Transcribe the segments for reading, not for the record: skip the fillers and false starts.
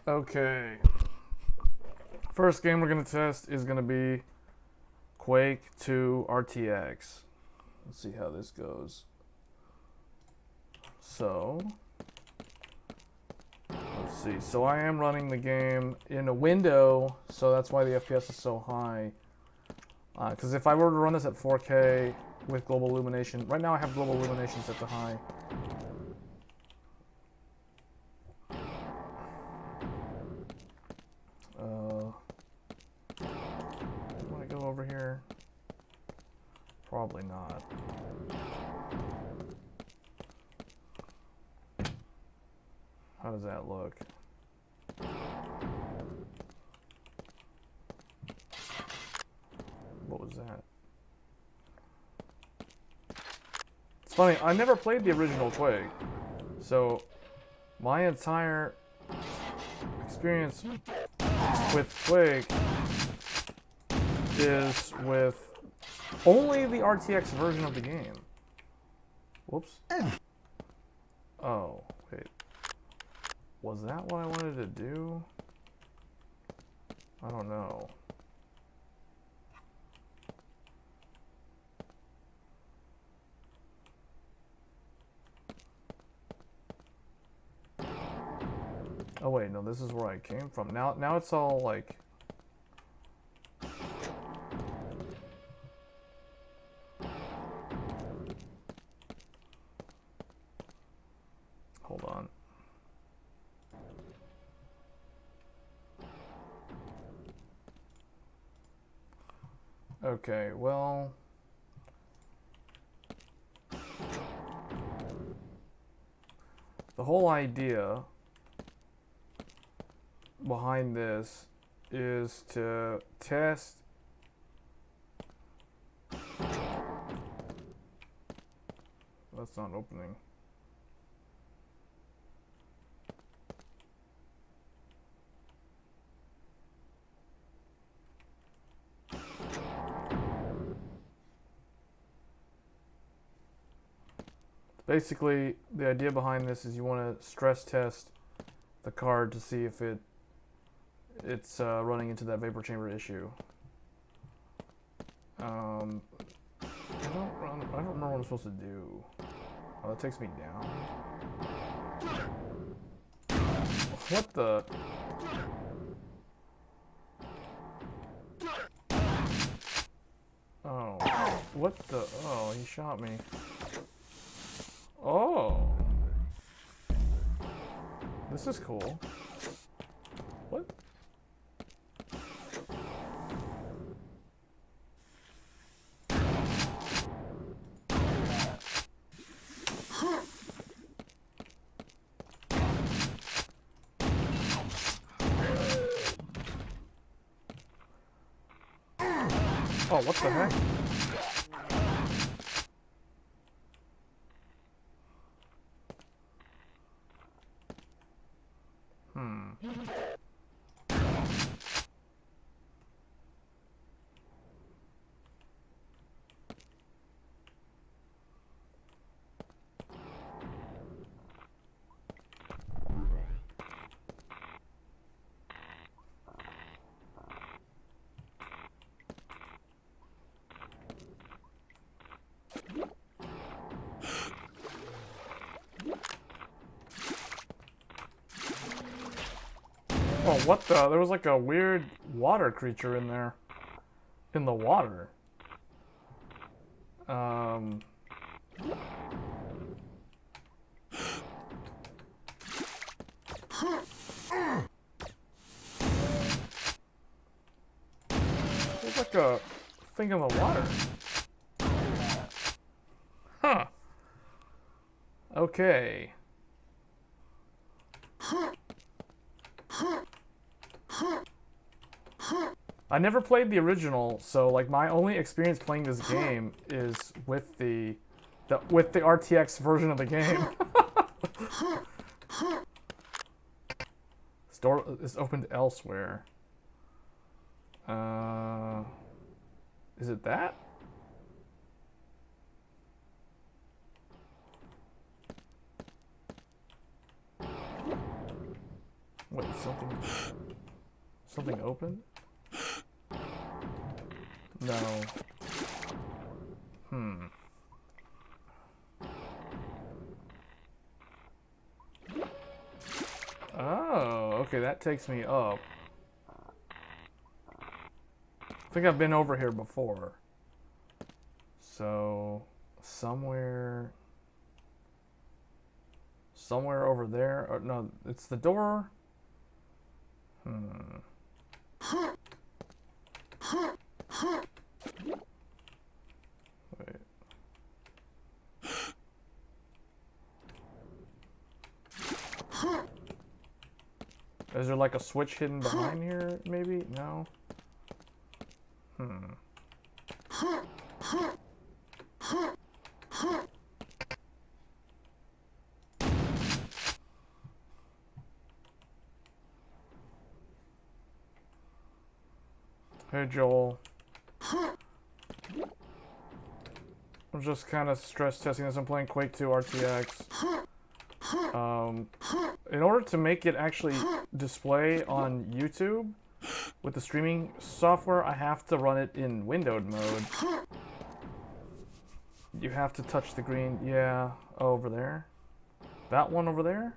Okay. First game we're going to test is going to be Quake 2 RTX. Let's see how this goes. So, let's see. So I am running the game in a window, so that's why the FPS is so high. Because if I were to run this at 4K with global illumination, right now I have global illumination set to high. Want to go over here? Probably not. How does that look? What was that? It's funny, I never played the original Quake, so my entire experience with Quake is with only the RTX version of the game. Whoops. Oh, wait. Was that what I wanted to do? I don't know. Oh wait, no, this is where I came from. Now it's all like... Hold on. Okay, well... The whole idea behind this is to test that's not opening. Basically, the idea behind this is you want to stress test the card to see if it's running into that vapor chamber issue. I don't remember what I'm supposed to do. Oh, that takes me down. What the? Oh, what the? Oh, he shot me. Oh, this is cool. What? Oh, what the heck? Oh, what the? There was like a weird water creature in there. In the water. There's like a thing in the water. Huh. Okay. I never played the original, so like my only experience playing this game is with the RTX version of the game. Store is opened elsewhere. Is it that? Wait, something open? No. Oh, okay, that takes me up. I think I've been over here before. So, somewhere over there. Or, no, it's the door. Wait. Is there like a switch hidden behind here, maybe? No? Hey, Joel. I'm just kind of stress testing this. I'm playing Quake 2 RTX. In order to make it actually display on YouTube with the streaming software, I have to run it in windowed mode. You have to touch the green. Yeah, over there. That one over there?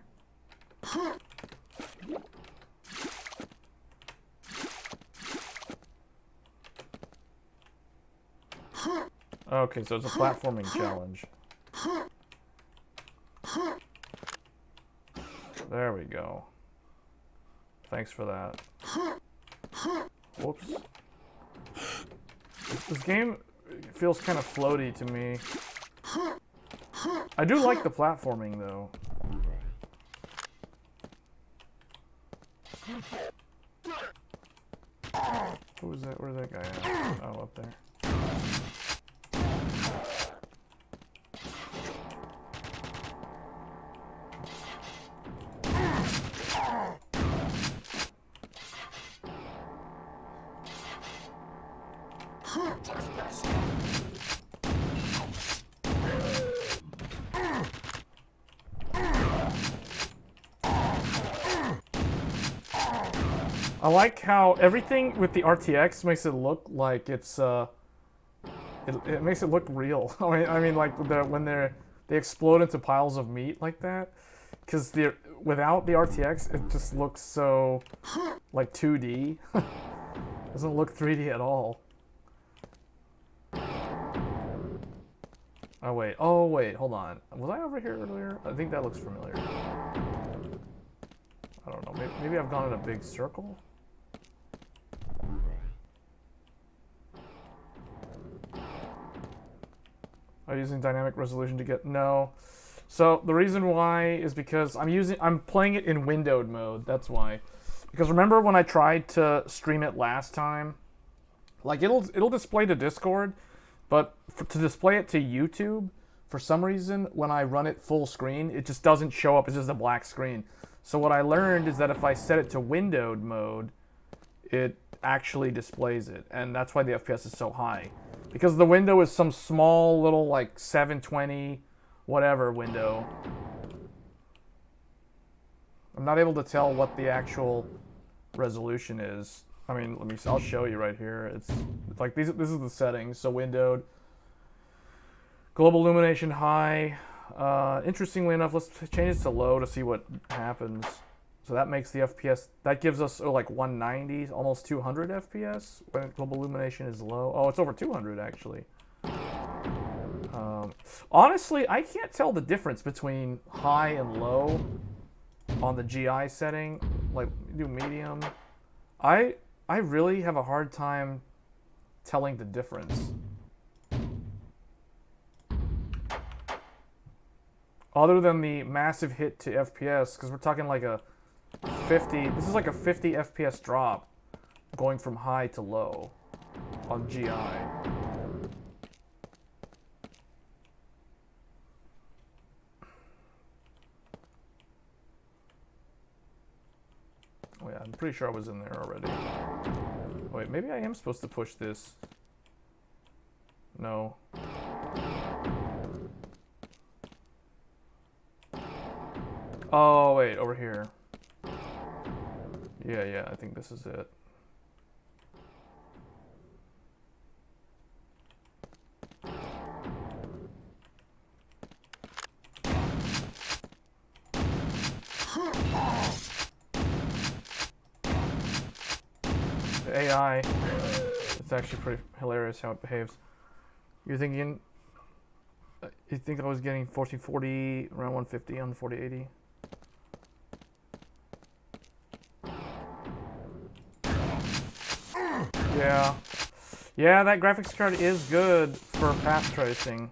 Okay, so it's a platforming challenge. There we go. Thanks for that. Whoops. This game feels kind of floaty to me. I do like the platforming, though. Who was that? Where's that guy at? Oh, up there. I like how everything with the RTX makes it look like it's it makes it look real. I mean like when they explode into piles of meat like that, because without the RTX it just looks so like 2D. Doesn't look 3D at all. Oh wait, hold on. Was I over here earlier? I think that looks familiar. I don't know. Maybe I've gone in a big circle. Are you using dynamic resolution to get... No. So the reason why is because I'm playing it in windowed mode. That's why. Because remember when I tried to stream it last time? Like it'll display to Discord, but to display it to YouTube, for some reason when I run it full screen, it just doesn't show up. It's just a black screen. So what I learned is that if I set it to windowed mode, it actually displays it, and that's why the FPS is so high. Because the window is some small little like 720 whatever window. I'm not able to tell what the actual resolution is. I mean, I'll show you right here. It's like this is the settings. So windowed, global illumination high. Interestingly enough, let's change this to low to see what happens. So that makes the FPS, that gives us like 190, almost 200 FPS when global illumination is low. Oh, it's over 200 actually. Honestly, I can't tell the difference between high and low on the GI setting. Like, do medium. I really have a hard time telling the difference. Other than the massive hit to FPS, because we're talking like a 50, this is like a 50 FPS drop going from high to low on GI. Oh yeah, I'm pretty sure I was in there already. Wait, maybe I am supposed to push this. No. Oh wait, over here. Yeah, I think this is it. The AI, it's actually pretty hilarious how it behaves. You're thinking, you think I was getting 1440, around 150 on the 4080? Yeah. Yeah, that graphics card is good for path tracing.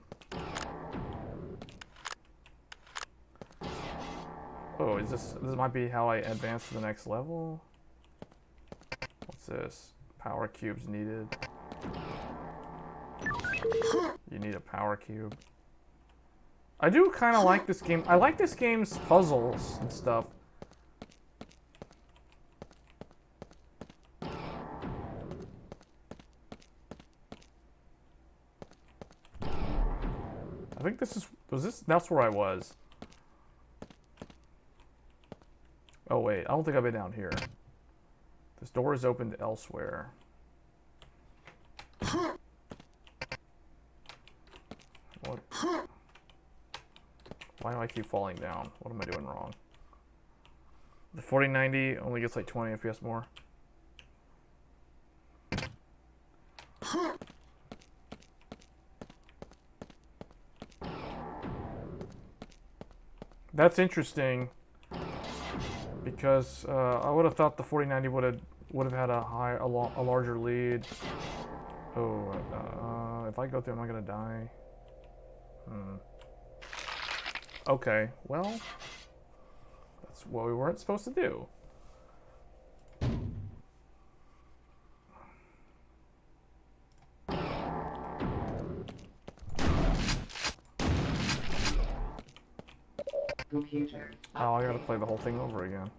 Oh, is this might be how I advance to the next level? What's this? Power cubes needed. You need a power cube. I do kind of like this game. I like this game's puzzles and stuff. I think this is... That's where I was. Oh wait, I don't think I've been down here. This door is opened elsewhere. What? Why do I keep falling down? What am I doing wrong? The 4090 only gets like 20 FPS more. That's interesting, because I would have thought the 4090 would have had a larger lead. Oh, if I go through, am I gonna die? Okay, well, that's what we weren't supposed to do. Computer. Oh, I gotta play the whole thing over again.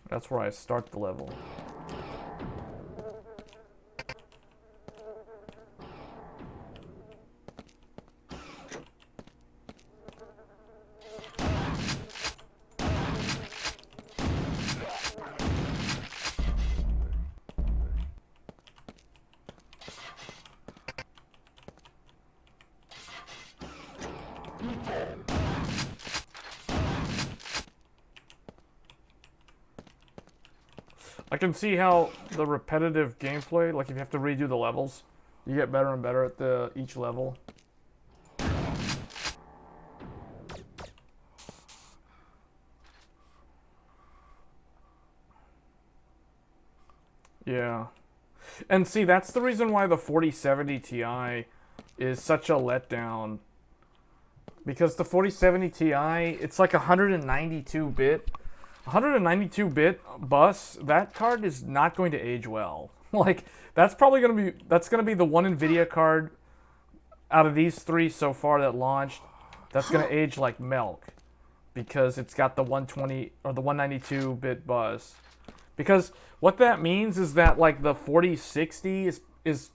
That's where I start the level. I can see how the repetitive gameplay, like if you have to redo the levels, you get better and better at each level. Yeah. And see, that's the reason why the 4070 Ti is such a letdown. Because the 4070 Ti, it's like 192-bit. 192-bit bus, that card is not going to age well. Like, that's probably going to be, that's going to be the one NVIDIA card out of these three so far that launched that's going to age like milk. Because it's got the 120, or the 192-bit bus. Because what that means is that, like, the 4060 is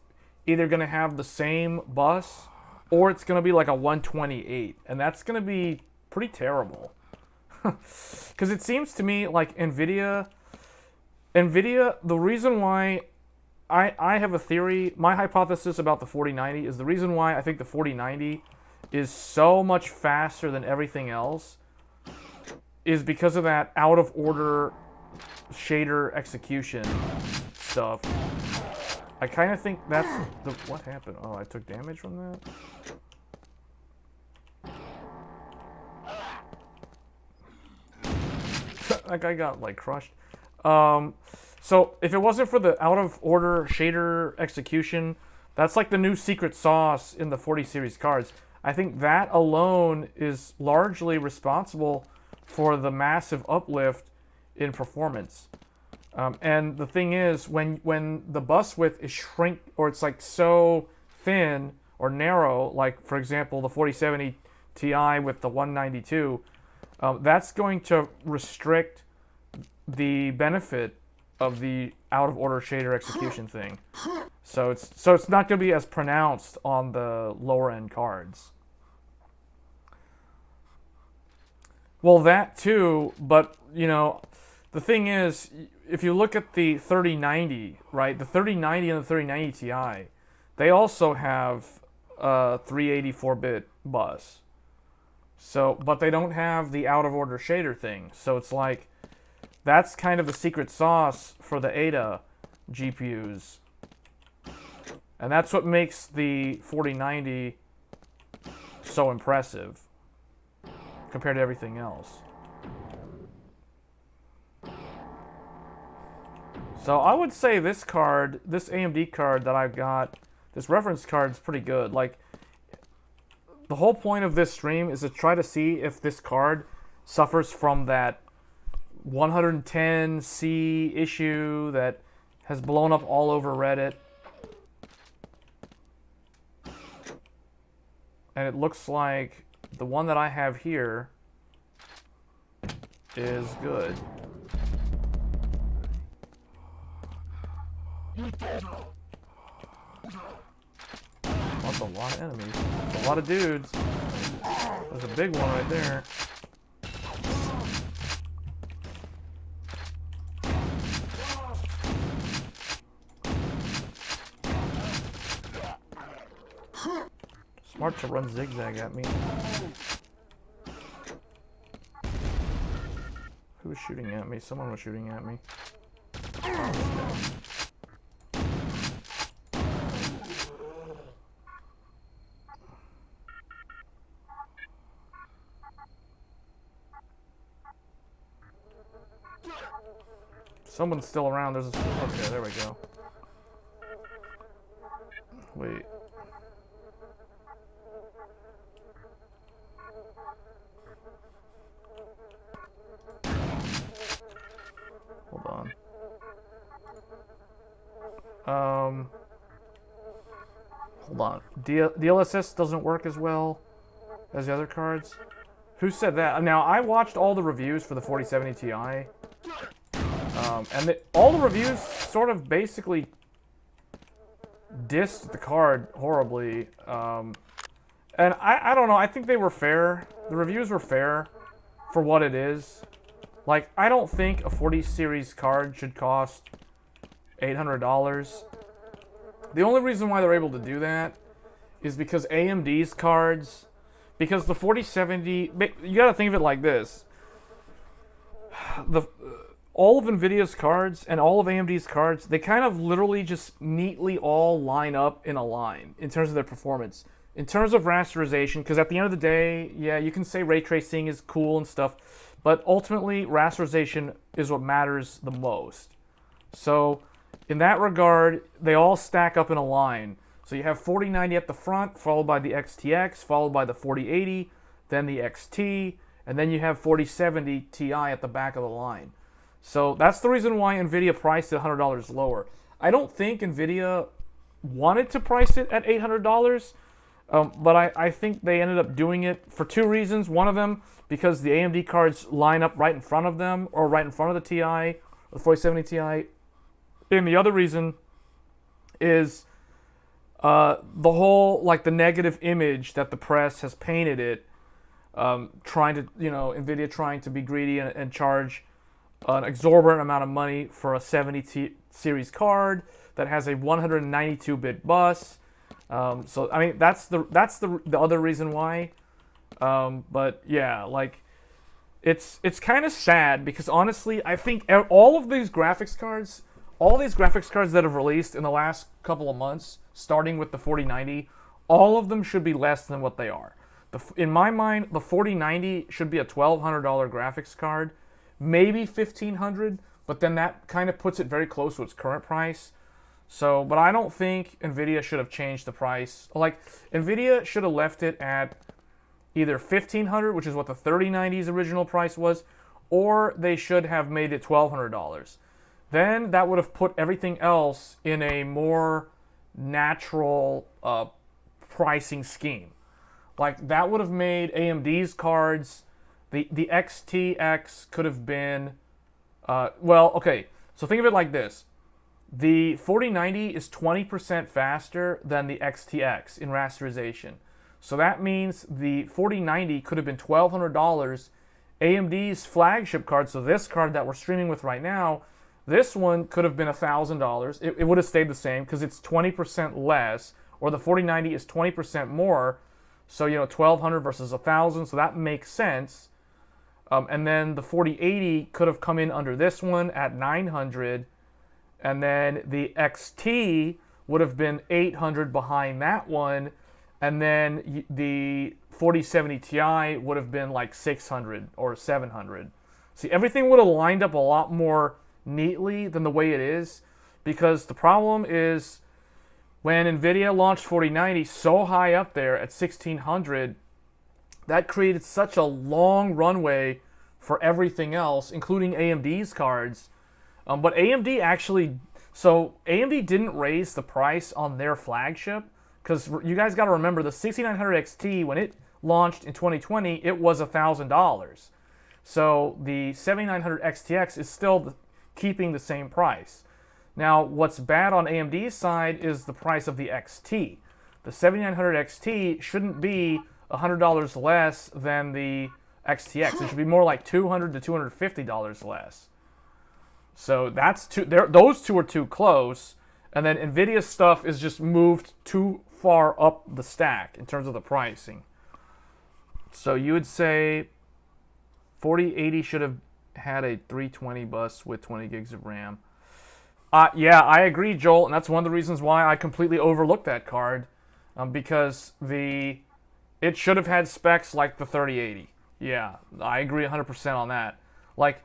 either going to have the same bus, or it's going to be like a 128. And that's going to be pretty terrible. Because it seems to me like NVIDIA, the reason why I have a theory, my hypothesis about the 4090 is the reason why I think the 4090 is so much faster than everything else is because of that out of order shader execution stuff. I kind of think that's the, what happened? Oh, I took damage from that? That guy got, like, crushed. So, if it wasn't for the out-of-order shader execution, that's like the new secret sauce in the 40 series cards. I think that alone is largely responsible for the massive uplift in performance. And the thing is, when the bus width is shrink, or it's like so thin or narrow, like, for example, the 4070 Ti with the 192, that's going to restrict the benefit of the out of order shader execution thing. So it's not going to be as pronounced on the lower end cards. Well, that too, but you know, the thing is, if you look at the 3090, right, the 3090 and the 3090 Ti, they also have a 384-bit bus. So, but they don't have the out-of-order shader thing. So it's like, that's kind of the secret sauce for the Ada GPUs. And that's what makes the 4090 so impressive compared to everything else. So I would say this card, this AMD card that I've got, this reference card is pretty good. Like, the whole point of this stream is to try to see if this card suffers from that 110C issue that has blown up all over Reddit. And it looks like the one that I have here is good. That's a lot of enemies. That's a lot of dudes. There's a big one right there. Smart to run zigzag at me. Who was shooting at me? Someone was shooting at me. Someone's still around. There's a... Okay, there we go. Wait. Hold on. Hold on. DLSS doesn't work as well as the other cards. Who said that? Now, I watched all the reviews for the 4070 Ti. And all the reviews sort of basically dissed the card horribly. And I don't know. I think they were fair. The reviews were fair for what it is. Like, I don't think a 40 series card should cost $800. The only reason why they're able to do that is because AMD's cards, because the 4070, you gotta think of it like this. All of NVIDIA's cards and all of AMD's cards, they kind of literally just neatly all line up in a line in terms of their performance. In terms of rasterization, because at the end of the day, yeah, you can say ray tracing is cool and stuff, but ultimately, rasterization is what matters the most. So, in that regard, they all stack up in a line. So you have 4090 at the front, followed by the XTX, followed by the 4080, then the XT, and then you have 4070 Ti at the back of the line. So that's the reason why NVIDIA priced it $100 lower. I don't think NVIDIA wanted to price it at $800, but I think they ended up doing it for two reasons. One of them, because the AMD cards line up right in front of them, or right in front of the Ti, the 4070 Ti. And the other reason is the whole, like, the negative image that the press has painted it, trying to, you know, NVIDIA trying to be greedy and charge an exorbitant amount of money for a 70 series card that has a 192-bit bus. So I mean, that's the other reason why. But yeah, like, it's kind of sad because honestly, I think all these graphics cards that have released in the last couple of months, starting with the 4090, all of them should be less than what they are. In my mind, the 4090 should be a $1,200 graphics card. Maybe $1,500, but then that kind of puts it very close to its current price. So, but I don't think NVIDIA should have changed the price. Like, NVIDIA should have left it at either $1,500, which is what the 3090's original price was, or they should have made it $1,200. Then that would have put everything else in a more natural pricing scheme. Like, that would have made AMD's cards... The XTX could have been, well, okay. So think of it like this. The 4090 is 20% faster than the XTX in rasterization. So that means the 4090 could have been $1,200. AMD's flagship card, so this card that we're streaming with right now, this one could have been $1,000. It would have stayed the same because it's 20% less, or the 4090 is 20% more. So, you know, 1,200 versus 1,000, so that makes sense. And then the 4080 could have come in under this one at 900, and then the XT would have been 800 behind that one, and then the 4070 Ti would have been like 600 or 700. See, everything would have lined up a lot more neatly than the way it is, because the problem is when NVIDIA launched 4090 so high up there at 1600, that created such a long runway for everything else, including AMD's cards. But AMD actually, so AMD didn't raise the price on their flagship, because you guys got to remember the 6900 XT, when it launched in 2020, it was $1,000. So the 7900 XTX is still keeping the same price. Now, what's bad on AMD's side is the price of the XT. The 7900 XT shouldn't be $100 less than the XTX. It should be more like $200 to $250 less. So that's those two are too close, and then NVIDIA's stuff is just moved too far up the stack in terms of the pricing. So you would say 4080 should have had a 320 bus with 20 gigs of RAM. Yeah, I agree, Joel, and that's one of the reasons why I completely overlooked that card, because it should have had specs like the 3080. Yeah, I agree 100% on that. Like,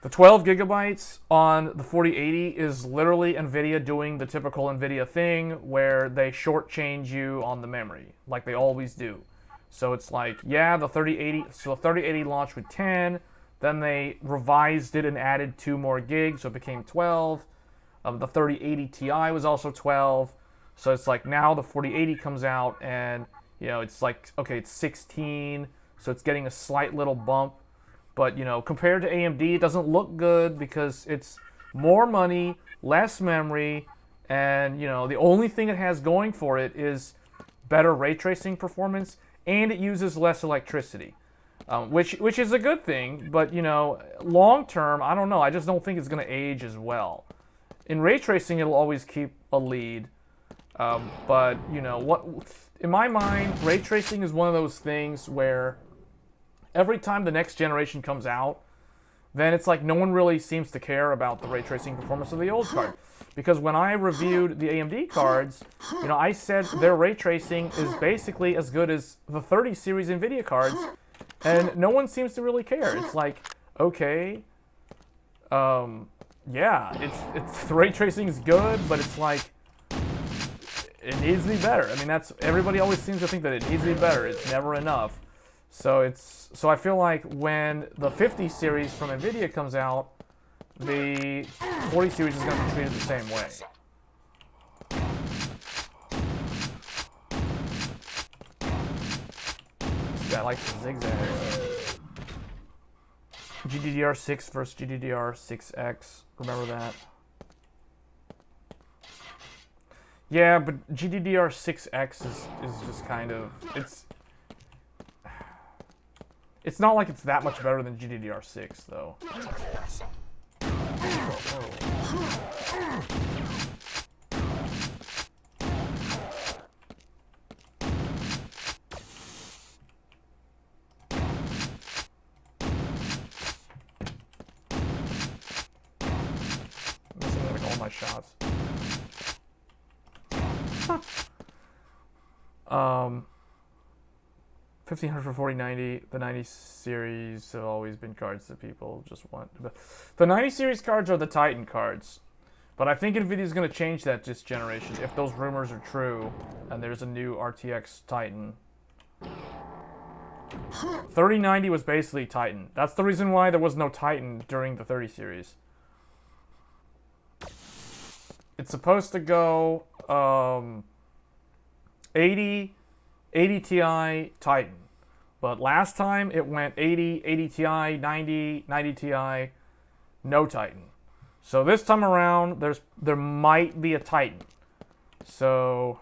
the 12 gigabytes on the 4080 is literally NVIDIA doing the typical NVIDIA thing where they shortchange you on the memory, like they always do. So it's like, yeah, the 3080, so the 3080 launched with 10, then they revised it and added 2 more gigs, so it became 12. The 3080 Ti was also 12. So it's like now the 4080 comes out and, you know, it's like, okay, it's 16, so it's getting a slight little bump. But, you know, compared to AMD, it doesn't look good because it's more money, less memory, and, you know, the only thing it has going for it is better ray tracing performance, and it uses less electricity, which is a good thing. But, you know, long term, I don't know. I just don't think it's going to age as well. In ray tracing, it'll always keep a lead. But, you know, what in my mind, ray tracing is one of those things where every time the next generation comes out, then it's like no one really seems to care about the ray tracing performance of the old card. Because when I reviewed the AMD cards, you know, I said their ray tracing is basically as good as the 30 series NVIDIA cards, and no one seems to really care. It's like, okay, yeah, it's the ray tracing is good, but it's like it needs to be better. I mean, that's everybody always seems to think that it needs to be better. It's never enough. So I feel like when the 50 series from NVIDIA comes out, the 40 series is going to be treated the same way. Yeah, I like the zigzag. GDDR6 versus GDDR6X. Remember that? Yeah, but GDDR6X is just kind of it's not like it's that much better than GDDR6 though. Missing like all my shots. 1500 for 4090. The 90 series have always been cards that people just want. The 90 series cards are the Titan cards, but I think NVIDIA is going to change that this generation if those rumors are true and there's a new RTX Titan. 3090 was basically Titan. That's the reason why there was no Titan during the 30 series. It's supposed to go 80 Ti, Titan. But last time it went 80 Ti, 90 Ti, no Titan. So this time around, there might be a Titan. So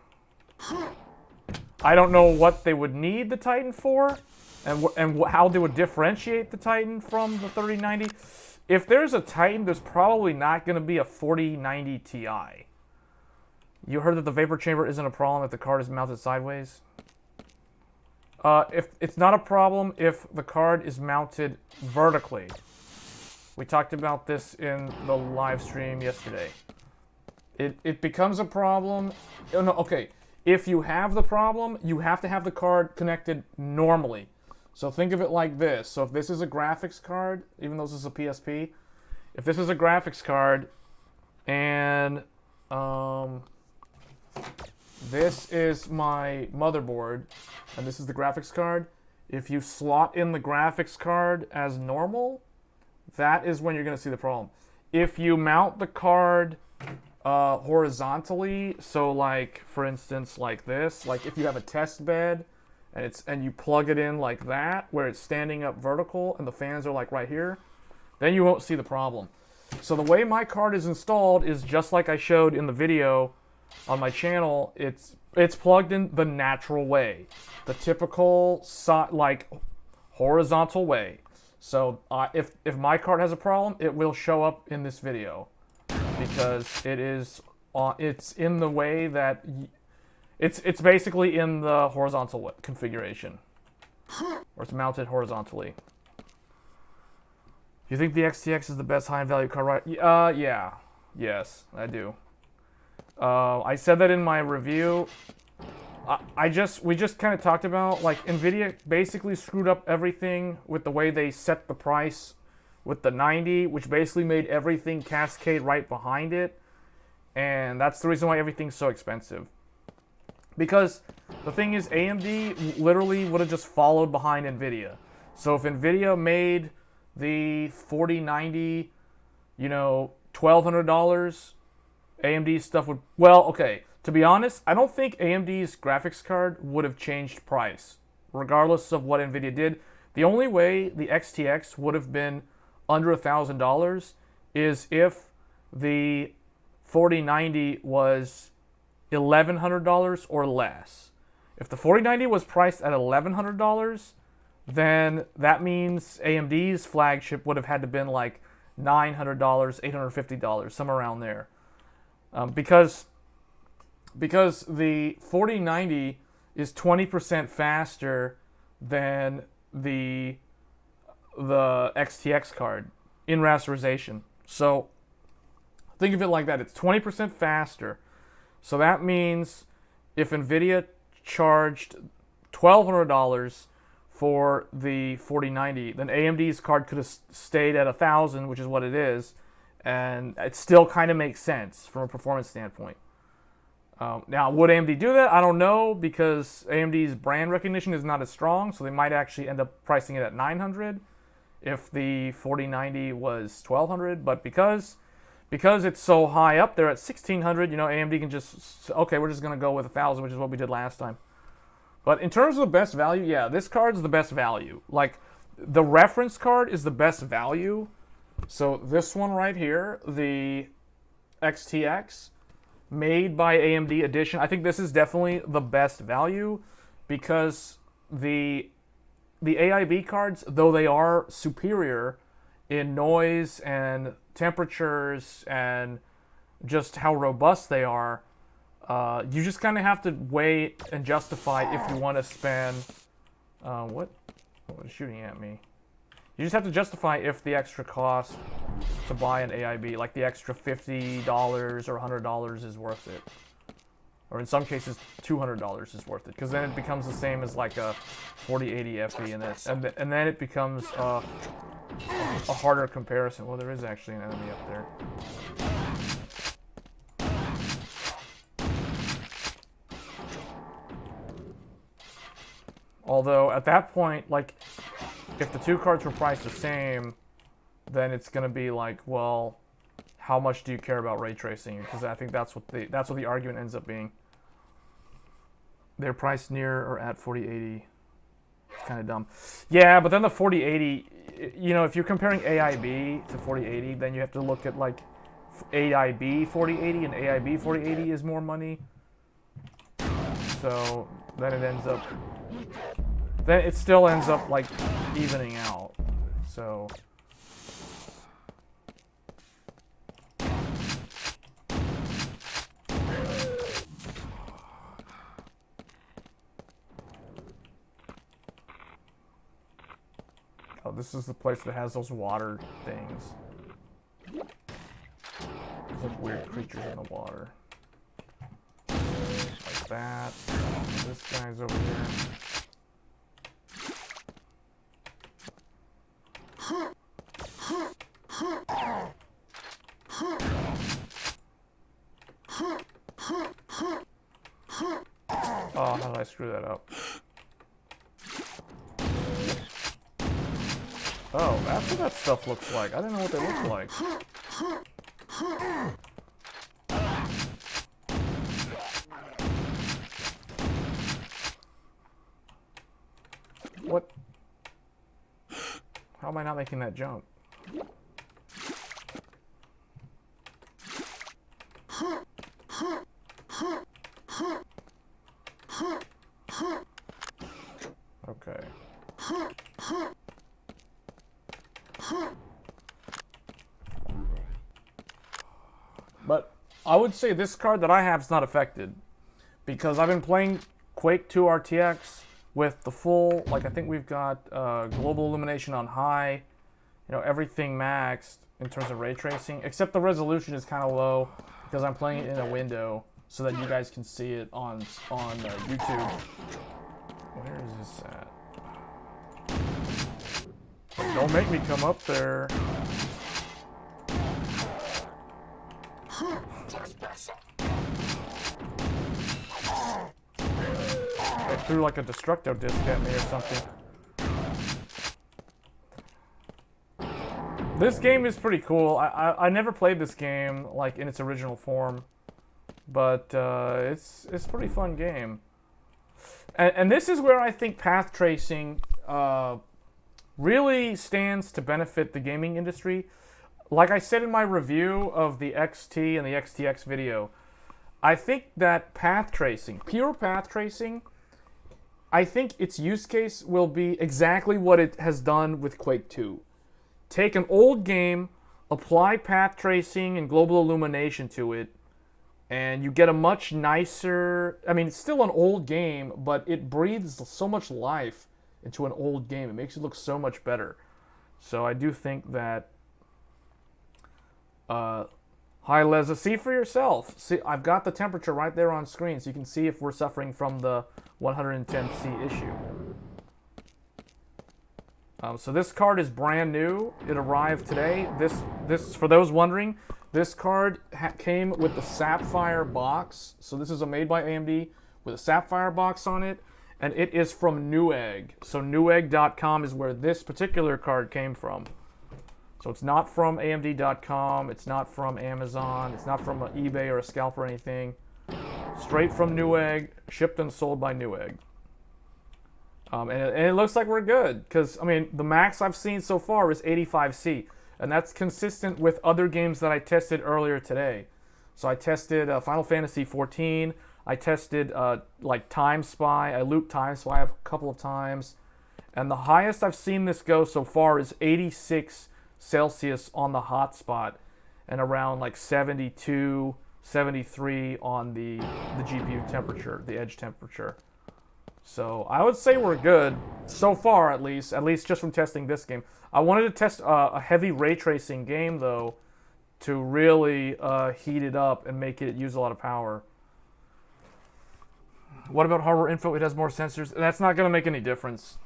I don't know what they would need the Titan for, and how they would differentiate the Titan from the 3090. If there's a Titan, there's probably not going to be a 4090 Ti. You heard that the vapor chamber isn't a problem if the card is mounted sideways? If it's not a problem if the card is mounted vertically. We talked about this in the live stream yesterday. It becomes a problem. Oh, no, okay. If you have the problem, you have to have the card connected normally. So think of it like this. So if this is a graphics card, even though this is a PSP, if this is a graphics card and this is my motherboard and this is the graphics card, if you slot in the graphics card as normal, that is when you're going to see the problem. If you mount the card horizontally, so like for instance like this, like if you have a test bed and you plug it in like that where it's standing up vertical and the fans are like right here, then you won't see the problem. So the way my card is installed is just like I showed in the video on my channel. It's plugged in the natural way, the typical like horizontal way. So if my card has a problem, it will show up in this video because it's in the way that it's basically in the horizontal configuration, or it's mounted horizontally. You think the XTX is the best high value card, right? Yeah, yes, I do. I said that in my review. We just kind of talked about, like, NVIDIA basically screwed up everything with the way they set the price with the 90, which basically made everything cascade right behind it. And that's the reason why everything's so expensive. Because the thing is, AMD literally would have just followed behind NVIDIA. So if NVIDIA made the 4090, you know, $1,200, AMD stuff would... Well, okay. To be honest, I don't think AMD's graphics card would have changed price, regardless of what NVIDIA did. The only way the XTX would have been under $1,000 is if the 4090 was $1,100 or less. If the 4090 was priced at $1,100, then that means AMD's flagship would have had to been like $900, $850, somewhere around there. Because the 4090 is 20% faster than the XTX card in rasterization. So think of it like that. It's 20% faster. So that means if NVIDIA charged $1,200 for the 4090, then AMD's card could have stayed at $1,000, which is what it is, and it still kind of makes sense from a performance standpoint. Now, would AMD do that? I don't know, because AMD's brand recognition is not as strong, so they might actually end up pricing it at $900 if the 4090 was $1,200. But because it's so high up there at $1,600, you know, AMD can just, okay, we're just going to go with $1,000, which is what we did last time. But in terms of the best value, yeah, this card's the best value. Like, the reference card is the best value. So this one right here, the XTX, made by AMD edition, I think this is definitely the best value, because the AIB cards, though they are superior in noise and temperatures and just how robust they are, you just kind of have to weigh and justify if you want to spend what is shooting at me. You just have to justify if the extra cost to buy an AIB, like the extra $50 or $100 is worth it. Or in some cases, $200 is worth it. Because then it becomes the same as like a 4080 FE, and then it becomes a harder comparison. Well, there is actually an enemy up there. Although, at that point, like, if the two cards were priced the same, then it's going to be like, well, how much do you care about ray tracing? Because I think that's what the argument ends up being. They're priced near or at 4080. It's kind of dumb. Yeah, but then the 4080, you know, if you're comparing AIB to 4080, then you have to look at, like, AIB 4080 and AIB 4080 is more money. So then it ends up, then it still ends up like evening out. So oh, this is the place that has those water things. There's like weird creatures in the water. Like that. This guy's over here. Oh, how did I screw that up? Oh, that's what that stuff looks like. I didn't know what they look like. What? How am I not making that jump? Okay. But I would say this card that I have is not affected because I've been playing Quake 2 RTX with the full, like I think we've got global illumination on high, you know, everything maxed in terms of ray tracing, except the resolution is kind of low because I'm playing it in a window so that you guys can see it on YouTube. Where is this at? Don't make me come up there. They threw like a destructo disc at me or something. This game is pretty cool. I never played this game like in its original form, but it's a pretty fun game. And this is where I think path tracing really stands to benefit the gaming industry. Like I said in my review of the XT and the XTX video, I think that path tracing, pure path tracing, I think its use case will be exactly what it has done with Quake 2. Take an old game, apply path tracing and global illumination to it, and you get a much nicer, I mean, it's still an old game, but it breathes so much life into an old game. It makes it look so much better. So I do think that Hi Leza, see for yourself. See, I've got the temperature right there on screen, so you can see if we're suffering from the 110C issue. So this card is brand new. It arrived today. This for those wondering, this card came with the Sapphire box. So this is made by AMD with a Sapphire box on it, and it is from Newegg. So Newegg.com is where this particular card came from. So it's not from AMD.com, it's not from Amazon, it's not from eBay or a scalper or anything. Straight from Newegg, shipped and sold by Newegg. And it looks like we're good, because, I mean, the max I've seen so far is 85C, and that's consistent with other games that I tested earlier today. So I tested Final Fantasy XIV, I tested, like, Time Spy, I looped Time Spy a couple of times, and the highest I've seen this go so far is 86 Celsius on the hotspot, and around like 72, 73 on the GPU temperature, the edge temperature. So I would say we're good so far, at least just from testing this game. I wanted to test a heavy ray tracing game though, to really heat it up and make it use a lot of power. What about hardware info? It has more sensors. That's not going to make any difference.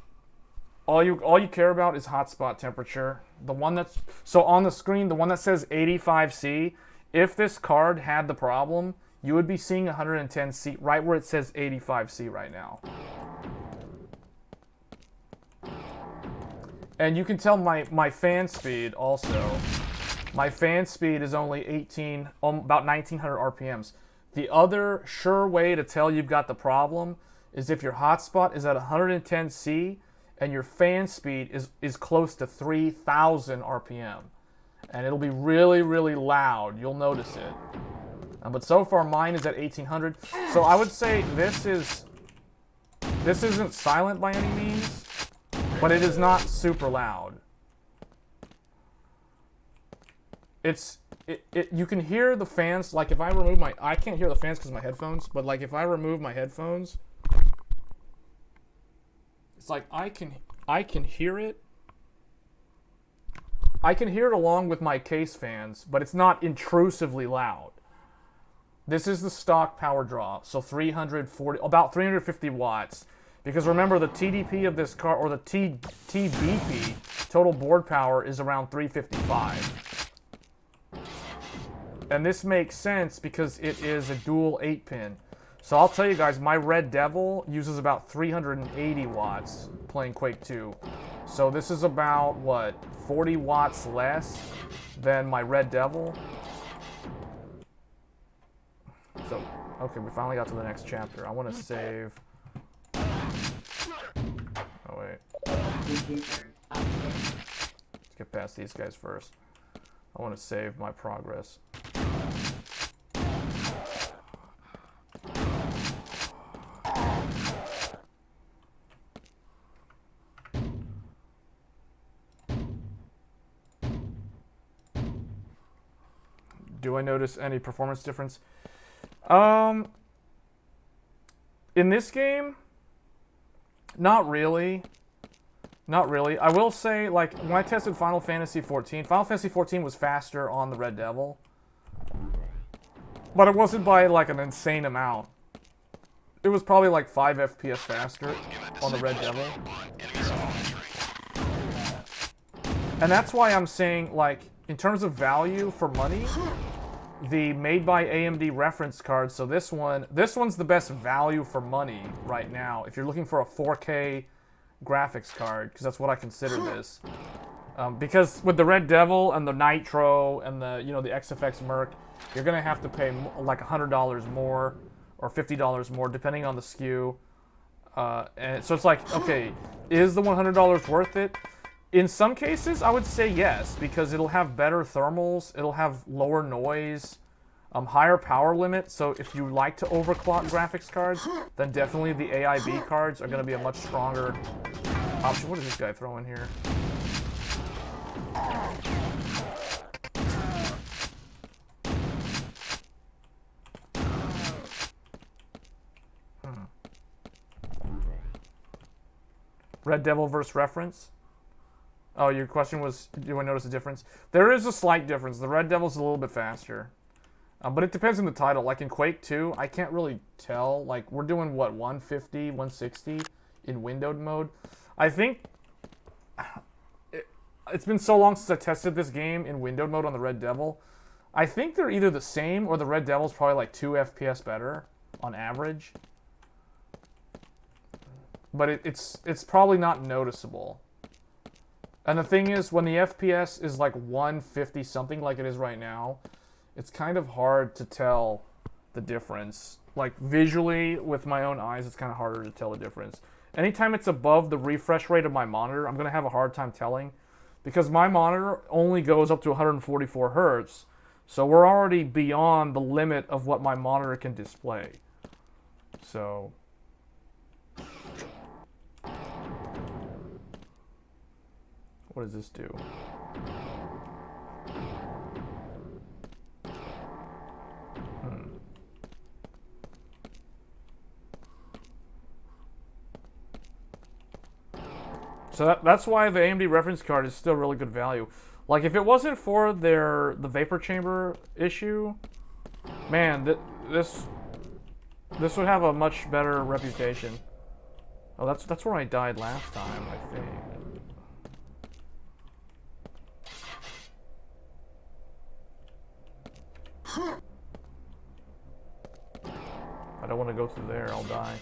All you care about is hotspot temperature. The one that's so on the screen, the one that says 85C. If this card had the problem, you would be seeing 110C right where it says 85C right now. And you can tell my fan speed also. My fan speed is only about 1900 RPMs. The other sure way to tell you've got the problem is if your hotspot is at 110C and your fan speed is close to 3000 RPM. and it'll be really, really loud. You'll notice it. But so far, mine is at 1800. So I would say this isn't silent by any means, but it is not super loud. You can hear the fans. Like if I remove I can't hear the fans because of my headphones, but like if I remove my headphones, it's like I can hear it. I can hear it along with my case fans, but it's not intrusively loud. This is the stock power draw, so about 350 watts. Because remember, the TDP of this car, or the TBP, total board power, is around 355. And this makes sense because it is a dual 8-pin. So I'll tell you guys, my Red Devil uses about 380 watts playing Quake 2. So this is about, what, 40 watts less than my Red Devil. So, okay, we finally got to the next chapter. I want to save... Oh, wait. Let's get past these guys first. I want to save my progress. Do I notice any performance difference? In this game, not really. Not really. I will say, like, when I tested Final Fantasy XIV, Final Fantasy XIV was faster on the Red Devil. But it wasn't by, like, an insane amount. It was probably, like, 5 FPS faster on the Red Devil. And that's why I'm saying, like, in terms of value for money, the made by AMD reference card, so this one's the best value for money right now. If you're looking for a 4K graphics card, because that's what I consider this. Because with the Red Devil and the Nitro and the, the XFX Merc, you're gonna have to pay like $100 more or $50 more depending on the SKU. And so it's like, okay, is the $100 worth it? In some cases, I would say yes, because it'll have better thermals, it'll have lower noise, higher power limit. So if you like to overclock graphics cards, then definitely the AIB cards are going to be a much stronger option. What is this guy throwing here? Red Devil versus Reference? Oh, your question was, do I notice a difference? There is a slight difference. The Red Devil's a little bit faster. But it depends on the title. Like in Quake 2, I can't really tell. Like, we're doing, what, 150, 160 in windowed mode? I think... It's been so long since I tested this game in windowed mode on the Red Devil. I think they're either the same, or the Red Devil's probably like 2 FPS better on average. But it's probably not noticeable. And the thing is, when the FPS is like 150 something like it is right now, it's kind of hard to tell the difference. Like visually, with my own eyes, it's kind of harder to tell the difference. Anytime it's above the refresh rate of my monitor, I'm going to have a hard time telling. Because my monitor only goes up to 144 Hertz. So we're already beyond the limit of what my monitor can display. So... what does this do? So that's why the AMD reference card is still really good value. Like, if it wasn't for the vapor chamber issue, man, this would have a much better reputation. Oh, that's where I died last time, I think. I don't want to go through there, I'll die.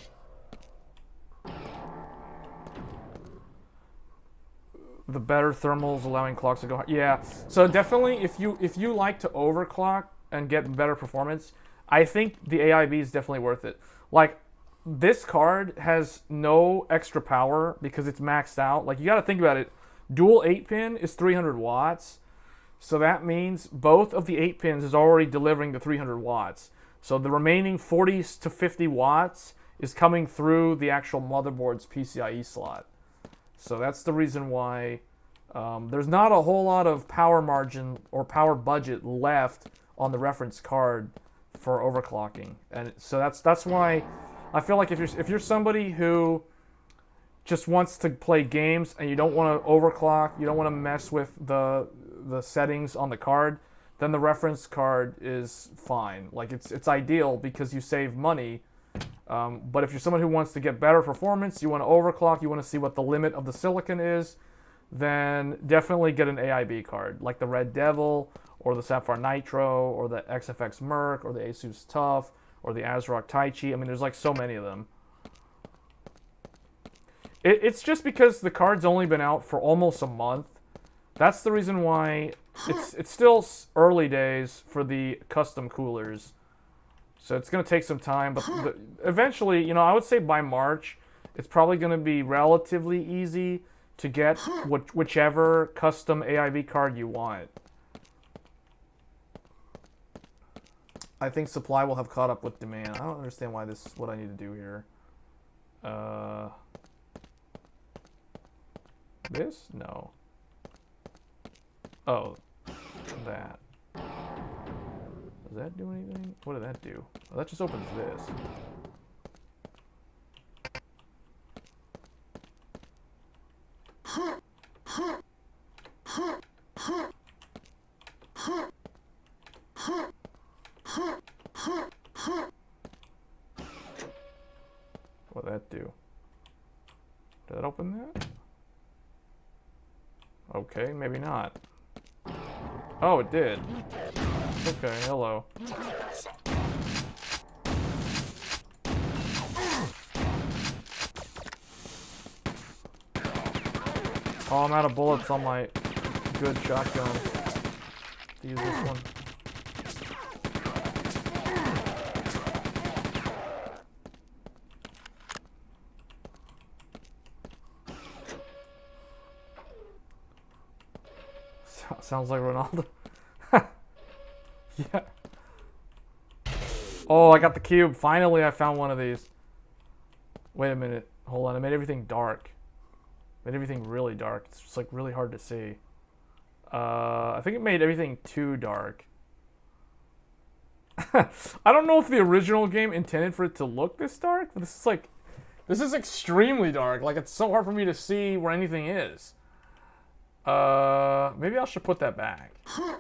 The better thermals allowing clocks to go high. Yeah, so definitely if you like to overclock and get better performance, I think the AIB is definitely worth it. Like, this card has no extra power because it's maxed out. Like, you got to think about it. Dual 8-pin is 300 watts. So that means both of the 8 pins is already delivering the 300 watts. So the remaining 40 to 50 watts is coming through the actual motherboard's PCIe slot. So that's the reason why there's not a whole lot of power margin or power budget left on the reference card for overclocking. And so that's why I feel like if you're somebody who just wants to play games and you don't want to overclock, you don't want to mess with the settings on the card, then the reference card is fine. Like it's ideal because you save money. But if you're someone who wants to get better performance, you want to overclock, you want to see what the limit of the silicon is, then definitely get an AIB card, like the Red Devil, or the Sapphire Nitro, or the XFX Merc, or the Asus TUF, or the ASRock Taichi. I mean, there's like so many of them. It's just because the card's only been out for almost a month. That's the reason why it's still early days for the custom coolers. So it's going to take some time, but eventually, you know, I would say by March, it's probably going to be relatively easy to get whichever custom AIB card you want. I think supply will have caught up with demand. I don't understand why this is what I need to do here. This? No. Oh, that. Does that do anything? What did that do? Oh, that just opens this. What did that do? Did that open that? Okay, maybe not. Oh, it did. Okay, hello. Oh, I'm out of bullets on my good shotgun. Use this one. Sounds like Ronaldo. Yeah. Oh, I got the cube. Finally, I found one of these. Wait a minute. Hold on. I made everything dark. Made everything really dark. It's just like really hard to see. I think it made everything too dark. I don't know if the original game intended for it to look this dark, but this is extremely dark. Like, it's so hard for me to see where anything is. Maybe I should put that back.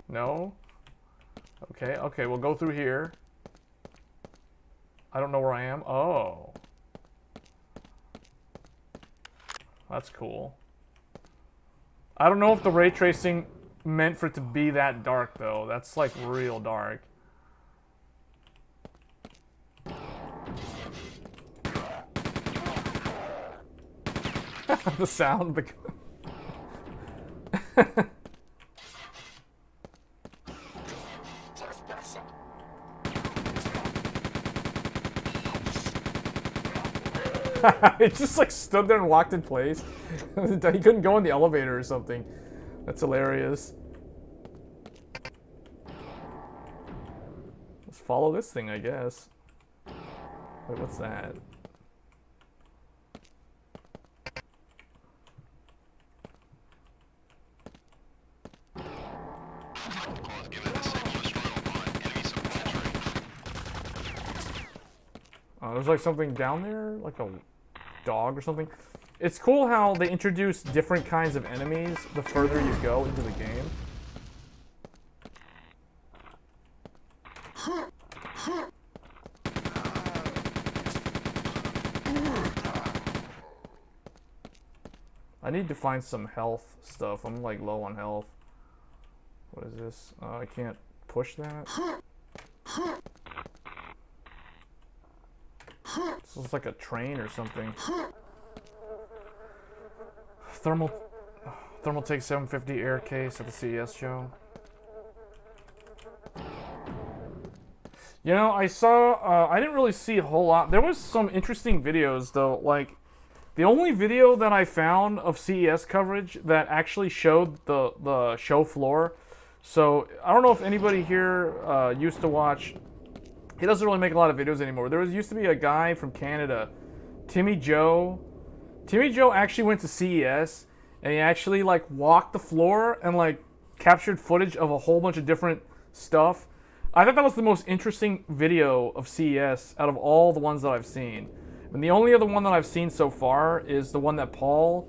No? Okay, we'll go through here. I don't know where I am. Oh. That's cool. I don't know if the ray tracing meant for it to be that dark, though. That's, like, real dark. The sound. It just like stood there and walked in place. He couldn't go in the elevator or something. That's hilarious. Let's follow this thing, I guess. Wait, what's that? Oh, there's like something down there, like a dog or something. It's cool how they introduce different kinds of enemies the further you go into the game. I need to find some health stuff. I'm like low on health. What is this? I can't push that. This looks like a train or something. Thermal Take 750 air case at the CES show. You know, I saw, I didn't really see a whole lot. There was some interesting videos though, like, the only video that I found of CES coverage that actually showed the show floor So I don't know if anybody here used to watch. He doesn't really make a lot of videos anymore. There used to be a guy from Canada, Timmy Joe. Timmy Joe actually went to CES and he actually like walked the floor and like captured footage of a whole bunch of different stuff. I thought that was the most interesting video of CES out of all the ones that I've seen. And the only other one that I've seen so far is the one that Paul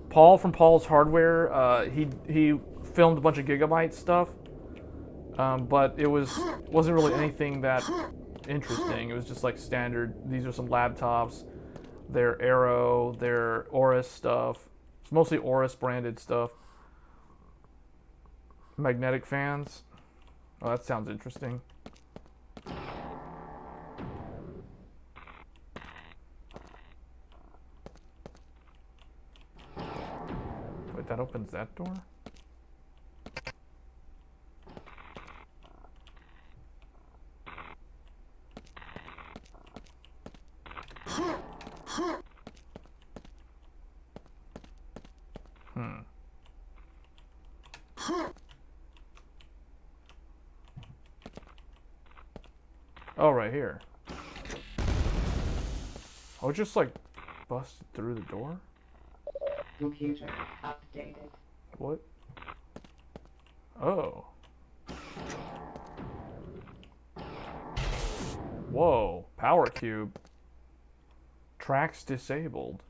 from Paul's Hardware, he filmed a bunch of Gigabyte stuff. But it wasn't really anything that interesting. It was just like standard. These are some laptops. Their Aero, their Aorus stuff. It's mostly Aorus branded stuff. Magnetic fans. Oh, that sounds interesting. Wait, that opens that door? Oh, right here. Oh, it just like busted through the door? Computer updated. What? Oh. Whoa. Power cube. Tracks disabled.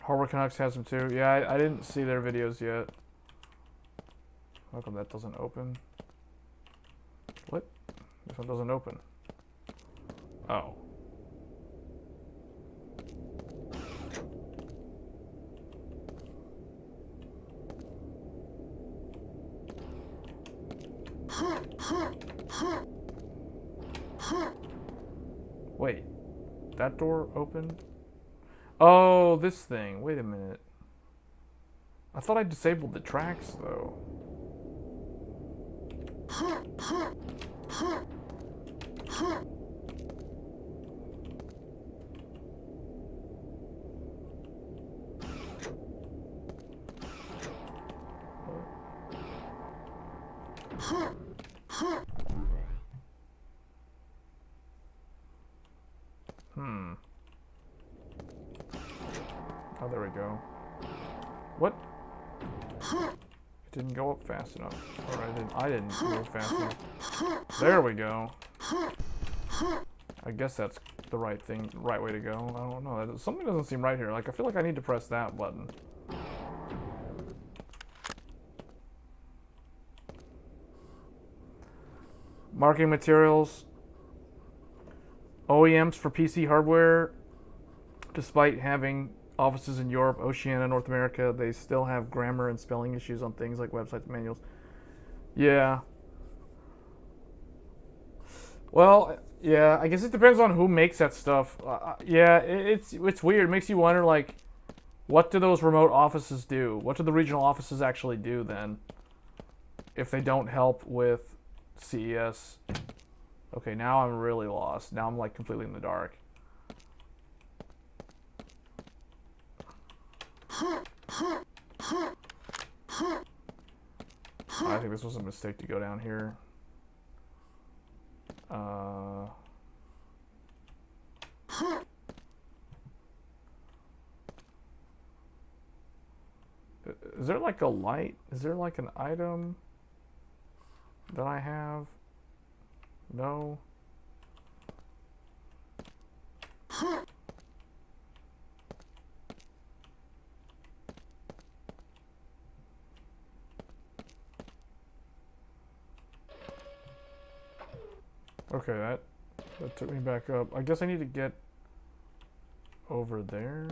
Hardware Canucks has them too. Yeah, I didn't see their videos yet. How come that doesn't open? What? This one doesn't open. Oh. Wait. That door opened? Oh, this thing. Wait a minute. I thought I disabled the tracks, though. Oh, there we go. What? It didn't go up fast enough. Or I didn't go fast enough. There we go. I guess that's the right way to go. I don't know. Something doesn't seem right here. Like, I feel like I need to press that button. Marketing materials. OEMs for PC hardware, despite having offices in Europe, Oceania, North America, they still have grammar and spelling issues on things like websites and manuals. Yeah. Well, yeah, I guess it depends on who makes that stuff. Yeah, it's weird. It makes you wonder, like, what do those remote offices do? What do the regional offices actually do then? If they don't help with CES. Okay, now I'm really lost. Now I'm, like, completely in the dark. I think this was a mistake to go down here. Is there like a light? Is there like an item that I have? No. Okay, that took me back up. I guess I need to get over there.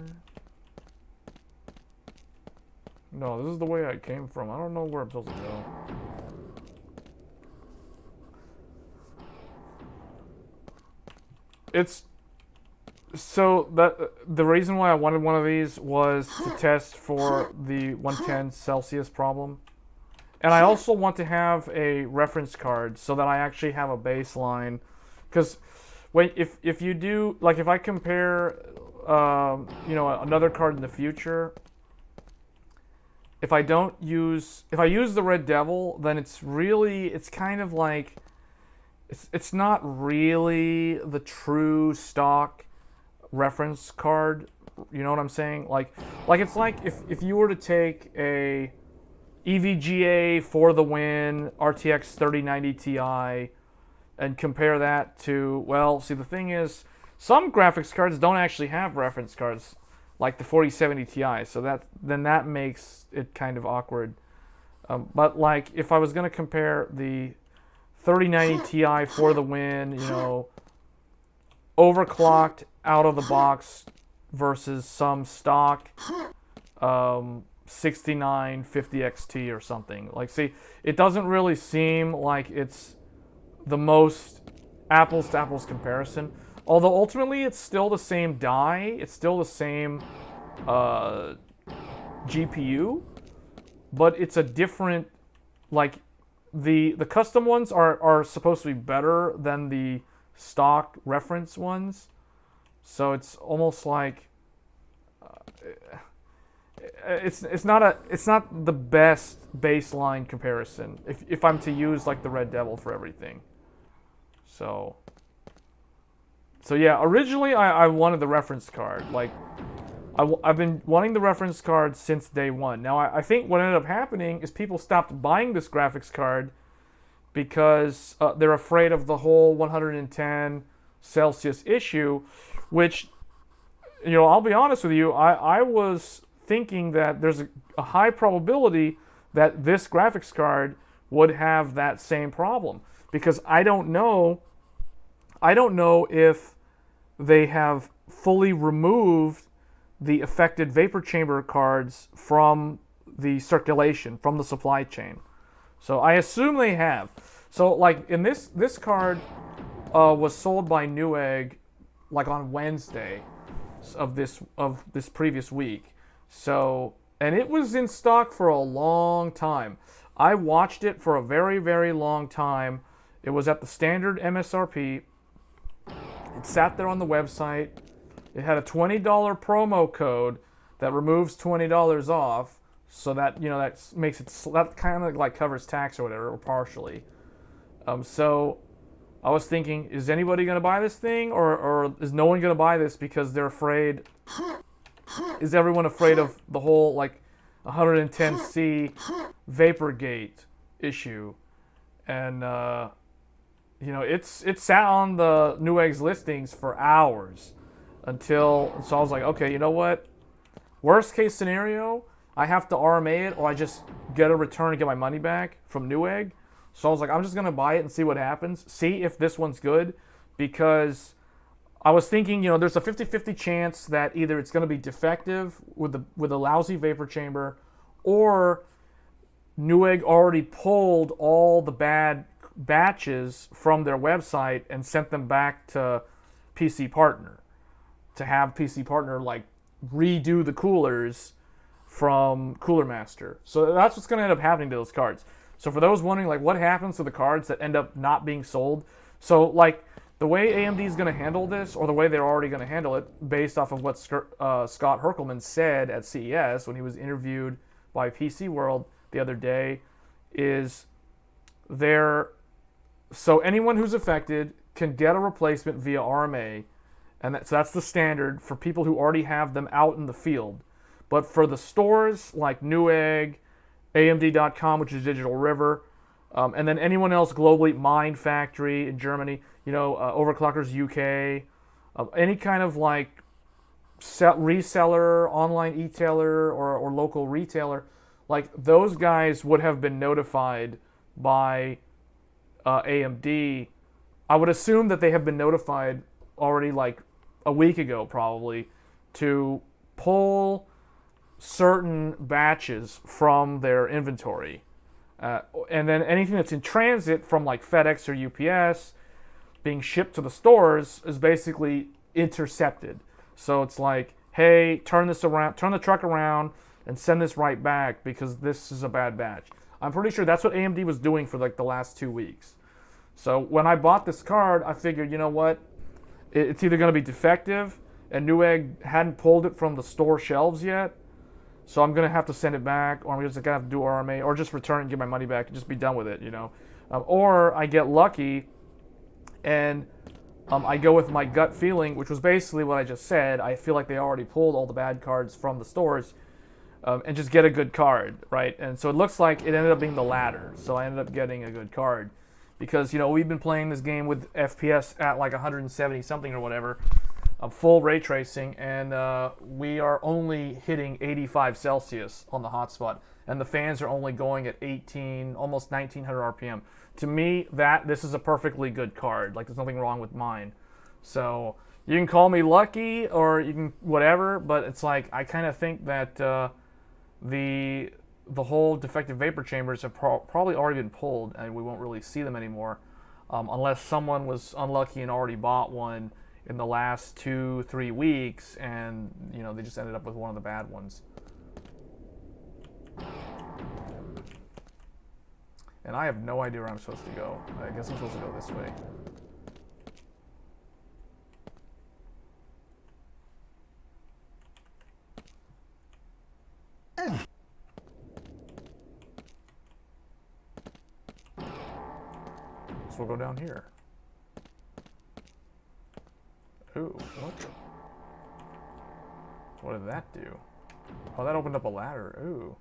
No, this is the way I came from. I don't know where I'm supposed to go. It's so that the reason why I wanted one of these was to test for the 110 Celsius problem. And I also want to have a reference card so that I actually have a baseline. Because if you do, like, if I compare, you know, another card in the future, if I use the Red Devil, then it's kind of like, it's not really the true stock reference card. You know what I'm saying? Like it's like if you were to take a EVGA for the win RTX 3090 Ti and compare that to, well, see, the thing is, some graphics cards don't actually have reference cards, like the 4070 Ti, so that makes it kind of awkward. But like, if I was going to compare the 3090 Ti for the win, you know, overclocked out of the box versus some stock 6950 XT or something. Like, see, it doesn't really seem like it's the most apples to apples comparison. Although ultimately it's still the same die, it's still the same GPU, but it's a different, like, the custom ones are supposed to be better than the stock reference ones. So it's almost like it's not the best baseline comparison if I'm to use like the Red Devil for everything. So yeah, originally I wanted the reference card. Like, I've been wanting the reference card since day one. Now I think what ended up happening is people stopped buying this graphics card because they're afraid of the whole 110 Celsius issue, which, you know, I'll be honest with you, I was thinking that there's a high probability that this graphics card would have that same problem, because I don't know if they have fully removed the affected vapor chamber cards from the circulation, from the supply chain. So I assume they have. So like, in this card was sold by Newegg like on Wednesday of this previous week. So, and it was in stock for a long time. I watched it for a very, very long time. It was at the standard MSRP. It sat there on the website. It had a $20 promo code that removes $20 off, so that, you know, that makes it, that kind of like covers tax or whatever, or partially. So I was thinking, is anybody going to buy this thing, or is no one going to buy this because they're afraid? Is everyone afraid of the whole like 110C Vaporgate issue? And you know, it sat on the Newegg's listings for hours until, so I was like, okay, you know what? Worst case scenario, I have to RMA it, or I just get a return and get my money back from Newegg. So I was like, I'm just gonna buy it and see what happens, see if this one's good, because I was thinking, you know, there's a 50-50 chance that either it's gonna be defective with a lousy vapor chamber, or Newegg already pulled all the bad batches from their website and sent them back to PC Partner to have PC Partner like redo the coolers from Cooler Master. So that's what's going to end up happening to those cards. So for those wondering, like, what happens to the cards that end up not being sold, so like the way AMD is going to handle this, or the way they're already going to handle it, based off of what Scott Herkelman said at CES when he was interviewed by PC World the other day, is so anyone who's affected can get a replacement via RMA, and so that's the standard for people who already have them out in the field. But for the stores like Newegg, AMD.com, which is Digital River, and then anyone else globally, Mind Factory in Germany, you know, Overclockers UK, any kind of like reseller, online e-tailer, or local retailer, like those guys would have been notified by AMD. I would assume that they have been notified already like a week ago probably to pull certain batches from their inventory. And then anything that's in transit from like FedEx or UPS being shipped to the stores is basically intercepted. So it's like, hey, turn this around, turn the truck around and send this right back because this is a bad batch. I'm pretty sure that's what AMD was doing for like the last 2 weeks. So when I bought this card, I figured, you know what? it's either going to be defective, and Newegg hadn't pulled it from the store shelves yet, so I'm going to have to send it back, or I'm just going to have to do RMA, or just return it and get my money back and just be done with it, you know. Or I get lucky, and I go with my gut feeling, which was basically what I just said. I feel like they already pulled all the bad cards from the stores, and just get a good card, right? And so it looks like it ended up being the latter. So I ended up getting a good card. Because, you know, we've been playing this game with FPS at like 170 something or whatever, full ray tracing, and we are only hitting 85 Celsius on the hotspot. And the fans are only going at 18, almost 1900 RPM. To me, this is a perfectly good card. Like, there's nothing wrong with mine. So you can call me lucky or you can whatever, but it's like I kind of think that the whole defective vapor chambers have probably already been pulled, and we won't really see them anymore unless someone was unlucky and already bought one in the last 2-3 weeks, and you know they just ended up with one of the bad ones. And I have no idea where I'm supposed to go. I guess I'm supposed to go this way. So we'll go down here. Ooh, what? What did that do? Oh, that opened up a ladder. Ooh.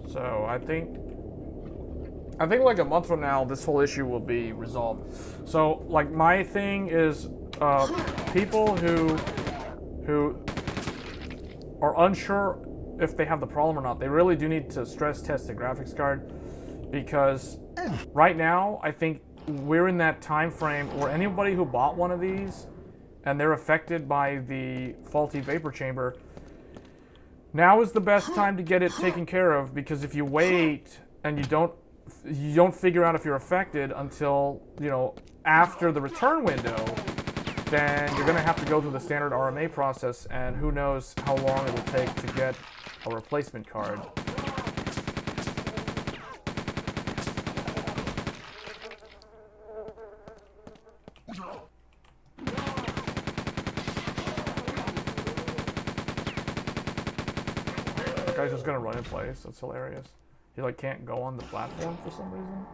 So I think like a month from now, this whole issue will be resolved. So like my thing is, people who are unsure if they have the problem or not, they really do need to stress test the graphics card, because right now I think we're in that time frame where anybody who bought one of these and they're affected by the faulty vapor chamber, now is the best time to get it taken care of, because if you wait and you don't figure out if you're affected until, you know, after the return window, then you're going to have to go through the standard RMA process, and who knows how long it will take to get a replacement card. That guy's just gonna run in place. That's hilarious. He like can't go on the platform for some reason.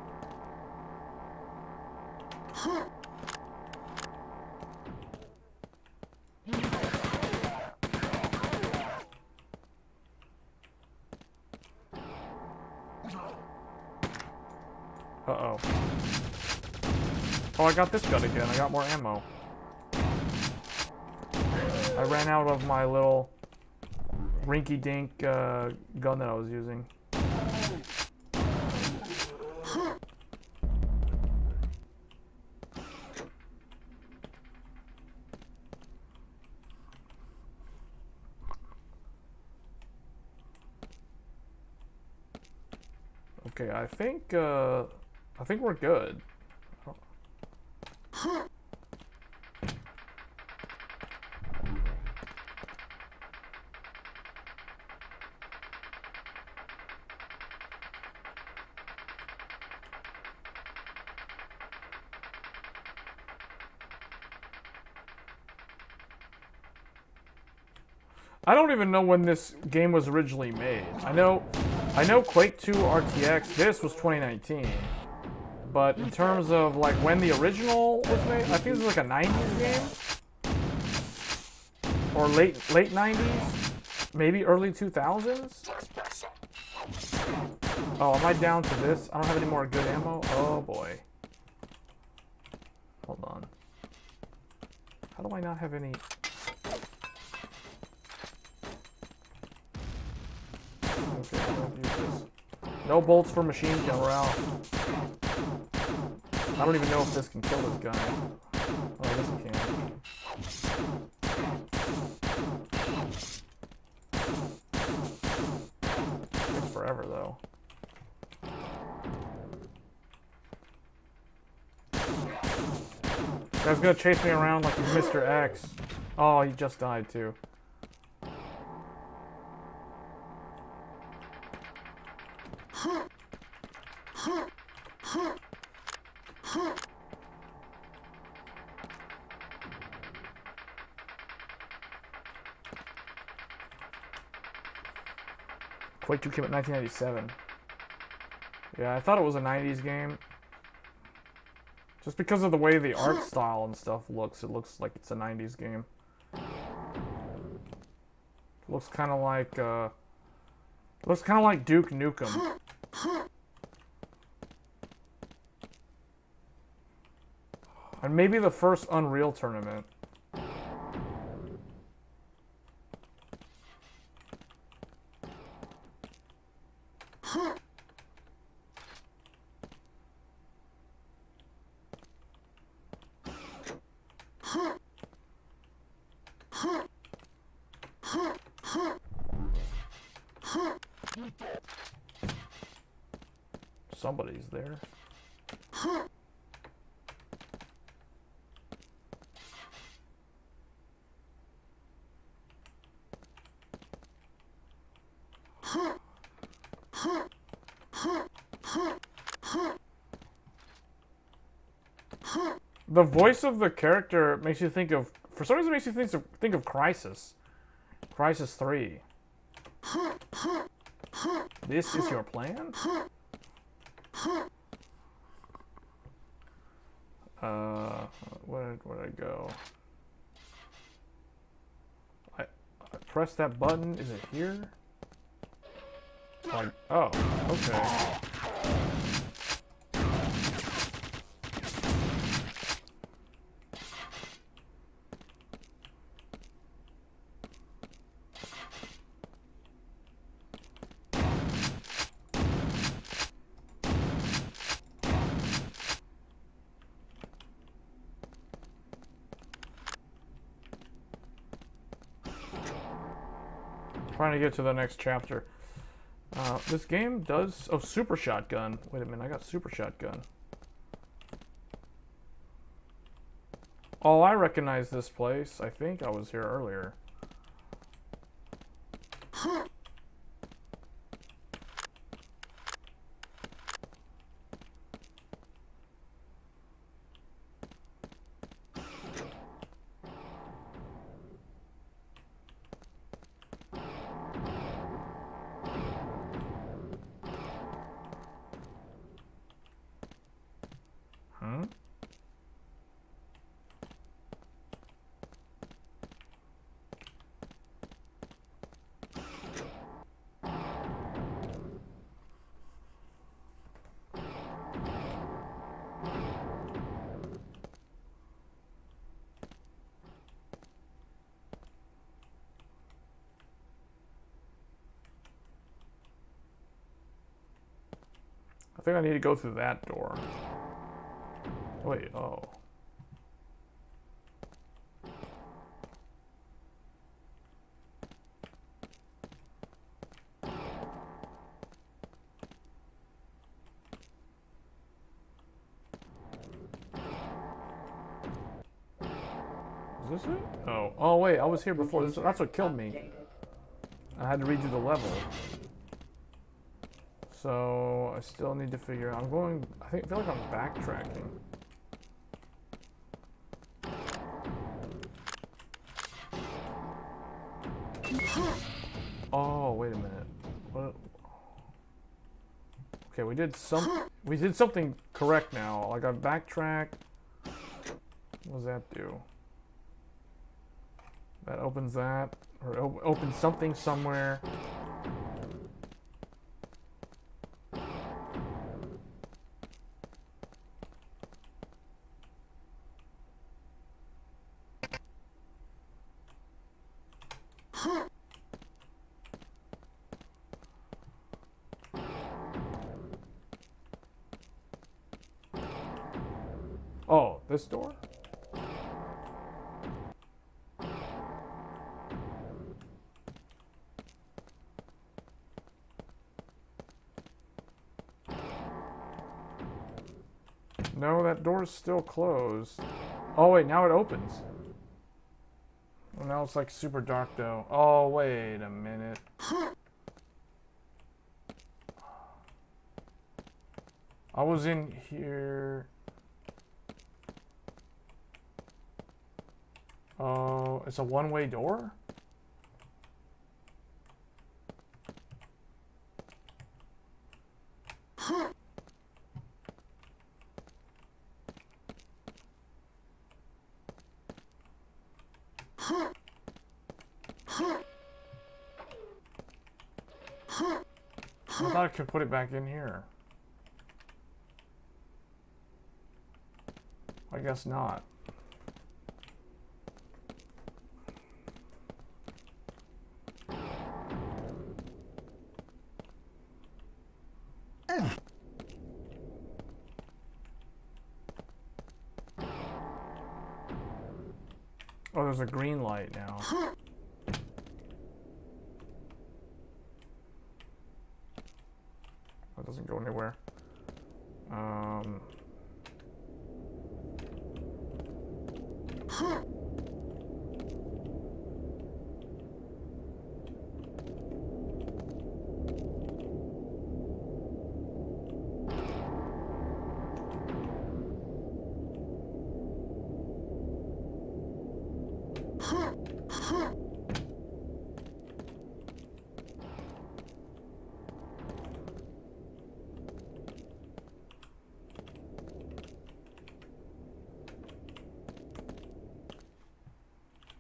Uh-oh. Oh, I got this gun again. I got more ammo. I ran out of my little rinky-dink gun that I was using. Okay, I think we're good. I don't even know when this game was originally made. I know Quake 2 RTX, this was 2019. But in terms of like when the original was made, I think it was like a 90s game? Or late 90s? Maybe early 2000s? Oh, am I down to this? I don't have any more good ammo? Oh boy. Hold on. How do I not have any... Okay, don't use this. No bolts for machine gun, we're out. I don't even know if this can kill this guy. Oh, I guess it can. Takes forever though. Guy's gonna chase me around like he's Mr. X. Oh, he just died too. Quake 2 came out in 1997. Yeah, I thought it was a 90s game. Just because of the way the art style and stuff looks, it looks like it's a 90s game. It looks kind of like Duke Nukem. And maybe the first Unreal tournament. Somebody's there. The voice of the character makes you think of, for some reason, it makes you think of Crysis. Crysis 3. This is your plan? Where'd I go? I press that button. Is it here? Oh, okay. Trying to get to the next chapter. This game does... Oh, Super Shotgun. Wait a minute, I got Super Shotgun. Oh, I recognize this place. I think I was here earlier. I think I need to go through that door. Wait, oh. Is this it? Oh. Oh, wait, I was here before. That's what killed me. I had to redo the level. So, I still need to figure out. I feel like I'm backtracking. Oh, wait a minute. What? Okay, we did something correct now. I got backtrack. What does that do? That opens that, or opens something somewhere. Oh, this door? No, that door's still closed. Oh wait, now it opens. Well, now it's like super dark though. Oh, wait a minute. I was in here. Oh, it's a one-way door? I thought I could put it back in here. I guess not. Oh, there's a green light now. That doesn't go anywhere.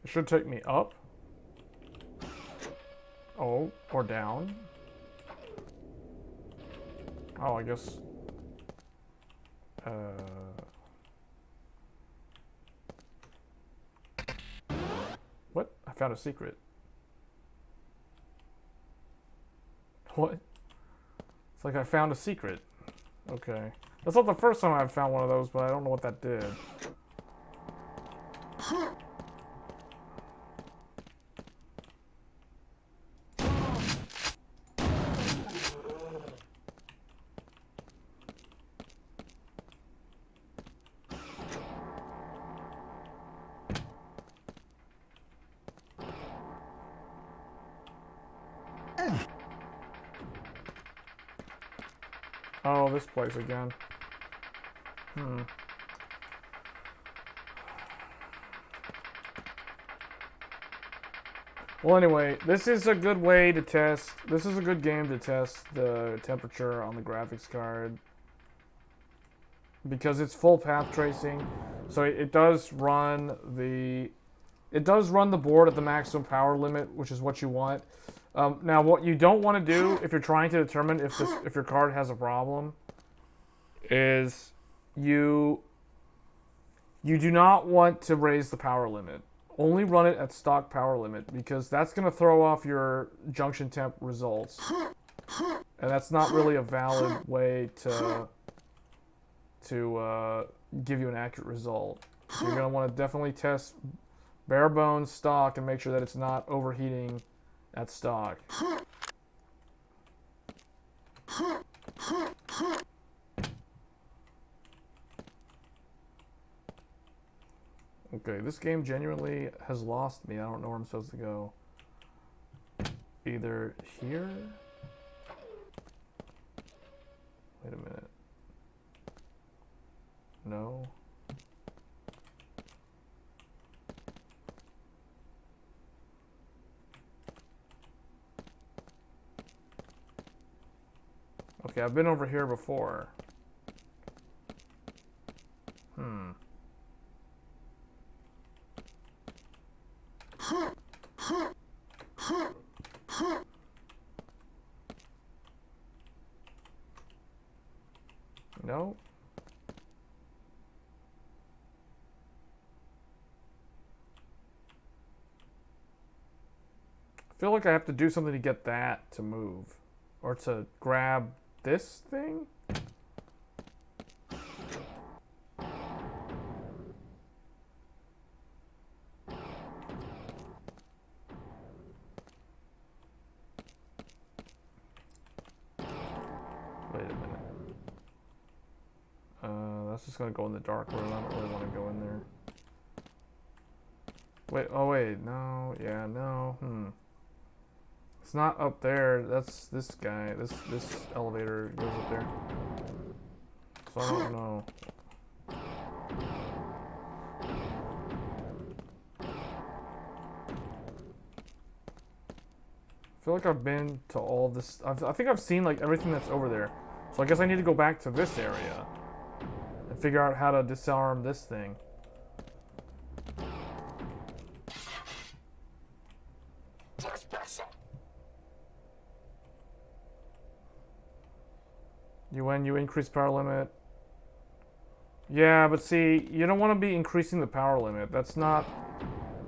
It should take me up. Oh, or down. Oh, I guess. What? I found a secret. What? It's like I found a secret. Okay. That's not the first time I've found one of those, but I don't know what that did. Oh, this place again. Well, anyway, this is a good way to test. This is a good game to test the temperature on the graphics card. Because it's full path tracing. So it does run the... It does run the board at the maximum power limit, which is what you want. Now, what you don't want to do if you're trying to determine if your card has a problem is you do not want to raise the power limit. Only run it at stock power limit because that's going to throw off your junction temp results. And that's not really a valid way to give you an accurate result. So you're going to want to definitely test bare bones stock and make sure that it's not overheating at stock. Okay, this game genuinely has lost me. I don't know where I'm supposed to go. Either here? Wait a minute. No. Okay, I've been over here before. No. I feel like I have to do something to get that to move. Or to grab this thing? Wait a minute. That's just gonna go in the dark room. I don't really want to go in there. Wait, oh wait, no, yeah, no, It's not up there, that's this guy, this elevator goes up there. So I don't know. I feel like I've been to all this, I think I've seen like everything that's over there. So I guess I need to go back to this area and figure out how to disarm this thing. You increase power limit. Yeah, but see, you don't want to be increasing the power limit. That's not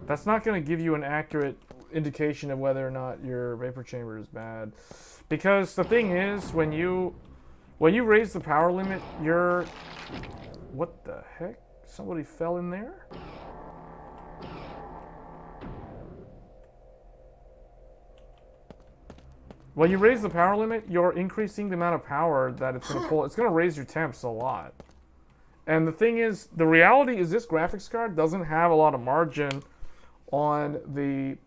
going to give you an accurate indication of whether or not your vapor chamber is bad. Because the thing is, when you raise the power limit, you're... What the heck? Somebody fell in there? When you raise the power limit, you're increasing the amount of power that it's going to pull. It's going to raise your temps a lot. And the thing is, the reality is this graphics card doesn't have a lot of margin on the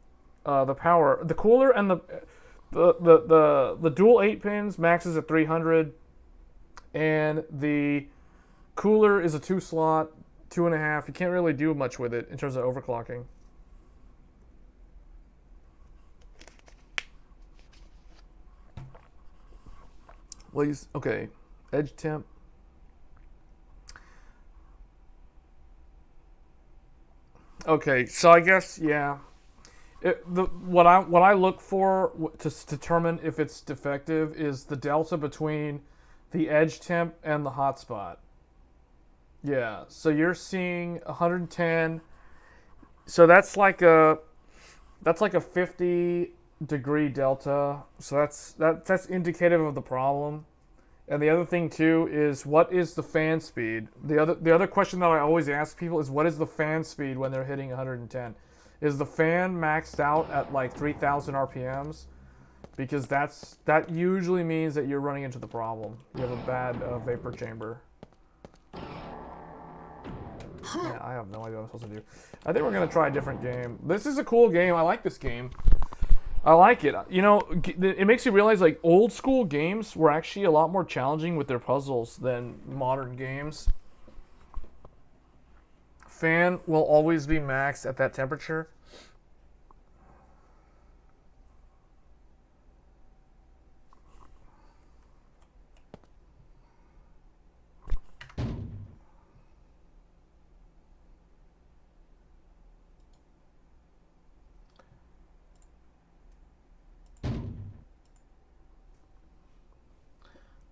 power. The cooler and the dual 8 pins maxes at 300, and the cooler is a 2-slot, 2.5. You can't really do much with it in terms of overclocking. Well, okay, edge temp. Okay, so I guess yeah. What I look for to determine if it's defective is the delta between the edge temp and the hotspot. Yeah, so you're seeing 110. So that's like a 50-degree delta. So that's indicative of the problem. And the other thing too is, what is the fan speed? The other question that I always ask people is, what is the fan speed when they're hitting 110? Is the fan maxed out at like 3,000 RPMs? Because that usually means that you're running into the problem. You have a bad vapor chamber. Yeah, I have no idea what I'm supposed to do. I think we're gonna try a different game. This is a cool game. I like this game. I like it. You know, it makes you realize like old school games were actually a lot more challenging with their puzzles than modern games. Fan will always be maxed at that temperature.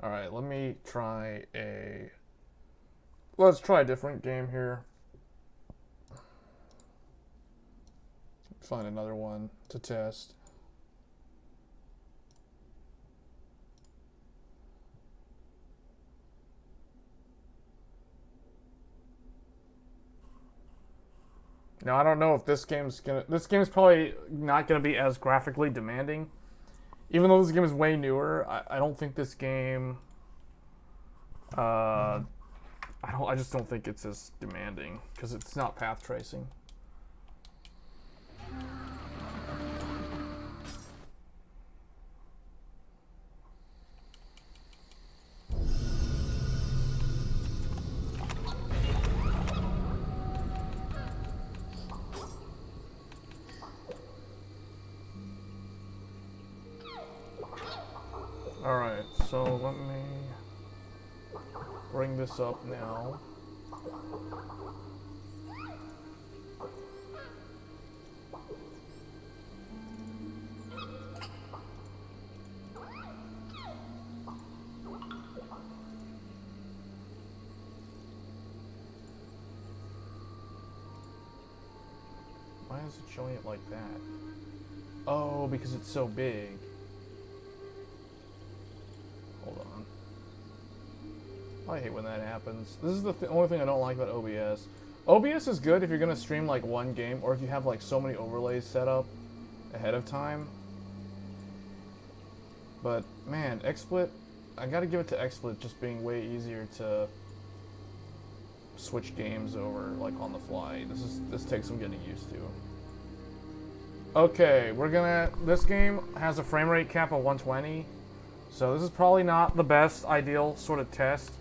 All right, let me try let's try a different game here. Find another one to test. Now I don't know if this game's probably not gonna be as graphically demanding. Even though this game is way newer, I don't think this game. I just don't think it's as demanding because it's not path tracing. Alright, so let me bring this up now. Why is it showing it like that? Oh, because it's so big. Hold on. I hate when that happens. This is the only thing I don't like about OBS. OBS is good if you're gonna stream like one game, or if you have like so many overlays set up ahead of time. But man, XSplit, I gotta give it to XSplit just being way easier to switch games over like on the fly. This takes some getting used to. Okay, this game has a frame rate cap of 120. So this is probably not the best ideal sort of test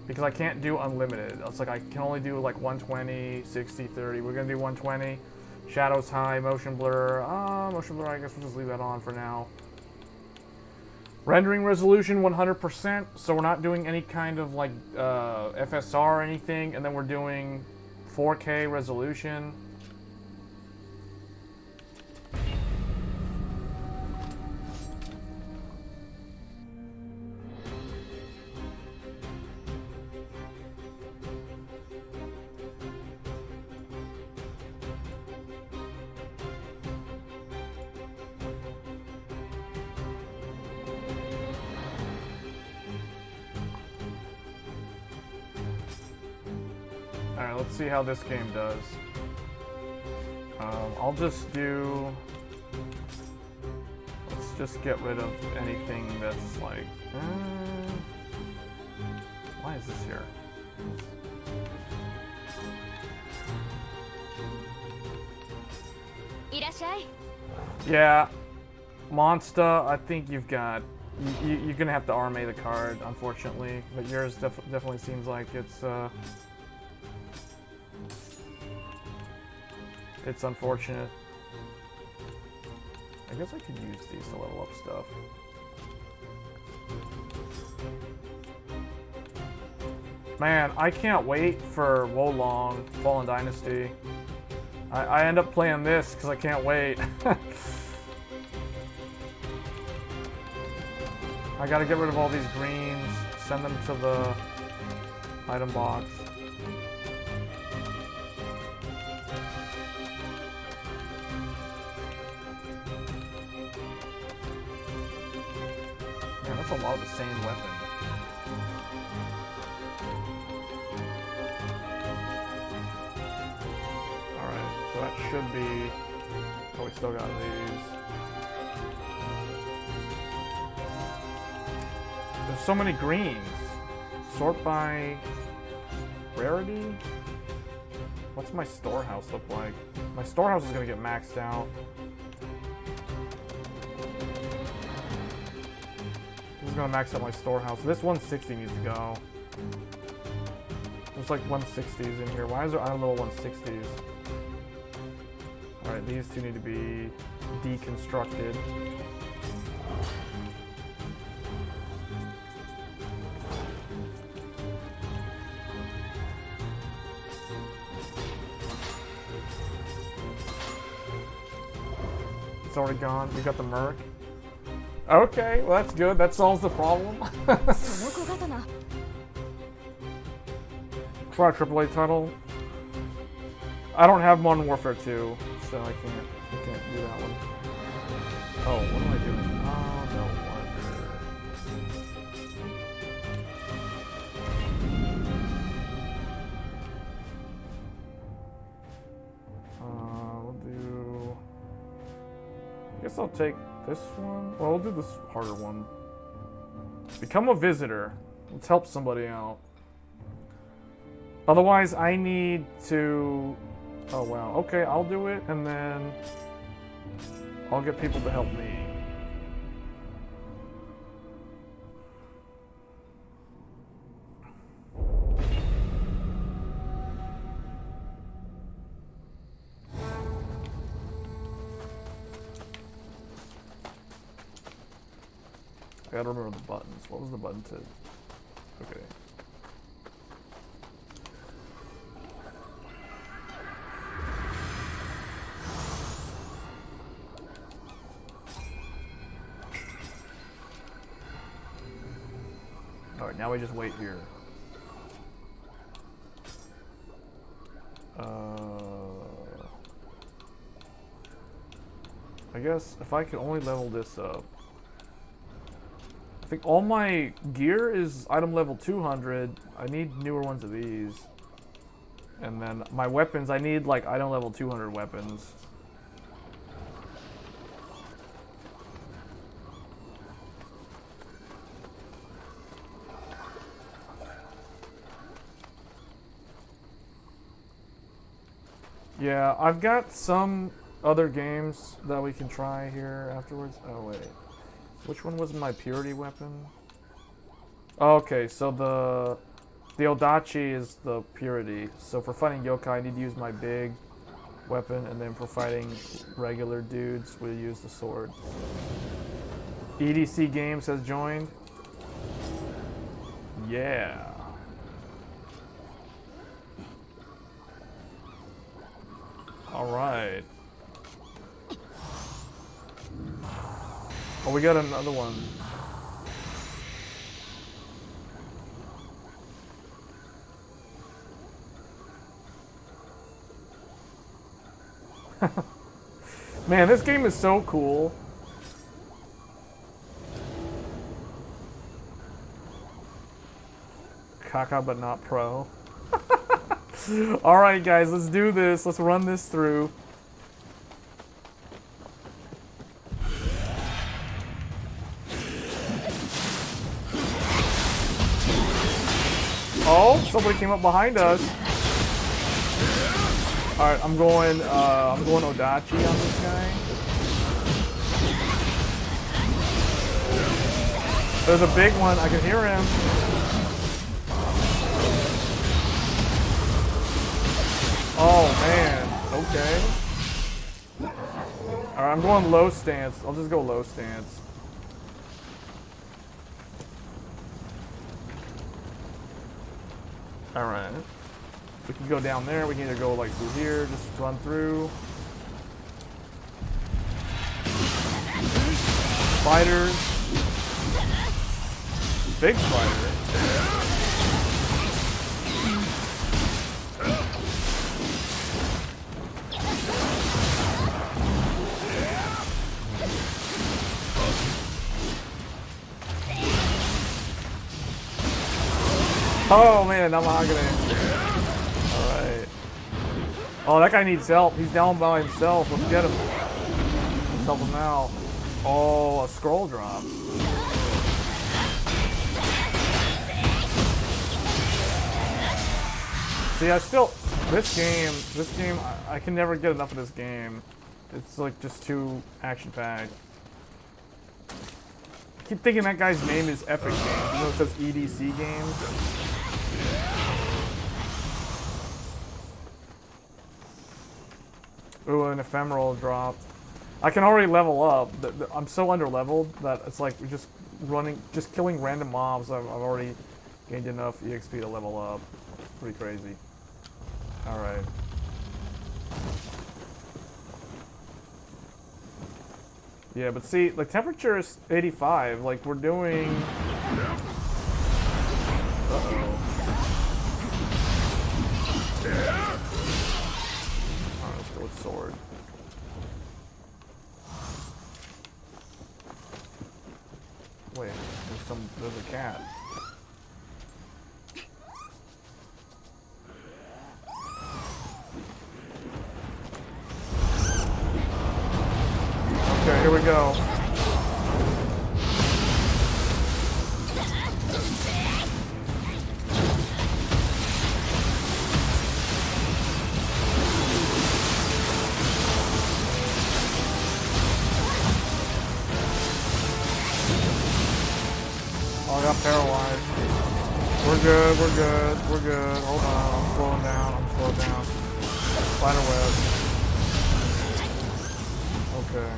because I can't do unlimited. It's like I can only do like 120, 60, 30. We're gonna do 120. Shadows high, motion blur. Motion blur, I guess we'll just leave that on for now. Rendering resolution 100%, so we're not doing any kind of like FSR or anything, and then we're doing 4K resolution. Alright, let's see how this game does. I'll just do... Let's just get rid of anything that's like... why is this here? Yeah, Monster, I think you've got... You're gonna have to RMA the card, unfortunately. But yours definitely seems like it's unfortunate. I guess I could use these to level up stuff. Man, I can't wait for Wolong Fallen Dynasty. I end up playing this because I can't wait. I gotta get rid of all these greens, send them to the item box. Man, that's a lot of the same weapon. Alright, so that should be... Oh, we still got these. There's so many greens. Sort by rarity? What's my storehouse look like? My storehouse is gonna get maxed out. This is gonna max out my storehouse. This 160 needs to go. There's like 160s in here. Why is there item level 160s? Alright, these two need to be deconstructed. It's already gone. We got the Merc. Okay, well that's good. That solves the problem. Try a AAA title. I don't have Modern Warfare 2, so I can't do that one. Oh, what am I doing? Oh, no wonder. We'll do... I guess I'll take this one. Well, we'll do this harder one. Become a visitor. Let's help somebody out. Otherwise, I need to... Oh, wow. Okay, I'll do it, and then I'll get people to help me. I gotta remember the buttons. What was the button to... Okay. Alright, now we just wait here. I guess if I could only level this up. I think all my gear is item level 200. I need newer ones of these. And then my weapons, I need like item level 200 weapons. Yeah, I've got some other games that we can try here afterwards. Oh wait, which one was my purity weapon? Okay, so the Odachi is the purity. So for fighting yokai, I need to use my big weapon, and then for fighting regular dudes, we use the sword. EDC Games has joined. Yeah. All right. Oh, we got another one. Man, this game is so cool. Kaka but not pro. Alright guys, let's do this. Let's run this through. Oh, somebody came up behind us. Alright, I'm going Odachi on this guy. There's a big one, I can hear him. Oh man, okay. Alright, I'm going low stance. I'll just go low stance. Alright. We can go down there, we can either go like through here, just run through. Spiders. Big spider. Oh man, I'm hogging it. Alright. Oh, that guy needs help. He's down by himself. Let's get him. Let's help him out. Oh, a scroll drop. See, this game, I can never get enough of this game. It's like just too action-packed. I keep thinking that guy's name is Epic Games, even though it says EDC Games. Ooh, an ephemeral dropped. I can already level up. I'm so under-leveled that it's like just killing random mobs. I've already gained enough EXP to level up. It's pretty crazy. All right. Yeah, but see, the temperature is 85. Like we're doing. Uh-oh. Alright, let's go with sword. Wait, there's a cat. Okay, here we go. Oh, I got paralyzed. We're good, we're good, we're good. Hold on, I'm slowing down, Spider web. Okay.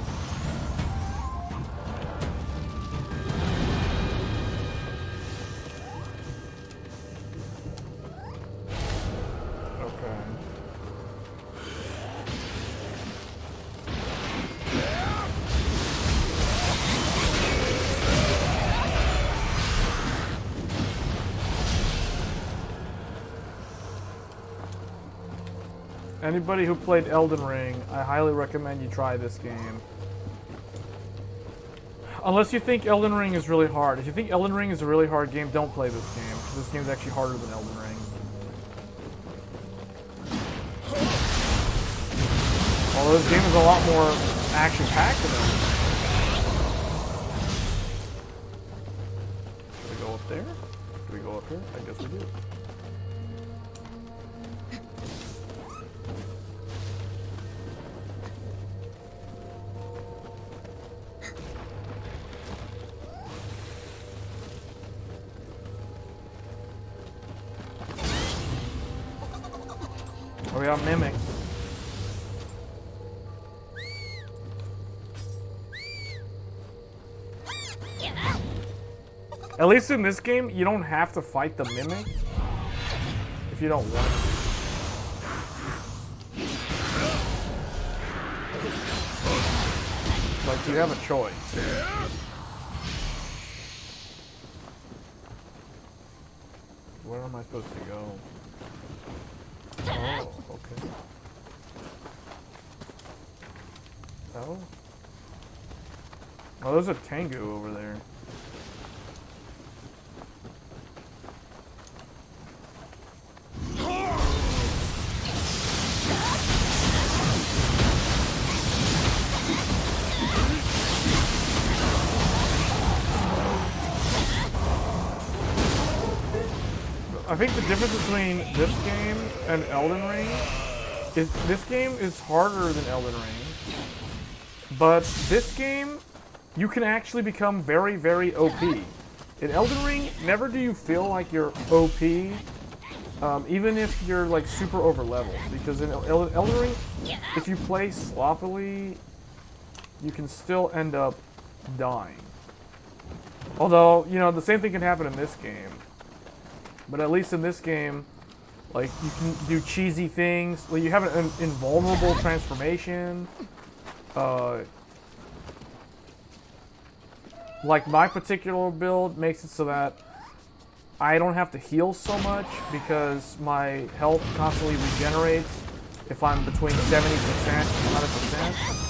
Anybody who played Elden Ring, I highly recommend you try this game. Unless you think Elden Ring is really hard. If you think Elden Ring is a really hard game, don't play this game, because this game is actually harder than Elden Ring. Although this game is a lot more action-packed than Elden Ring. Should we go up there? Do we go up here? I guess we do. we got Mimic. At least in this game, you don't have to fight the Mimic if you don't want to. Like, you have a choice. Where am I supposed to go? Oh, okay. Oh? Oh, there's a Tengu over there. I think the difference between this game and Elden Ring is this game is harder than Elden Ring, but this game you can actually become very, very OP. In Elden Ring, never do you feel like you're OP, even if you're like super over leveled, because in Elden Ring, if you play sloppily, you can still end up dying. Although, you know, the same thing can happen in this game. But at least in this game, like, you can do cheesy things. Like, you have an invulnerable transformation. Like, my particular build makes it so that I don't have to heal so much because my health constantly regenerates if I'm between 70% and 100%.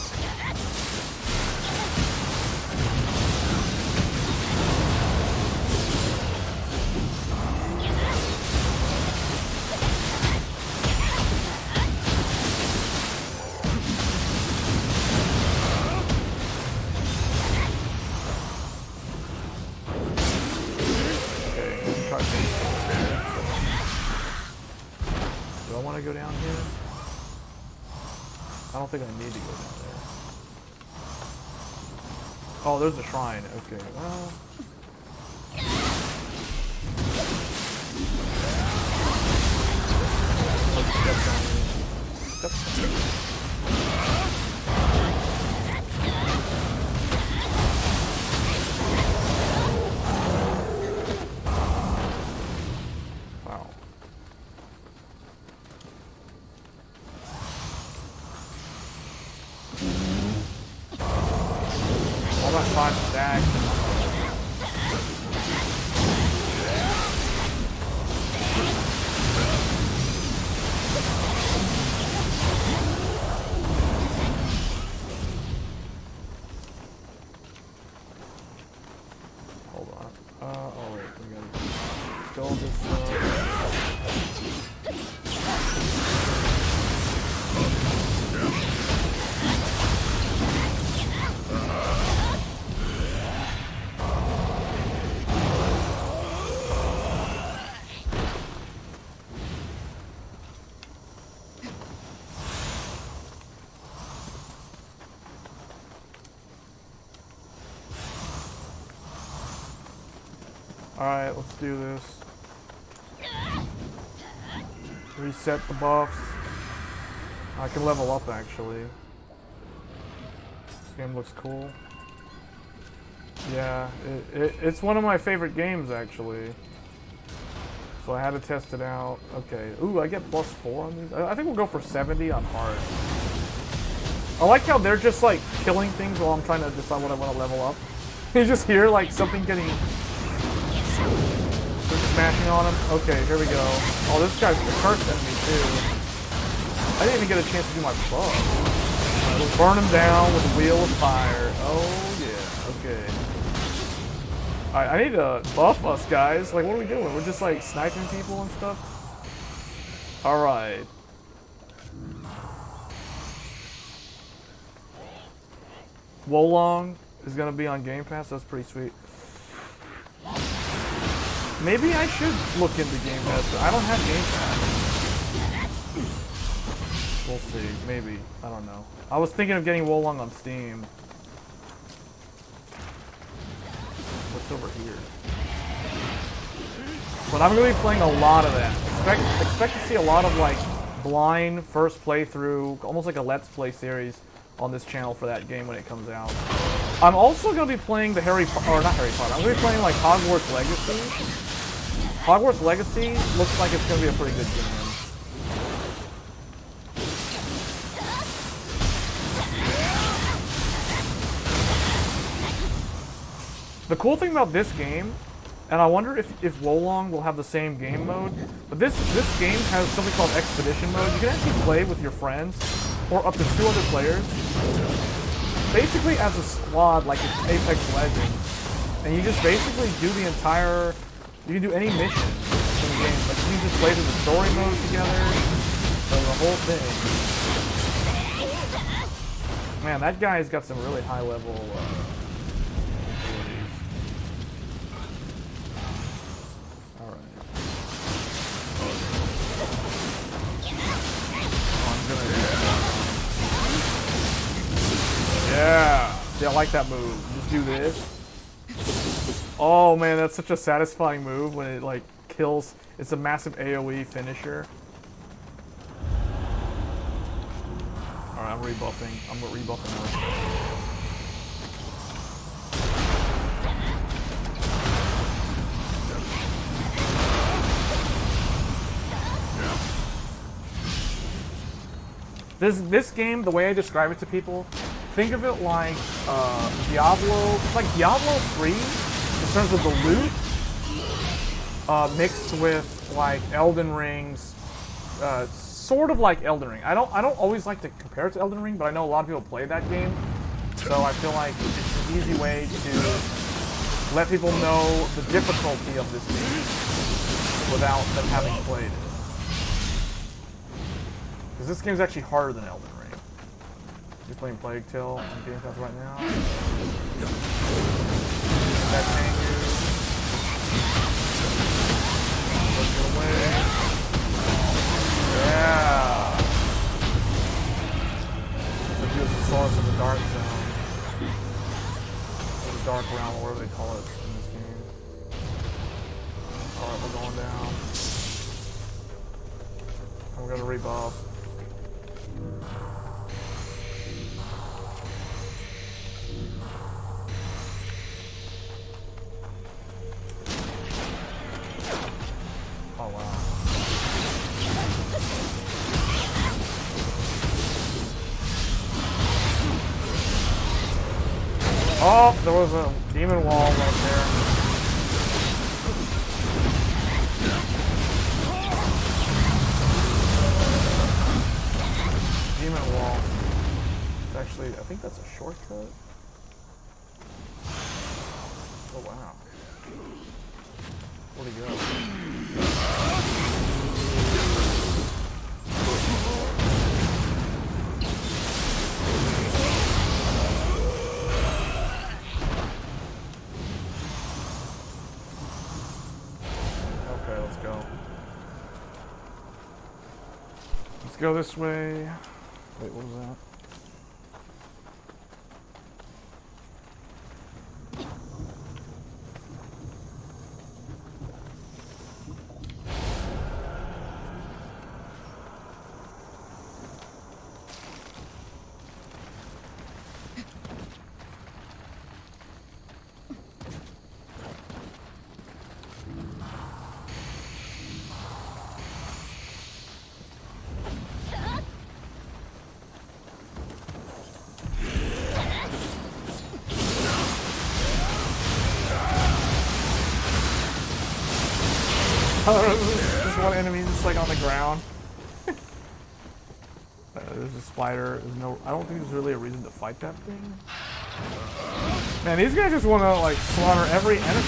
Do I want to go down here? I don't think I need to go down there. Oh, there's a shrine. Okay, well... Wow. All that 5 stacks. Hold on. Oh wait, we gotta build this Alright, let's do this. Reset the buffs. I can level up actually. This game looks cool. Yeah, it's one of my favorite games actually. So I had to test it out. Okay, ooh, I get +4 on these. I think we'll go for 70 on hard. I like how they're just like killing things while I'm trying to decide what I want to level up. You just hear like something getting... smashing on him. Okay, here we go. Oh, this guy's the cursed enemy too. I didn't even get a chance to do my buff. We'll burn him down with a wheel of fire. Oh yeah, okay. Alright, I need to buff us guys. Like, what are we doing? We're just like sniping people and stuff? Alright. Wolong is gonna be on Game Pass. That's pretty sweet. Maybe I should look into Game Pass. I don't have Game Pass. We'll see. Maybe. I don't know. I was thinking of getting Wolong on Steam. What's over here? But I'm going to be playing a lot of that. Expect to see a lot of, like, blind first playthrough, almost like a Let's Play series on this channel for that game when it comes out. I'm also going to be playing the not Harry Potter, I'm going to be playing like Hogwarts Legacy. Hogwarts Legacy looks like it's going to be a pretty good game. The cool thing about this game, and I wonder if Wolong will have the same game mode, but this game has something called Expedition Mode. You can actually play with your friends, or up to 2 other players, basically as a squad like it's Apex Legends. And you just basically do the entire, you can do any mission in the game. Like you can just play through the story mode together, so the whole thing. Man, that guy's got some really high level abilities. Yeah! See, I like that move. Just do this. Oh man, that's such a satisfying move when it like kills. It's a massive AoE finisher. Alright, I'm rebuffing now. This game, the way I describe it to people, think of it like Diablo. It's like Diablo 3 in terms of the loot, mixed with like Elden Ring's, sort of like Elden Ring. I don't always like to compare it to Elden Ring, but I know a lot of people play that game, so I feel like it's an easy way to let people know the difficulty of this game without them having played it. Because this game's actually harder than Elden Ring. You're playing Plague Tale on Game Pass right now. That Tengu. Let's get away. Yeah! So here's the source of the Dark Zone. Or the Dark Realm, or whatever they call it in this game. Alright, we're going down. And we're gonna rebuff. Oh wow. Oh, there was a demon wall right there. Demon wall. It's actually, I think that's a shortcut. Oh wow. Where'd he go? Okay, let's go. Let's go this way. Wait, what was that? There's one enemy just like on the ground. There's a spider. There's no. I don't think there's really a reason to fight that thing. Man, these guys just want to like slaughter every enemy.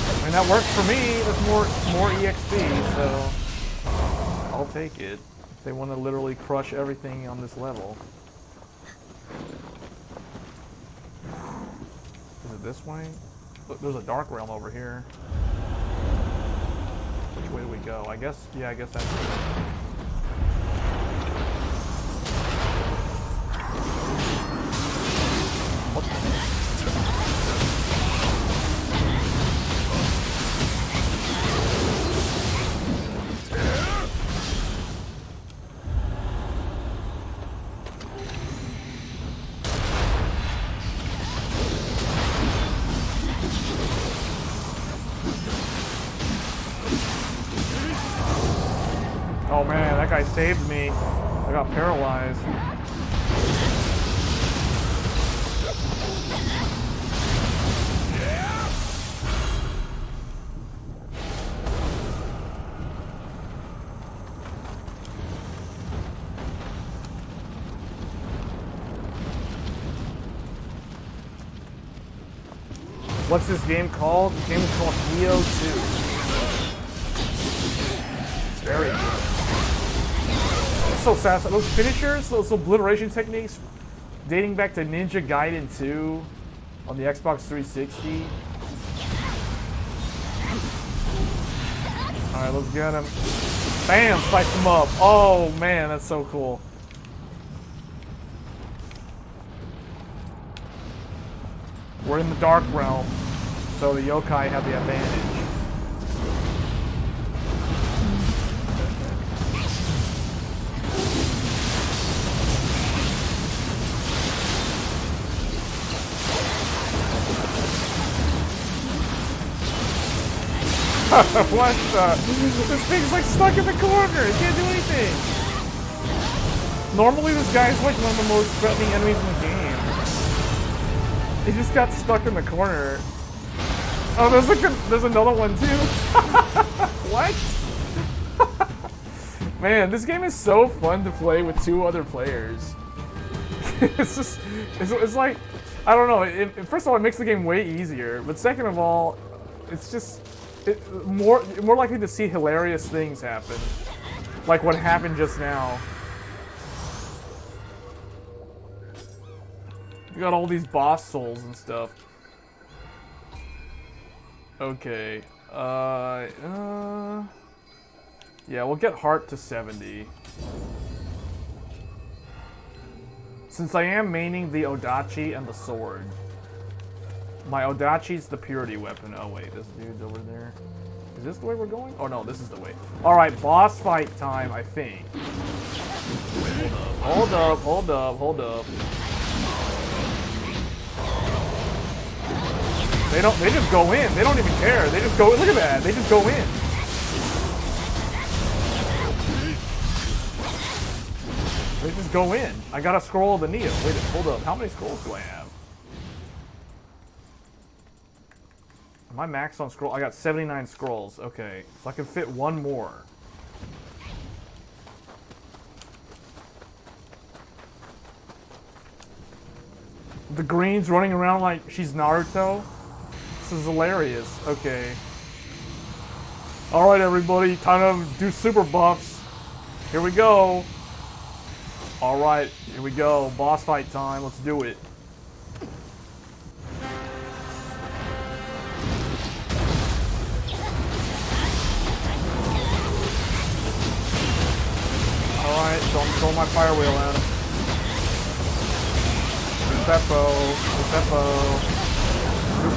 I mean, that works for me. That's more EXP, so I'll take it. If they want to literally crush everything on this level. Is it this way? Look, there's a dark realm over here. Which way do we go? I guess, yeah, I guess that's it. What the? yokai saved me. I got paralyzed. What's this game called? The game is called Nioh 2. Very good. It's so sad. Those finishers, those obliteration techniques, dating back to Ninja Gaiden 2 on the Xbox 360. Alright, let's get him. Bam! Slice him up. Oh man, that's so cool. We're in the Dark Realm, so the yokai have the advantage. What the? This thing's like stuck in the corner. It can't do anything. Normally this guy's like one of the most threatening enemies in the game. He just got stuck in the corner. Oh, there's another one too. What? Man, this game is so fun to play with 2 other players. It's like, I don't know. First of all, it makes the game way easier. But second of all, it's just more likely to see hilarious things happen, like what happened just now. You got all these boss souls and stuff. Okay. Yeah, we'll get heart to 70. Since I am maining the Odachi and the sword. My Odachi's the purity weapon. Oh wait, this dude's over there. Is this the way we're going? Oh no, this is the way. Alright, boss fight time, I think. Hold up, hold up, hold up. They just go in. They don't even care. They just go, look at that. They just go in. They just go in. I got a scroll of the Nioh. Wait, hold up. How many scrolls do I have? Am I maxed on scroll? I got 79 scrolls. Okay, so I can fit one more. The green's running around like she's Naruto. This is hilarious. Okay. Alright everybody, time to do super buffs. Here we go. Alright, here we go. Boss fight time. Let's do it. Alright, throw my fire wheel at him.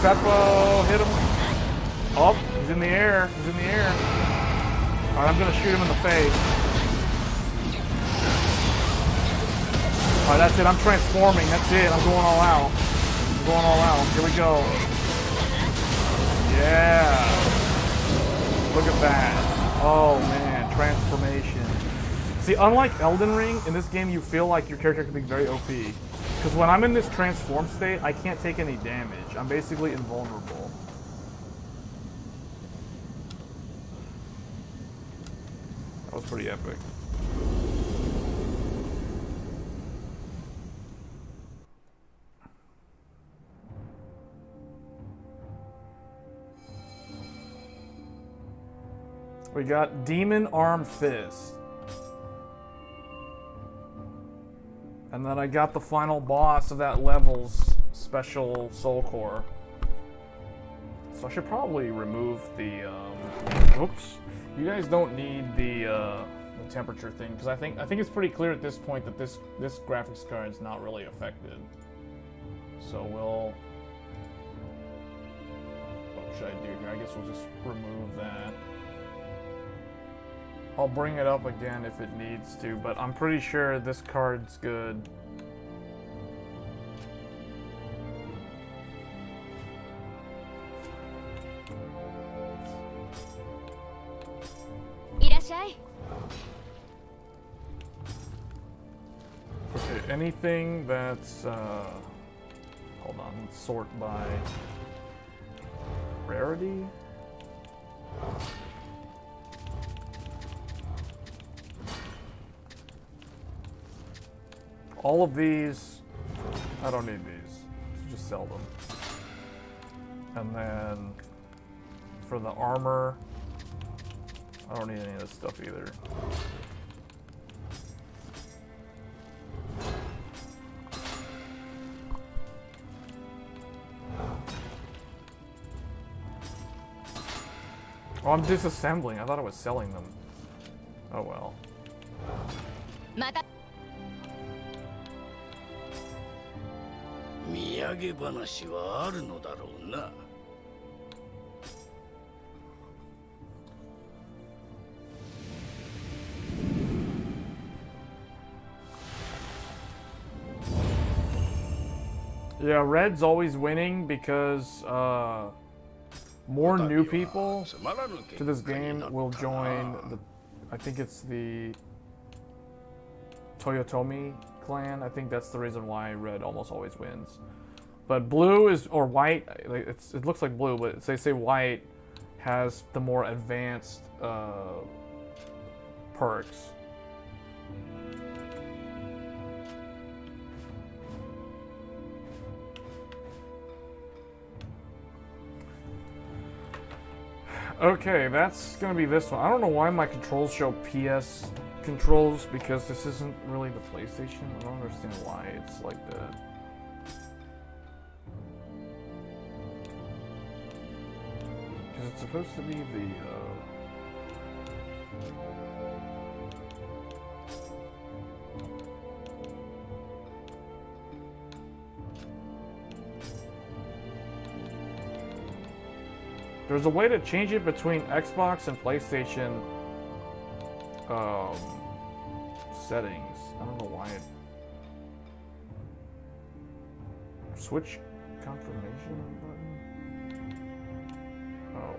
Peppo, hit him. Oh, he's in the air. He's in the air. Alright, I'm gonna shoot him in the face. Alright, that's it. I'm transforming. That's it. I'm going all out. I'm going all out. Here we go. Yeah. Look at that. Oh, man. Transformation. See, unlike Elden Ring, in this game you feel like your character can be very OP. Because when I'm in this transform state, I can't take any damage. I'm basically invulnerable. That was pretty epic. We got Demon Arm Fist. And then I got the final boss of that level's special soul core. So I should probably remove the, oops. You guys don't need the temperature thing, because I think it's pretty clear at this point that this graphics card is not really affected. So we'll, what should I do here? I guess we'll just remove that. I'll bring it up again if it needs to, but I'm pretty sure this card's good. anything that's, hold on, let's sort by rarity. All of these, I don't need these, so just sell them. And then for the armor, I don't need any of this stuff either. Oh, I'm disassembling. I thought I was selling them. Oh well. Yeah, red's always winning because more new people to this game will join the, I think it's the Toyotomi clan. I think that's the reason why red almost always wins. But blue is, or white, it looks like blue, but they say white has the more advanced perks. Okay, that's gonna be this one. I don't know why my controls show PS controls, because this isn't really the PlayStation. I don't understand why it's like that. Because it's supposed to be the there's a way to change it between Xbox and PlayStation settings. I don't know why it... Switch confirmation button?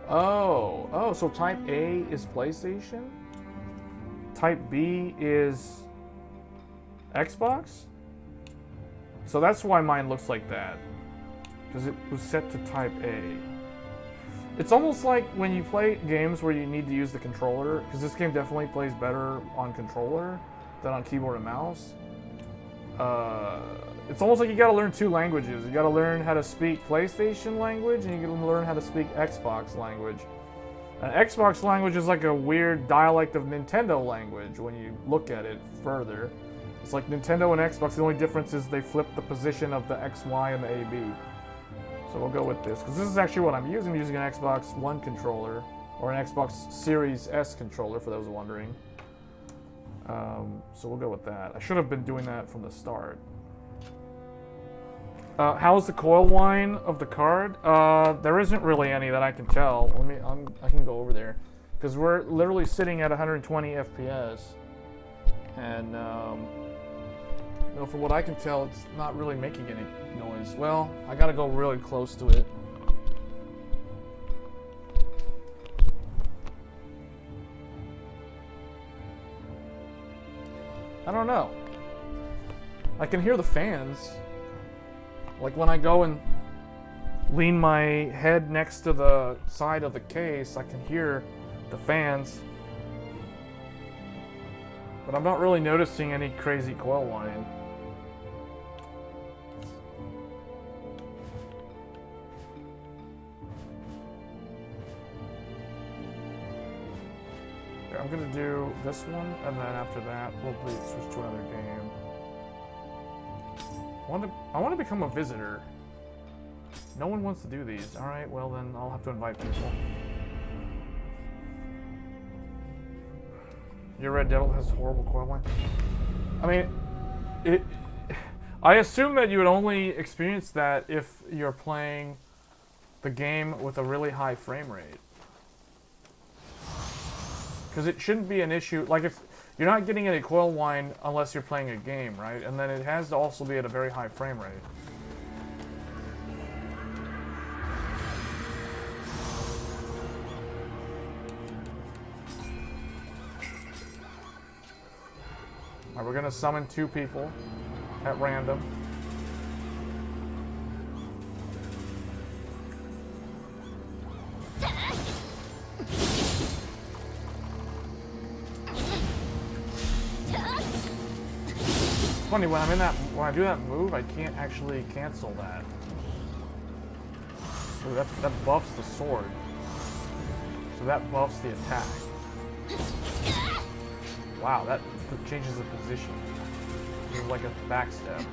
Oh, so type A is PlayStation? Type B is Xbox? So that's why mine looks like that. Because it was set to type A. It's almost like when you play games where you need to use the controller, because this game definitely plays better on controller than on keyboard and mouse. It's almost like you gotta learn two languages. You gotta learn how to speak PlayStation language, and you gotta learn how to speak Xbox language. And Xbox language is like a weird dialect of Nintendo language when you look at it further. It's like Nintendo and Xbox, the only difference is they flip the position of the X, Y, and the A, B. So we'll go with this, because this is actually what I'm using. I'm using an Xbox One controller, or an Xbox Series S controller, for those wondering. So we'll go with that. I should have been doing that from the start. How's the coil whine of the card? There isn't really any that I can tell. I can go over there, because we're literally sitting at 120 FPS, and from what I can tell, it's not really making any noise. Well, I gotta go really close to it. I don't know. I can hear the fans. Like when I go and lean my head next to the side of the case, I can hear the fans. But I'm not really noticing any crazy coil whine. I'm gonna do this one, and then after that, we'll switch to another game. I want to become a visitor. No one wants to do these. All right, well then I'll have to invite people. Your Red Devil has horrible coil whine. I mean, I assume that you would only experience that if you're playing the game with a really high frame rate. Because it shouldn't be an issue, like if you're not getting any coil whine unless you're playing a game, right? And then it has to also be at a very high frame rate. Alright, we're gonna summon 2 people. at random. Funny, when I do that move, I can't actually cancel that. So that buffs the sword. So that buffs the attack. Wow, that changes the position. It's like a backstep.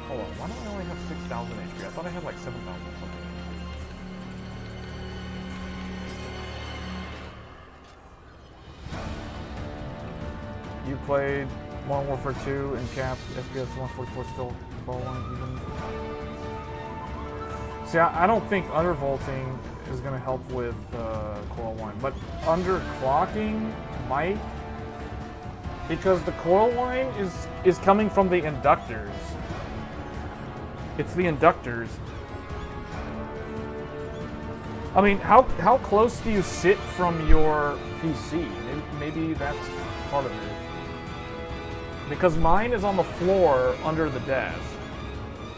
Hold on, why do I only have 6,000 HP? I thought I had like 7,000 or something. You played Modern Warfare 2 and capped FPS 144 still falling even. See, I don't think undervolting is going to help with coil whine, but underclocking might, because the coil whine is coming from the inductors. It's the inductors. I mean, how close do you sit from your PC? Maybe that's part of it. Because mine is on the floor under the desk.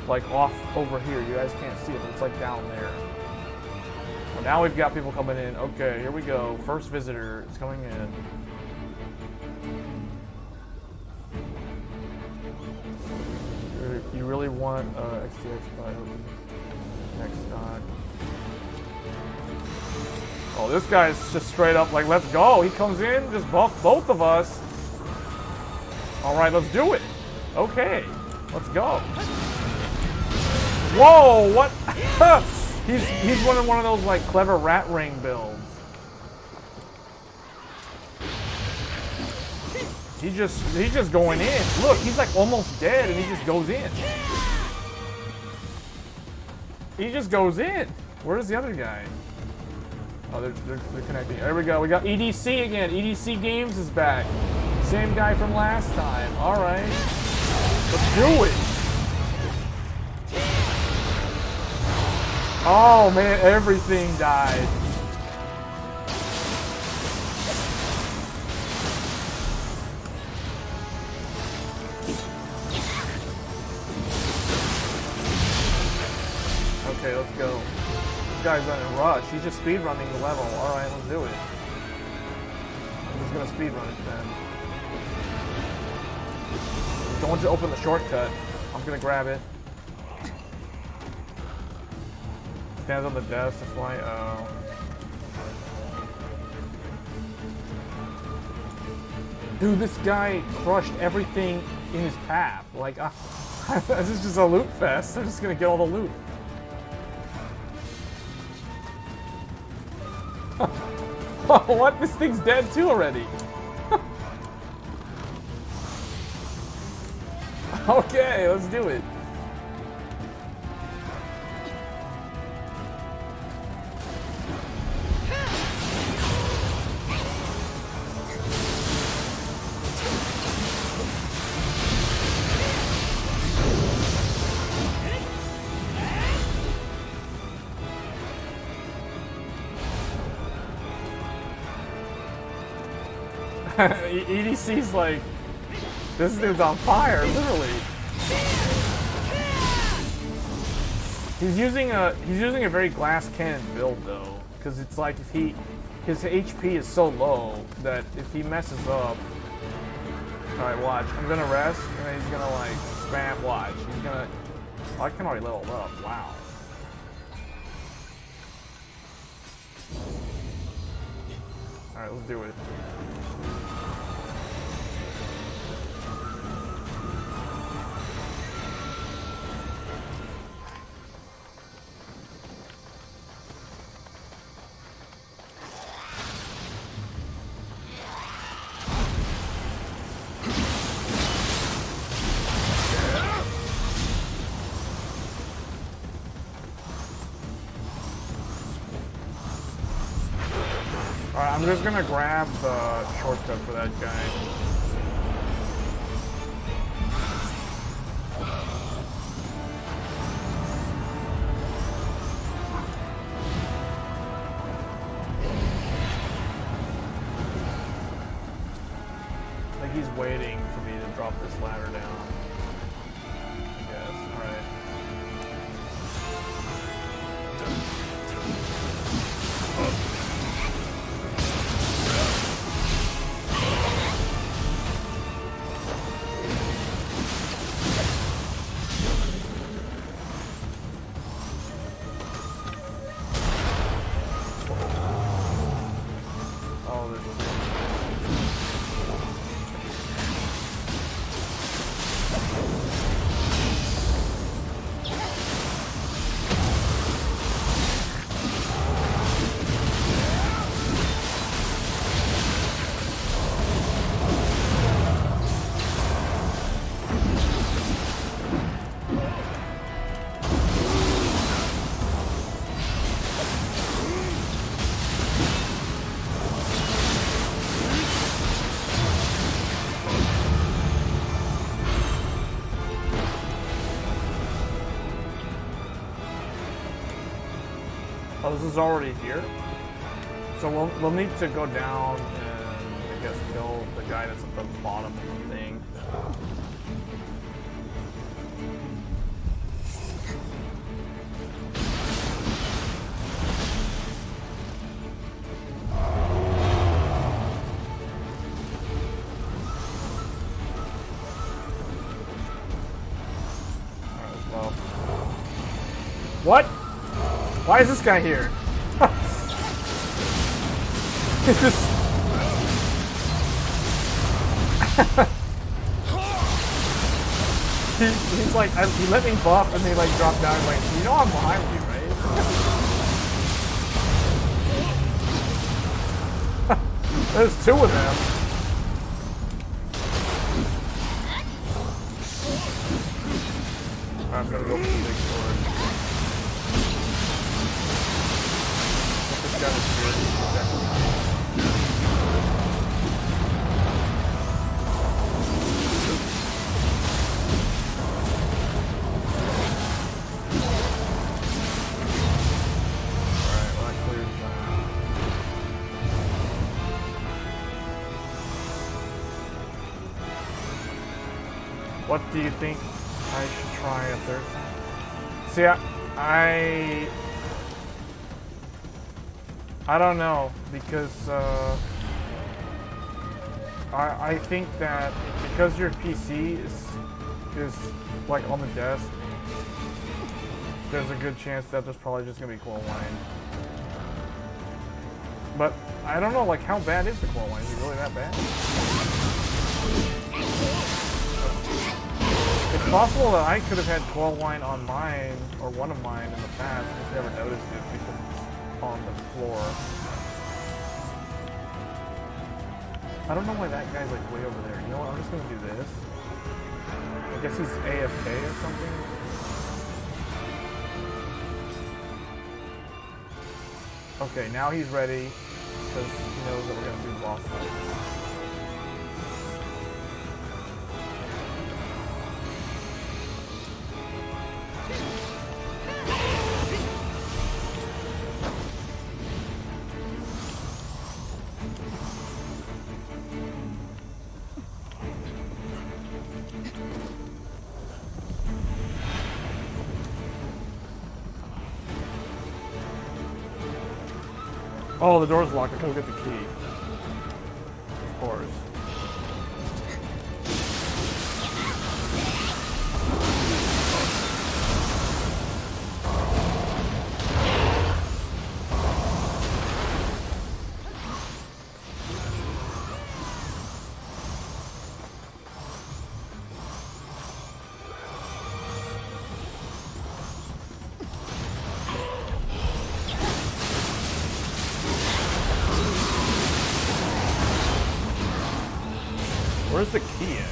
Like off over here. You guys can't see it, but it's like down there. Well, now we've got people coming in. Okay, here we go. First visitor is coming in. You really want XTX next stock. Oh, this guy's just straight up like, let's go. He comes in, just buff both of us. All right, let's do it. Okay, let's go. Whoa, what? he's running one of those like clever rat ring builds. He's just going in. Look, he's like almost dead and he just goes in. He just goes in. Where's the other guy? Oh, they're connecting. There we go. We got EDC again. EDC Games is back. Same guy from last time. All right. Let's do it. Oh, man. Everything died. Okay, let's go. This guy's running rush. He's just speed running the level. All right, let's do it. I'm just gonna speed run it then. Don't want to open the shortcut. I'm gonna grab it. Stands on the desk. That's why. Dude, this guy crushed everything in his path. Like, this is just a loot fest. I'm just gonna get all the loot. What? This thing's dead too already. Okay, let's do it. EDC's like, this dude's on fire, literally. He's using a very glass cannon build though, because it's like if his HP is so low that if he messes up, all right, watch. I'm gonna rest, and then he's gonna like spam. Watch. He's gonna. Oh, I can already level up. Wow. All right, let's do it. Alright, I'm just gonna grab the shortcut for that guy. he's waiting for me to drop this ladder down. I guess. Alright. Oh, there's Oh, this is already here? So we'll need to go down and I guess kill the guy that's at the bottom of the thing. Alright, well. What? Why is this guy here? He's just... he's like, he let me buff and he like dropped down and like, you know I'm behind you, right? There's two of them. I'm gonna go for the big sword. This guy was good. Alright, well that clears that. What do you think I should try a third time? See, I don't know, because I think that because your PC is like on the desk, there's a good chance that there's probably just gonna be coil wine. But I don't know, like how bad is the coil wine? Is it really that bad? It's possible that I could have had coil wine on mine or one of mine in the past and just never noticed it because it's on the floor. I don't know why that guy's like way over there. You know what? I'm just gonna do this. I guess he's AFK or something. Okay, now he's ready because he knows that we're gonna do the boss fight. Oh, the door's locked. I couldn't get the key. Of course. Where's the key at?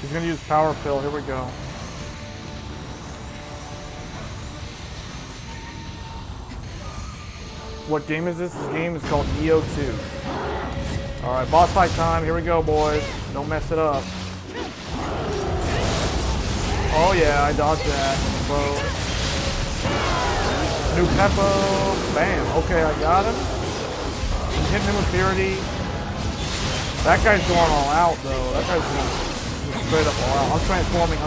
He's gonna use power pill. Here we go. What game is this? This game is called Nioh 2. Alright, boss fight time. Here we go, boys. Don't mess it up. Oh yeah, I dodged that. Bro. New Peppo. Bam. Okay, I got him. I'm hitting him with purity. That guy's going all out, though. That guy's going straight up all out. I'm transforming.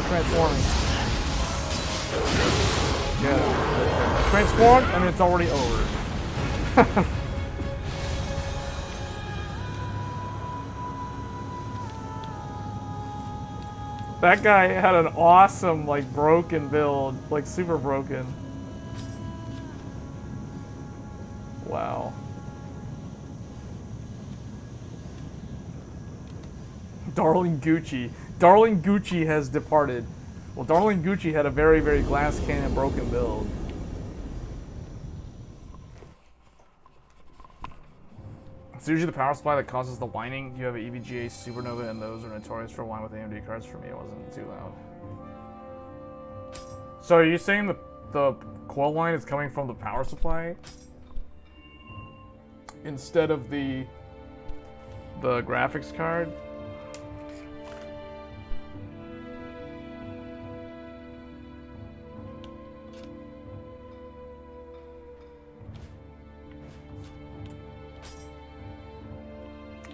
Yeah. Transformed, and it's already over. That guy had an awesome, like, broken build. Like, super broken. Wow. Darling Gucci. Darling Gucci has departed. Well, Darling Gucci had a very, very glass cannon broken build. It's usually the power supply that causes the whining. You have an EVGA Supernova, and those are notorious for whine with AMD cards. For me, it wasn't too loud. So are you saying the coil line is coming from the power supply instead of the graphics card?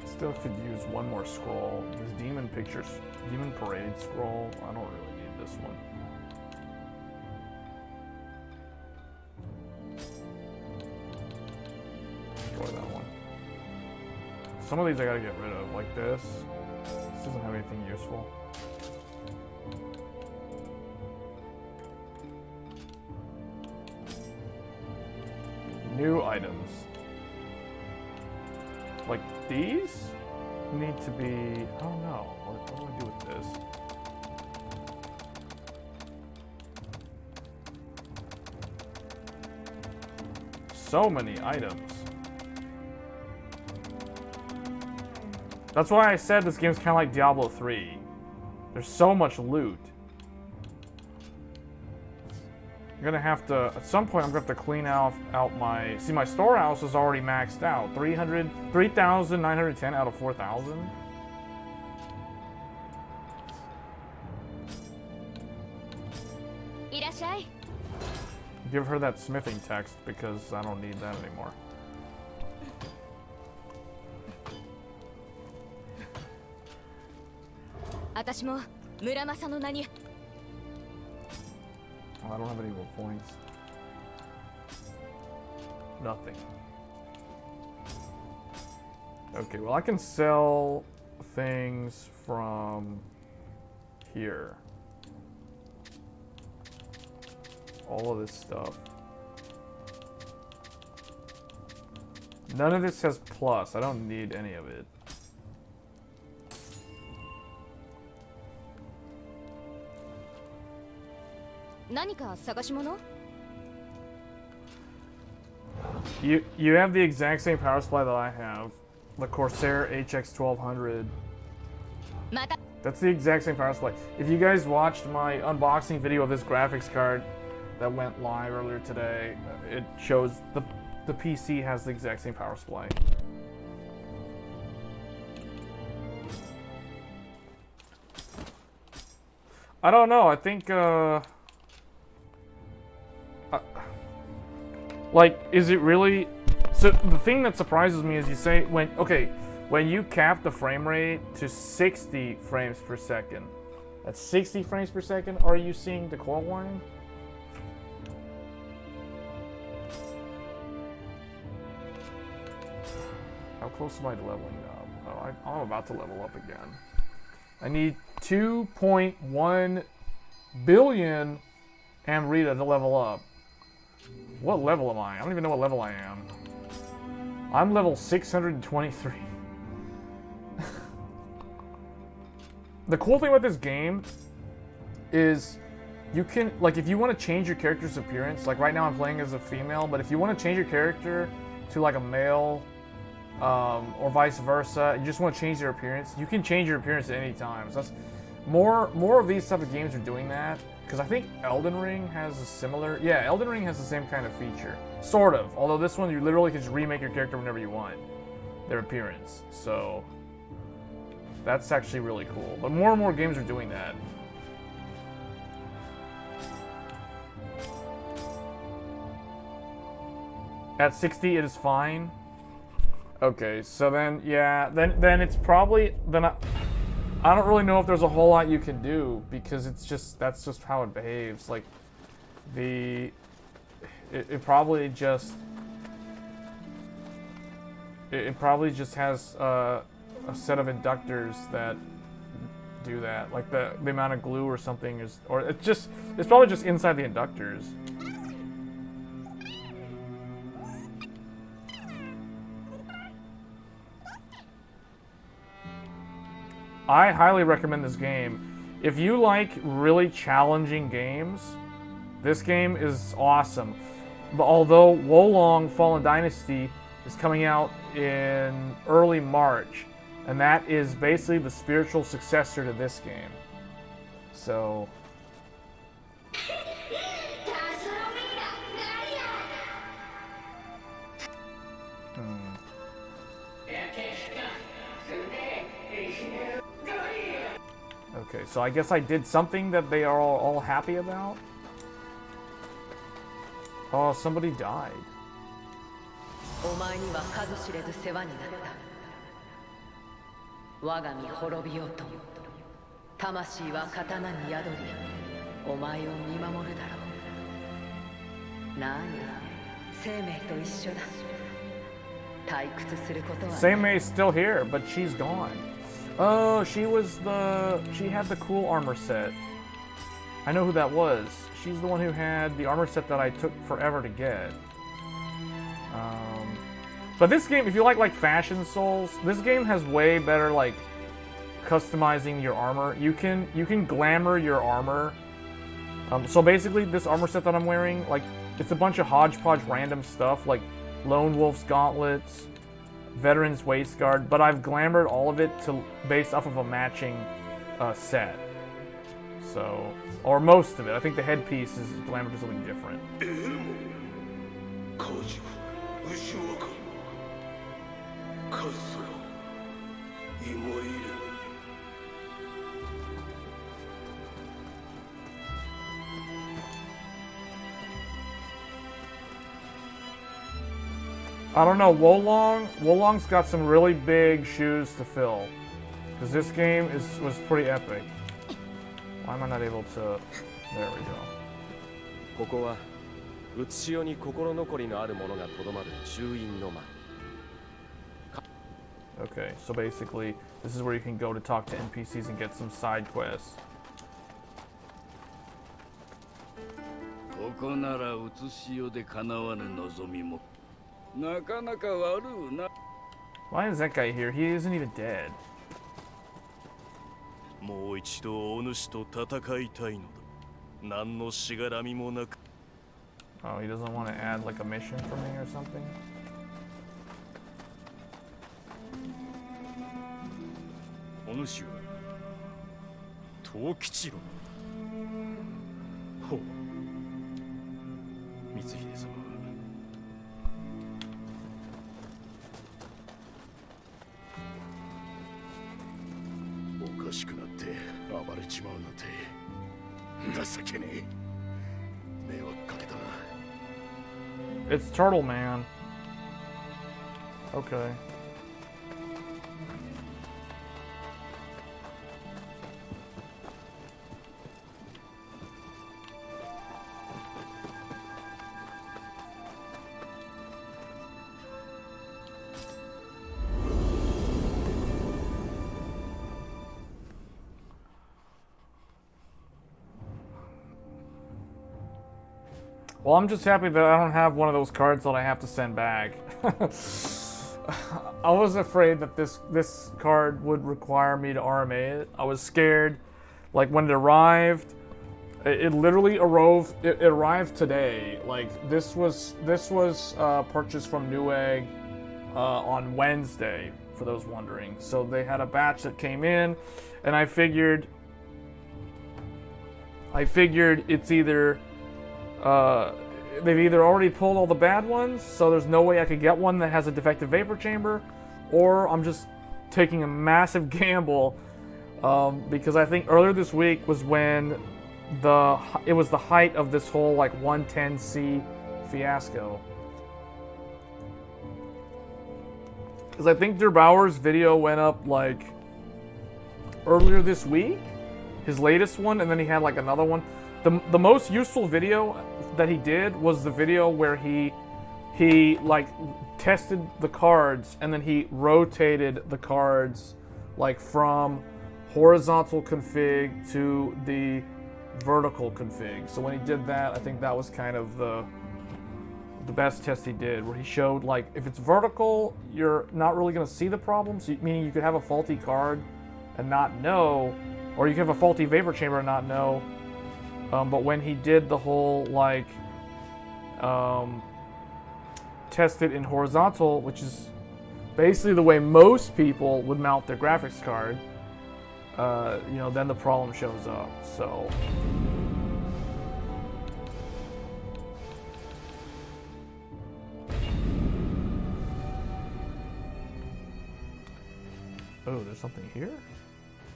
Still could use one more scroll. This Demon Parade scroll. I don't really need this one. Destroy that one. Some of these I gotta get rid of, like this. This doesn't have anything useful. New items. Like these need to be, I don't know, what do I do with this? So many items. That's why I said this game's kind of like Diablo 3. There's so much loot. I'm gonna have to, at some point I'm gonna have to clean out my, see my storehouse is already maxed out. 3,910 out of 4,000. Give her that smithing text because I don't need that anymore. Oh, I don't have any more points. Nothing. Okay, well I can sell things from here. All of this stuff. None of this has plus. I don't need any of it. You have the exact same power supply that I have. The Corsair HX1200. That's the exact same power supply. If you guys watched my unboxing video of this graphics card that went live earlier today, it shows the PC has the exact same power supply. I don't know. I think like, is it really? So the thing that surprises me is you say when you cap the frame rate to 60 frames per second, at 60 frames per second, are you seeing the coil line? How close am I to leveling up? Oh, I'm about to level up again. I need 2.1 billion Amrita to level up. What level am I? I don't even know what level I am. I'm level 623. The cool thing about this game is you can, like, if you want to change your character's appearance, like right now I'm playing as a female, but if you want to change your character to like a male, or vice versa, you just want to change their appearance, you can change your appearance at any time. So More of these type of games are doing that, because I think Elden Ring has a similar. Yeah, Elden Ring has the same kind of feature, sort of. Although this one you literally can just remake your character whenever you want, their appearance. So that's actually really cool. But more and more games are doing that. At 60, it is fine. Okay, so then yeah, then it's probably I don't really know if there's a whole lot you can do, because that's just how it behaves. Like it probably just has a set of inductors that do that. Like the amount of glue or something is, or it's probably just inside the inductors. I highly recommend this game. If you like really challenging games, this game is awesome. But although Wolong Fallen Dynasty is coming out in early March, and that is basically the spiritual successor to this game. So okay, so I guess I did something that they are all happy about. Oh, somebody died. Seimei's still here, but she's gone. Oh, she had the cool armor set. I know who that was. She's the one who had the armor set that I took forever to get. But this game, if you like Fashion Souls, this game has way better like customizing your armor. You can glamour your armor. So basically, this armor set that I'm wearing, like, it's a bunch of hodgepodge random stuff, like Lone Wolf's gauntlets, Veteran's waistguard, but I've glamoured all of it based off of a matching set. So, or most of it. I think the headpiece is glamoured to something different. I don't know, Wolong's got some really big shoes to fill, because this game was pretty epic. Why am I not able to? There we go. Okay, so basically, this is where you can go to talk to NPCs and get some side quests. Why is that guy here? He isn't even dead. Oh, he doesn't want to add like a mission for me or something? It's Turtle Man. Okay. Well, I'm just happy that I don't have one of those cards that I have to send back. I was afraid that this card would require me to RMA it. I was scared. Like when it arrived, it literally arrived. It arrived today. Like this was purchased from Newegg on Wednesday, for those wondering. So they had a batch that came in, and I figured I figured it's either they've either already pulled all the bad ones, so there's no way I could get one that has a defective vapor chamber, or I'm just taking a massive gamble because I think earlier this week was when it was the height of this whole like 110C fiasco. Because I think Der Bauer's video went up like earlier this week, his latest one, and then he had like another one. The most useful video that he did was the video where he like tested the cards and then he rotated the cards like from horizontal config to the vertical config. So when he did that, I think that was kind of the best test he did, where he showed like if it's vertical, you're not really going to see the problem. So meaning you could have a faulty card and not know, or you could have a faulty vapor chamber and not know. But when he did the whole like test it in horizontal, which is basically the way most people would mount their graphics card, you know, then the problem shows up. So. Oh, there's something here?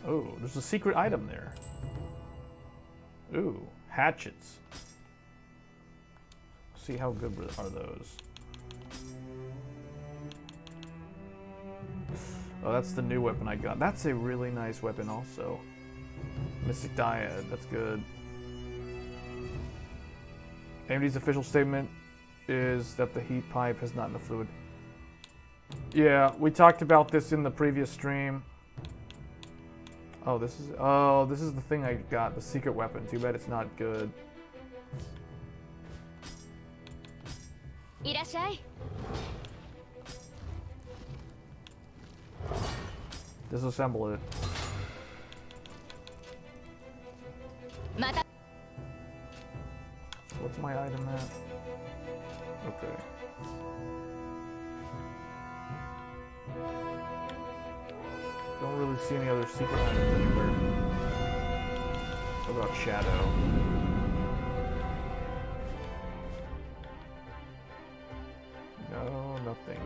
Oh, there's a secret item there. Ooh, hatchets. See how good are those? Oh, that's the new weapon I got. That's a really nice weapon also. Mystic Dyad, that's good. AMD's official statement is that the heat pipe has not enough fluid. Yeah, we talked about this in the previous stream. Oh, this is the thing I got, the secret weapon. Too bad it's not good. Disassemble it. What's my item at? Okay. Don't really see any other secret items anywhere. What about Shadow? No, nothing.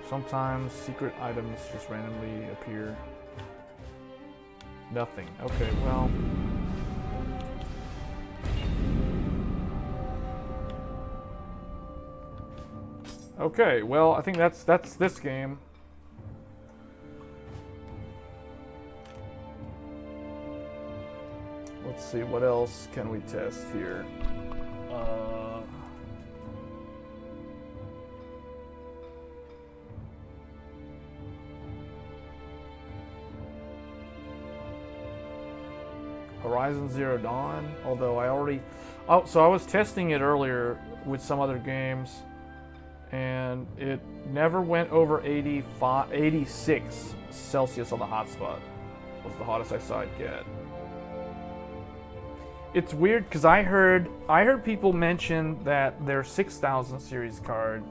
Sometimes secret items just randomly appear. Nothing. Okay, well. Okay, well, I think that's this game. Let's see, what else can we test here? Horizon Zero Dawn, although I already... Oh, so I was testing it earlier with some other games, and it never went over 86 Celsius on the hotspot. Was the hottest I saw it get. It's weird because I heard people mention that their 6000 series card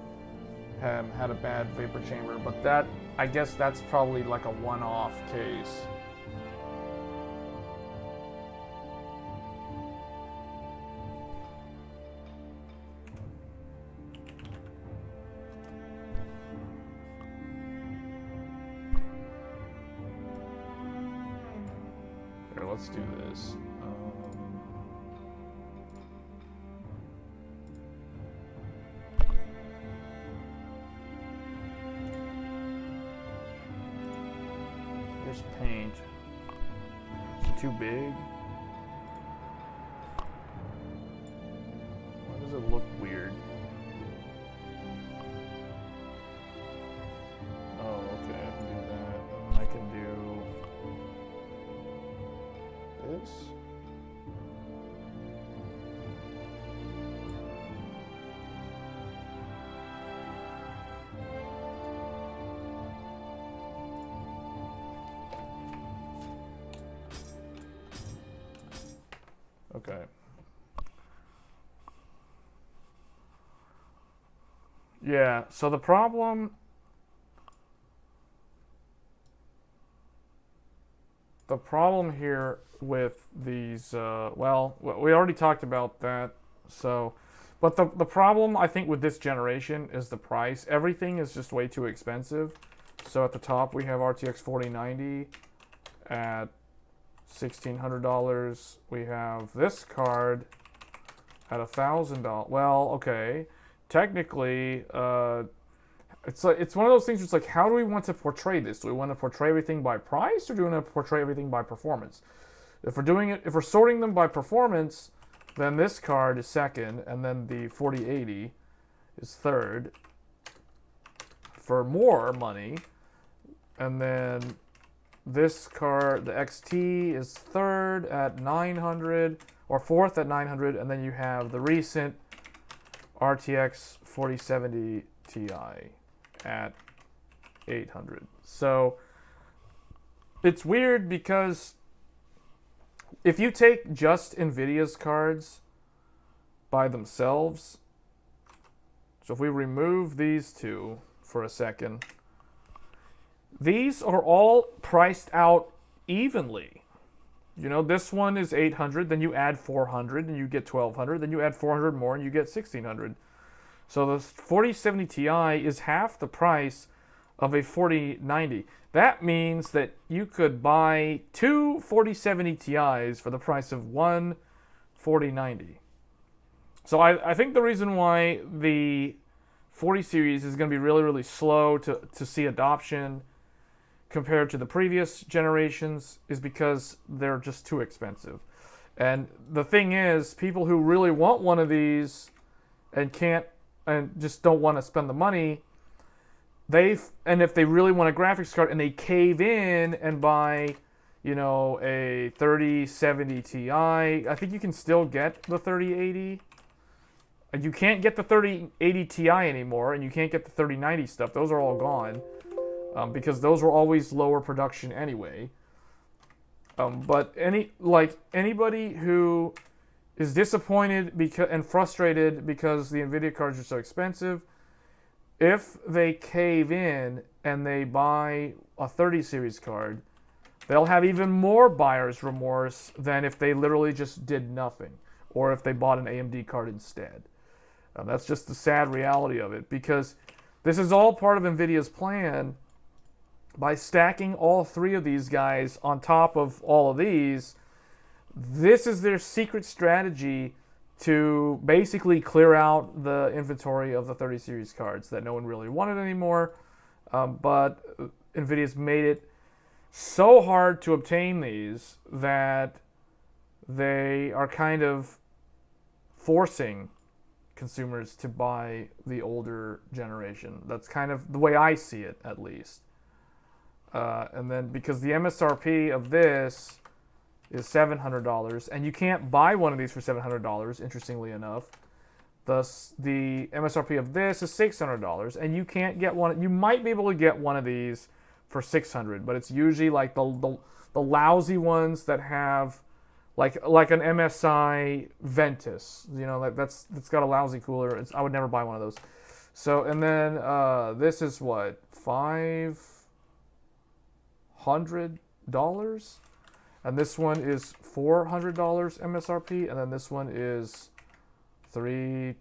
had a bad vapor chamber, but that, I guess that's probably like a one-off case. Here, let's do this. Here's paint. Is it too big? Why does it look weird? Oh, okay, I can do that. And I can do this. Okay. Yeah, so the problem the problem here with these, well, we already talked about that. So, but the problem I think with this generation is the price. Everything is just way too expensive. So at the top we have RTX 4090 at $1,600. We have this card at $1,000. Well, okay, technically, it's one of those things. It's like, how do we want to portray this? Do we want to portray everything by price, or do we want to portray everything by performance? If we're sorting them by performance, then this card is second, and then the 4080 is third for more money, and then this card, the XT, is third at 900, or fourth at 900, and then you have the recent RTX 4070 Ti at 800. So it's weird because if you take just NVIDIA's cards by themselves, so if we remove these two for a second, these are all priced out evenly. You know, this one is 800, then you add 400 and you get 1200, then you add 400 more and you get 1600. So the 4070 Ti is half the price of a 4090. That means that you could buy two 4070 Ti's for the price of one 4090. So I think the reason why the 40 series is going to be really, really slow to see adoption compared to the previous generations is because they're just too expensive. And the thing is, people who really want one of these and can't, and just don't want to spend the money, and if they really want a graphics card and they cave in and buy, you know, a 3070 Ti, I think you can still get the 3080. You can't get the 3080 Ti anymore, and you can't get the 3090 stuff. Those are all gone, because those were always lower production anyway. But anybody who is disappointed and frustrated because the NVIDIA cards are so expensive, if they cave in and they buy a 30 series card, they'll have even more buyer's remorse than if they literally just did nothing, or if they bought an AMD card instead. That's just the sad reality of it, because this is all part of NVIDIA's plan. By stacking all three of these guys on top of all of these, this is their secret strategy to basically clear out the inventory of the 30 series cards that no one really wanted anymore. But NVIDIA's made it so hard to obtain these that they are kind of forcing consumers to buy the older generation. That's kind of the way I see it, at least. And then because the MSRP of this is $700, and you can't buy one of these for $700, interestingly enough. Thus, the MSRP of this is $600, and you can't get one. You might be able to get one of these for $600, but it's usually like the lousy ones that have like an MSI Ventus. You know, that's got a lousy cooler. I would never buy one of those. So, and then this is what, $500, and this one is $400 MSRP, and then this one is $330,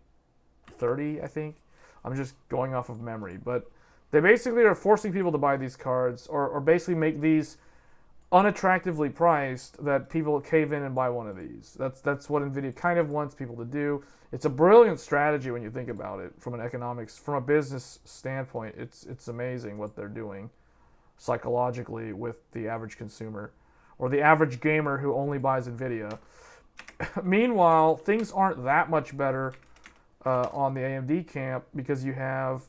I think. I'm just going off of memory, but they basically are forcing people to buy these cards, or basically make these unattractively priced that people cave in and buy one of these. That's what NVIDIA kind of wants people to do. It's a brilliant strategy when you think about it from an economics, from a business standpoint. It's amazing what they're doing psychologically with the average consumer, or the average gamer who only buys NVIDIA. Meanwhile, things aren't that much better on the AMD camp, because you have,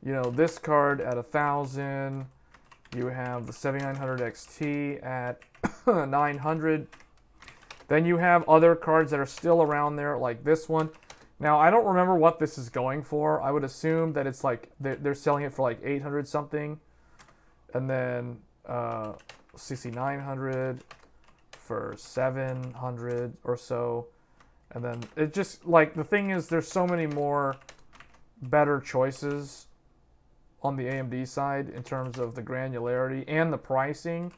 you know, this card at 1,000. You have the 7900 XT at 900. Then you have other cards that are still around there, like this one. Now, I don't remember what this is going for. I would assume that it's like they're selling it for like 800 something, and then 6900 for 700 or so. And then it just, like, the thing is, there's so many more better choices on the AMD side in terms of the granularity and the pricing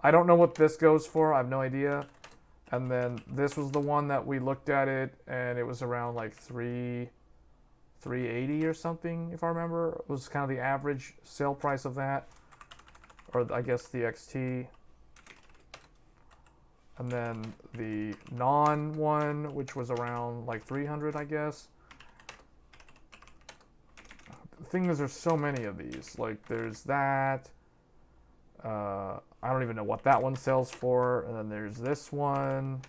I don't know what this goes for. I have no idea. And then this was the one that we looked at it, and it was around like 380 or something, if I remember. It was kind of the average sale price of that, or I guess the XT. And then the non one, which was around like 300, I guess. The thing is, there's so many of these. Like, there's that. I don't even know what that one sells for. And then there's this one.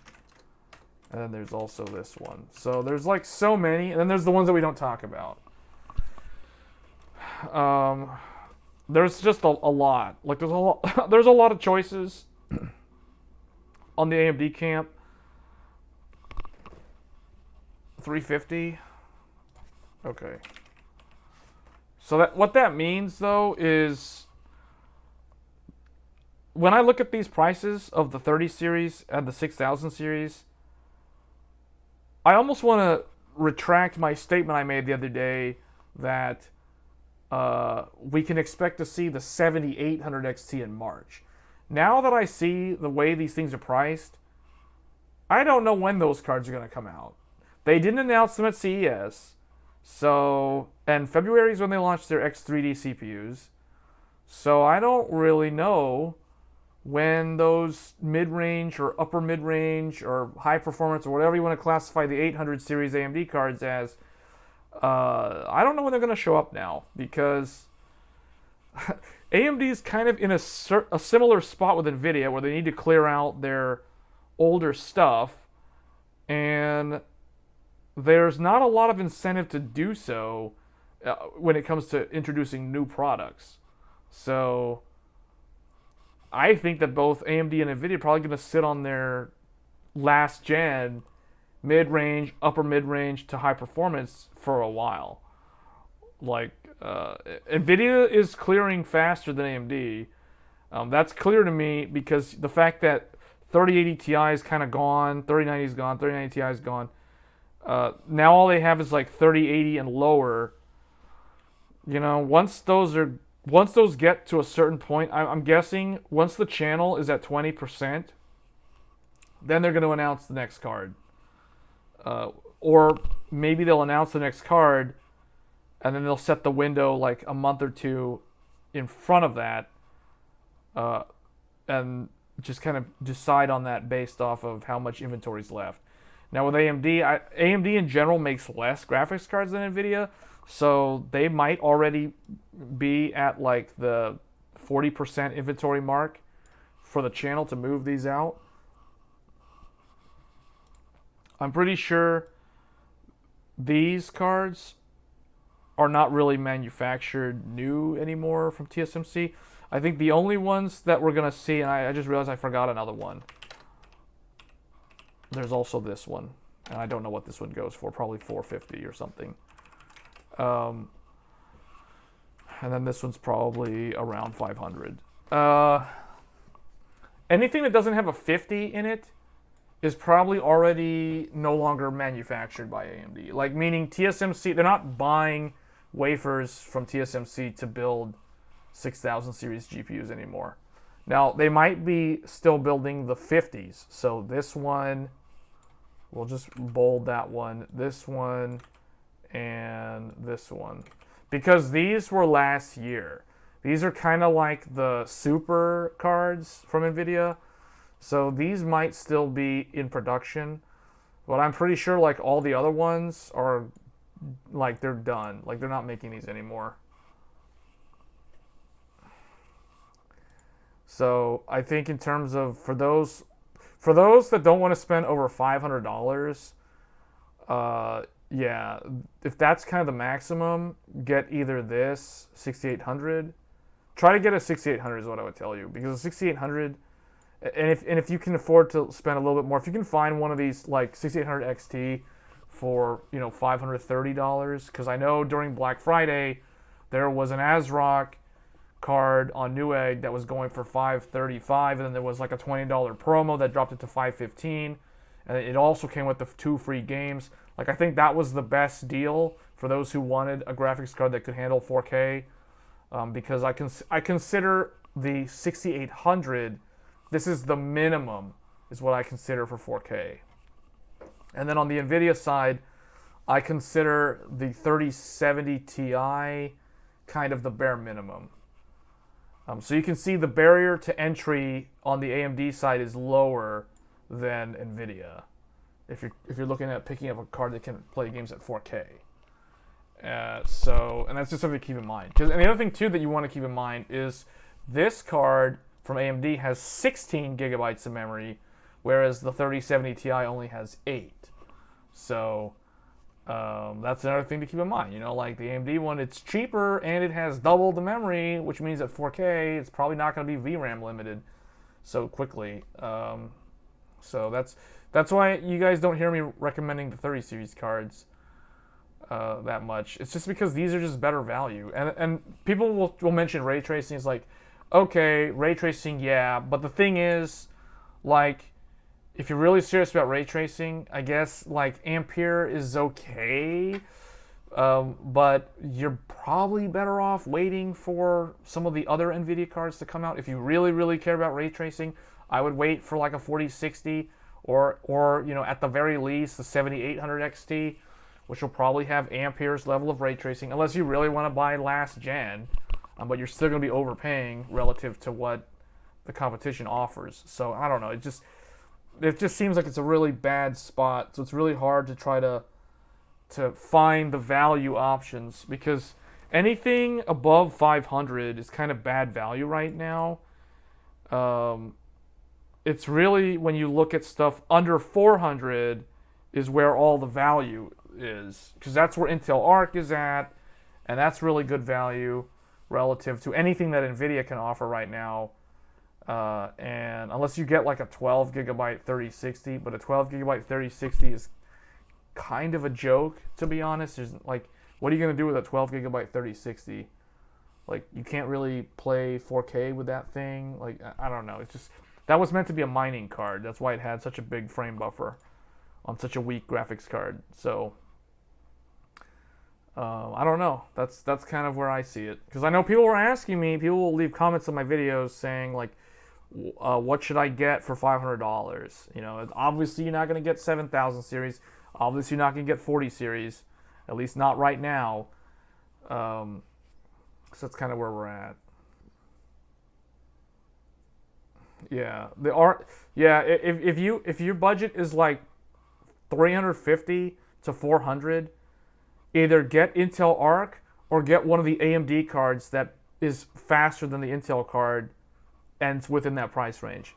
And then there's also this one. So there's like so many. And then there's the ones that we don't talk about. There's just a lot. Like, there's a lot. There's a lot of choices on the AMD camp. 350. Okay. So that what that means though is when I look at these prices of the 30 series and the 6000 series, I almost want to retract my statement I made the other day that we can expect to see the 7800 XT in March. Now that I see the way these things are priced, I don't know when those cards are going to come out. They didn't announce them at CES. So, and February is when they launched their X3D CPUs. So I don't really know when those mid-range or upper mid-range or high performance or whatever you want to classify the 800 series AMD cards as. I don't know when they're going to show up now, because AMD is kind of in a similar spot with NVIDIA where they need to clear out their older stuff, and there's not a lot of incentive to do so when it comes to introducing new products. So I think that both AMD and NVIDIA are probably going to sit on their last gen mid-range, upper mid-range to high performance for a while. Like, NVIDIA is clearing faster than AMD. That's clear to me because the fact that 3080 Ti is kind of gone, 3090 is gone, 3090 Ti is gone. Now all they have is like 3080 and lower. You know, once those get to a certain point, I'm guessing once the channel is at 20%, then they're going to announce the next card. Or maybe they'll announce the next card, and then they'll set the window like a month or two in front of that, and just kind of decide on that based off of how much inventory is left. Now with AMD, AMD in general makes less graphics cards than NVIDIA, so they might already be at like the 40% inventory mark for the channel to move these out. I'm pretty sure these cards are not really manufactured new anymore from TSMC. I think the only ones that we're going to see, and I just realized I forgot another one. There's also this one, and I don't know what this one goes for, probably 450 or something. And then this one's probably around 500. Anything that doesn't have a 50 in it is probably already no longer manufactured by AMD. Like, meaning TSMC, they're not buying wafers from TSMC to build 6000 series GPUs anymore. Now, they might be still building the 50s. So this one, we'll just bold that one, this one, and this one. Because these were last year. These are kind of like the super cards from NVIDIA. So these might still be in production, but I'm pretty sure like all the other ones are like they're done. Like they're not making these anymore. So I think in terms of for those that don't want to spend over $500, yeah, if that's kind of the maximum, get either this 6800. Try to get a 6800 is what I would tell you, because a 6800. And if you can afford to spend a little bit more, if you can find one of these like 6800 XT for $530, because I know during Black Friday there was an ASRock card on Newegg that was going for $535, and then there was like a $20 promo that dropped it to $515, and it also came with the 2 free games. Like I think that was the best deal for those who wanted a graphics card that could handle 4K, because I consider the 6800 This is the minimum, is what I consider for 4K. And then on the NVIDIA side, I consider the 3070 Ti kind of the bare minimum. So you can see the barrier to entry on the AMD side is lower than NVIDIA. If you're looking at picking up a card that can play games at 4K. And that's just something to keep in mind. And the other thing too that you want to keep in mind is this card from AMD has 16 gigabytes of memory, whereas the 3070 Ti only has 8. So that's another thing to keep in mind. You know, like the AMD one, it's cheaper and it has double the memory, which means at 4K it's probably not going to be VRAM limited so quickly. So that's why you guys don't hear me recommending the 30 series cards that much. It's just because these are just better value. And people will mention ray tracing. It's like, okay, ray tracing, yeah. But the thing is, like, if you're really serious about ray tracing, I guess, like, Ampere is okay. But you're probably better off waiting for some of the other NVIDIA cards to come out. If you really, really care about ray tracing, I would wait for like a 4060 or you know, at the very least the 7800 XT, which will probably have Ampere's level of ray tracing, unless you really want to buy last gen, but you're still going to be overpaying relative to what the competition offers. So I don't know, it just seems like it's a really bad spot. So it's really hard to try to find the value options, because anything above 500 is kind of bad value right now. It's really when you look at stuff under 400 is where all the value is, because that's where Intel Arc is at, and that's really good value relative to anything that NVIDIA can offer right now. And unless you get like a 12 gigabyte 3060, but a 12 gigabyte 3060 is kind of a joke, to be honest. There's like, what are you going to do with a 12 gigabyte 3060? Like, you can't really play 4K with that thing. Like, I don't know. It's just, that was meant to be a mining card. That's why it had such a big frame buffer on such a weak graphics card. So I don't know. That's kind of where I see it, because I know people were asking me. People will leave comments on my videos saying like, what should I get for $500? You know, obviously you're not going to get 7000 series. Obviously you're not going to get 40 series, at least not right now. So that's kind of where we're at. Yeah, if your budget is like 350 to 400, either get Intel Arc or get one of the AMD cards that is faster than the Intel card and it's within that price range.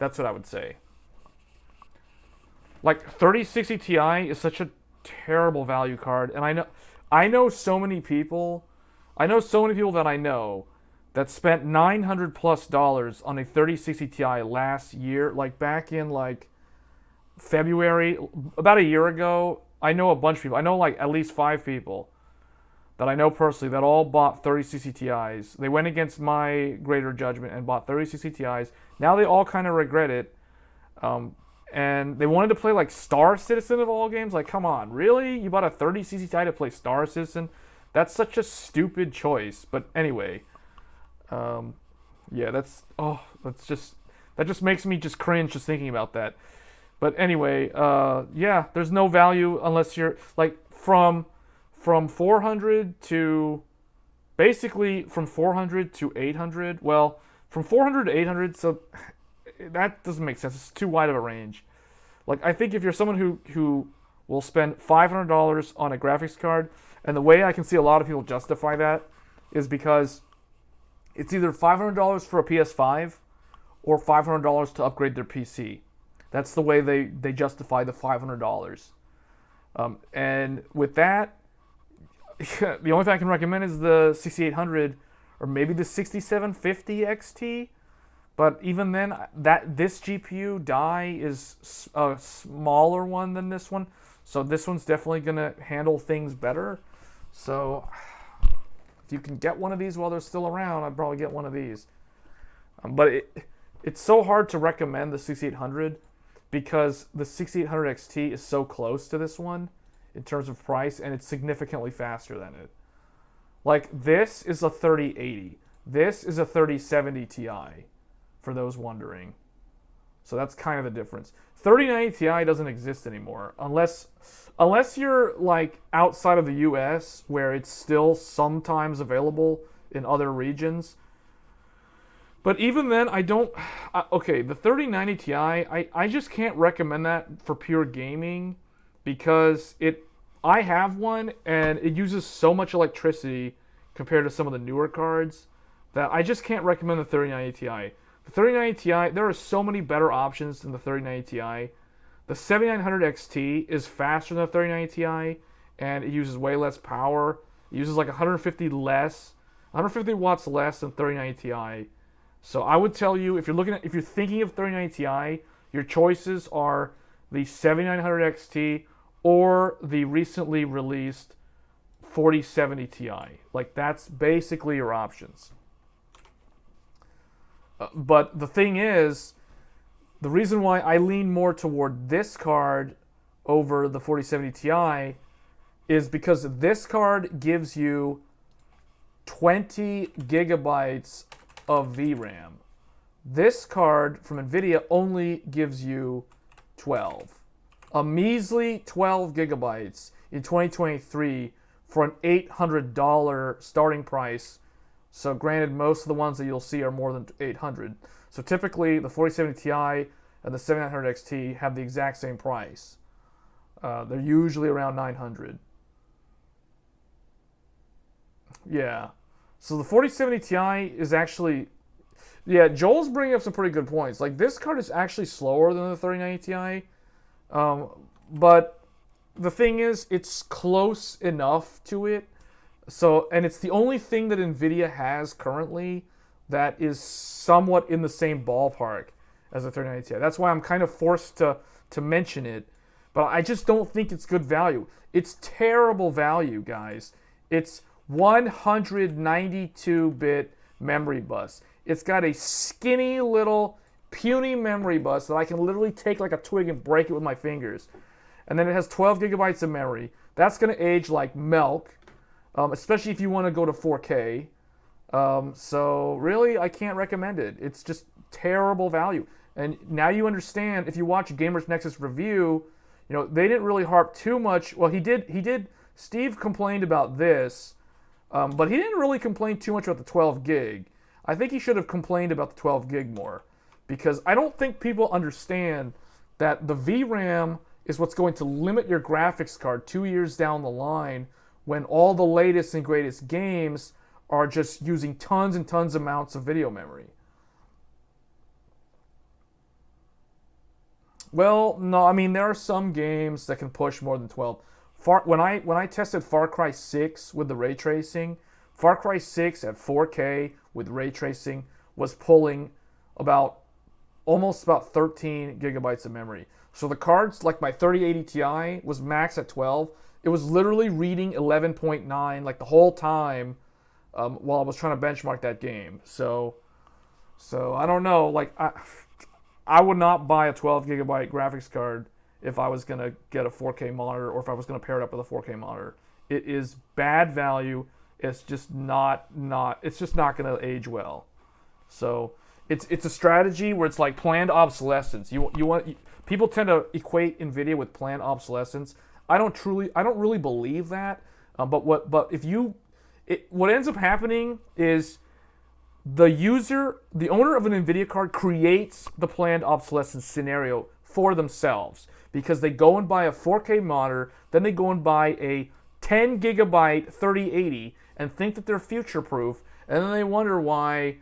That's what I would say. Like 3060 Ti is such a terrible value card, and I know so many people that I know that spent $900+ on a 3060 Ti last year, like back in like February, about a year ago. I know a bunch of people. I know like at least 5 people that I know personally that all bought 3060 Ti's. They went against my greater judgment and bought 3060 Ti's. Now they all kind of regret it. And they wanted to play like Star Citizen of all games. Like, come on, really? You bought a 3060 Ti to play Star Citizen? That's such a stupid choice. But anyway, yeah, that just makes me just cringe just thinking about that. But anyway, yeah, there's no value unless you're like from 400 to basically from 400 to 800. Well, from 400 to 800, so that doesn't make sense. It's too wide of a range. Like, I think if you're someone who will spend $500 on a graphics card, and the way I can see a lot of people justify that is because it's either $500 for a PS5 or $500 to upgrade their PC. That's the way they justify the $500. And with that, the only thing I can recommend is the 6800 or maybe the 6750 XT. But even then, this GPU die is a smaller one than this one. So this one's definitely going to handle things better. So if you can get one of these while they're still around, I'd probably get one of these. But it's so hard to recommend the 6800 because the 6800 XT is so close to this one in terms of price, and it's significantly faster than it. Like, this is a 3080. This is a 3070 Ti for those wondering. So that's kind of the difference. 3090 Ti doesn't exist anymore unless you're like outside of the US where it's still sometimes available in other regions. But even then, I don't... okay, the 3090 Ti, I just can't recommend that for pure gaming because I have one and it uses so much electricity compared to some of the newer cards that I just can't recommend the 3090 Ti. The 3090 Ti, there are so many better options than the 3090 Ti. The 7900 XT is faster than the 3090 Ti and it uses way less power. It uses like 150 watts less than 3090 Ti. So I would tell you, if you're thinking of 3090 Ti, your choices are the 7900 XT or the recently released 4070 Ti. Like, that's basically your options. But the thing is, the reason why I lean more toward this card over the 4070 Ti is because this card gives you 20 gigabytes of VRAM. This card from NVIDIA only gives you 12. A measly 12 gigabytes in 2023 for an $800 starting price. So granted, most of the ones that you'll see are more than $800. So typically, the 4070 Ti and the 7900 XT have the exact same price. They're usually around $900. Yeah. So the 4070 Ti is actually... yeah, Joel's bringing up some pretty good points. Like, this card is actually slower than the 3090 Ti. But the thing is, it's close enough to it. So, and it's the only thing that NVIDIA has currently that is somewhat in the same ballpark as the 3090 Ti. That's why I'm kind of forced to mention it. But I just don't think it's good value. It's terrible value, guys. It's 192-bit memory bus. It's got a skinny little puny memory bus that I can literally take like a twig and break it with my fingers. And then it has 12 gigabytes of memory. That's going to age like milk, especially if you want to go to 4K. So really, I can't recommend it. It's just terrible value. And now you understand, if you watch Gamers Nexus review, you know, they didn't really harp too much. Well, he did. Steve complained about this, but he didn't really complain too much about the 12 gig. I think he should have complained about the 12 gig more, because I don't think people understand that the VRAM is what's going to limit your graphics card 2 years down the line when all the latest and greatest games are just using tons and tons amounts of video memory. Well, no, I mean, there are some games that can push more than 12. When I tested Far Cry 6 with the ray tracing, Far Cry 6 at 4K with ray tracing was pulling almost about 13 gigabytes of memory. So the cards, like my 3080 Ti was max at 12. It was literally reading 11.9 like the whole time while I was trying to benchmark that game. So I don't know. Like, I would not buy a 12 gigabyte graphics card if I was going to get a 4K monitor, or if I was going to pair it up with a 4K monitor. It is bad value. It's just not it's just not going to age well. So it's a strategy where it's like planned obsolescence. People tend to equate NVIDIA with planned obsolescence. I don't really believe that. What ends up happening is the owner of an NVIDIA card creates the planned obsolescence scenario for themselves, because they go and buy a 4K monitor, then they go and buy a 10 gigabyte 3080 and think that they're future proof, and then they wonder why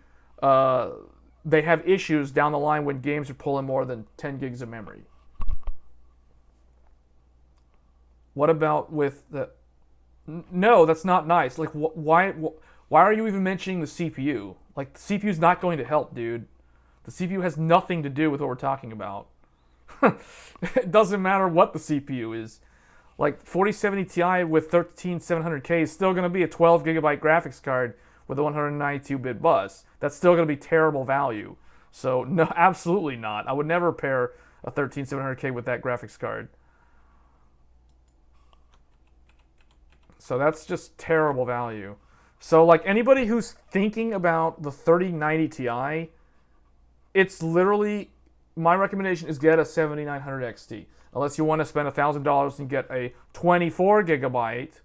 they have issues down the line when games are pulling more than 10 gigs of memory. What about with the... No, that's not nice. Like, why are you even mentioning the CPU? Like, the CPU's not going to help, dude. The CPU has nothing to do with what we're talking about. It doesn't matter what the CPU is. Like, 4070 Ti with 13700K is still going to be a 12 gigabyte graphics card with a 192-bit bus. That's still going to be terrible value. So, no, absolutely not. I would never pair a 13700K with that graphics card. So that's just terrible value. So, like, anybody who's thinking about the 3090 Ti, it's literally, my recommendation is get a 7900 XT. Unless you want to spend $1,000 and get a 24 gigabyte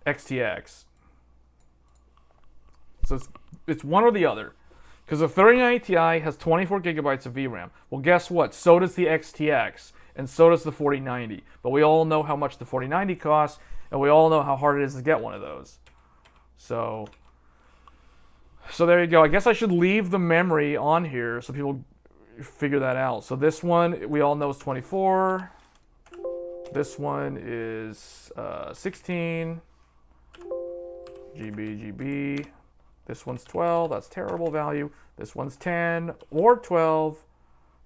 XTX. So it's one or the other. Because the 3090 Ti has 24 gigabytes of VRAM. Well, guess what? So does the XTX, and so does the 4090. But we all know how much the 4090 costs, and we all know how hard it is to get one of those. So there you go. I guess I should leave the memory on here so people figure that out. So this one, we all know is 24. This one is 16 GB. This one's 12. That's terrible value. This one's 10 or 12.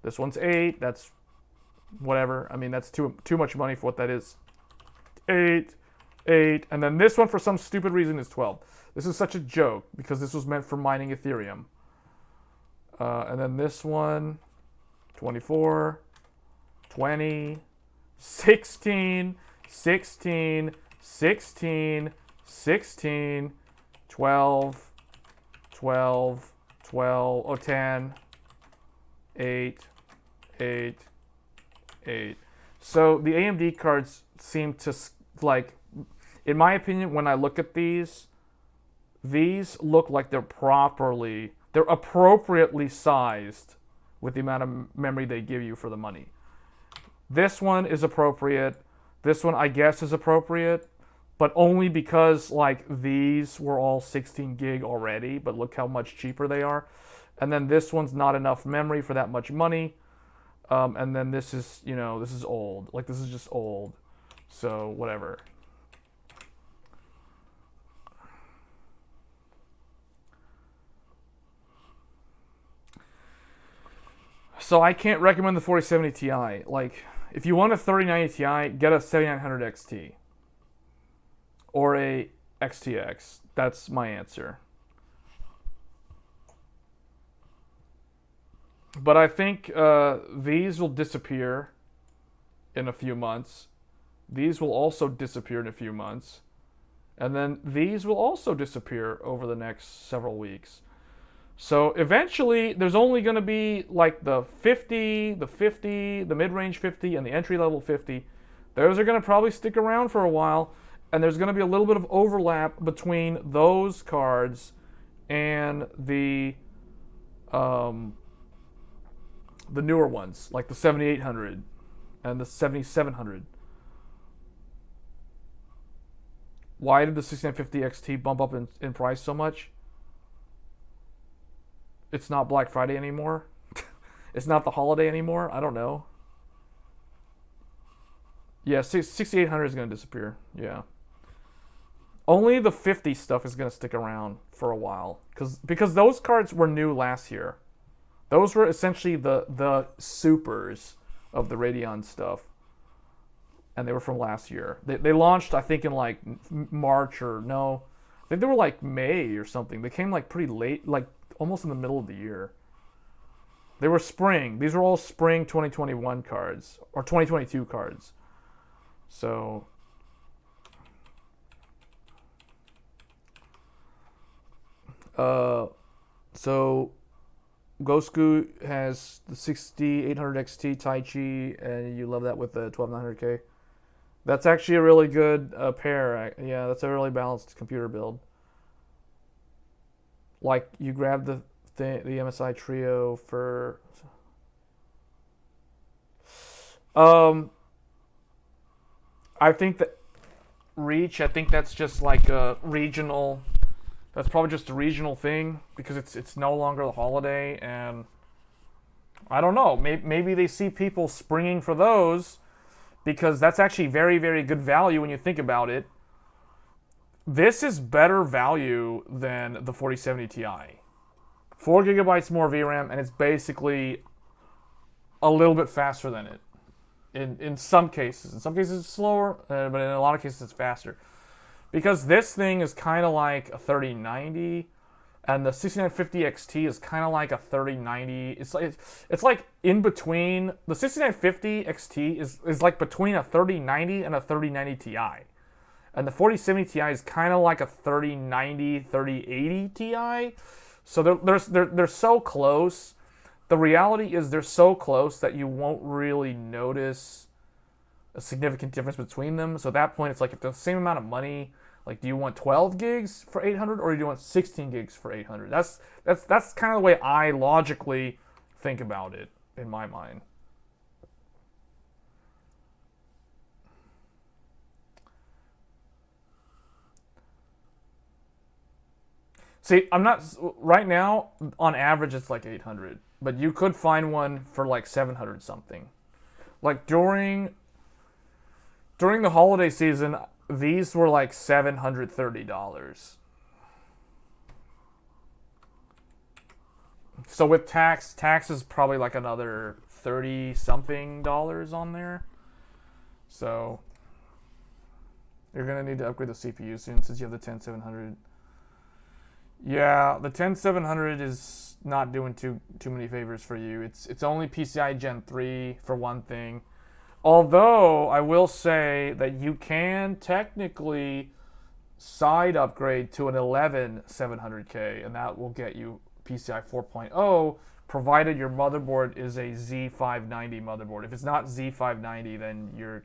This one's 8. That's whatever. I mean, that's too much money for what that is. 8, and then this one, for some stupid reason, is 12. This is such a joke because this was meant for mining Ethereum. And then this one, 24, 20, 16, 16, 16, 16, 12, 12, 12, oh, 10, 8, 8, 8. So the AMD cards seem to, like, in my opinion, when I look at these look like they're appropriately sized with the amount of memory they give you for the money. This one is appropriate. This one, I guess, is appropriate, but only because, like, these were all 16 gig already, but look how much cheaper they are. And then this one's not enough memory for that much money. And then this is, you know, this is old. Like, this is just old. So, whatever. So I can't recommend the 4070 Ti. Like, if you want a 3090 Ti, get a 7900 XT. Or a XTX. That's my answer. But I think these will disappear in a few months. These will also disappear in a few months. And then these will also disappear over the next several weeks. So eventually, there's only going to be like the 50, the mid-range 50, and the entry-level 50. Those are going to probably stick around for a while. And there's going to be a little bit of overlap between those cards and the newer ones, like the 7800 and the 7700. Why did the 6950 XT bump up in price so much? It's not Black Friday anymore. It's not the holiday anymore. I don't know. Yeah, 6800 is going to disappear. Yeah. Only the 50 stuff is going to stick around for a while. Because those cards were new last year. Those were essentially the supers of the Radeon stuff. And they were from last year. They launched, I think, in like March or no. I think they were like May or something. They came like pretty late, like almost in the middle of the year. They were spring. These were all spring 2021 cards. Or 2022 cards. So Gosku has the 6800 XT Tai Chi, and you love that with the 12900K. That's actually a really good pair. Yeah, that's a really balanced computer build. Like, you grab the MSI Trio for I think that Reach, I think that's just like a regional. That's probably just a regional thing because it's no longer the holiday, and I don't know. Maybe they see people springing for those because that's actually very, very good value when you think about it. This is better value than the 4070 Ti. 4 gigabytes more VRAM, and it's basically a little bit faster than it. In some cases. In some cases it's slower, but in a lot of cases it's faster. Because this thing is kind of like a 3090, and the 6950 XT is kind of like a 3090. It's like in between. The 6950 XT is like between a 3090 and a 3090 Ti. And the 4070 Ti is kind of like a 3090, 3080 Ti. So they're so close. The reality is they're so close that you won't really notice a significant difference between them. So at that point, it's like if the same amount of money, like do you want 12 gigs for 800 or do you want 16 gigs for 800? That's kind of the way I logically think about it in my mind. See, I'm not right now. On average, it's like 800, but you could find one for like 700 something. Like during the holiday season, these were like $730. So with tax is probably like another 30 something dollars on there. So you're gonna need to upgrade the CPU soon since you have the 10700. Yeah, the 10700 is not doing too many favors for you. It's only PCI Gen 3 for one thing. Although I will say that you can technically side upgrade to an 11700K, and that will get you PCI 4.0, provided your motherboard is a Z590 motherboard. If it's not Z590, then you're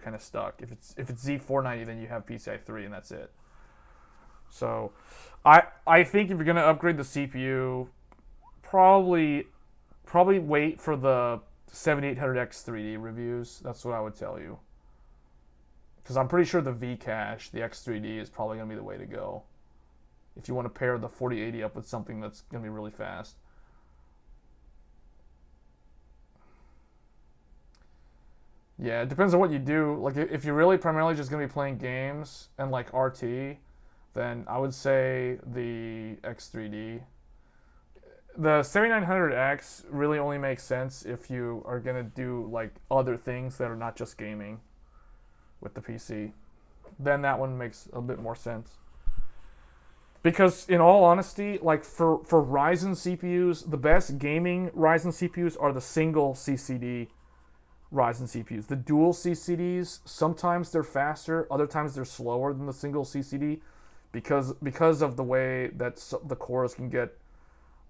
kind of stuck. If it's Z490, then you have PCI 3, and that's it. So, I think if you're gonna upgrade the CPU, probably wait for the 7800X 3D reviews. That's what I would tell you. Because I'm pretty sure the V-Cache, the X3D, is probably gonna be the way to go. If you want to pair the 4080 up with something that's gonna be really fast. Yeah, it depends on what you do. Like if you're really primarily just gonna be playing games and like RT, then I would say the X3D. The 7900X really only makes sense if you are going to do like other things that are not just gaming with the PC. Then that one makes a bit more sense. Because in all honesty, like for Ryzen CPUs, the best gaming Ryzen CPUs are the single CCD Ryzen CPUs. The dual CCDs, sometimes they're faster, other times they're slower than the single CCD. Because of the way that the cores can get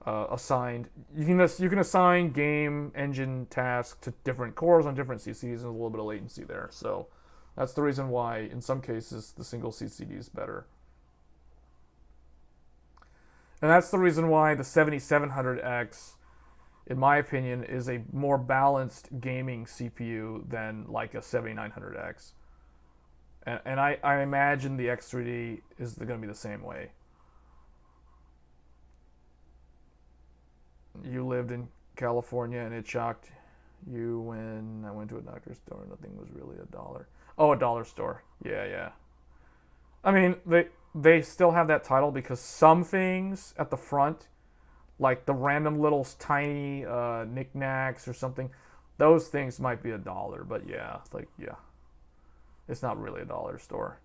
assigned, you can assign game engine tasks to different cores on different CCDs, and there's a little bit of latency there. So that's the reason why in some cases the single CCD is better, and that's the reason why the 7700X, in my opinion, is a more balanced gaming CPU than like a 7900X. And I imagine the X3D is going to be the same way. You lived in California and it shocked you when I went to a doctor's store and nothing was really $1. Oh, a dollar store. Yeah. I mean, they still have that title because some things at the front, like the random little tiny knickknacks or something, those things might be $1. But yeah, it's not really a dollar store.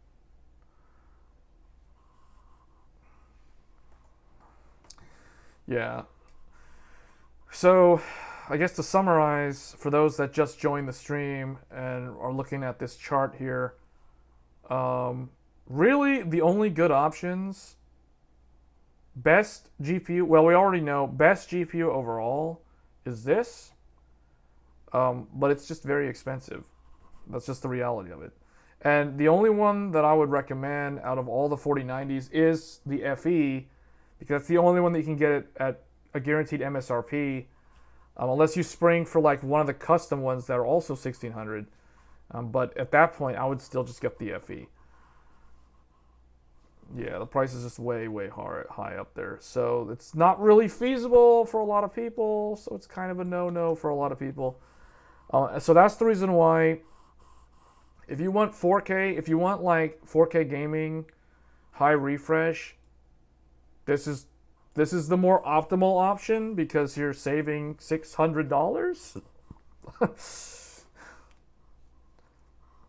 Yeah. So, I guess to summarize, for those that just joined the stream and are looking at this chart here, really the only good options, best GPU, well, we already know best GPU overall is this, but it's just very expensive. That's just the reality of it. And the only one that I would recommend out of all the 4090s is the FE, because it's the only one that you can get it at a guaranteed MSRP, unless you spring for like one of the custom ones that are also 1600. But at that point, I would still just get the FE. Yeah, the price is just way high up there. So it's not really feasible for a lot of people. So it's kind of a no-no for a lot of people. So that's the reason why, if you want 4K, if you want like 4K gaming, high refresh, this is the more optimal option because you're saving $600.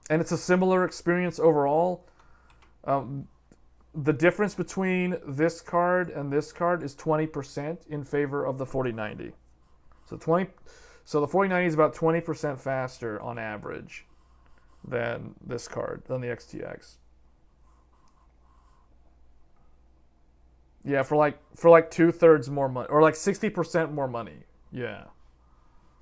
And it's a similar experience overall. The difference between this card and this card is 20% in favor of the 4090. So the 4090 is about 20% faster on average than this card, than the XTX. Yeah, for like 2/3 more money, or like 60% more money. Yeah.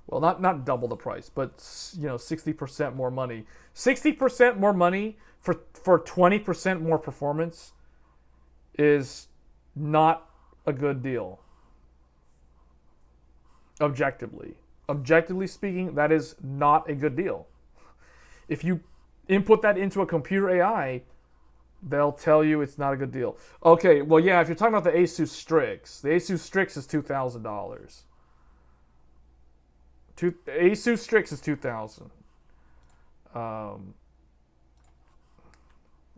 Well, not double the price, but 60% more money. 60% more money for 20% more performance is not a good deal. Objectively speaking, that is not a good deal. If you input that into a computer AI, they'll tell you it's not a good deal. Okay, well, yeah, if you're talking about the Asus Strix, the Asus Strix is $2,000. Asus Strix is $2,000.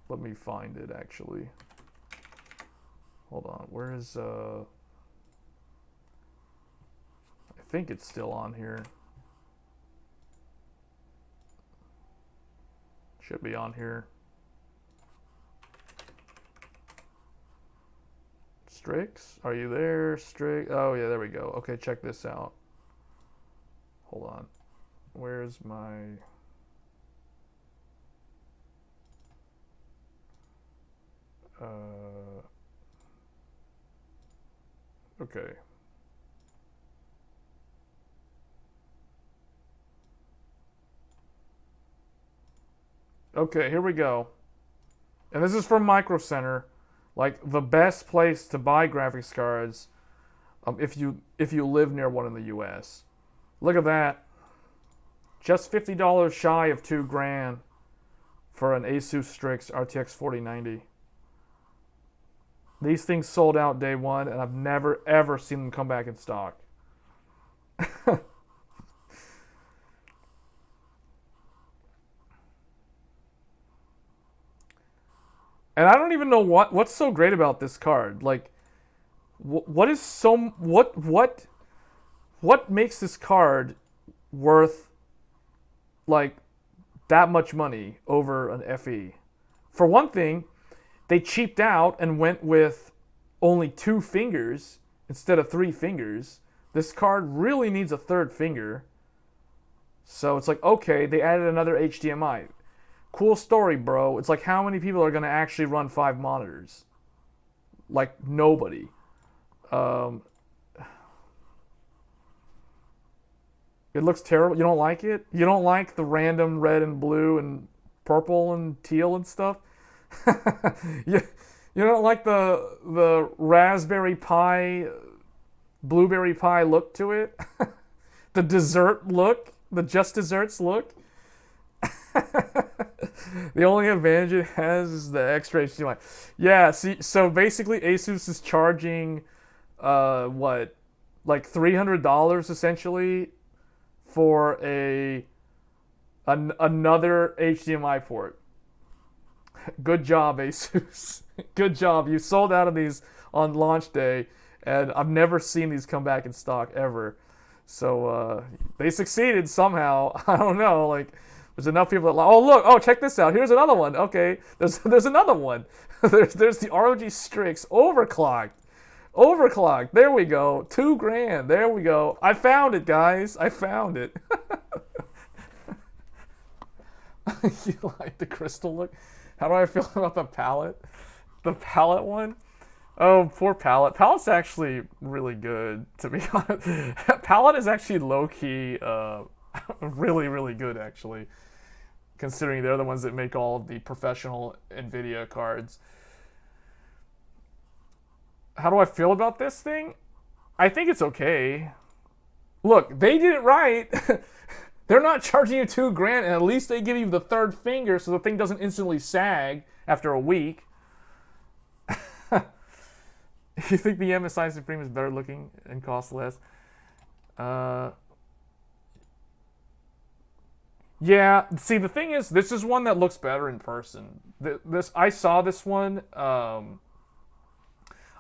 Let me find it actually. Hold on, where is I think it's still on here. Should be on here. Strix, are you there? Strix. Oh yeah, there we go. Okay, check this out. Hold on. Where's my... okay. Okay, here we go. And this is from Micro Center, like the best place to buy graphics cards if you live near one in the US. Look at that. Just $50 shy of $2,000 for an Asus Strix RTX 4090. These things sold out day one, and I've never ever seen them come back in stock. And I don't even know what's so great about this card. Like, what makes this card worth like that much money over an FE? For one thing, they cheaped out and went with only 2 fingers instead of 3 fingers. This card really needs a 3rd finger. So it's like, okay, they added another HDMI. Cool story, bro. It's like, how many people are going to actually run 5 monitors? Like, nobody. It looks terrible. You don't like it? You don't like the random red and blue and purple and teal and stuff? you don't like the Raspberry Pi, Blueberry Pi look to it? The dessert look? The Just Desserts look? The only advantage it has is the extra HDMI. Yeah, see, so basically Asus is charging, like $300 essentially for another HDMI port. Good job, Asus. Good job. You sold out of these on launch day, and I've never seen these come back in stock ever. So they succeeded somehow. I don't know, like... There's enough people that oh look, oh check this out, here's another one. Okay, there's another one. there's the ROG Strix overclocked. There we go. $2,000. There we go. I found it, guys. I found it. You like the crystal look? How do I feel about the palette? The palette one? Oh, poor palette. Palette's actually really good, to be honest. Palette is actually low-key really, really good, actually, considering they're the ones that make all of the professional NVIDIA cards. How do I feel about this thing? I think it's okay. Look, they did it right. They're not charging you $2,000, and at least they give you the 3rd finger so the thing doesn't instantly sag after a week. You think the MSI Supreme is better looking and costs less? Yeah, see, the thing is, this is one that looks better in person. I saw this one.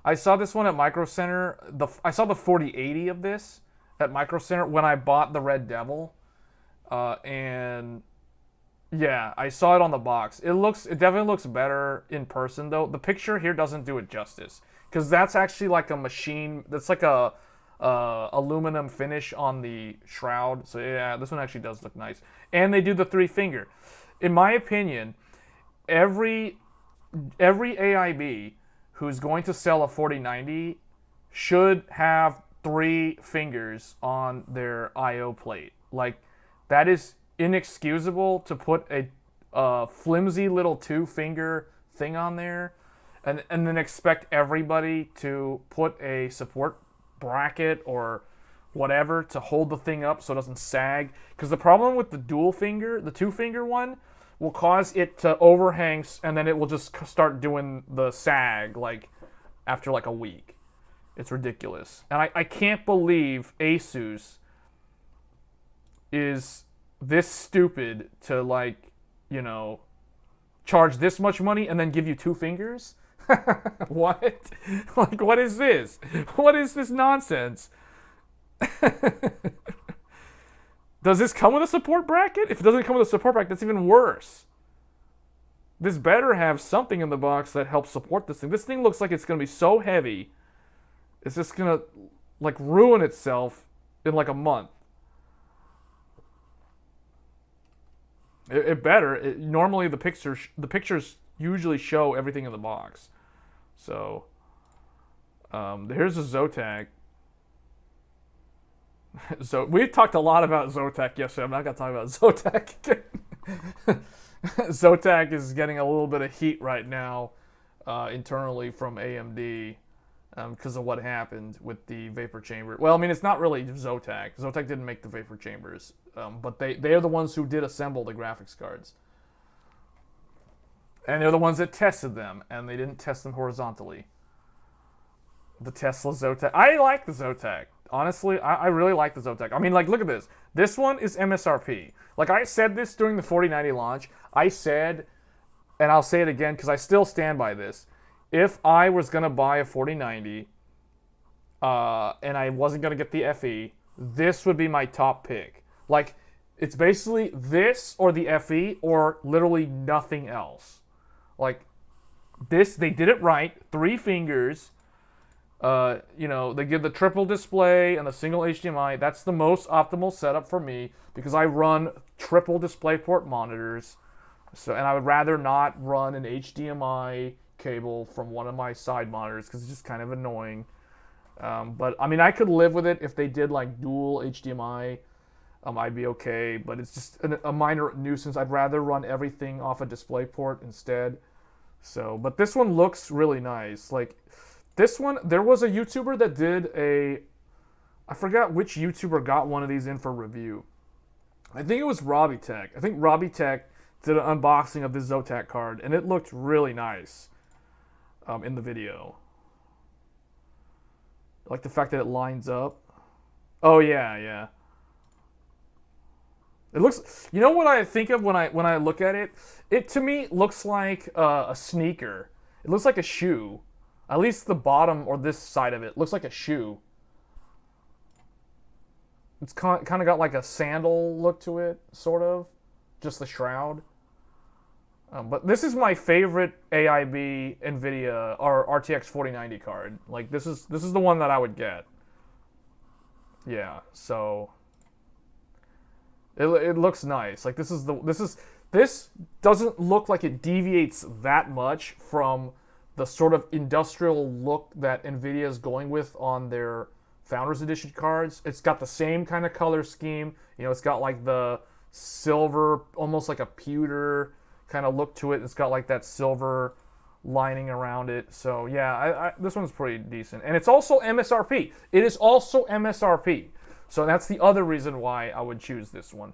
I saw this one at Micro Center. I saw the 4080 of this at Micro Center when I bought the Red Devil, and yeah, I saw it on the box. It definitely looks better in person though. The picture here doesn't do it justice because that's actually like a machine. That's like a aluminum finish on the shroud. So yeah, this one actually does look nice. And they do the 3 finger. In my opinion, every AIB who's going to sell a 4090 should have 3 fingers on their I/O plate. Like, that is inexcusable to put a flimsy little 2-finger thing on there and then expect everybody to put a support bracket or whatever to hold the thing up so it doesn't sag. Because the problem with the dual finger, the 2-finger one, will cause it to overhang, and then it will just start doing the sag like after like a week. It's ridiculous. And I can't believe Asus is this stupid to, like, you know, charge this much money and then give you 2 fingers? What? Like, what is this? What is this nonsense? Does this come with a support bracket? If it doesn't come with a support bracket, that's even worse. This better have something in the box that helps support this thing. This thing looks like it's going to be so heavy, it's just going to, like, ruin itself in like a month. It better. Normally the pictures usually show everything in the box. So, here's a Zotac. So we talked a lot about Zotac yesterday. I'm not going to talk about Zotac again. Zotac is getting a little bit of heat right now internally from AMD because of what happened with the vapor chamber. Well, I mean, it's not really Zotac. Zotac didn't make the vapor chambers, but they are the ones who did assemble the graphics cards. And they're the ones that tested them, and they didn't test them horizontally. The Tesla Zotac. I like the Zotac. Honestly, I really like the Zotac. I mean, like, look at this. This one is MSRP. Like, I said this during the 4090 launch. I said, and I'll say it again because I still stand by this. If I was going to buy a 4090 and I wasn't going to get the FE, this would be my top pick. Like, it's basically this or the FE or literally nothing else. Like, this, they did it right. 3 fingers. You know, they give the triple display and the single HDMI. That's the most optimal setup for me because I run triple DisplayPort monitors. So, and I would rather not run an HDMI cable from one of my side monitors because it's just kind of annoying. But I mean, I could live with it if they did like dual HDMI. I'd be okay, but it's just a minor nuisance. I'd rather run everything off a DisplayPort instead. So, but this one looks really nice. Like, this one, there was a YouTuber that did I forgot which YouTuber got one of these in for review. I think it was Robbie Tech. I think Robbie Tech did an unboxing of this Zotac card, and it looked really nice in the video. I like the fact that it lines up. Oh, yeah. It looks, you know what I think of when I look at it? It, to me, looks like a sneaker. It looks like a shoe. At least the bottom or this side of it looks like a shoe. It's kind of got like a sandal look to it, sort of. Just the shroud. But this is my favorite AIB NVIDIA or RTX 4090 card. Like, this is the one that I would get. Yeah, so it looks nice. Like, this doesn't look like it deviates that much from the sort of industrial look that NVIDIA is going with on their Founders Edition cards. It's got the same kind of color scheme. You know, it's got like the silver, almost like a pewter kind of look to it. It's got like that silver lining around it. So yeah, this one's pretty decent. And it's also MSRP. It is also MSRP. So that's the other reason why I would choose this one.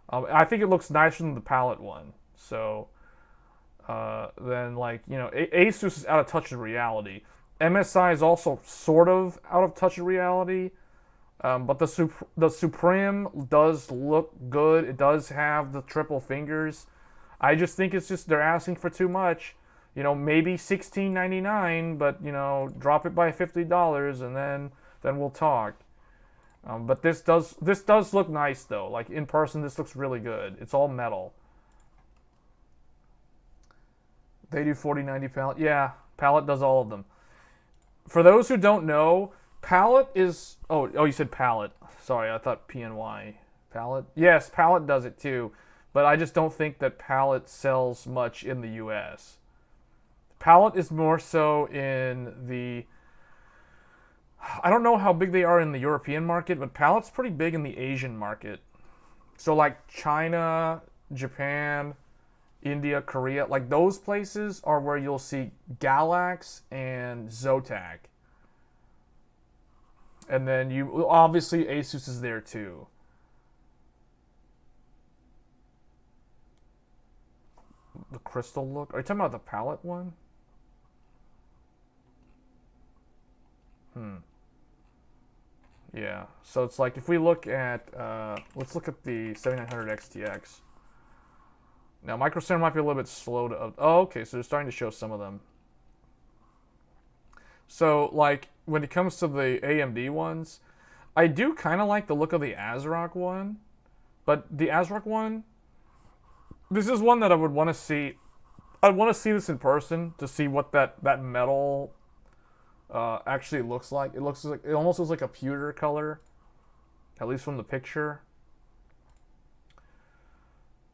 I think it looks nicer than the palette one. So then, like, you know, Asus is out of touch with reality. MSI is also sort of out of touch with reality. But the Supreme does look good. It does have the triple fingers. I just think it's just they're asking for too much. You know, maybe $16.99, but, you know, drop it by $50 and then we'll talk. But this does look nice though. Like, in person, this looks really good. It's all metal. They do 4090 palette. Yeah, palette does all of them. For those who don't know, palette is... Oh, you said palette. Sorry, I thought PNY. Palette? Yes, palette does it too. But I just don't think that palette sells much in the US. Palette is more so in the... I don't know how big they are in the European market, but Palette's pretty big in the Asian market. So like China, Japan, India, Korea, like those places are where you'll see Galax and Zotac. And then you obviously Asus is there too. The crystal look. Are you talking about the palette one? Yeah. So it's like if we look at let's look at the 7900 XTX. Now Micro Center might be a little bit slow to. Oh, okay. So they're starting to show some of them. So like when it comes to the AMD ones, I do kind of like the look of the ASRock one, but the ASRock one, this is one that I would want to see. I'd want to see this in person to see what that metal actually looks like. It almost looks like a pewter color, at least from the picture.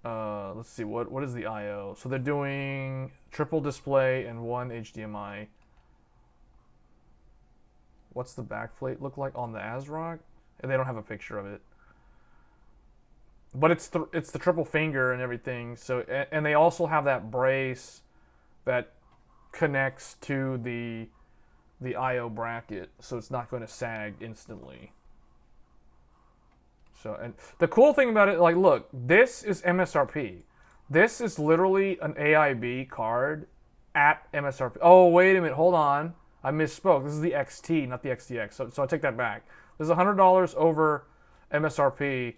Let's see what is the I/O. So they're doing triple display and one HDMI. What's the backplate look like on the ASRock? And they don't have a picture of it. But it's the triple finger and everything. So and they also have that brace that connects to the I/O bracket, so it's not going to sag instantly. So and the cool thing about it, like, look, this is MSRP. This is literally an AIB card at MSRP. Oh, wait a minute, hold on. I misspoke. This is the XT, not the XTX. So I take that back. There's $100 over MSRP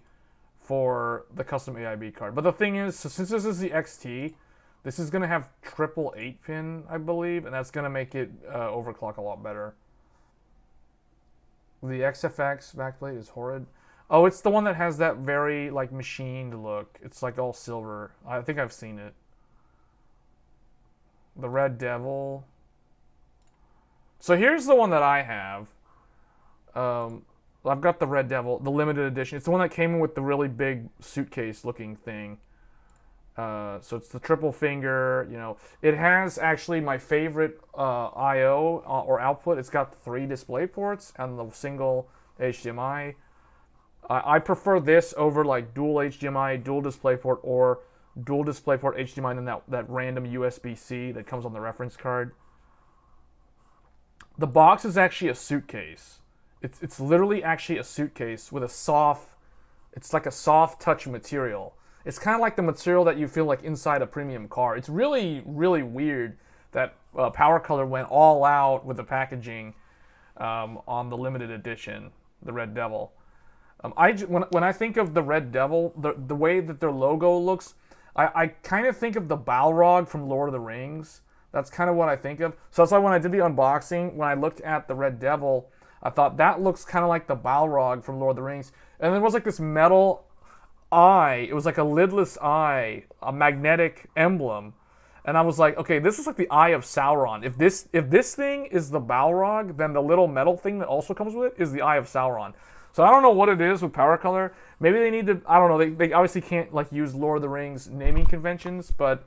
for the custom AIB card. But the thing is, so since this is the XT, this is going to have triple 8-pin, I believe, and that's going to make it overclock a lot better. The XFX backplate is horrid. Oh, it's the one that has that very, like, machined look. It's, like, all silver. I think I've seen it. The Red Devil. So here's the one that I have. I've got the Red Devil, the limited edition. It's the one that came in with the really big suitcase-looking thing. So it's the triple finger. You know, it has actually my favorite I/O or output. It's got 3 display ports and the single HDMI. I prefer this over like dual HDMI, dual DisplayPort, or dual DisplayPort HDMI, and then that random USB-C that comes on the reference card. The box is actually a suitcase. It's literally actually a suitcase with a soft, it's like a soft touch material. It's kind of like the material that you feel like inside a premium car. It's really, really weird that Power Color went all out with the packaging on the limited edition, the Red Devil. When I think of the Red Devil, the way that their logo looks, I kind of think of the Balrog from Lord of the Rings. That's kind of what I think of. So that's why when I did the unboxing, when I looked at the Red Devil, I thought that looks kind of like the Balrog from Lord of the Rings. And there was like this metal eye. It was like a lidless eye, a magnetic emblem. And I was like, okay, this is like the Eye of Sauron. If this thing is the Balrog, then the little metal thing that also comes with it is the Eye of Sauron. So I don't know what it is with Power Color. Maybe they need to, I don't know, they obviously can't like use Lord of the Rings naming conventions, but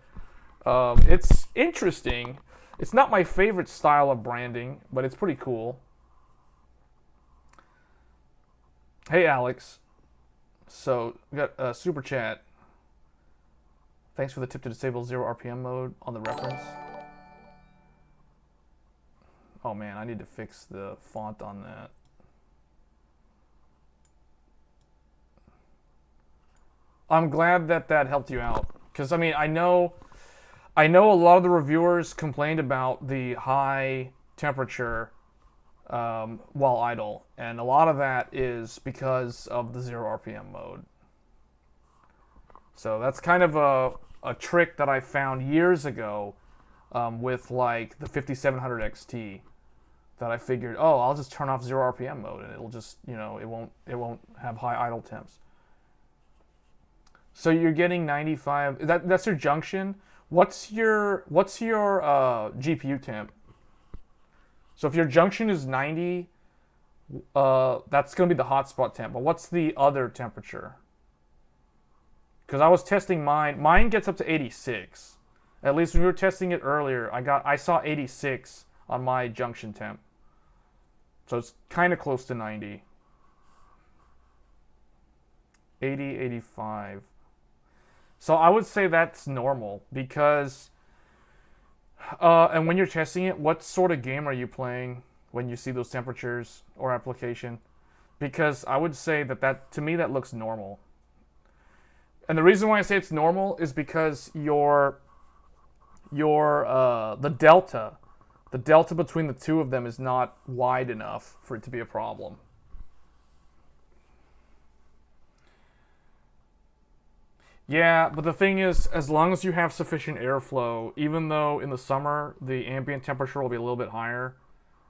it's interesting. It's not my favorite style of branding, but it's pretty cool. Hey, Alex. So, we got a super chat. Thanks for the tip to disable 0 RPM mode on the reference. Oh man, I need to fix the font on that. I'm glad that helped you out. Because, I mean, I know a lot of the reviewers complained about the high temperature while idle, and a lot of that is because of the 0 RPM mode. So that's kind of a trick that I found years ago with like the 5700 XT, that I figured, oh, I'll just turn off 0 RPM mode and it'll just, you know, it won't have high idle temps. So you're getting 95. That's your junction. What's your GPU temp? So if your junction is 90, that's going to be the hotspot temp. But what's the other temperature? Because I was testing mine. Mine gets up to 86. At least when we were testing it earlier, I saw 86 on my junction temp. So it's kind of close to 90. 80, 85. So I would say that's normal because, and when you're testing it, what sort of game are you playing when you see those temperatures or application? Because I would say that to me that looks normal. And the reason why I say it's normal is because the delta between the two of them is not wide enough for it to be a problem. Yeah, but the thing is, as long as you have sufficient airflow, even though in the summer the ambient temperature will be a little bit higher,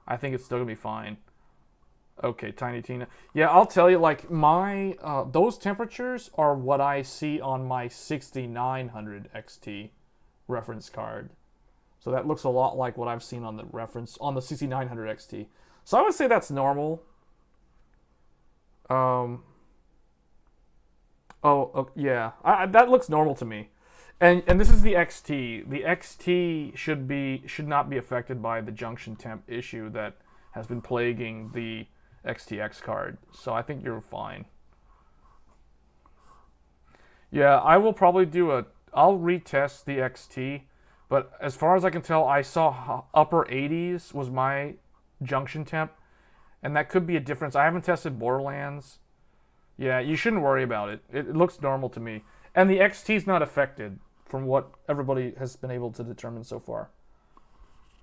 I think it's still gonna be fine. Okay, Tiny Tina. Yeah, I'll tell you, like my those temperatures are what I see on my 6900 XT reference card. So that looks a lot like what I've seen on the reference on the 6900 XT. So I would say that's normal. Yeah, that looks normal to me. And this is the XT. The XT should not be affected by the junction temp issue that has been plaguing the XTX card. So I think you're fine. Yeah, I will probably I'll retest the XT, but as far as I can tell, I saw upper 80s was my junction temp, and that could be a difference. I haven't tested Borderlands. Yeah, you shouldn't worry about it. It looks normal to me. And the XT is not affected from what everybody has been able to determine so far.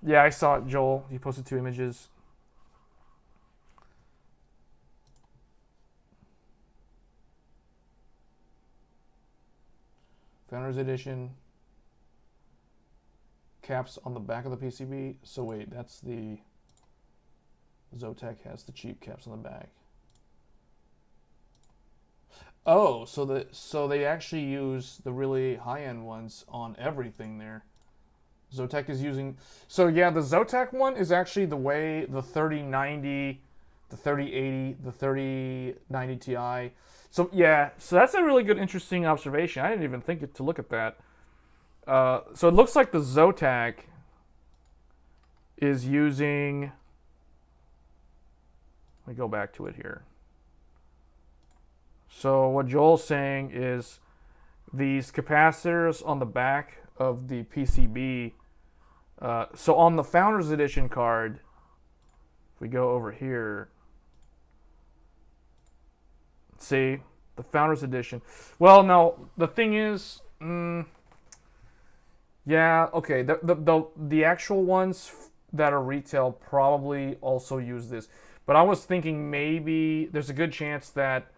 Yeah, I saw it, Joel. He posted 2 images. Founders Edition. Caps on the back of the PCB. So wait, that's the... Zotac has the cheap caps on the back. Oh, so they actually use the really high-end ones on everything there. Zotac is using... So yeah, the Zotac one is actually the way the 3090, the 3080, the 3090 Ti. So yeah, so that's a really good, interesting observation. I didn't even think to look at that. So it looks like the Zotac is using... Let me go back to it here. So what Joel's saying is these capacitors on the back of the PCB, so on the Founders Edition card, if we go over here, see, the Founders Edition. Well, no, the thing is, yeah, okay, the actual ones that are retail probably also use this. But I was thinking maybe there's a good chance that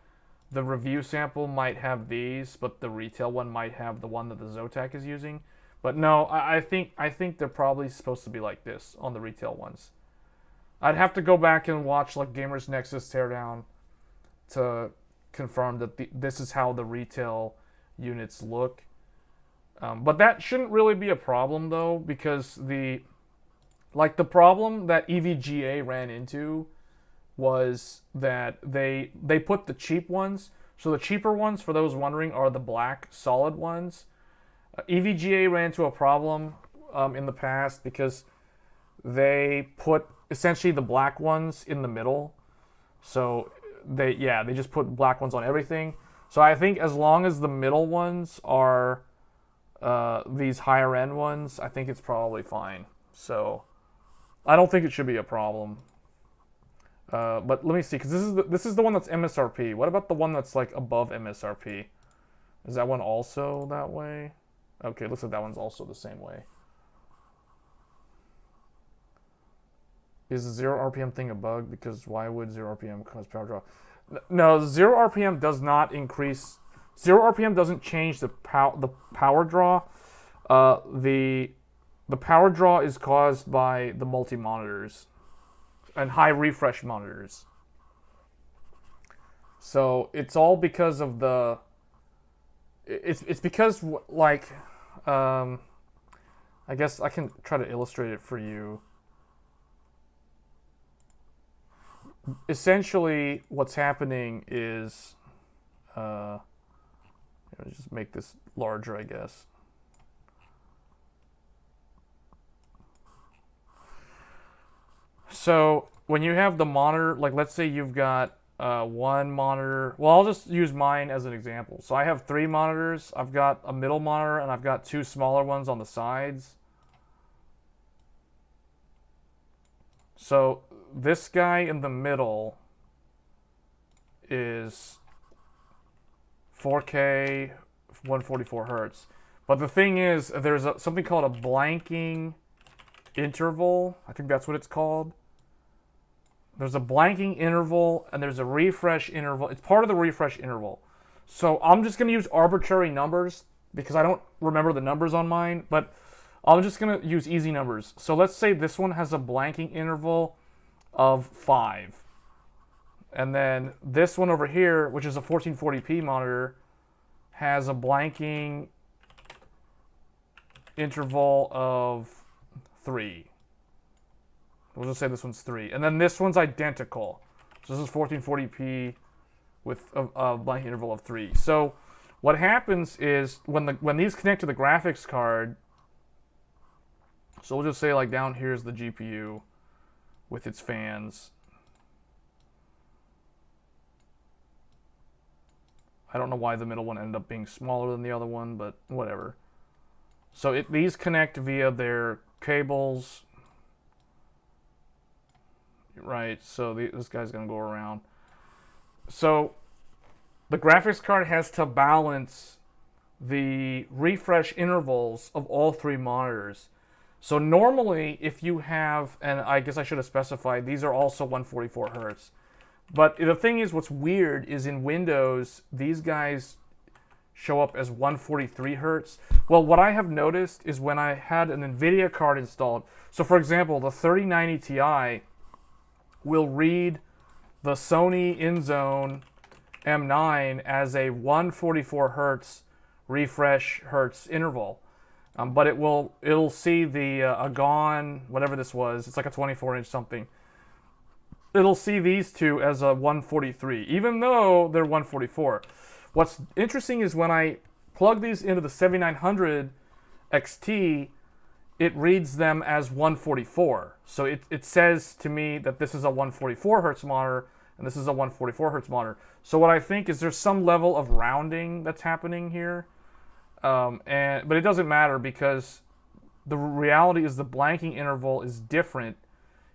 the review sample might have these, but the retail one might have the one that the Zotac is using. But no, I think they're probably supposed to be like this on the retail ones. I'd have to go back and watch like Gamers Nexus teardown to confirm that this is how the retail units look. But that shouldn't really be a problem though, because the problem that EVGA ran into was that they put the cheap ones. So the cheaper ones, for those wondering, are the black solid ones. EVGA ran into a problem in the past because they put essentially the black ones in the middle. So they just put black ones on everything. So I think as long as the middle ones are these higher end ones, I think it's probably fine. So I don't think it should be a problem. But let me see, because this is the one that's MSRP. What about the one that's like above MSRP? Is that one also that way? Okay, looks like that one's also the same way. Is the 0 RPM thing a bug? Because why would 0 RPM cause power draw? No, 0 RPM does not increase. 0 RPM doesn't change the power draw. The power draw is caused by the multi-monitors and high refresh monitors. So it's all because of the... It's because, like... I guess I can try to illustrate it for you. Essentially, what's happening is... just make this larger, I guess. So when you have the monitor, like let's say you've got one monitor. Well, I'll just use mine as an example. So I have 3 monitors. I've got a middle monitor and I've got 2 smaller ones on the sides. So this guy in the middle is 4K 144 hertz. But the thing is, there's something called a blanking interval. I think that's what it's called. There's a blanking interval and there's a refresh interval. It's part of the refresh interval. So I'm just going to use arbitrary numbers because I don't remember the numbers on mine, but I'm just going to use easy numbers. So let's say this one has a blanking interval of 5. And then this one over here, which is a 1440p monitor, has a blanking interval of 3. We'll just say this one's 3. And then this one's identical. So this is 1440p with a blanking interval of 3. So what happens is when these connect to the graphics card, so we'll just say like down here is the GPU with its fans. I don't know why the middle one ended up being smaller than the other one, but whatever. So these connect via their cables, right? So this guy's going to go around. So the graphics card has to balance the refresh intervals of all 3 monitors. So normally, if you have, and I guess I should have specified, these are also 144 hertz. But the thing is, what's weird is in Windows, these guys show up as 143 hertz. Well, what I have noticed is when I had an NVIDIA card installed, so for example, the 3090 Ti will read the Sony InZone M9 as a 144 hertz refresh hertz interval. But it'll see the Agon, whatever this was, it's like a 24-inch something. It'll see these two as a 143, even though they're 144. What's interesting is when I plug these into the 7900 XT, it reads them as 144. So it says to me that this is a 144 hertz monitor and this is a 144 hertz monitor. So what I think is there's some level of rounding that's happening here. But it doesn't matter because the reality is the blanking interval is different.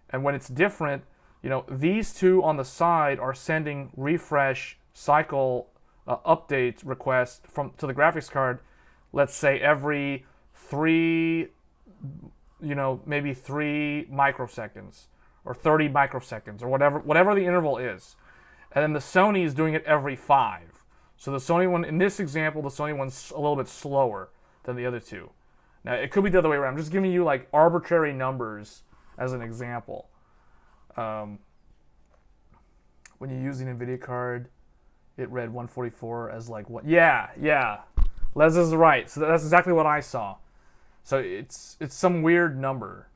And when it's different, you know, these two on the side are sending refresh cycle update requests to the graphics card, let's say every 3, you know, maybe 3 microseconds or 30 microseconds or whatever the interval is. And then the Sony is doing it every 5. So the Sony one, in this example, the Sony one's a little bit slower than the other two. Now, it could be the other way around. I'm just giving you like arbitrary numbers as an example. When you use the NVIDIA card, it read 144 as like what? Yeah. Les is right. So that's exactly what I saw. So it's some weird number.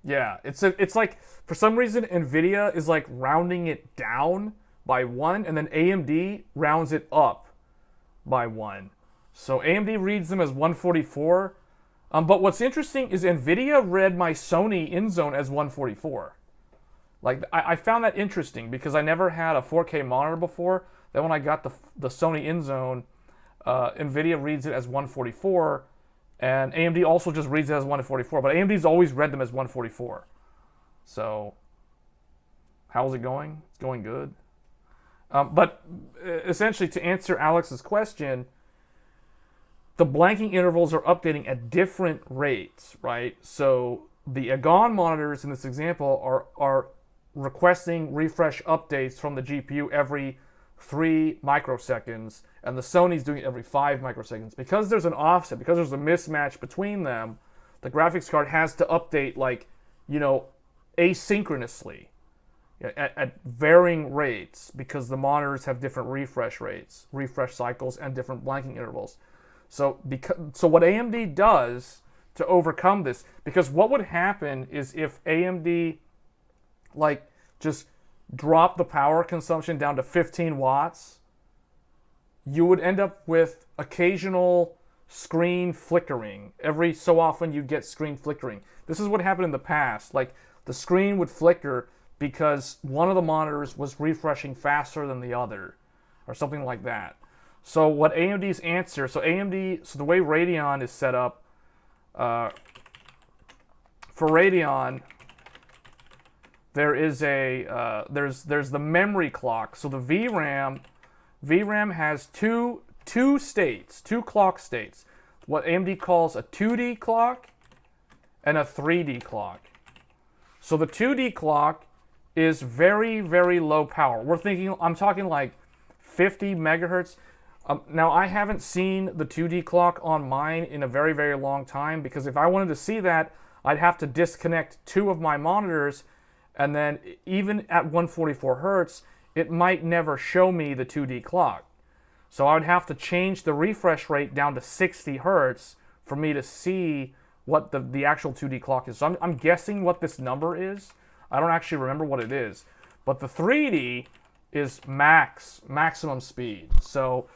Yeah, it's like for some reason NVIDIA is like rounding it down by 1, and then AMD rounds it up by 1. So AMD reads them as 144. But what's interesting is NVIDIA read my Sony InZone as 144. Like, I found that interesting because I never had a 4K monitor before. Then when I got the Sony InZone, NVIDIA reads it as 144, and AMD also just reads it as 144. But AMD's always read them as 144. So, how's it going? It's going good. But essentially, to answer Alex's question, the blanking intervals are updating at different rates, right? So the Agon monitors in this example are requesting refresh updates from the GPU every 3 microseconds, and the Sony's doing it every 5 microseconds. Because there's an offset, because there's a mismatch between them, the graphics card has to update, like, you know, asynchronously at varying rates because the monitors have different refresh rates, refresh cycles, and different blanking intervals. So what AMD does to overcome this, because what would happen is if AMD like just dropped the power consumption down to 15 watts, you would end up with occasional screen flickering. Every so often you get screen flickering. This is what happened in the past. Like the screen would flicker because one of the monitors was refreshing faster than the other, or something like that. So what AMD's answer, so the way Radeon is set up, for Radeon, there is there's the memory clock. So the VRAM has two clock states. What AMD calls a 2D clock and a 3D clock. So the 2D clock is very, very low power. I'm talking like 50 megahertz. Now, I haven't seen the 2D clock on mine in a very, very long time, because if I wanted to see that, I'd have to disconnect two of my monitors, and then even at 144 hertz, it might never show me the 2D clock. So I would have to change the refresh rate down to 60 hertz for me to see what the actual 2D clock is. So I'm guessing what this number is. I don't actually remember what it is. But the 3D is maximum speed. So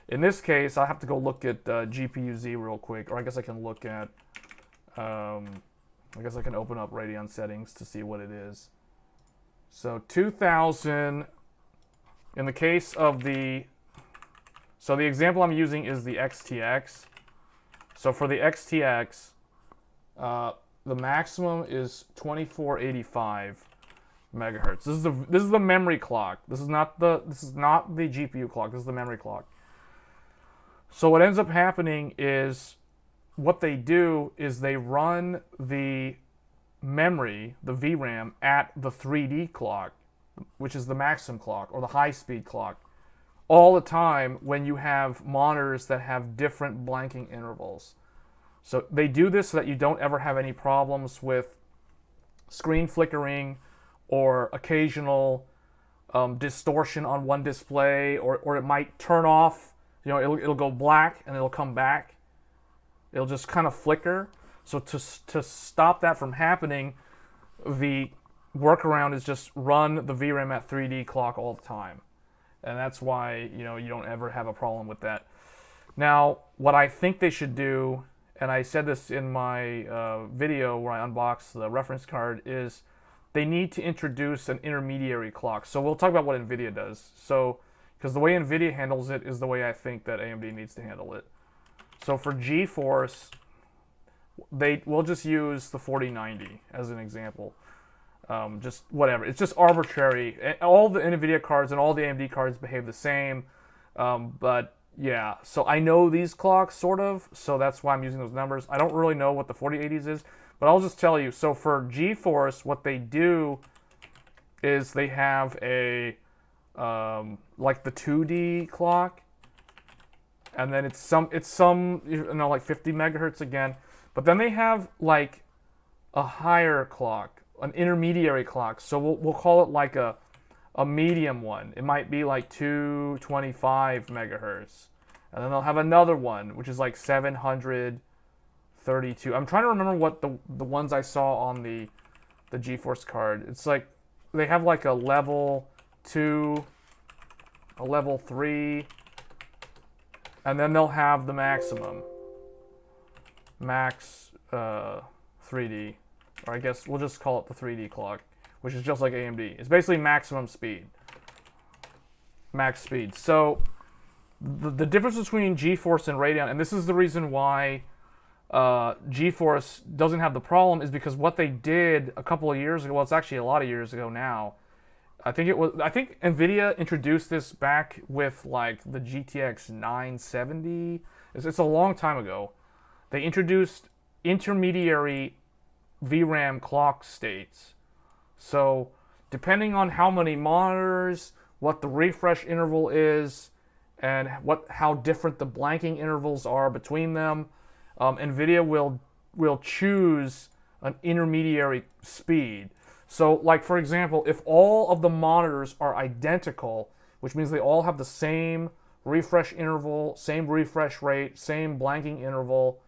in this case, I have to go look at GPU-Z real quick, or I guess I can look at, I guess I can open up Radeon settings to see what it is. So 2000, in the case of so the example I'm using is the XTX. So for the XTX, the maximum is 2485 megahertz. This is the memory clock. This is not the GPU clock. This is the memory clock. So what ends up happening is, what they do is they run the memory, the VRAM, at the 3D clock, which is the maximum clock or the high-speed clock, all the time when you have monitors that have different blanking intervals. So they do this so that you don't ever have any problems with screen flickering or occasional distortion on one display, or it might turn off. You know, it'll go black and it'll come back. It'll just kind of flicker. So to stop that from happening, the workaround is just run the VRAM at 3D clock all the time. And that's why, you know, you don't ever have a problem with that. Now, what I think they should do, and I said this in my video where I unboxed the reference card, is they need to introduce an intermediary clock. So we'll talk about what NVIDIA does. So, because the way NVIDIA handles it is the way I think that AMD needs to handle it. So for GeForce, we'll just use the 4090 as an example. Just whatever. It's just arbitrary. All the NVIDIA cards and all the AMD cards behave the same. But yeah, so I know these clocks, sort of, so that's why I'm using those numbers. I don't really know what the 4080s is, but I'll just tell you. So for GeForce, what they do is they have a like the 2D clock, and then it's some you know, like 50 megahertz again, but then they have like a higher clock, an intermediary clock. So we'll call it like a medium one. It might be like 225 megahertz, and then they'll have another one which is like 732. I'm trying to remember what the ones I saw on the GeForce card. It's like they have like a level 2, a level 3, and then they'll have the max 3D, or I guess we'll just call it the 3D clock, which is just like AMD. It's basically maximum speed, max speed. So the difference between GeForce and Radeon, and this is the reason why GeForce doesn't have the problem, is because what they did a couple of years ago, well, it's actually a lot of years ago now. I think NVIDIA introduced this back with like the GTX 970. It's a long time ago. They introduced intermediary VRAM clock states. So depending on how many monitors, what the refresh interval is, and how different the blanking intervals are between them, NVIDIA will choose an intermediary speed. So, like, for example, if all of the monitors are identical, which means they all have the same refresh interval, same refresh rate, same blanking interval,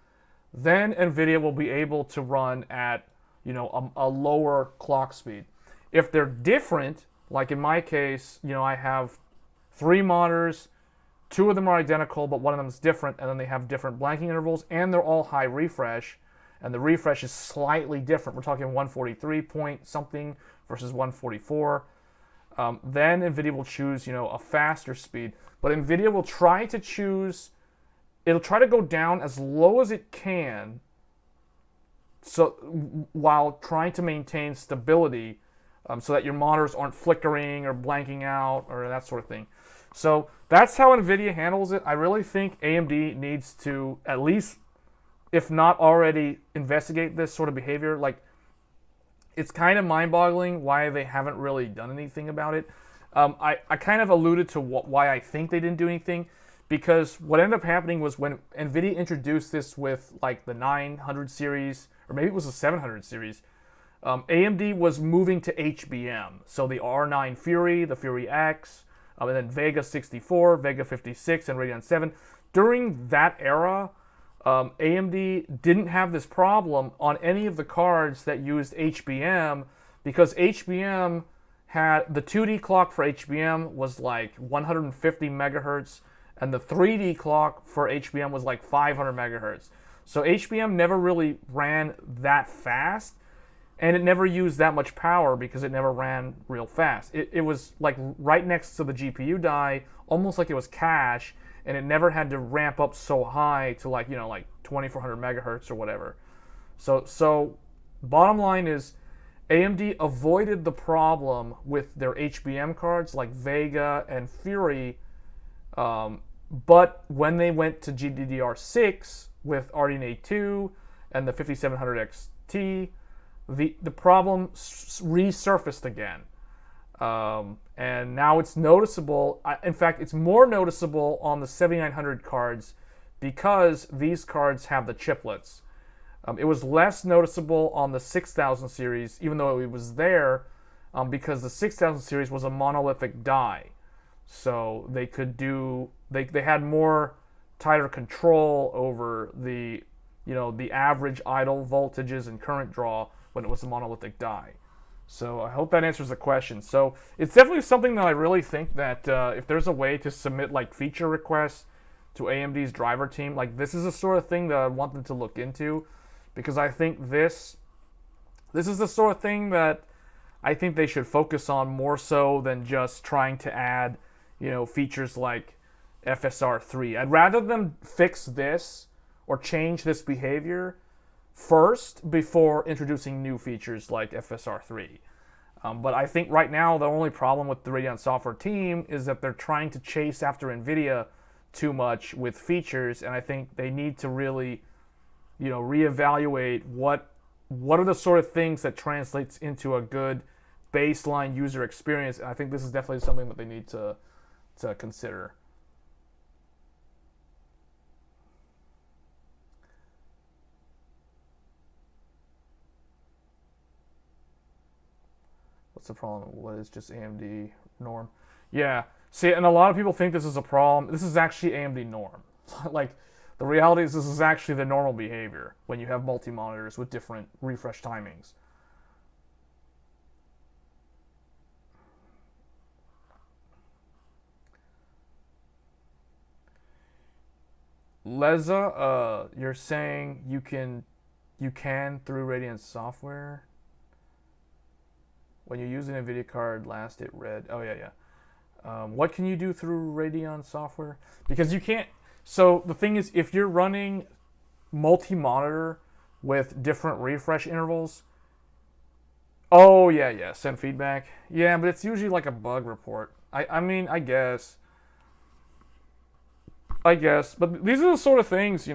then NVIDIA will be able to run at, you know, a lower clock speed. If they're different, like in my case, you know, I have 3 monitors, two of them are identical, but one of them is different, and then they have different blanking intervals, and they're all high refresh, and the refresh is slightly different. We're talking 143 point something versus 144. Then NVIDIA will choose, a faster speed, but NVIDIA will try to choose. It'll try to go down as low as it can, so while trying to maintain stability, so that your monitors aren't flickering or blanking out or that sort of thing. So that's how NVIDIA handles it. I really think AMD needs to at least, if not already, investigate this sort of behavior. Like, it's kind of mind-boggling why they haven't really done anything about it. I kind of alluded to why I think they didn't do anything, because what ended up happening was when NVIDIA introduced this with like the 900 series, or maybe it was the 700 series, AMD was moving to HBM. So the R9 Fury, the Fury X, and then Vega 64, Vega 56, and Radeon 7. During that era, AMD didn't have this problem on any of the cards that used HBM, because HBM had, the 2D clock for HBM was like 150 megahertz, and the 3D clock for HBM was like 500 megahertz. So HBM never really ran that fast, and it never used that much power because it never ran real fast. It was like right next to the GPU die, almost like it was cache, and it never had to ramp up so high to like 2400 megahertz or whatever. So bottom line is, AMD avoided the problem with their HBM cards like Vega and Fury, but when they went to GDDR6 with RDNA 2 and the 5700 XT, the problem resurfaced again. And now it's noticeable. In fact, it's more noticeable on the 7900 cards because these cards have the chiplets. It was less noticeable on the 6000 series, even though it was there, because the 6000 series was a monolithic die. So they could do, they had more tighter control over the average idle voltages and current draw when it was a monolithic die. So I hope that answers the question. So it's definitely something that I really think that if there's a way to submit like feature requests to AMD's driver team, like this is the sort of thing that I want them to look into, because I think this is the sort of thing that I think they should focus on more so than just trying to add, features like FSR3. I'd rather them fix this or change this behavior first before introducing new features like FSR3. But I think right now the only problem with the Radeon software team is that they're trying to chase after NVIDIA too much with features, and I think they need to really, reevaluate what are the sort of things that translates into a good baseline user experience. And I think this is definitely something that they need to consider. What's the problem? What is just AMD norm? Yeah. See, and a lot of people think this is a problem. This is actually AMD norm. Like, the reality is this is actually the normal behavior when you have multi-monitors with different refresh timings. Leza, you're saying you can through Radeon software? When you use an NVIDIA card, last it read. Oh, yeah. What can you do through Radeon software? Because you can't. So the thing is, if you're running multi-monitor with different refresh intervals. Oh, yeah. Send feedback. Yeah, but it's usually like a bug report. I mean, I guess. But these are the sort of things,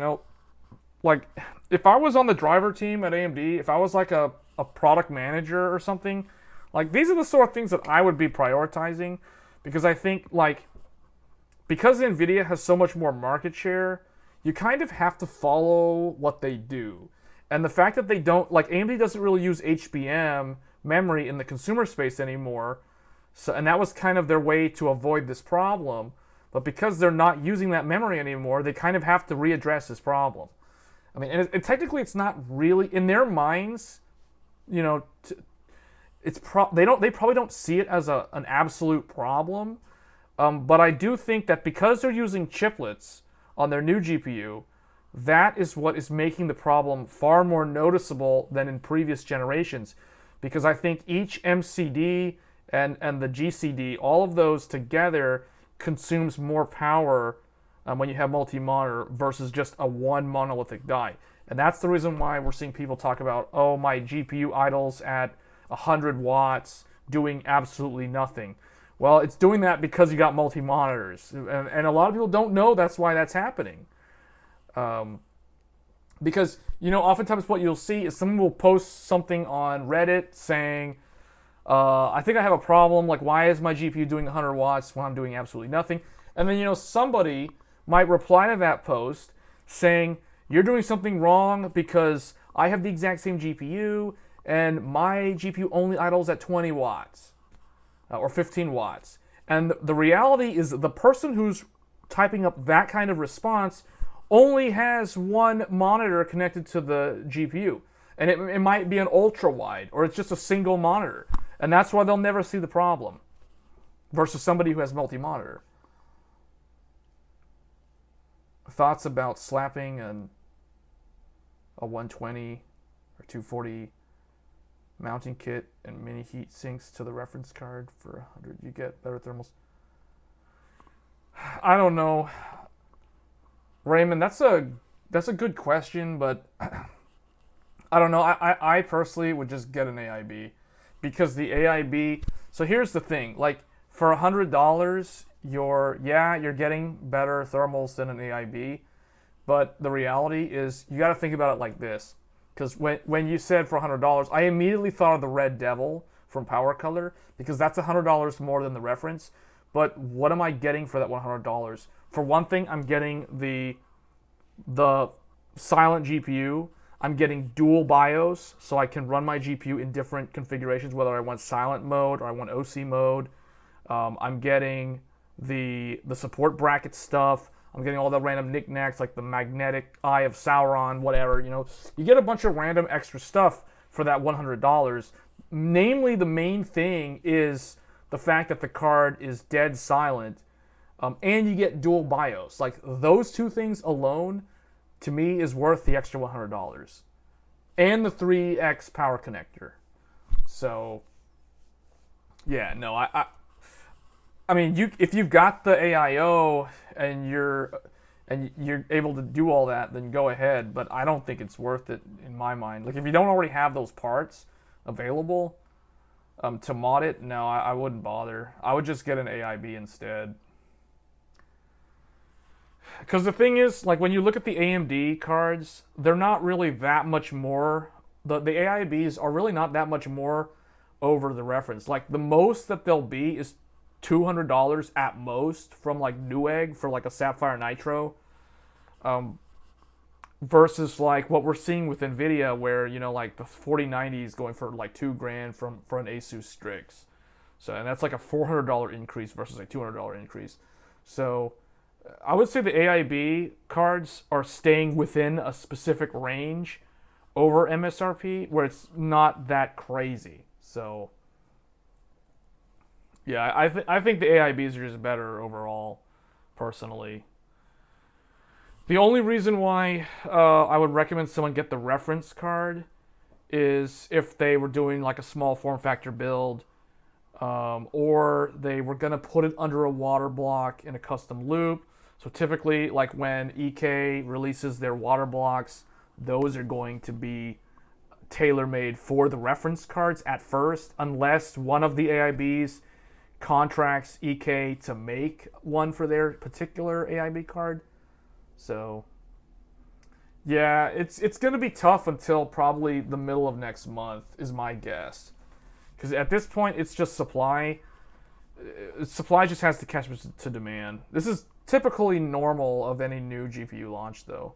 like, if I was on the driver team at AMD, if I was like a product manager or something, like, these are the sort of things that I would be prioritizing, because I think, like, because NVIDIA has so much more market share, you kind of have to follow what they do. And the fact that they don't, like, AMD doesn't really use HBM memory in the consumer space anymore, so, and that was kind of their way to avoid this problem, but because they're not using that memory anymore, they kind of have to readdress this problem. I mean, and technically it's not really, in their minds, they probably don't see it as an absolute problem, But I do think that because they're using chiplets on their new GPU, that is what is making the problem far more noticeable than in previous generations. Because I think each MCD and the GCD, all of those together consumes more power when you have multi-monitor versus just a one monolithic die. And that's the reason why we're seeing people talk about, oh, my GPU idles at 100 watts doing absolutely nothing. Well, it's doing that because you got multi-monitors. And a lot of people don't know that's why that's happening. Because, oftentimes what you'll see is someone will post something on Reddit saying, I think I have a problem, like why is my GPU doing 100 watts when I'm doing absolutely nothing? And then, somebody might reply to that post saying, you're doing something wrong because I have the exact same GPU and my GPU only idles at 20 watts or 15 watts. And the reality is the person who's typing up that kind of response only has one monitor connected to the GPU. And it might be an ultra wide or it's just a single monitor. And that's why they'll never see the problem versus somebody who has multi-monitor. Thoughts about slapping a 120 or 240 mounting kit and mini heat sinks to the reference card for 100? You get better thermals. I don't know, Raymond. That's a good question, but I don't know. I personally would just get an AIB because the AIB. So here's the thing: like for $100, you're getting better thermals than an AIB, but the reality is you got to think about it like this. Because when you said for $100, I immediately thought of the Red Devil from Power Color because that's $100 more than the reference. But what am I getting for that $100? For one thing, I'm getting the silent GPU. I'm getting dual BIOS, so I can run my GPU in different configurations, whether I want silent mode or I want OC mode. I'm getting the support bracket stuff. I'm getting all the random knickknacks like the magnetic eye of Sauron, whatever. You get a bunch of random extra stuff for that $100. Namely, the main thing is the fact that the card is dead silent, and you get dual BIOS. Like those two things alone, to me, is worth the extra $100, and the 3x power connector. So, yeah, no, I mean, if you've got the AIO and you're able to do all that, then go ahead. But I don't think it's worth it in my mind. Like if you don't already have those parts available to mod it, no, I wouldn't bother. I would just get an AIB instead. Because the thing is, like when you look at the AMD cards, they're not really that much more. The AIBs are really not that much more over the reference. Like the most that they'll be is $200 at most from like Newegg for like a Sapphire Nitro, versus like what we're seeing with Nvidia, where like the 4090 is going for like $2,000 for an Asus Strix. So and that's like a $400 increase versus a $200 increase. So I would say the AIB cards are staying within a specific range over MSRP where it's not that crazy. So yeah, I think the AIBs are just better overall, personally. The only reason why I would recommend someone get the reference card is if they were doing like a small form factor build, or they were going to put it under a water block in a custom loop. So typically, like when EK releases their water blocks, those are going to be tailor-made for the reference cards at first, unless one of the AIBs contracts EK to make one for their particular AIB card. So yeah, it's going to be tough until probably the middle of next month is my guess, because at this point it's just supply just has to catch up to demand. This is typically normal of any new GPU launch though.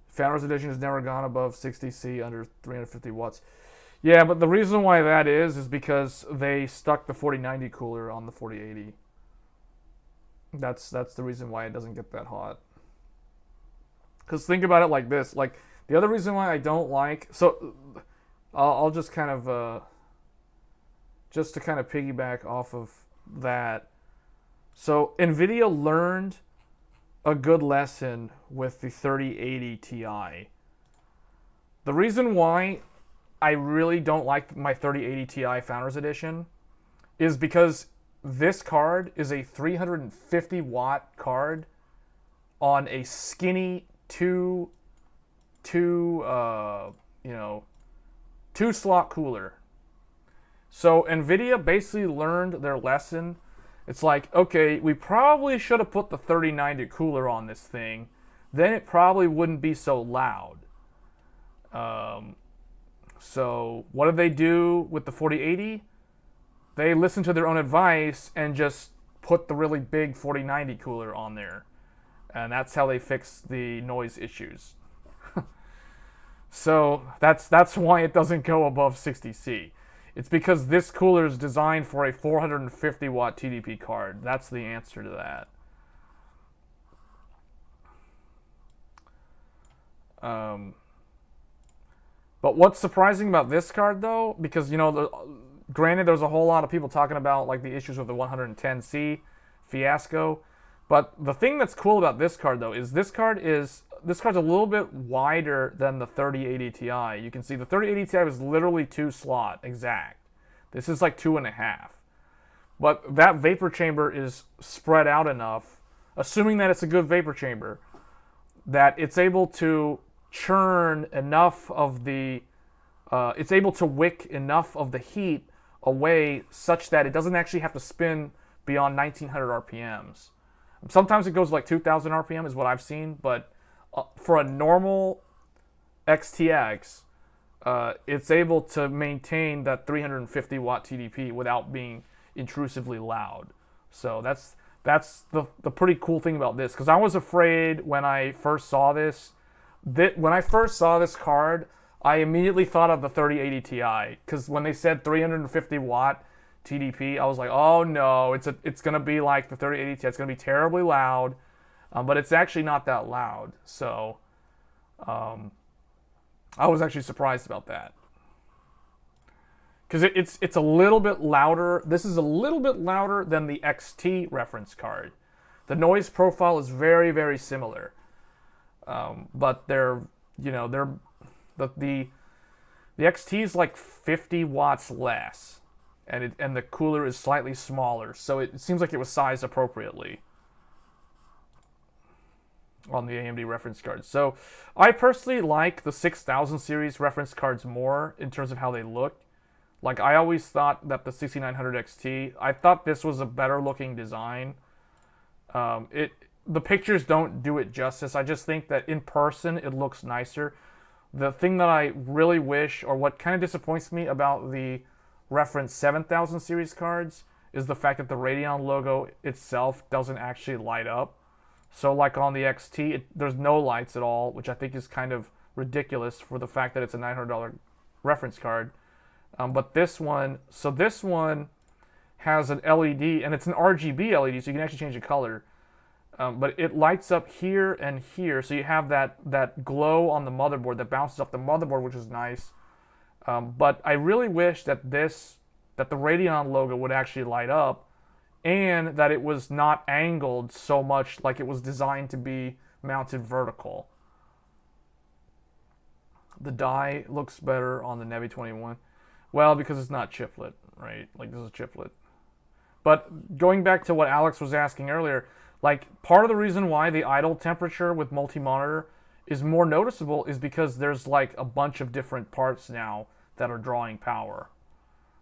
Founders Edition has never gone above 60C under 350 watts. Yeah, but the reason why that is because they stuck the 4090 cooler on the 4080. That's the reason why it doesn't get that hot. Because think about it like this. Like, the other reason why I don't like... So, I'll just kind of just to kind of piggyback off of that. So NVIDIA learned a good lesson with the 3080 Ti. The reason why I really don't like my 3080 Ti Founders Edition is because this card is a 350 watt card on a skinny two slot cooler. So NVIDIA basically learned their lesson. It's like, okay, we probably should have put the 3090 cooler on this thing. Then it probably wouldn't be so loud. So what did they do with the 4080? They listened to their own advice and just put the really big 4090 cooler on there. And that's how they fixed the noise issues. So that's why it doesn't go above 60C. It's because this cooler is designed for a 450 watt TDP card. That's the answer to that. But what's surprising about this card, though, because, you know, granted, there's a whole lot of people talking about like the issues with the 110C fiasco. But the thing that's cool about this card, though, is this card's a little bit wider than the 3080 Ti. You can see the 3080 Ti was literally 2 slot exact. This is like 2.5. But that vapor chamber is spread out enough, assuming that it's a good vapor chamber, that it's able to churn enough of the, it's able to wick enough of the heat away such that it doesn't actually have to spin beyond 1900 RPMs. Sometimes it goes like 2000 RPM is what I've seen, but for a normal XTX, it's able to maintain that 350 watt TDP without being intrusively loud. So that's the pretty cool thing about this, because I was afraid when I first saw this. When I first saw this card, I immediately thought of the 3080 Ti, because when they said 350 watt TDP, I was like, oh no, it's gonna be like the 3080 Ti. It's gonna be terribly loud, but it's actually not that loud. So I was actually surprised about that, because it's a little bit louder. This is a little bit louder than the XT reference card. The noise profile is very, very similar, but the XT is like 50 watts less. And the cooler is slightly smaller, so it seems like it was sized appropriately on the AMD reference cards. So I personally like the 6000 series reference cards more in terms of how they look. Like, I always thought that the 6900 XT, I thought this was a better looking design. The pictures don't do it justice. I just think that in person it looks nicer. The thing that I really wish, or what kind of disappoints me about the reference 7000 series cards, is the fact that the Radeon logo itself doesn't actually light up. So like on the XT, there's no lights at all, which I think is kind of ridiculous for the fact that it's a $900 reference card. But this one has an LED, and it's an RGB LED, so you can actually change the color. But it lights up here and here, so you have that glow on the motherboard that bounces off the motherboard, which is nice. But I really wish that the Radeon logo would actually light up, and that it was not angled so much, like it was designed to be mounted vertical. The die looks better on the Nevi 21. Well, because it's not chiplet, right? Like, this is a chiplet. But going back to what Alex was asking earlier, like, part of the reason why the idle temperature with multi-monitor is more noticeable is because there's like a bunch of different parts now that are drawing power.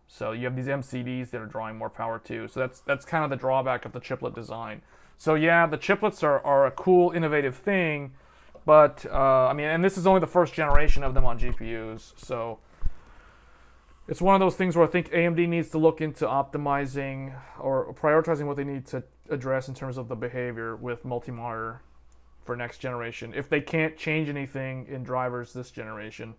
So you have these MCDs that are drawing more power too. So that's kind of the drawback of the chiplet design. So yeah, the chiplets are a cool, innovative thing, but I mean, and this is only the first generation of them on GPUs. So it's one of those things where I think AMD needs to look into optimizing or prioritizing what they need to address in terms of the behavior with multi-monitor for next generation, if they can't change anything in drivers this generation.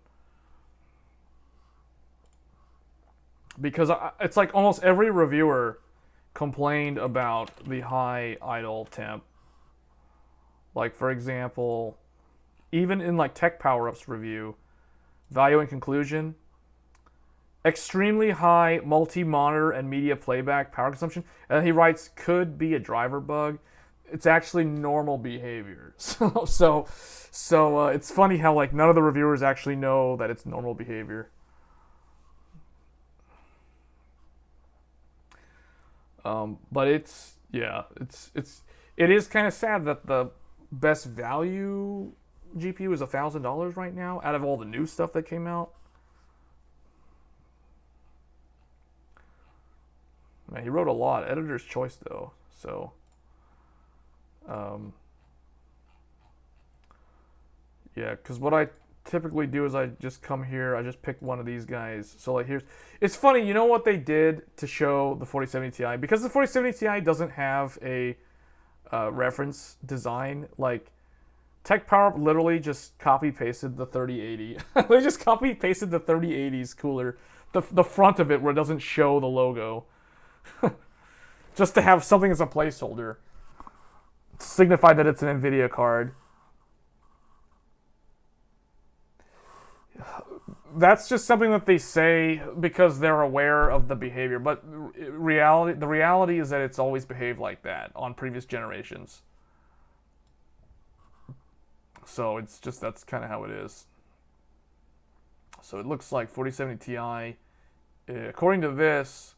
Because it's like almost every reviewer complained about the high idle temp. Like, for example, even in like Tech Power Up's review, Value and Conclusion, extremely high multi-monitor and media playback power consumption. And he writes, could be a driver bug. It's actually normal behavior. So it's funny how like none of the reviewers actually know that it's normal behavior. But it is kind of sad that the best value GPU is $1,000 right now out of all the new stuff that came out. Man, he wrote a lot. Editor's choice though. So, yeah, because what I typically do is I just come here, I just pick one of these guys. So like it's funny, you know what they did to show the 4070 Ti? Because the 4070 Ti doesn't have a reference design, like Tech Power literally just copy pasted the 3080. They just copy pasted the 3080's cooler, the front of it where it doesn't show the logo. Just to have something as a placeholder. Signify that it's an NVIDIA card. That's just something that they say because they're aware of the behavior. But the reality is that it's always behaved like that on previous generations. So it's just, that's kind of how it is. So it looks like 4070 Ti, according to this,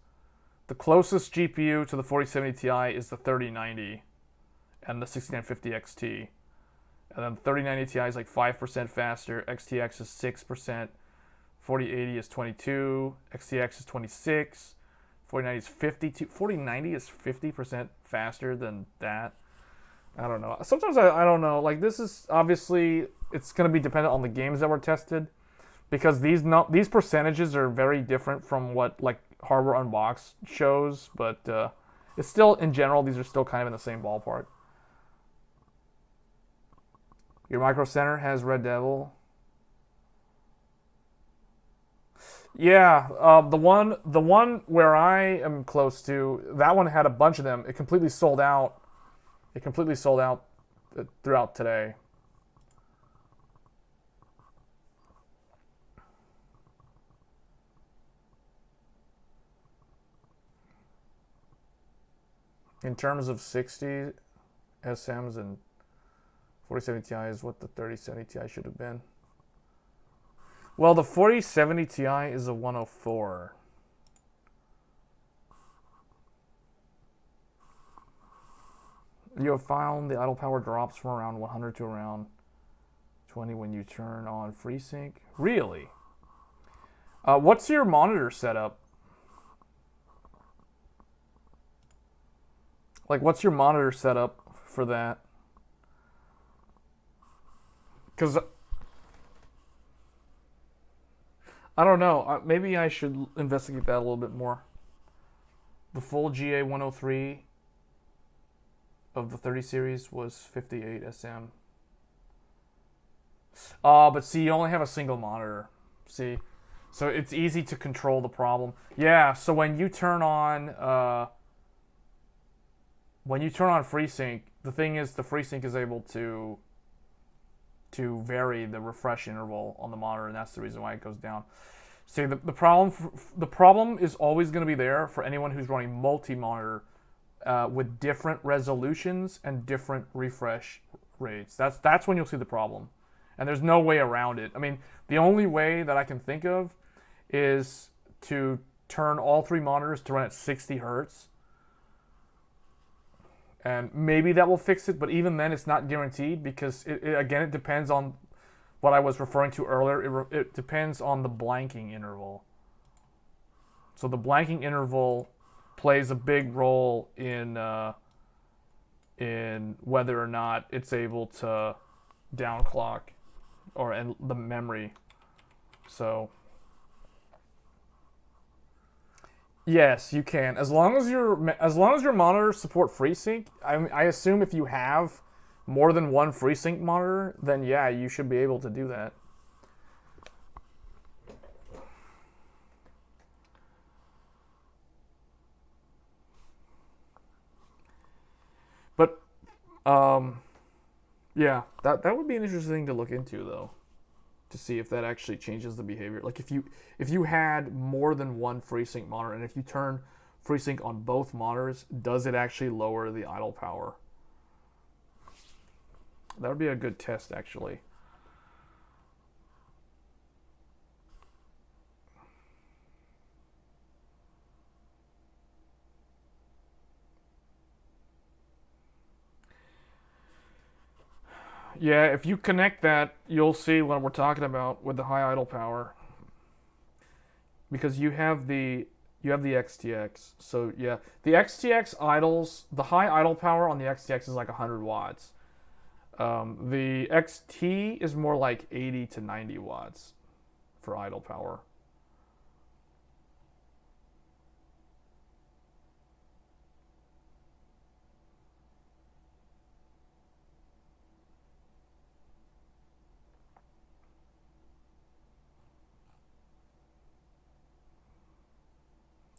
the closest GPU to the 4070 Ti is the 3090 and the 6950 XT. And then 3090 Ti is like 5% faster, XTX is 6%, 4080 is 22, XTX is 26, 4090 is 52, 4090 is 50% faster than that. I don't know. Sometimes I don't know. Like this is obviously, it's going to be dependent on the games that were tested, because these percentages are very different from what like Hardware Unboxed shows, but it's still, in general, these are still kind of in the same ballpark. Your Micro Center has Red Devil. Yeah, the one where I am close to, that one had a bunch of them. It completely sold out. It completely sold out throughout today. In terms of 60 SMs and 4070 Ti is what the 3070 Ti should have been. Well, the 4070 Ti is a 104. You have found the idle power drops from around 100 to around 20 when you turn on FreeSync. Really? What's your monitor setup? Like, what's your monitor setup for that? Because I don't know. Maybe I should investigate that a little bit more. The full GA 103 of the 30 series was 58 SM. But see, you only have a single monitor. See, so it's easy to control the problem. Yeah. So when you turn on FreeSync, the thing is, the FreeSync is able to vary the refresh interval on the monitor, and that's the reason why it goes down. See, the problem is always going to be there for anyone who's running multi-monitor with different resolutions and different refresh rates. That's when you'll see the problem, and there's no way around it. I mean, the only way that I can think of is to turn all three monitors to run at 60 hertz. And maybe that will fix it, but even then it's not guaranteed, because it depends on what I was referring to earlier. It depends on the blanking interval. So the blanking interval plays a big role in whether or not it's able to downclock and the memory. So yes, you can, as long as your monitors support FreeSync. I assume if you have more than one FreeSync monitor, then yeah, you should be able to do that. But yeah, that would be an interesting thing to look into, though, to see if that actually changes the behavior. Like if you had more than one FreeSync monitor, and if you turn FreeSync on both monitors, does it actually lower the idle power? That would be a good test, actually. Yeah, if you connect that, you'll see what we're talking about with the high idle power. Because you have the XTX. So yeah, the XTX idles, the high idle power on the XTX is like 100 watts. The XT is more like 80 to 90 watts for idle power.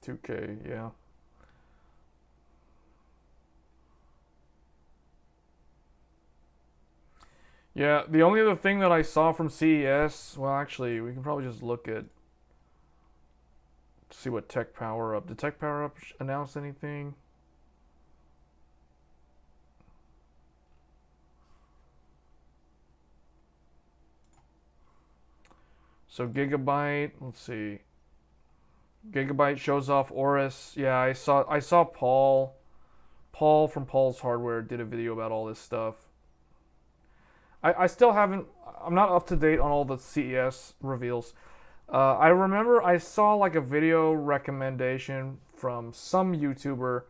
$2K, yeah. Yeah, the only other thing that I saw from CES, well, actually, we can probably just look at, see what Tech Power Up. Did Tech Power Up announce anything? So Gigabyte, let's see. Gigabyte shows off Aorus. Yeah, I saw Paul. Paul from Paul's Hardware did a video about all this stuff. I still haven't. I'm not up to date on all the CES reveals. I remember I saw like a video recommendation from some YouTuber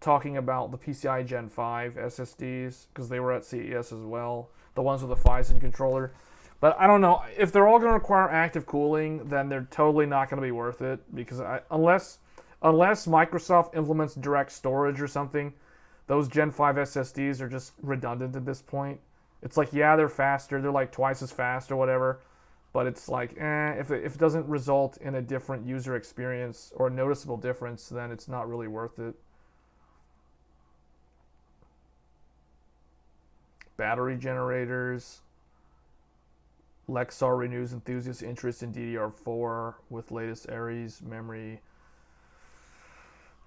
talking about the PCI Gen 5 SSDs because they were at CES as well. The ones with the Phison controller. But I don't know, if they're all going to require active cooling, then they're totally not going to be worth it, because unless Microsoft implements direct storage or something, those Gen 5 SSDs are just redundant at this point. It's like, yeah, they're faster, they're like twice as fast or whatever, but it's like, if it doesn't result in a different user experience or a noticeable difference, then it's not really worth it. Battery generators. Lexar renews enthusiast interest in DDR4 with latest Aries memory.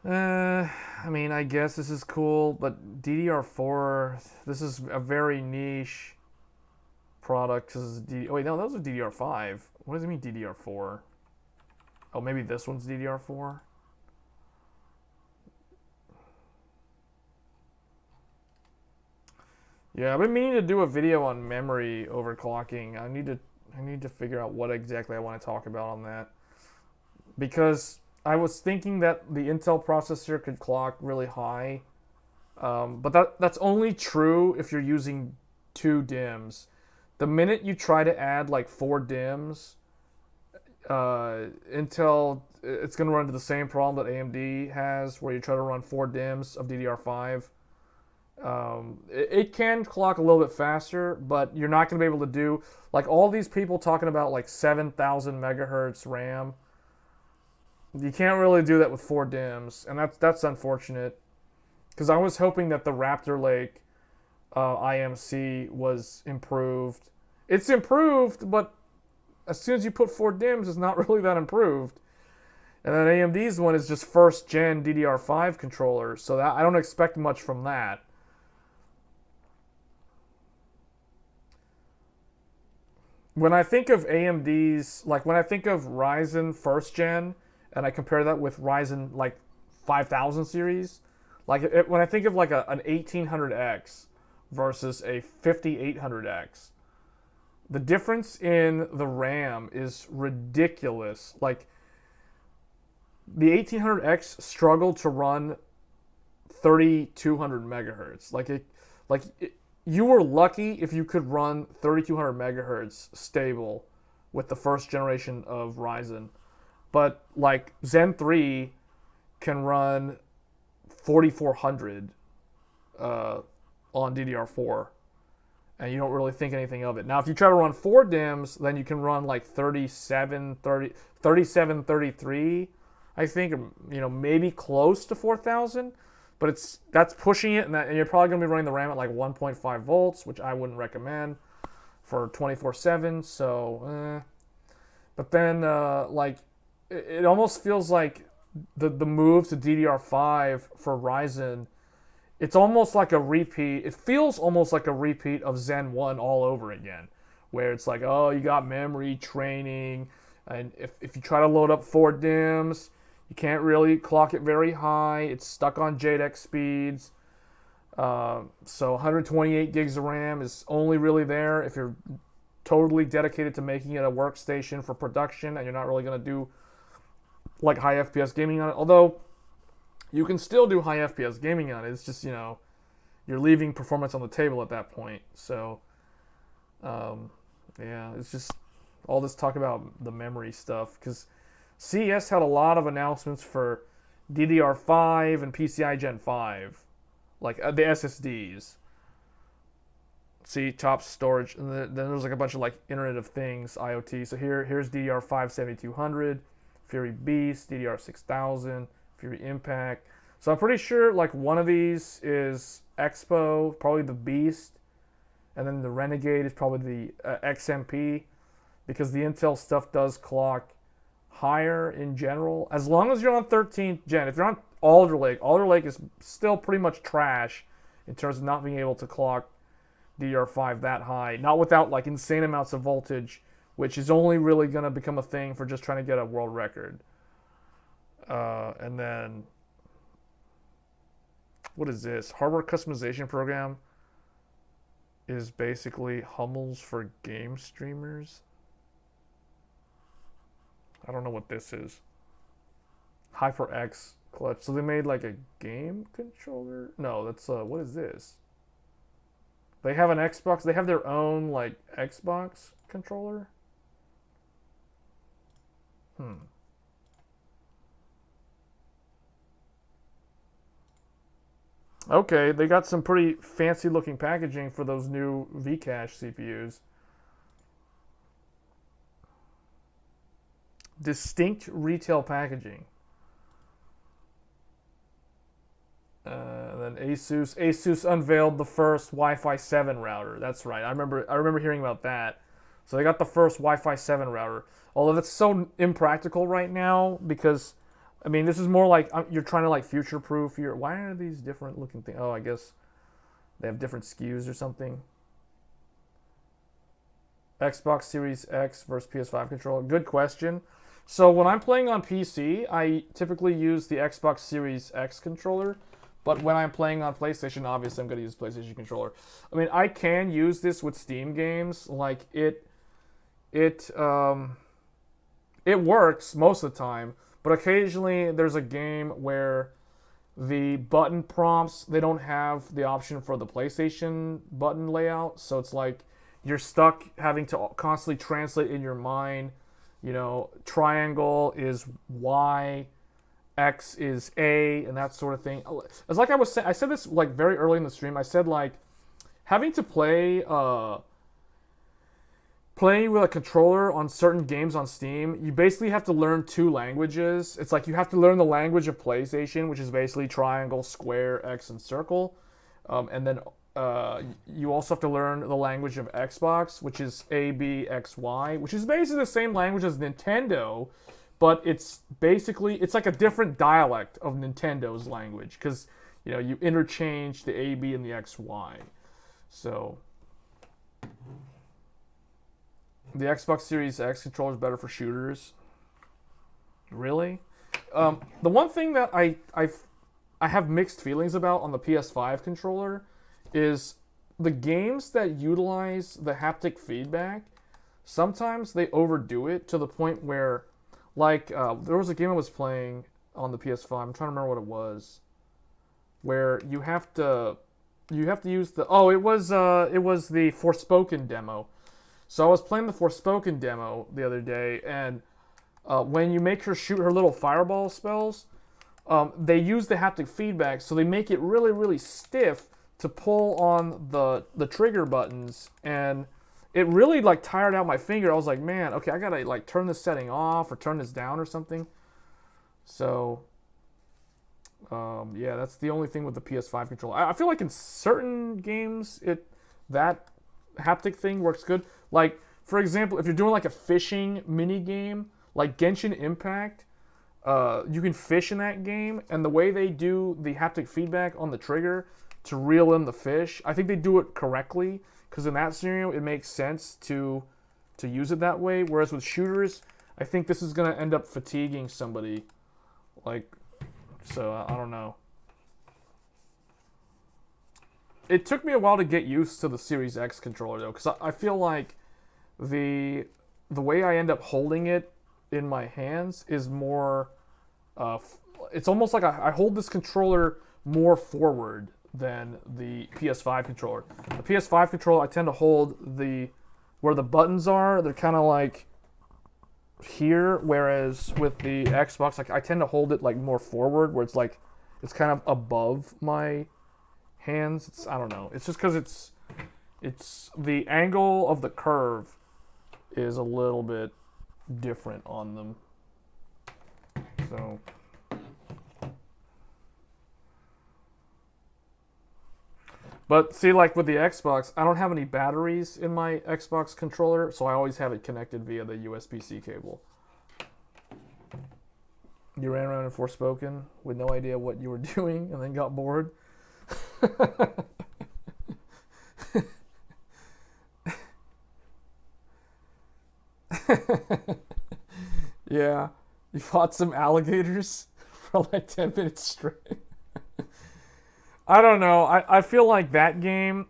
I mean, I guess this is cool, but DDR4, this is a very niche product. Oh wait, no, those are DDR5. What does it mean DDR4? Oh, maybe this one's DDR4? Yeah, I've been meaning to do a video on memory overclocking. I need to figure out what exactly I want to talk about on that. Because I was thinking that the Intel processor could clock really high. But that's only true if you're using 2 DIMMs. The minute you try to add like 4 DIMMs, Intel, it's going to run into the same problem that AMD has, where you try to run 4 DIMMs of DDR5. It can clock a little bit faster, but you're not going to be able to do, like all these people talking about like 7,000 megahertz RAM. You can't really do that with 4 DIMMs, and that's unfortunate. Because I was hoping that the Raptor Lake IMC was improved. It's improved, but as soon as you put 4 DIMMs, it's not really that improved. And then AMD's one is just first gen DDR5 controller, so that I don't expect much from that. When I think of AMD's, like when I think of Ryzen first gen, and I compare that with Ryzen like 5000 series, like when I think of like an 1800X versus a 5800X, the difference in the RAM is ridiculous. Like the 1800X struggled to run 3200 megahertz. You were lucky if you could run 3200 megahertz stable with the first generation of Ryzen. But like Zen 3 can run 4400 on DDR4, and you don't really think anything of it. Now, if you try to run 4 DIMMs, then you can run like 3733, I think, maybe close to 4000. But that's pushing it, and you're probably going to be running the RAM at like 1.5 volts, which I wouldn't recommend. for 24/7. So, but then like it almost feels like the move to DDR5 for Ryzen. It's almost like a repeat. It feels almost like a repeat of Zen 1 all over again, where it's like, oh, you got memory training, and if you try to load up 4 DIMMs, you can't really clock it very high. It's stuck on JEDEC speeds. So 128 gigs of RAM is only really there if you're totally dedicated to making it a workstation for production, and you're not really going to do like high FPS gaming on it. Although you can still do high FPS gaming on it. It's just, you're leaving performance on the table at that point. So, yeah, it's just all this talk about the memory stuff. Because CES had a lot of announcements for DDR5 and PCI Gen 5. Like the SSDs. See, top storage. And then there's like a bunch of like Internet of Things, IoT. So here's DDR5 7200, Fury Beast, DDR 6000, Fury Impact. So I'm pretty sure like one of these is Expo, probably the Beast, and then the Renegade is probably the XMP, because the Intel stuff does clock higher in general. As long as you're on 13th gen. If you're on Alder Lake is still pretty much trash in terms of not being able to clock DDR5 that high. Not without like insane amounts of voltage, which is only really going to become a thing for just trying to get a world record. And then, what is this? Hardware customization program is basically Hummels for game streamers. I don't know what this is. HyperX clutch. So they made like a game controller? No, that's what is this? They have an Xbox. They have their own like Xbox controller. Okay, they got some pretty fancy looking packaging for those new Vcache CPUs. Distinct retail packaging. Then Asus unveiled the first Wi-Fi 7 router. That's right. I remember hearing about that. So they got the first Wi-Fi 7 router. Although that's so impractical right now, because I mean, this is more like you're trying to like future-proof your. Why are these different looking things? Oh, I guess they have different SKUs or something. Xbox Series X versus PS5 controller. Good question. So when I'm playing on PC, I typically use the Xbox Series X controller. But when I'm playing on PlayStation, obviously I'm going to use the PlayStation controller. I mean, I can use this with Steam games. Like it works most of the time. But occasionally there's a game where the button prompts, they don't have the option for the PlayStation button layout. So it's like you're stuck having to constantly translate in your mind. Triangle is Y, X is A, and that sort of thing. It's like I was saying, I said this like very early in the stream. I said like having to playing with a controller on certain games on Steam, you basically have to learn 2 languages. It's like you have to learn the language of PlayStation, which is basically triangle, square, X, and circle. And then you also have to learn the language of Xbox, which is A, B, X, Y, which is basically the same language as Nintendo, but it's like a different dialect of Nintendo's language, because you interchange the A, B, and the X, Y. So the Xbox Series X controller is better for shooters. Really? The one thing that I have mixed feelings about on the PS5 controller is the games that utilize the haptic feedback. Sometimes they overdo it to the point where, like, there was a game I was playing on the PS5. I'm trying to remember what it was, where you have to use the it was the Forspoken demo. So I was playing the Forspoken demo the other day, and when you make her shoot her little fireball spells, they use the haptic feedback, so they make it really, really stiff to pull on the trigger buttons, and it really like tired out my finger. I was like, man, okay, I gotta like turn this setting off or turn this down or something. So yeah, that's the only thing with the PS5 controller. I feel like in certain games that haptic thing works good. Like, for example, if you're doing like a fishing mini game, like Genshin Impact, you can fish in that game, and the way they do the haptic feedback on the trigger to reel in the fish, I think they do it correctly, because in that scenario it makes sense to use it that way. Whereas with shooters, I think this is going to end up fatiguing somebody. Like, so I don't know. It took me a while to get used to the Series X controller though, because I feel like the way I end up holding it in my hands is more. It's almost like I hold this controller more forward than the PS5 controller. The PS5 controller, I tend to hold where the buttons are. They're kind of like here, whereas with the Xbox, like I tend to hold it like more forward, where it's like it's kind of above my hands. I don't know. It's just because it's the angle of the curve is a little bit different on them. So but see, like with the Xbox, I don't have any batteries in my Xbox controller, so I always have it connected via the USB-C cable. You ran around in Forspoken with no idea what you were doing and then got bored? Yeah, you fought some alligators for like 10 minutes straight. I don't know. I feel like that game,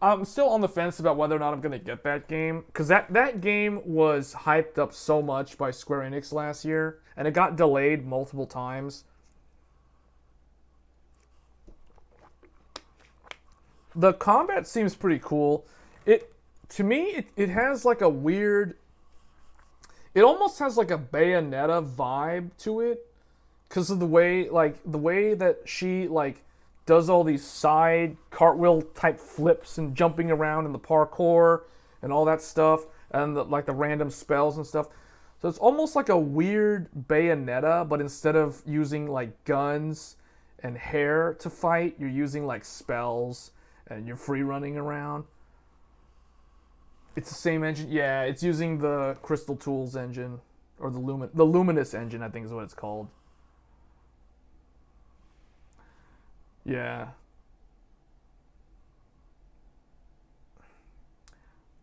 I'm still on the fence about whether or not I'm going to get that game. Because that game was hyped up so much by Square Enix last year. And it got delayed multiple times. The combat seems pretty cool. To me, it has like a weird... It almost has like a Bayonetta vibe to it. Because of the way that she like does all these side cartwheel type flips and jumping around in the parkour and all that stuff, and the random spells and stuff. So it's almost like a weird Bayonetta, but instead of using like guns and hair to fight, you're using like spells and you're free running around. It's the same engine. Yeah, it's using the Crystal Tools engine, or the Luminous engine, I think is what it's called. Yeah.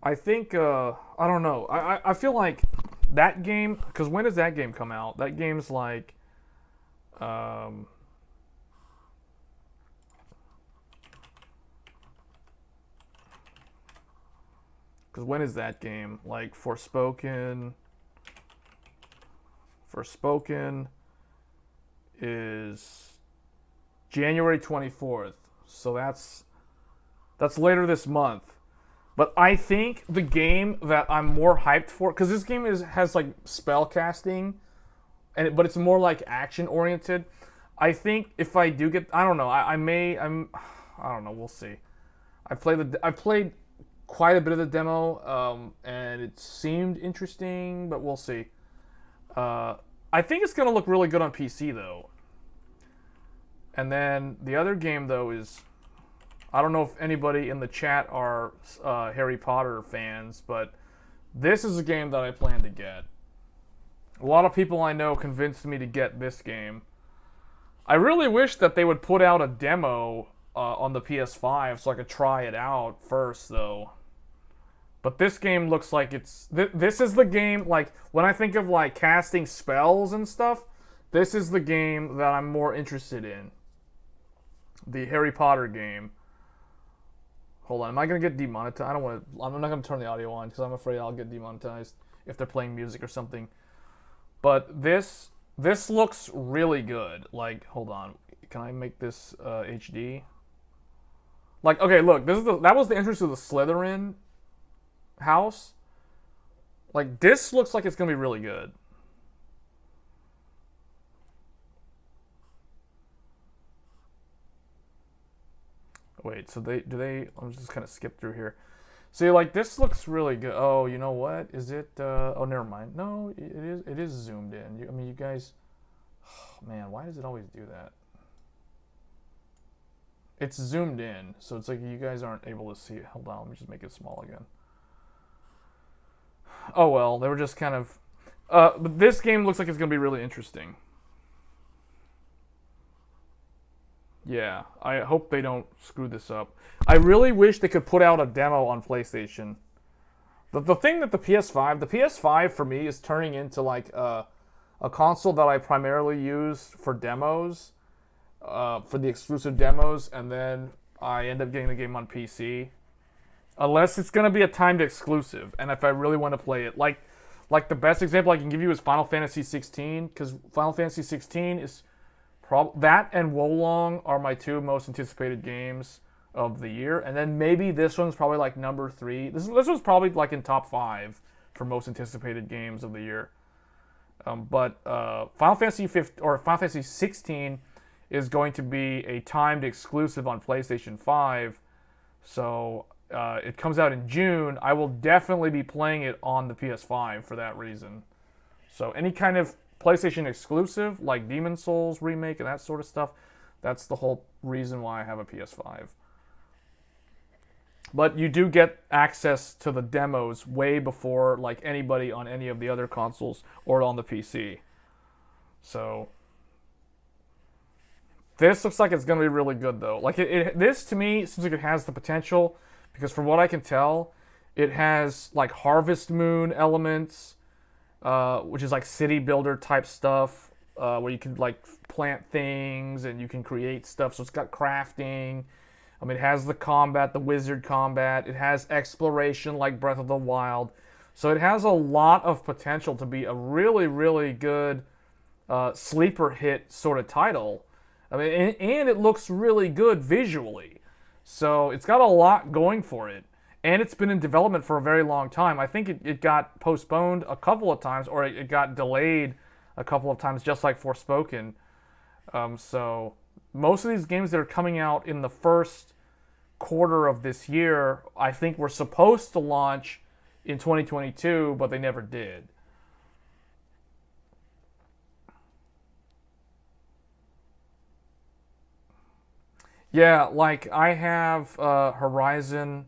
I think, I don't know. I feel like that game, because when does that game come out? That game's like, because when is that game? Like, Forspoken is January 24th. So that's later this month. But I think the game that I'm more hyped for, because this game has like spell casting, but it's more like action oriented. I think if I do get, I don't know, I don't know, we'll see. I played quite a bit of the demo, and it seemed interesting, but we'll see. I think it's gonna look really good on PC though. And then the other game though is, I don't know if anybody in the chat are Harry Potter fans, but this is a game that I plan to get. A lot of people I know convinced me to get this game. I really wish that they would put out a demo on the PS5 so I could try it out first though. But this game looks like it's... This is the game, like, when I think of, like, casting spells and stuff, this is the game that I'm more interested in. The Harry Potter game. Hold on, am I going to get demonetized? I'm not going to turn the audio on because I'm afraid I'll get demonetized if they're playing music or something. But this looks really good. Like, hold on. Can I make this HD? Like, okay, look. That was the entrance to the Slytherin house. Like, this looks like it's gonna be really good. Wait, so I'm just kind of skip through here. See, like, this looks really good. Oh, you know what? Is it oh, never mind. No, it is zoomed in. I mean, you guys, oh, man, why does it always do that? It's zoomed in, so it's like you guys aren't able to see it. Hold on, let me just make it small again. Oh well, they were just kind of... but this game looks like it's going to be really interesting. Yeah, I hope they don't screw this up. I really wish they could put out a demo on PlayStation. The thing that the PS5 for me is turning into like a console that I primarily use for demos, for the exclusive demos, and then I end up getting the game on PC. Unless it's going to be a timed exclusive, and if I really want to play it. Like the best example I can give you is Final Fantasy 16, because Final Fantasy 16 is... that and Wolong are my two most anticipated games of the year. And then maybe this one's probably like number 3. This one's probably like in top 5 for most anticipated games of the year. But Final Fantasy 15, or Final Fantasy 16 is going to be a timed exclusive on PlayStation 5. So it comes out in June. I will definitely be playing it on the PS5 for that reason. So any kind of PlayStation exclusive, like Demon's Souls remake and that sort of stuff, that's the whole reason why I have a PS5. But you do get access to the demos way before like anybody on any of the other consoles or on the PC. So this looks like it's going to be really good though. Like this to me seems like it has the potential, because from what I can tell, it has like Harvest Moon elements, which is like city builder type stuff, where you can like plant things and you can create stuff. So it's got crafting. It has the combat, the wizard combat. It has exploration like Breath of the Wild. So it has a lot of potential to be a really, really good sleeper hit sort of title. And it looks really good visually. So it's got a lot going for it. And it's been in development for a very long time. I think it got postponed a couple of times, or it got delayed a couple of times, just like Forspoken. So most of these games that are coming out in the first quarter of this year, I think were supposed to launch in 2022, but they never did. Yeah, like I have Horizon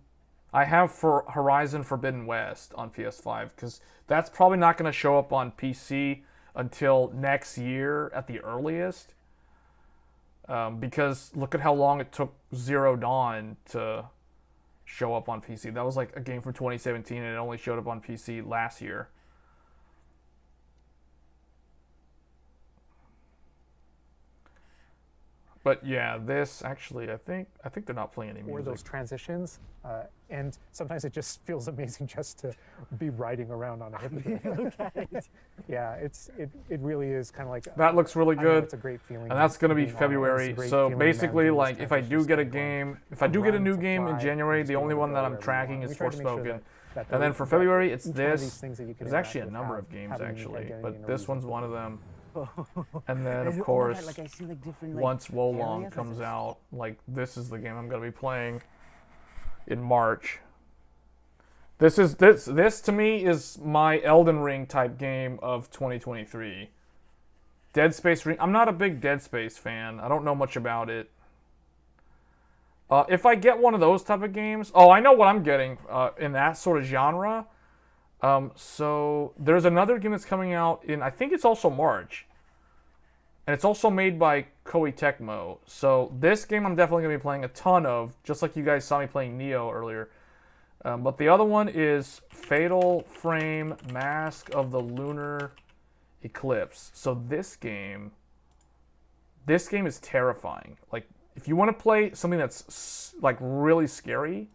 Forbidden West on PS5, because that's probably not going to show up on PC until next year at the earliest. Because look at how long it took Zero Dawn to show up on PC. That was like a game from 2017, and it only showed up on PC last year. But yeah, this actually, I think they're not playing any music. Or those transitions, and sometimes it just feels amazing just to be riding around on it. Look at it. Yeah, it really is kind of like that looks really good. It's a great feeling, and that's going to be February. So basically, like if I do get a game, if I do get a new game in January, the only one that I'm tracking is Forspoken. And then for February, it's this. There's actually a number of games actually, but this one's one of them. And then of course, once Wolong comes out, like this is the game I'm going to be playing in March. This to me is my Elden Ring type game of 2023. Dead Space. I'm not a big Dead Space fan. I don't know much about it. If I get one of those type of games, I know what I'm getting in that sort of genre. So there's another game that's coming out in, I think it's also March. And it's also made by Koei Tecmo. So this game I'm definitely going to be playing a ton of, just like you guys saw me playing Nioh earlier. But the other one is Fatal Frame Mask of the Lunar Eclipse. So this game is terrifying. Like, if you want to play something that's like really scary,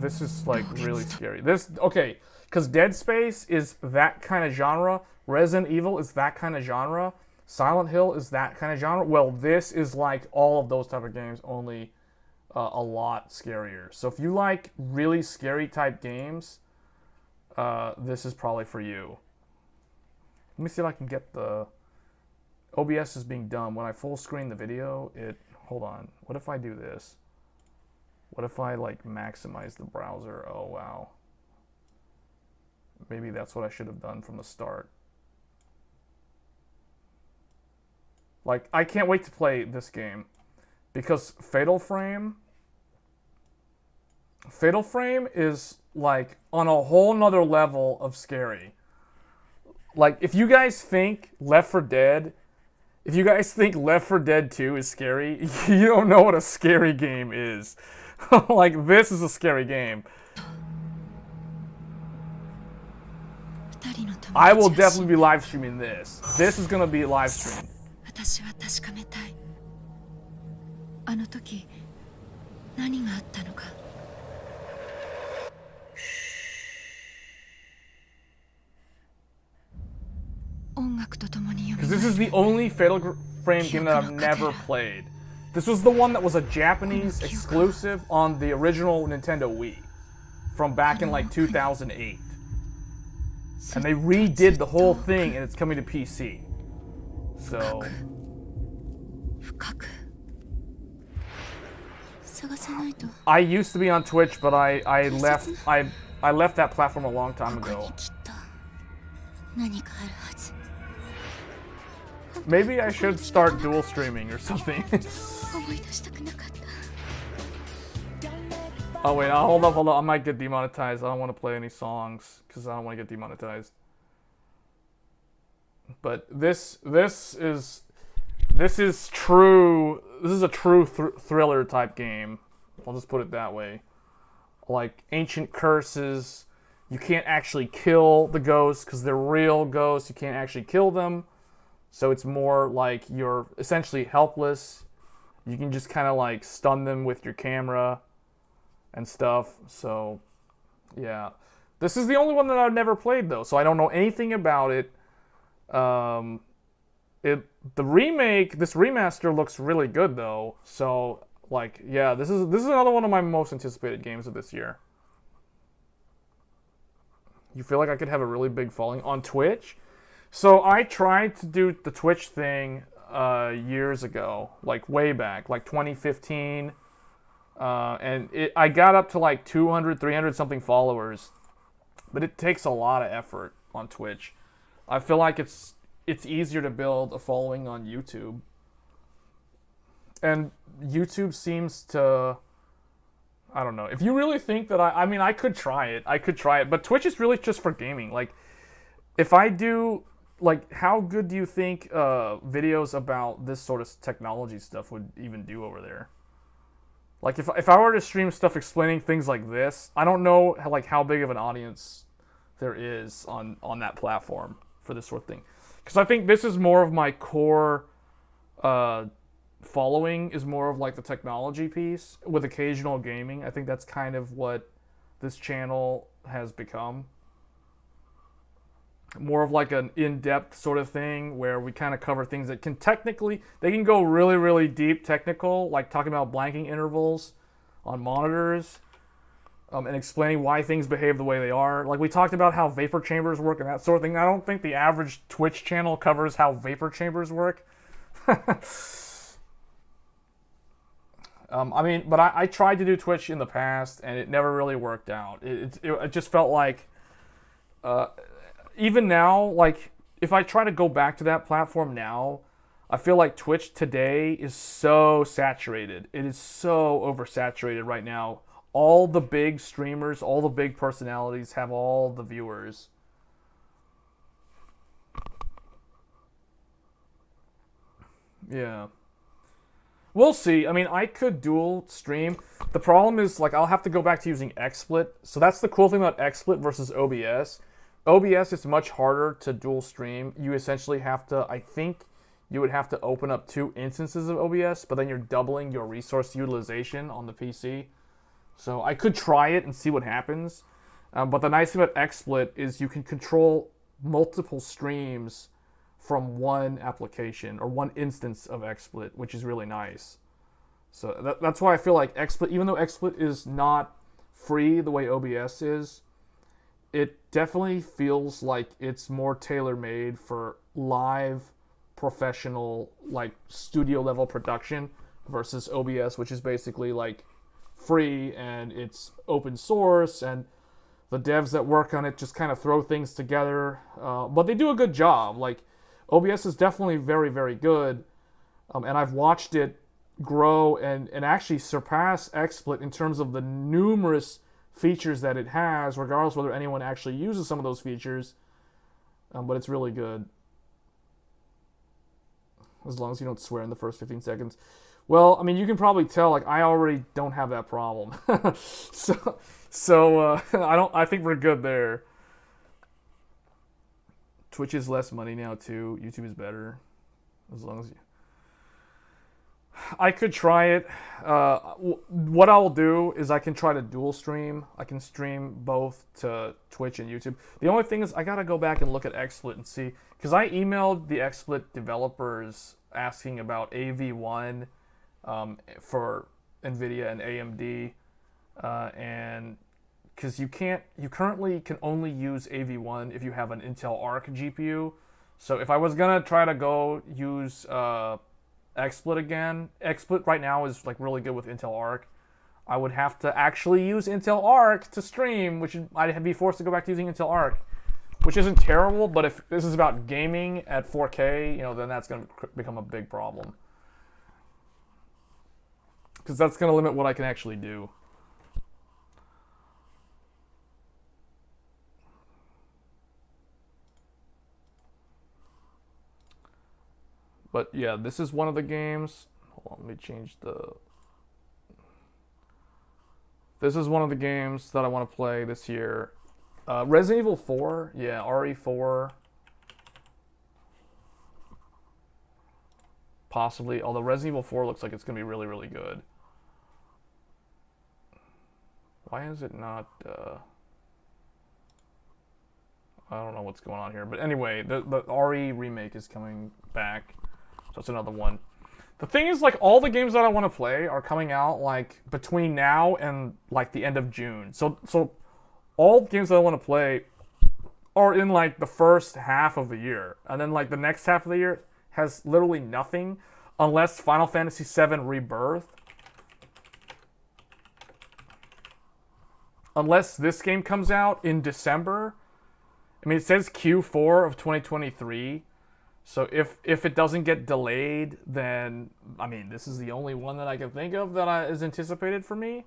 this is like really scary. Because Dead Space is that kind of genre. Resident Evil is that kind of genre. Silent Hill is that kind of genre. Well, this is like all of those type of games, only a lot scarier. So if you like really scary type games, this is probably for you. Let me see if I can get the... OBS is being dumb. When I full screen the video, hold on. What if I do this? What if I like maximize the browser? Oh wow. Maybe that's what I should have done from the start. Like, I can't wait to play this game. Because Fatal Frame is, like, on a whole nother level of scary. Like, if you guys think Left 4 Dead 2 is scary, you don't know what a scary game is. Like, this is a scary game. I will definitely be live streaming this. This is gonna be live streamed. 私は確かめたい。あの時何があったのか。音楽とともに Because this is the only Fatal Frame game that I've never played. This was the one that was a Japanese exclusive on the original Nintendo Wii from back in like 2008. And they redid the whole thing and it's coming to PC. So 深く探さないと。 I used to be on Twitch, but I left that platform a long time ここ ago. にきっと何かあるはず。 Maybe I should start dual streaming or something. 思い出したくなかった。 Oh wait, hold up. I might get demonetized. I don't want to play any songs because I don't want to get demonetized. But this is true. This is a true thriller type game. I'll just put it that way. Like ancient curses. You can't actually kill the ghosts because they're real ghosts. You can't actually kill them. So it's more like you're essentially helpless. You can just kind of like stun them with your camera and stuff. So yeah, this is the only one that I've never played though, so I don't know anything about it. The remake, this remaster looks really good though. So like, yeah, this is another one of my most anticipated games of this year. You feel like I could have a really big following on Twitch? So I tried to do the Twitch thing years ago, like way back, like 2015. And I got up to like 200, 300 something followers, but it takes a lot of effort on Twitch. I feel like it's easier to build a following on YouTube. And YouTube seems to, I don't know. If you really think that I mean, I could try it, but Twitch is really just for gaming. Like, if I do, like, how good do you think videos about this sort of technology stuff would even do over there? Like, if I were to stream stuff explaining things like this, I don't know how big of an audience there is on that platform for this sort of thing. Because I think this is more of my core following is more of like the technology piece with occasional gaming. I think that's kind of what this channel has become. More of like an in-depth sort of thing where we kind of cover things that can they can go really, really deep technical, like talking about blanking intervals on monitors and explaining why things behave the way they are. Like we talked about how vapor chambers work and that sort of thing. I don't think the average Twitch channel covers how vapor chambers work. I mean, but I tried to do Twitch in the past and it never really worked out. It just felt like... even now, like, if I try to go back to that platform now, I feel like Twitch today is so saturated. It is so oversaturated right now. All the big streamers, all the big personalities have all the viewers. Yeah. We'll see. I mean, I could dual stream. The problem is, like, I'll have to go back to using XSplit. So that's the cool thing about XSplit versus OBS. OBS is much harder to dual stream. You essentially have to, I think you would have to open up 2 instances of OBS, but then you're doubling your resource utilization on the PC. So I could try it and see what happens. But the nice thing about XSplit is you can control multiple streams from one application or one instance of XSplit, which is really nice. So that's why I feel like XSplit, even though XSplit is not free the way OBS is, it definitely feels like it's more tailor-made for live, professional, like studio level production versus OBS, which is basically like free and it's open source and the devs that work on it just kind of throw things together. But they do a good job. Like OBS is definitely very, very good. And I've watched it grow and actually surpass XSplit in terms of the numerous features that it has, regardless whether anyone actually uses some of those features. But it's really good. As long as you don't swear in the first 15 seconds. Well, I mean, you can probably tell, like, I already don't have that problem. so I think we're good there. Twitch is less money now, too. YouTube is better. As long as you... I could try it. What I'll do is I can try to dual stream. I can stream both to Twitch and YouTube. The only thing is I gotta go back and look at XSplit and see, because I emailed the XSplit developers asking about AV1 for NVIDIA and AMD, and because you currently can only use AV1 if you have an Intel Arc GPU. So if I was gonna try to go use XSplit again, XSplit right now is like really good with Intel Arc. I would have to actually use Intel Arc to stream, which I'd be forced to go back to using Intel Arc, which isn't terrible, but if this is about gaming at 4K, then that's going to become a big problem. Because that's going to limit what I can actually do. But yeah, this is one of the games. Hold on, let me change the... This is one of the games that I want to play this year. Resident Evil 4, yeah, RE4. Possibly, although Resident Evil 4 looks like it's going to be really, really good. Why is it not... I don't know what's going on here. But anyway, the RE remake is coming back. So that's another one. The thing is, like, all the games that I want to play are coming out, like, between now and, like, the end of June. So all the games that I want to play are in, like, the first half of the year. And then, like, the next half of the year has literally nothing unless Final Fantasy VII Rebirth. Unless this game comes out in December. I mean, it says Q4 of 2023. So if it doesn't get delayed, then, I mean, this is the only one that I can think of that is anticipated for me.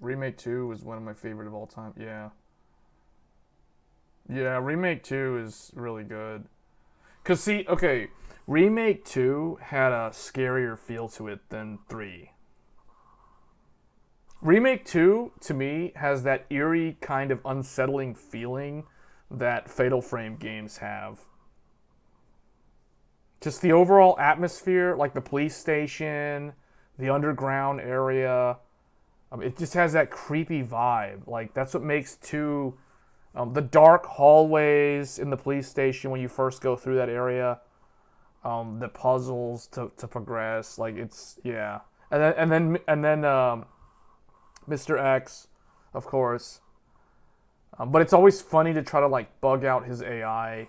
Remake 2 is one of my favorite of all time. Yeah. Yeah, Remake 2 is really good. Because, see, okay, Remake 2 had a scarier feel to it than 3. Remake 2, to me, has that eerie kind of unsettling feeling that Fatal Frame games have. Just the overall atmosphere, like the police station, the underground area, it just has that creepy vibe. Like, that's what makes 2... the dark hallways in the police station when you first go through that area, the puzzles to progress, like, it's, yeah. And then Mr. X, of course. But it's always funny to try to, like, bug out his AI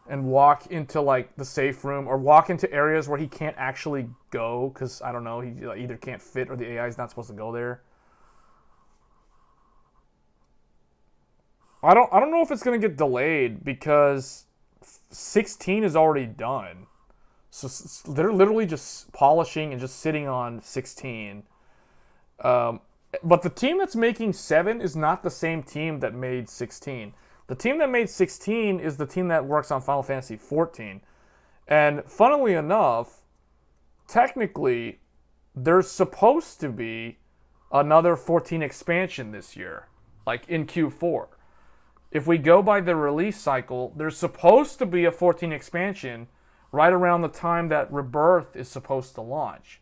and walk into, like, the safe room or walk into areas where he can't actually go because, I don't know, he either can't fit or the AI is not supposed to go there. I don't know if it's going to get delayed because 16 is already done. So they're literally just polishing and just sitting on 16. But the team that's making 7 is not the same team that made 16. The team that made 16 is the team that works on Final Fantasy 14. And funnily enough, technically, there's supposed to be another 14 expansion this year, like in Q4. If we go by the release cycle, there's supposed to be a 14 expansion right around the time that Rebirth is supposed to launch.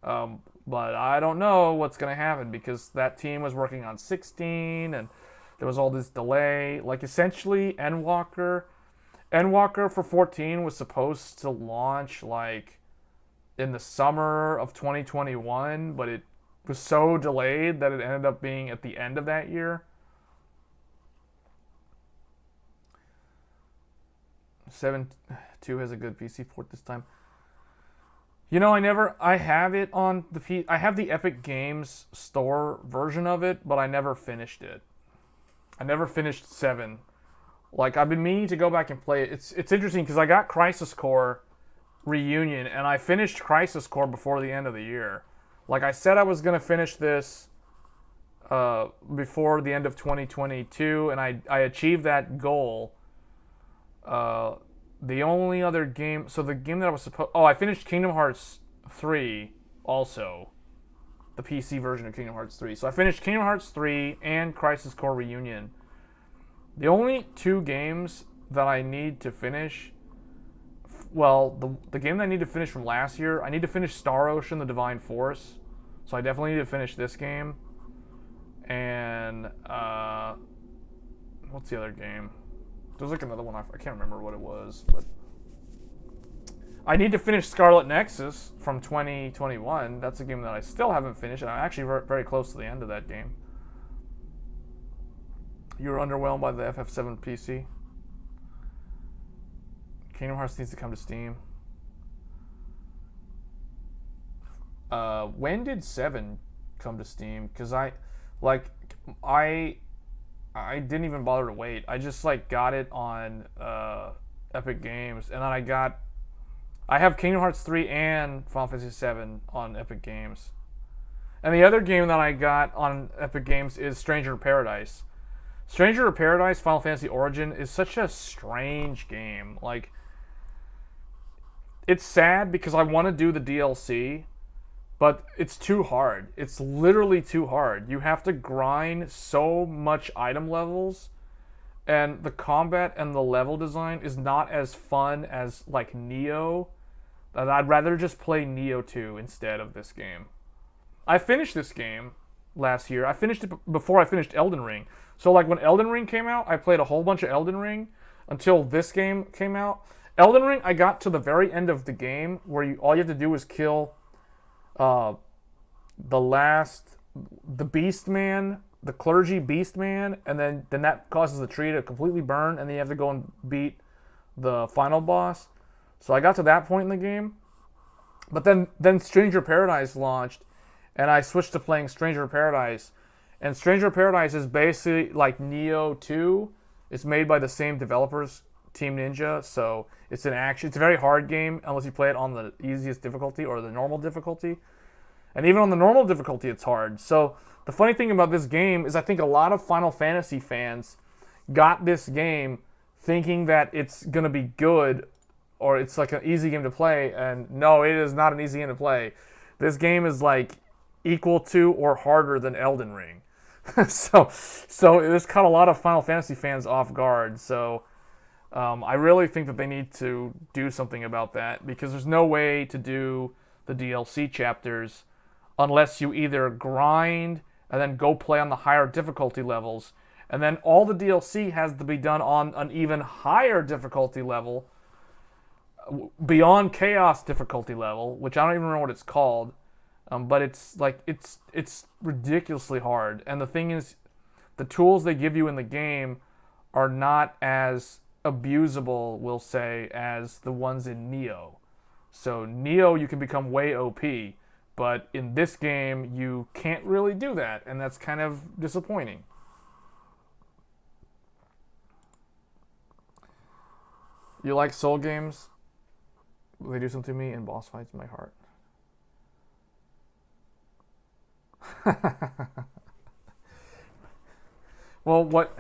But I don't know what's going to happen because that team was working on 16 and there was all this delay. Like, essentially, Endwalker for 14 was supposed to launch, like, in the summer of 2021, but it was so delayed that it ended up being at the end of that year. 7.2 has a good PC port this time. You know, I have it on the I have the Epic Games Store version of it, but I never finished it. I never finished 7 Like, I've been meaning to go back and play it. It's interesting because I got Crisis Core Reunion, and I finished Crisis Core before the end of the year. Like, I said I was going to finish this before the end of 2022, and I achieved that goal. The only other game... So the game that I was supposed... Oh, I finished Kingdom Hearts 3 also. The PC version of Kingdom Hearts 3. So I finished Kingdom Hearts 3 and Crisis Core Reunion. The only two games that I need to finish... Well, the game that I need to finish from last year, I need to finish Star Ocean: The Divine Force. So I definitely need to finish this game. And, what's the other game? There's like another one, I can't remember what it was, but... I need to finish Scarlet Nexus from 2021. That's a game that I still haven't finished, and I'm actually very close to the end of that game. You were underwhelmed by the FF7 PC? Kingdom Hearts needs to come to Steam. When did 7 come to Steam? Because I didn't even bother to wait. I just like got it on Epic Games, and then I have Kingdom Hearts 3 and Final Fantasy 7 on Epic Games. And the other game that I got on Epic Games is Stranger in Paradise. Stranger in Paradise Final Fantasy Origin is such a strange game. Like, it's sad because I want to do the DLC, but it's too hard. It's literally too hard. You have to grind so much item levels, and the combat and the level design is not as fun as, like, Nioh. And I'd rather just play Nioh 2 instead of this game. I finished this game last year. I finished it before I finished Elden Ring. So, like, when Elden Ring came out, I played a whole bunch of Elden Ring until this game came out. Elden Ring, I got to the very end of the game where all you have to do is kill the Beast Man, the Clergy Beast Man, and then that causes the tree to completely burn, and then you have to go and beat the final boss. So I got to that point in the game. But then Stranger Paradise launched, and I switched to playing Stranger Paradise. And Stranger Paradise is basically like Nioh 2. It's made by the same developers, Team Ninja, so it's an action. It's a very hard game unless you play it on the easiest difficulty or the normal difficulty. And even on the normal difficulty, it's hard. So the funny thing about this game is I think a lot of Final Fantasy fans got this game thinking that it's going to be good or it's like an easy game to play, and no, it is not an easy game to play. This game is like equal to or harder than Elden Ring. so this caught a lot of Final Fantasy fans off guard. So I really think that they need to do something about that, because there's no way to do the DLC chapters unless you either grind and then go play on the higher difficulty levels, and then all the DLC has to be done on an even higher difficulty level, beyond Chaos difficulty level, which I don't even remember what it's called, but it's like it's ridiculously hard. And the thing is, the tools they give you in the game are not as abusable, we'll say, as the ones in Nioh. So Nioh, you can become way OP, but in this game you can't really do that, and that's kind of disappointing. You like Soul games? They do something to me in boss fights in my heart. Well, what?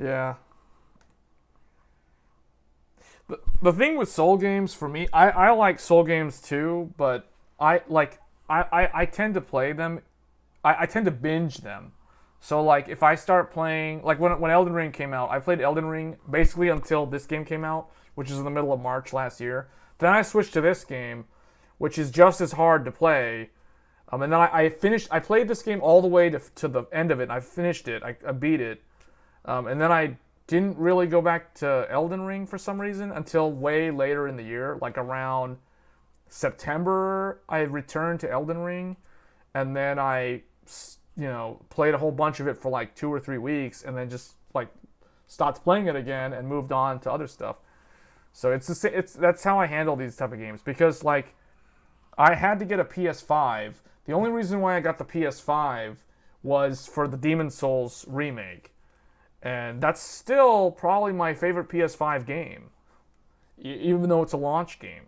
Yeah. The thing with Soul games for me, I like Soul games too, but I tend to play them. I tend to binge them. So like if I start playing, like when Elden Ring came out, I played Elden Ring basically until this game came out, which is in the middle of March last year. Then I switched to this game, which is just as hard to play. And then I played this game all the way to the end of it, and I finished it. I beat it. And then I didn't really go back to Elden Ring for some reason until way later in the year, like around September. I returned to Elden Ring, and then I, played a whole bunch of it for like 2 or 3 weeks, and then just like stopped playing it again and moved on to other stuff. So that's how I handle these type of games, because like I had to get a PS5. The only reason why I got the PS5 was for the Demon's Souls remake. And that's still probably my favorite PS5 game, even though it's a launch game.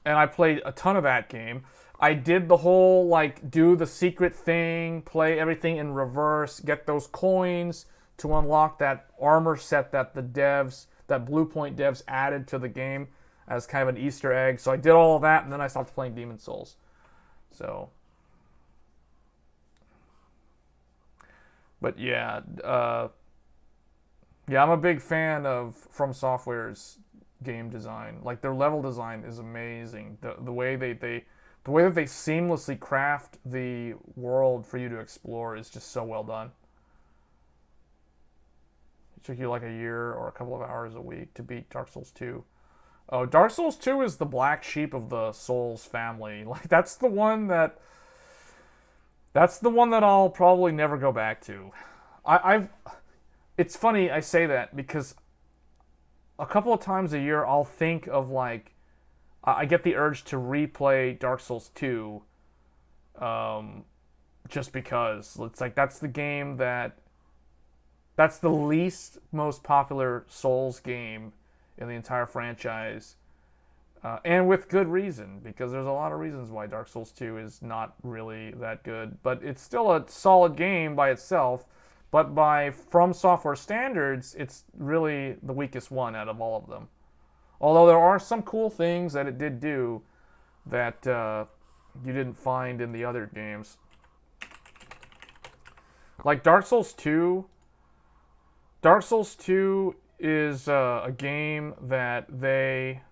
And I played a ton of that game. I did the whole, like, do the secret thing, play everything in reverse, get those coins to unlock that armor set that the devs, that Blue Point devs added to the game as kind of an Easter egg. So I did all of that, and then I stopped playing Demon's Souls. So, but yeah, yeah, I'm a big fan of From Software's game design. Like, their level design is amazing. The way the way that they seamlessly craft the world for you to explore is just so well done. It took you like a year or a couple of hours a week to beat Dark Souls 2. Oh, Dark Souls 2 is the black sheep of the Souls family. Like, that's the one that I'll probably never go back to. It's funny I say that because a couple of times a year I'll think of, like, I get the urge to replay Dark Souls 2 just because. It's like that's the game that's the least most popular Souls game in the entire franchise. And with good reason, because there's a lot of reasons why Dark Souls 2 is not really that good. But it's still a solid game by itself. But by From Software standards, it's really the weakest one out of all of them. Although there are some cool things that it did do that you didn't find in the other games. Like Dark Souls 2. Dark Souls 2 is a game that they...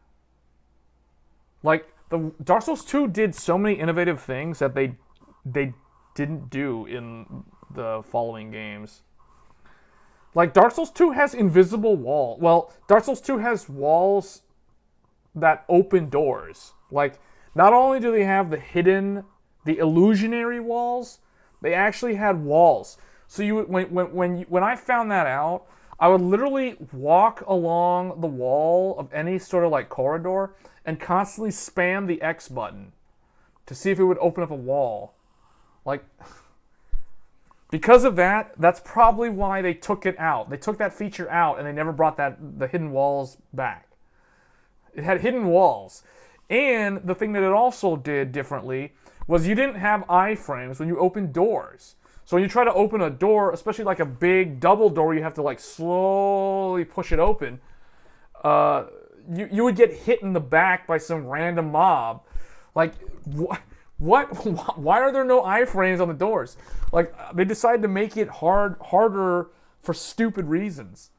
Like, the Dark Souls 2 did so many innovative things that they didn't do in the following games. Like, Dark Souls 2 has invisible wall. Well, Dark Souls 2 has walls that open doors. Like, not only do they have the illusionary walls, they actually had walls. So when I found that out, I would literally walk along the wall of any sort of like corridor and constantly spam the X button to see if it would open up a wall. Like, because of that, that's probably why they took it out. They took that feature out and they never brought the hidden walls back. It had hidden walls. And the thing that it also did differently was you didn't have iframes when you opened doors. So when you try to open a door, especially like a big double door, you have to like slowly push it open. You would get hit in the back by some random mob. Like, what? Why are there no iframes on the doors? Like, they decided to make it harder for stupid reasons.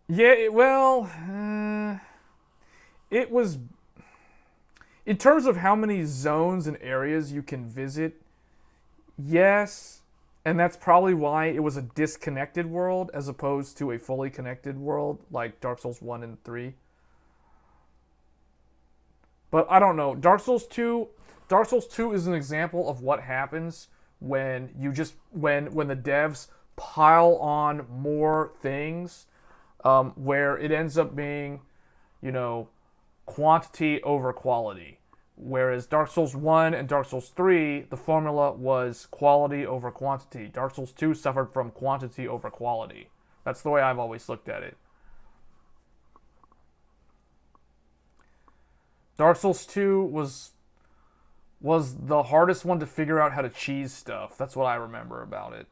Yeah, it was... In terms of how many zones and areas you can visit, yes, and that's probably why it was a disconnected world as opposed to a fully connected world like Dark Souls 1 and 3. But I don't know. Dark Souls 2 is an example of what happens when when the devs pile on more things, where it ends up being, quantity over quality. Whereas Dark Souls 1 and Dark Souls 3, the formula was quality over quantity. Dark Souls 2 suffered from quantity over quality. That's the way I've always looked at it. Dark Souls 2 was the hardest one to figure out how to cheese stuff. That's what I remember about it.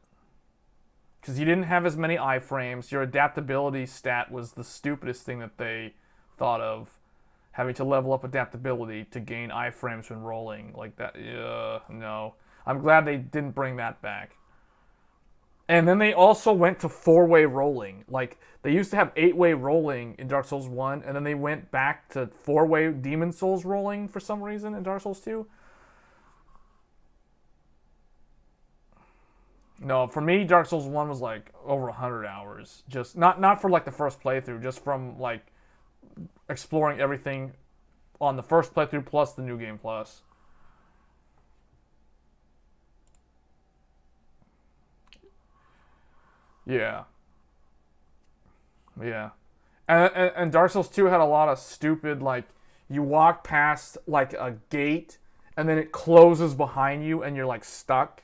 Because you didn't have as many iframes. Your adaptability stat was the stupidest thing that they thought of. Having to level up adaptability to gain iframes when rolling. Like that. No. I'm glad they didn't bring that back. And then they also went to 4-way rolling. Like, they used to have 8-way rolling in Dark Souls 1, and then they went back to 4-way Demon Souls rolling for some reason in Dark Souls 2. No, for me, Dark Souls 1 was like over 100 hours. Just not for like the first playthrough, just from like exploring everything on the first playthrough plus the New Game Plus. Yeah. Yeah. And Dark Souls 2 had a lot of stupid, like, you walk past like a gate and then it closes behind you and you're like stuck,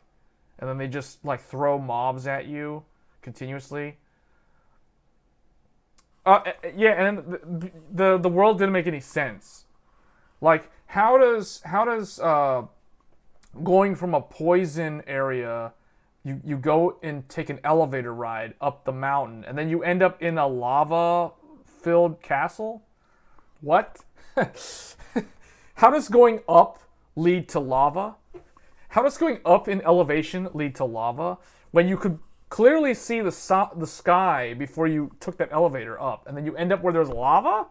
and then they just like throw mobs at you continuously. Yeah, and the world didn't make any sense. Like, how does going from a poison area, you go and take an elevator ride up the mountain, and then you end up in a lava-filled castle? What? How does going up lead to lava? How does going up in elevation lead to lava when you could clearly see the sky before you took that elevator up, and then you end up where there's lava?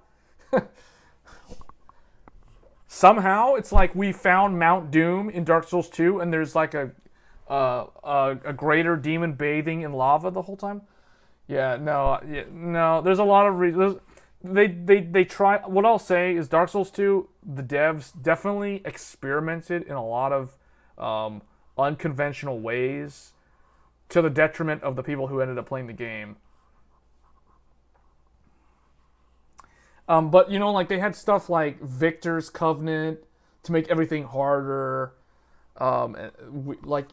Somehow, it's like we found Mount Doom in Dark Souls 2, and there's like a greater demon bathing in lava the whole time. Yeah, no. There's a lot of reasons. They try. What I'll say is Dark Souls 2, the devs definitely experimented in a lot of unconventional ways, to the detriment of the people who ended up playing the game. But, you know, like, they had stuff like Victor's Covenant to make everything harder. Like,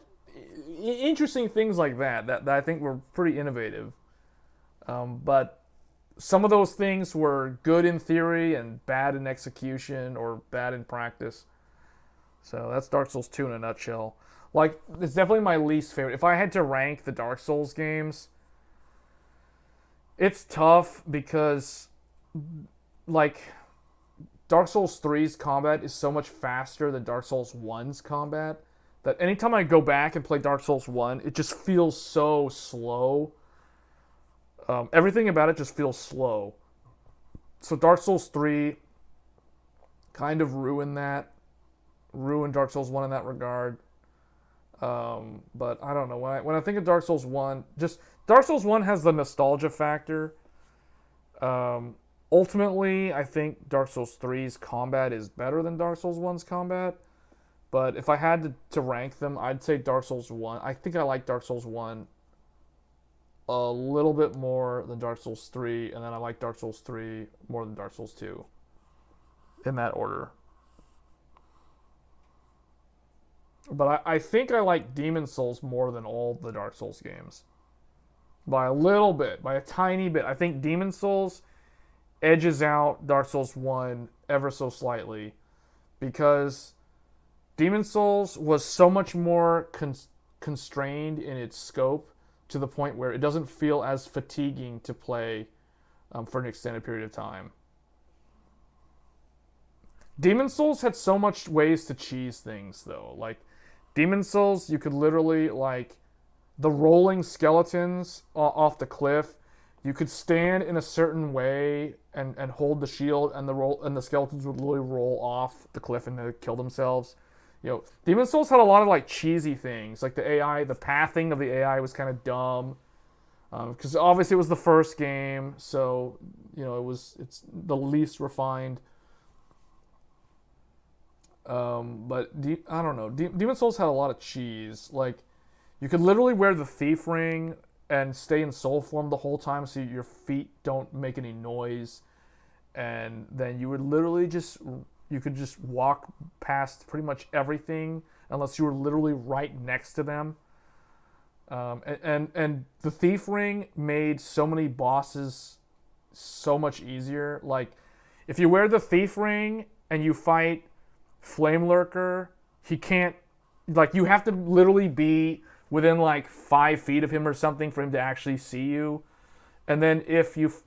interesting things like that I think were pretty innovative. But some of those things were good in theory and bad in execution or bad in practice. So that's Dark Souls 2 in a nutshell. Like, it's definitely my least favorite. If I had to rank the Dark Souls games, it's tough because, like, Dark Souls 3's combat is so much faster than Dark Souls 1's combat that anytime I go back and play Dark Souls 1, it just feels so slow. Everything about it just feels slow. So Dark Souls 3 kind of ruined Dark Souls 1 in that regard. But I don't know. When I think of Dark Souls 1, just Dark Souls 1 has the nostalgia factor. Ultimately, I think Dark Souls 3's combat is better than Dark Souls 1's combat. But if I had to rank them, I'd say Dark Souls 1. I think I like Dark Souls 1 a little bit more than Dark Souls 3, and then I like Dark Souls 3 more than Dark Souls 2. In that order. But I think I like Demon Souls more than all the Dark Souls games. By a little bit, by a tiny bit. I think Demon Souls edges out Dark Souls 1 ever so slightly, because Demon Souls was so much more constrained in its scope, to the point where it doesn't feel as fatiguing to play for an extended period of time. Demon Souls had so much ways to cheese things, though. Like, Demon Souls, you could literally, like, the rolling skeletons off the cliff, you could stand in a certain way and hold the shield, and the skeletons would literally roll off the cliff and they'd kill themselves. You know, Demon Souls had a lot of, like, cheesy things. Like, the AI, the pathing of the AI was kind of dumb. Because obviously it was the first game, so, you know, it's the least refined. But I don't know. Demon Souls had a lot of cheese. Like, you could literally wear the thief ring and stay in soul form the whole time, so your feet don't make any noise. And then you would literally you could just walk past pretty much everything unless you were literally right next to them. And the thief ring made so many bosses so much easier. Like, if you wear the thief ring and you fight Flame Lurker, he can't, like, you have to literally be within like 5 feet of him or something for him to actually see you. And then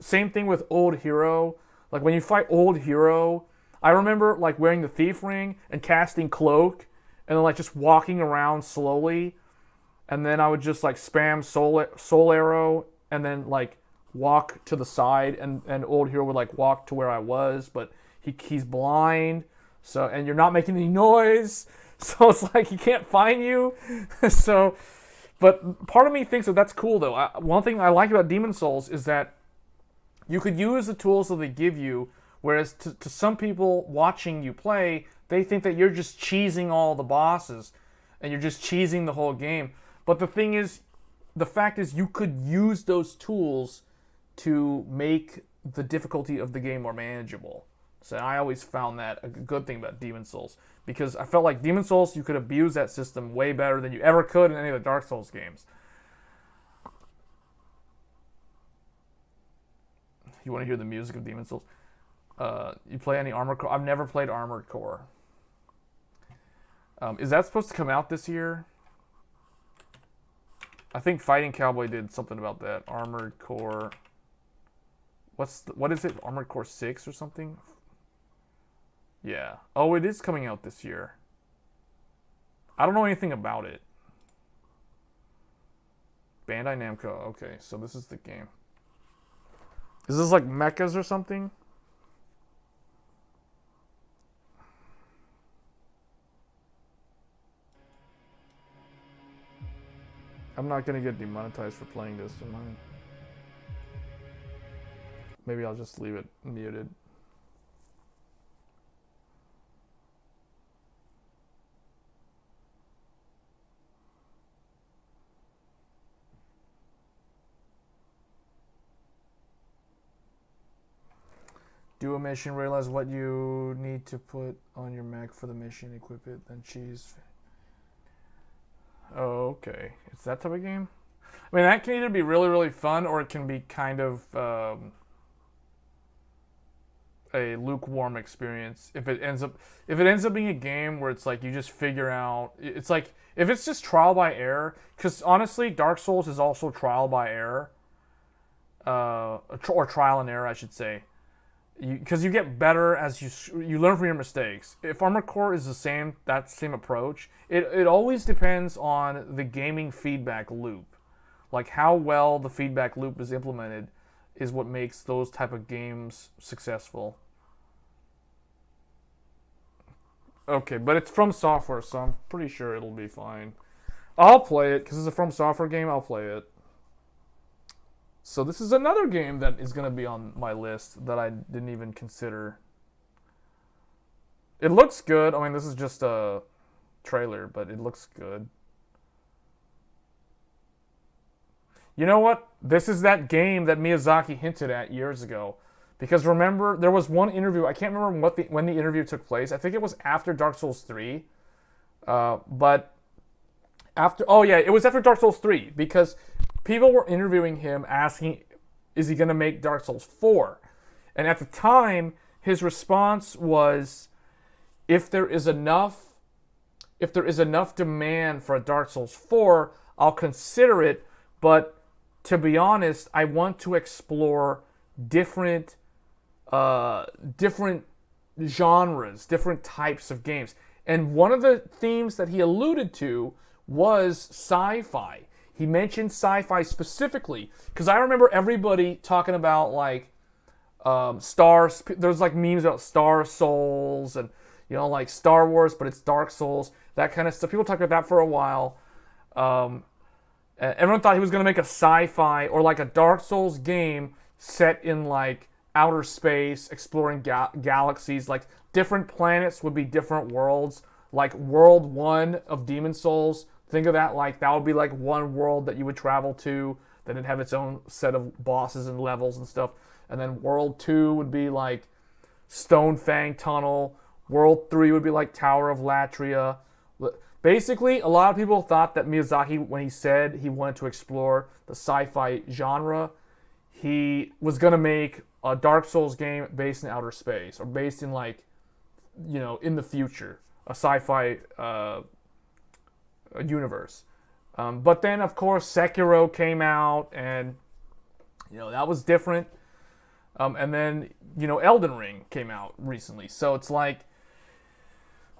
same thing with Old Hero. Like, when you fight Old Hero, I remember, like, wearing the thief ring and casting cloak and then, like, just walking around slowly, and then I would just, like, spam soul arrow and then, like, walk to the side, and Old Hero would, like, walk to where I was, but he's blind. So, and you're not making any noise, so it's like he can't find you. So, but part of me thinks that that's cool, though. One thing I like about Demon Souls is that you could use the tools that they give you, whereas to some people watching you play, they think that you're just cheesing all the bosses, and you're just cheesing the whole game. But the fact is, you could use those tools to make the difficulty of the game more manageable. So I always found that a good thing about Demon Souls, because I felt like Demon Souls, you could abuse that system way better than you ever could in any of the Dark Souls games. You want to hear the music of Demon Souls? You play any Armored Core? I've never played Armored Core. Is that supposed to come out this year? I think Fighting Cowboy did something about that. Armored Core. What is it? Armored Core 6 or something? Yeah. Oh, it is coming out this year. I don't know anything about it. Bandai Namco. Okay, so this is the game. Is this like mechas or something? I'm not gonna get demonetized for playing this, am I? Maybe I'll just leave it muted. Do a mission, realize what you need to put on your mech for the mission, equip it, then choose. Oh, okay. It's that type of game? I mean, that can either be really, really fun, or it can be kind of a lukewarm experience. If it ends up being a game where it's like you just figure out, it's like if it's just trial by error. Because honestly, Dark Souls is also trial by error, or trial and error, I should say. Because you get better as you learn from your mistakes. If Armored Core is that same approach, it always depends on the gaming feedback loop. Like how well the feedback loop is implemented is what makes those type of games successful. Okay, but it's From Software, so I'm pretty sure it'll be fine. I'll play it, because it's a From Software game, I'll play it. So this is another game that is going to be on my list that I didn't even consider. It looks good. I mean, this is just a trailer, but it looks good. You know what? This is that game that Miyazaki hinted at years ago. Because remember, there was one interview. I can't remember when the interview took place. I think it was after Dark Souls 3. But after... Oh, yeah. It was after Dark Souls 3. Because people were interviewing him asking, is he going to make Dark Souls 4? And at the time, his response was, if there is enough demand for a Dark Souls 4, I'll consider it. But to be honest, I want to explore different genres, different types of games. And one of the themes that he alluded to was sci-fi. He mentioned sci-fi specifically because I remember everybody talking about like there's like memes about Star Souls and like Star Wars, but it's Dark Souls, that kind of stuff. People talked about that for a while. Everyone thought he was going to make a sci-fi or like a Dark Souls game set in like outer space, exploring galaxies. Like different planets would be different worlds. Like World 1 of Demon Souls. Think of that like that would be like one world that you would travel to. Then it'd have its own set of bosses and levels and stuff. And then World 2 would be like Stonefang Tunnel. World 3 would be like Tower of Latria. Basically, a lot of people thought that Miyazaki, when he said he wanted to explore the sci-fi genre, he was going to make a Dark Souls game based in outer space, or based in like, in the future, a sci-fi universe. But then, of course, Sekiro came out, and, that was different. And then, Elden Ring came out recently. So it's like,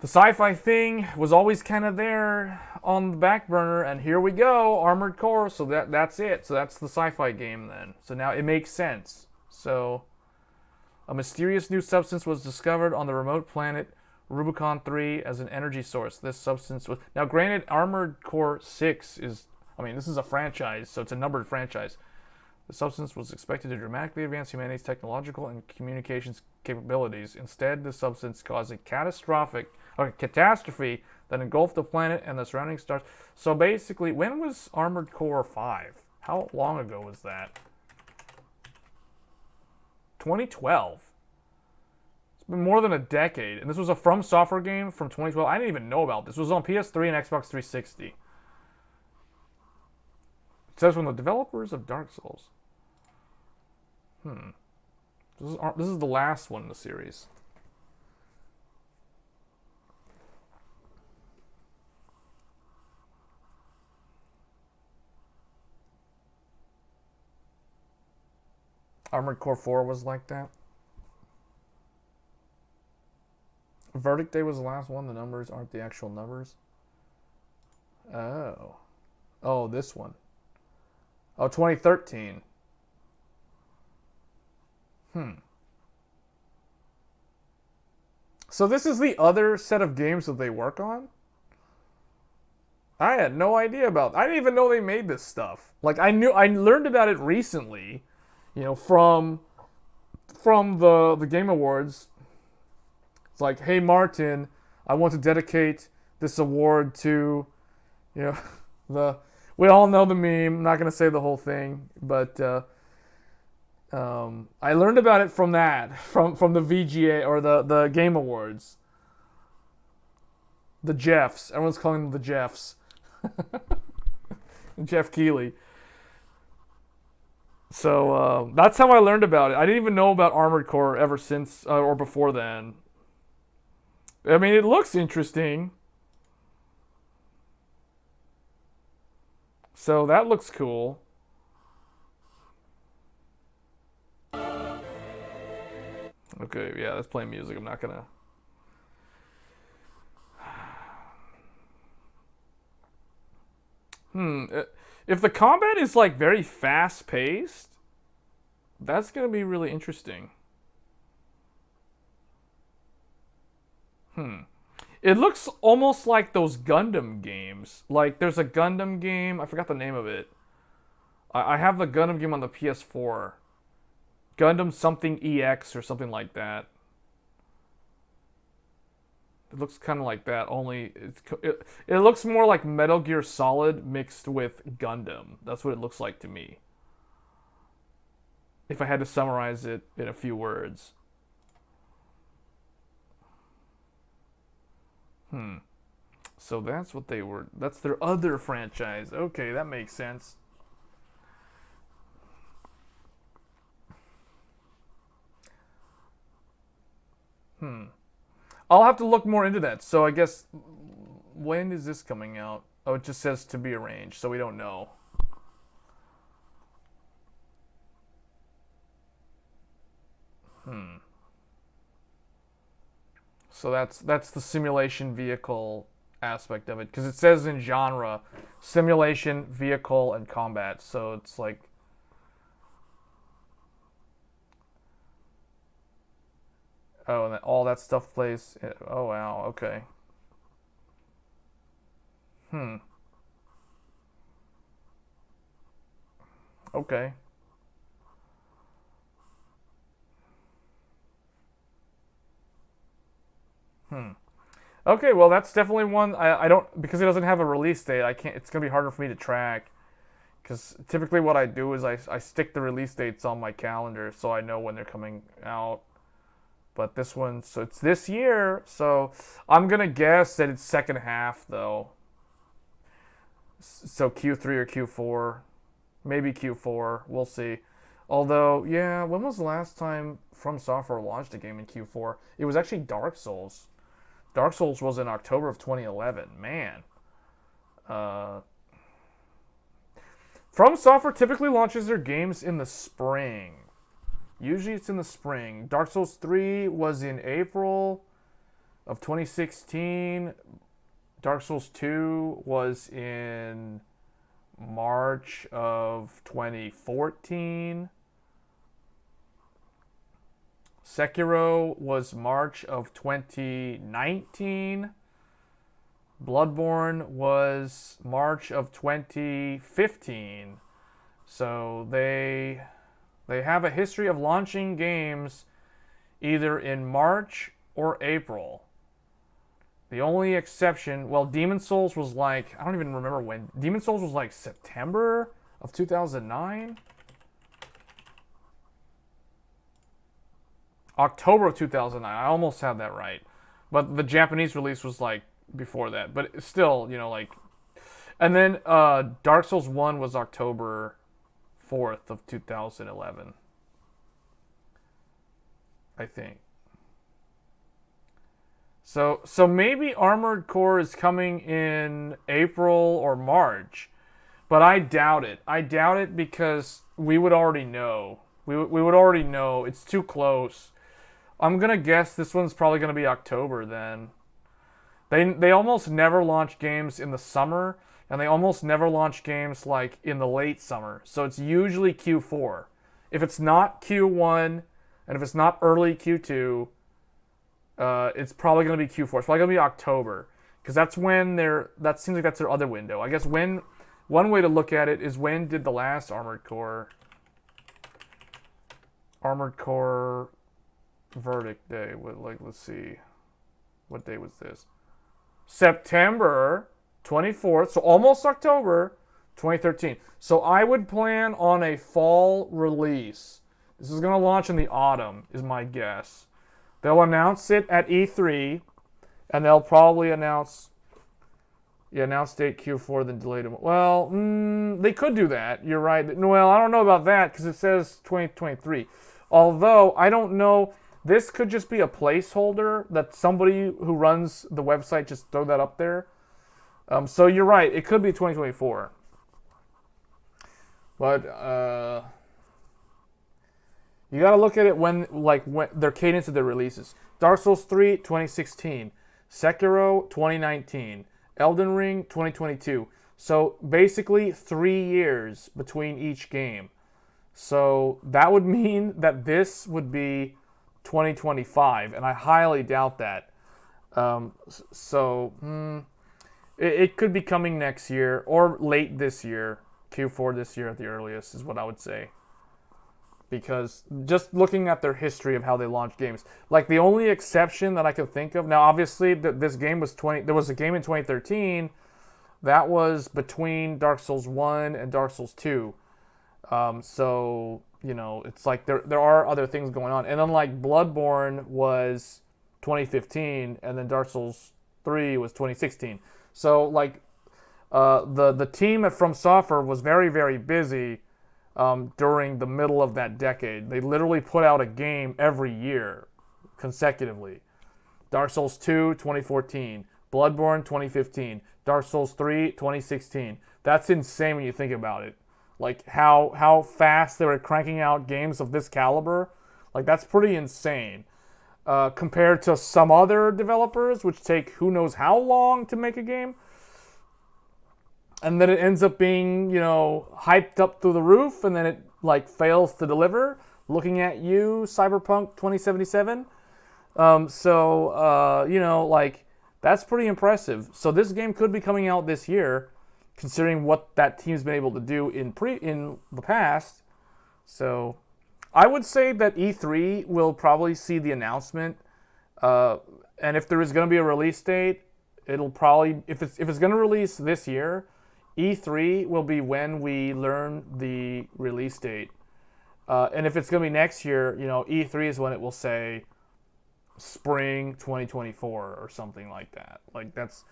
the sci-fi thing was always kind of there on the back burner, and here we go, Armored Core, so that's it. So that's the sci-fi game then. So now it makes sense. So, a mysterious new substance was discovered on the remote planet Rubicon 3 as an energy source. This substance was... Now, granted, Armored Core 6 is... this is a franchise, so it's a numbered franchise. The substance was expected to dramatically advance humanity's technological and communications capabilities. Instead, the substance caused a catastrophe that engulfed the planet and the surrounding stars. So basically, when was Armored Core 5? How long ago was that? 2012. It's been more than a decade. And this was a From Software game from 2012. I didn't even know about this. It was on PS3 and Xbox 360. It says from the developers of Dark Souls. This is the last one in the series. Armored Core 4 was like that. Verdict Day was the last one. The numbers aren't the actual numbers. Oh. Oh, this one. Oh, 2013. So this is the other set of games that they work on? I had no idea about. I didn't even know they made this stuff. Like I learned about it recently, you know, from the Game Awards. It's like, hey Martin, I want to dedicate this award to, you know, we all know the meme. I'm not gonna say the whole thing, but I learned about it from that, from the VGA or the Game Awards. The Jeffs. Everyone's calling them the Jeffs. Jeff Keighley. So that's how I learned about it. I didn't even know about Armored Core ever since or before then. I mean, it looks interesting. So that looks cool. Okay, yeah, let's play music. I'm not gonna... If the combat is like very fast-paced, that's gonna be really interesting. It looks almost like those Gundam games. Like, there's a Gundam game, I forgot the name of it. I have the Gundam game on the PS4. Gundam something EX or something like that. It looks kind of like that, only it looks more like Metal Gear Solid mixed with Gundam. That's what it looks like to me. If I had to summarize it in a few words. So that's what they were. That's their other franchise. Okay, that makes sense. I'll have to look more into that. So I guess, when is this coming out? Oh, it just says to be arranged, so we don't know. So that's the simulation vehicle aspect of it, because it says in genre, simulation, vehicle, and combat. So it's like, oh, and all that stuff plays. Oh wow, okay. Okay. Okay, well that's definitely one I don't, because it doesn't have a release date. I can't. It's gonna be harder for me to track, because typically what I do is I stick the release dates on my calendar so I know when they're coming out. But this one, so it's this year, so I'm gonna guess that it's second half though. So Q3 or Q4, maybe Q4. We'll see. Although, yeah, when was the last time From Software launched a game in Q4? It was actually Dark Souls. Dark Souls was in October of 2011. Man. From Software typically launches their games in the spring. Usually it's in the spring. Dark Souls 3 was in April of 2016. Dark Souls 2 was in March of 2014. Sekiro was March of 2019. Bloodborne was March of 2015. So they have a history of launching games either in March or April. The only exception, well, Demon's Souls was like, I don't even remember when. Demon's Souls was like September of 2009. October of 2009. I almost had that right. But the Japanese release was like before that. But still, you know, like. And then Dark Souls 1 was October 4th of 2011. I think. So maybe Armored Core is coming in April or March. But I doubt it. I doubt it because we would already know. We would already know. It's too close. I'm going to guess this one's probably going to be October then. They almost never launch games in the summer, and they almost never launch games like in the late summer. So it's usually Q4. If it's not Q1, and if it's not early Q2, it's probably going to be Q4. It's probably going to be October. Because that's when that seems like that's their other window. I guess one way to look at it is when did the last Armored Core verdict day? Like, let's see. What day was this? September 24th, so almost October 2013. So I would plan on a fall release. This is going to launch in the autumn, is my guess. They'll announce it at E3, and they'll probably announce date Q4, then delayed it. Well, they could do that. You're right. Well, I don't know about that because it says 2023. Although, I don't know. This could just be a placeholder that somebody who runs the website just throw that up there. So you're right. It could be 2024. But you got to look at it when their cadence of their releases. Dark Souls 3, 2016. Sekiro, 2019. Elden Ring, 2022. So basically 3 years between each game. So that would mean that this would be 2025, and I highly doubt that. It could be coming next year or late this year, Q4 this year at the earliest is what I would say. Because just looking at their history of how they launch games, like the only exception that I could think of, now obviously this game was there was a game in 2013 that was between Dark Souls 1 and Dark Souls 2. So, you know, it's like there are other things going on. And unlike Bloodborne was 2015 and then Dark Souls 3 was 2016. So like the team at From Software was very, very busy during the middle of that decade. They literally put out a game every year consecutively. Dark Souls 2, 2014. Bloodborne, 2015. Dark Souls 3, 2016. That's insane when you think about it. Like how fast they were cranking out games of this caliber. Like that's pretty insane. Compared to some other developers, which take who knows how long to make a game. And then it ends up being, you know, hyped up through the roof, and then it like fails to deliver. Looking at you, Cyberpunk 2077. You know, like that's pretty impressive. So this game could be coming out this year, considering what that team's been able to do in the past. So I would say that E3 will probably see the announcement, and if there is going to be a release date, it'll probably if it's going to release this year, E3 will be when we learn the release date. And if it's going to be next year, you know, E3 is when it will say spring 2024 or something like that. Like that's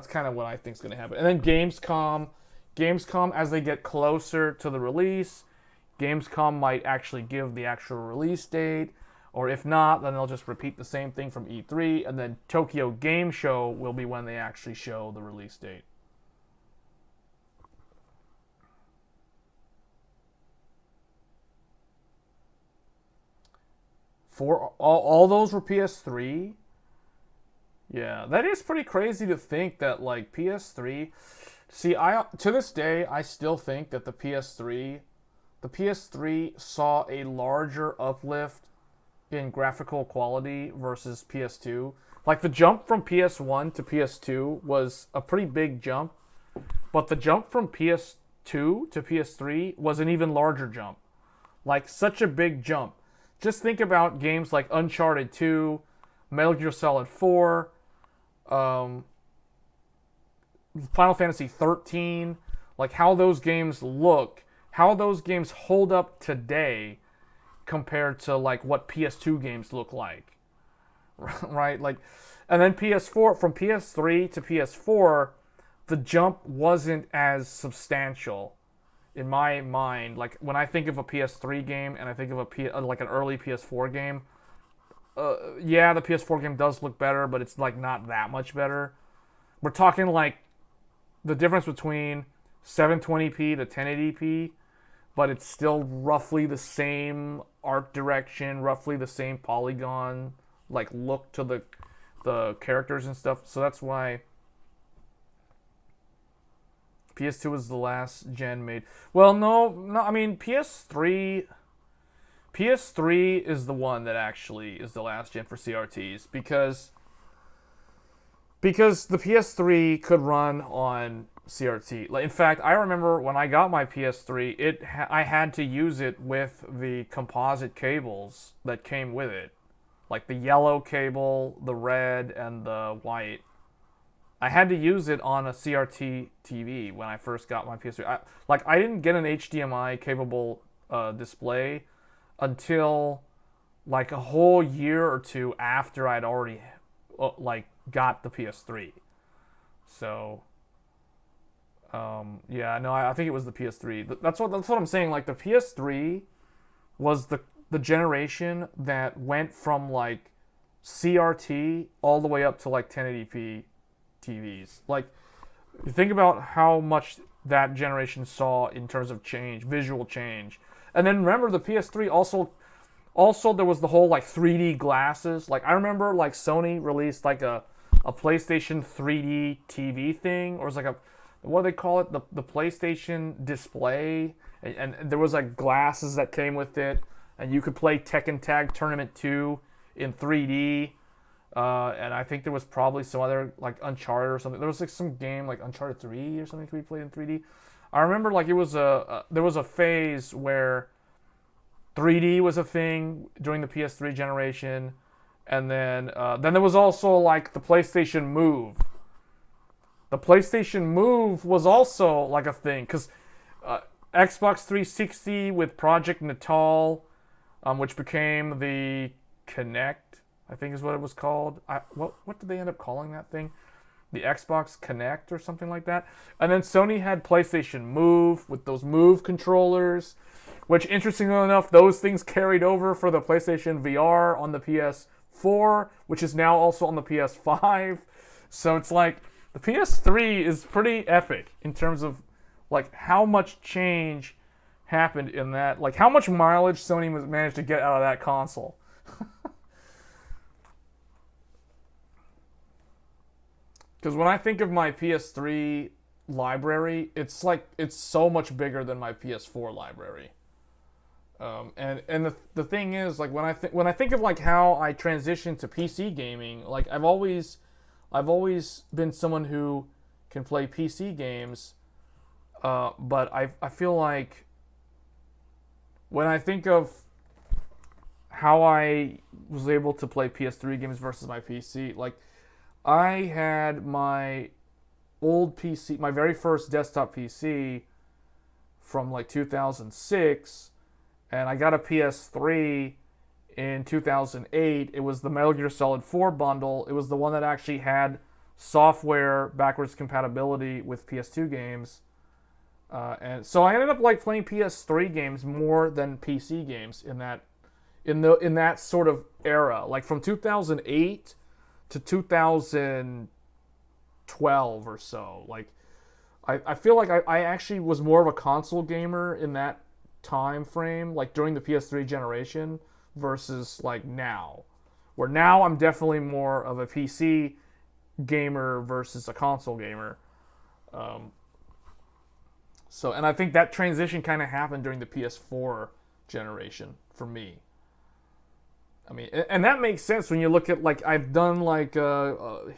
kind of what I think is going to happen. And then Gamescom, as they get closer to the release, Gamescom might actually give the actual release date, or if not, then they'll just repeat the same thing from E3, and then Tokyo Game Show will be when they actually show the release date. For all those were PS3? Yeah, that is pretty crazy to think that like PS3. See, to this day I still think that the PS3 saw a larger uplift in graphical quality versus PS2. Like the jump from PS1 to PS2 was a pretty big jump, but the jump from PS2 to PS3 was an even larger jump. Like such a big jump. Just think about games like Uncharted 2, Metal Gear Solid 4, Final Fantasy 13, like how those games look, how those games hold up today compared to like what PS2 games look like. Right? Like, and then PS4, from PS3 to PS4, the jump wasn't as substantial in my mind. Like, when I think of a PS3 game and I think of like an early PS4 game, yeah, the PS4 game does look better, but it's like not that much better. We're talking like the difference between 720p to 1080p, but it's still roughly the same art direction, roughly the same polygon like look to the characters and stuff. So that's why PS2 was the last gen made. Well, no, I mean PS3 is the one that actually is the last gen for CRTs because the PS3 could run on CRT. Like, in fact, I remember when I got my PS3, I had to use it with the composite cables that came with it, like the yellow cable, the red, and the white. I had to use it on a CRT TV when I first got my PS3. I didn't get an HDMI capable display until like a whole year or two after I'd already got the PS3. So yeah, no, I think it was the PS3. That's what I'm saying. Like, the PS3 was the generation that went from like CRT all the way up to like 1080p TVs. Like, you think about how much that generation saw in terms of change, visual change. And then remember, the PS3 also there was the whole like 3D glasses. Like, I remember like Sony released like a PlayStation 3D TV thing, or it was like what do they call it? The PlayStation display, and there was like glasses that came with it, and you could play Tekken Tag Tournament 2 in 3D. And I think there was probably some other, like Uncharted or something. There was like some game like Uncharted 3 or something to be played in 3D. I remember like there was a phase where 3D was a thing during the PS3 generation, and then there was also like the PlayStation Move. The PlayStation Move was also like a thing because Xbox 360 with Project Natal, which became the Kinect, I think is what it was called. What did they end up calling that thing? The Xbox Kinect or something like that. And then Sony had PlayStation Move with those Move controllers, which, interestingly enough, those things carried over for the PlayStation VR on the PS4, which is now also on the PS5. So it's like the PS3 is pretty epic in terms of like how much change happened in that, like how much mileage Sony managed to get out of that console. Because when I think of my PS3 library, it's so much bigger than my PS4 library. And the thing is, like, when I think of like how I transitioned to PC gaming, like I've always been someone who can play PC games, but I feel like when I think of how I was able to play PS3 games versus my PC, like, I had my old PC, my very first desktop PC from like 2006, and I got a PS3 in 2008. It was the Metal Gear Solid 4 bundle. It was the one that actually had software backwards compatibility with PS2 games. And so I ended up like playing PS3 games more than PC games in that sort of era, like from 2008 to 2012 or so. Like, I feel like I actually was more of a console gamer in that time frame, like during the PS3 generation, versus like now, where now I'm definitely more of a PC gamer versus a console gamer. So, and I think that transition kind of happened during the PS4 generation for me. I mean, and that makes sense when you look at, like, I've done like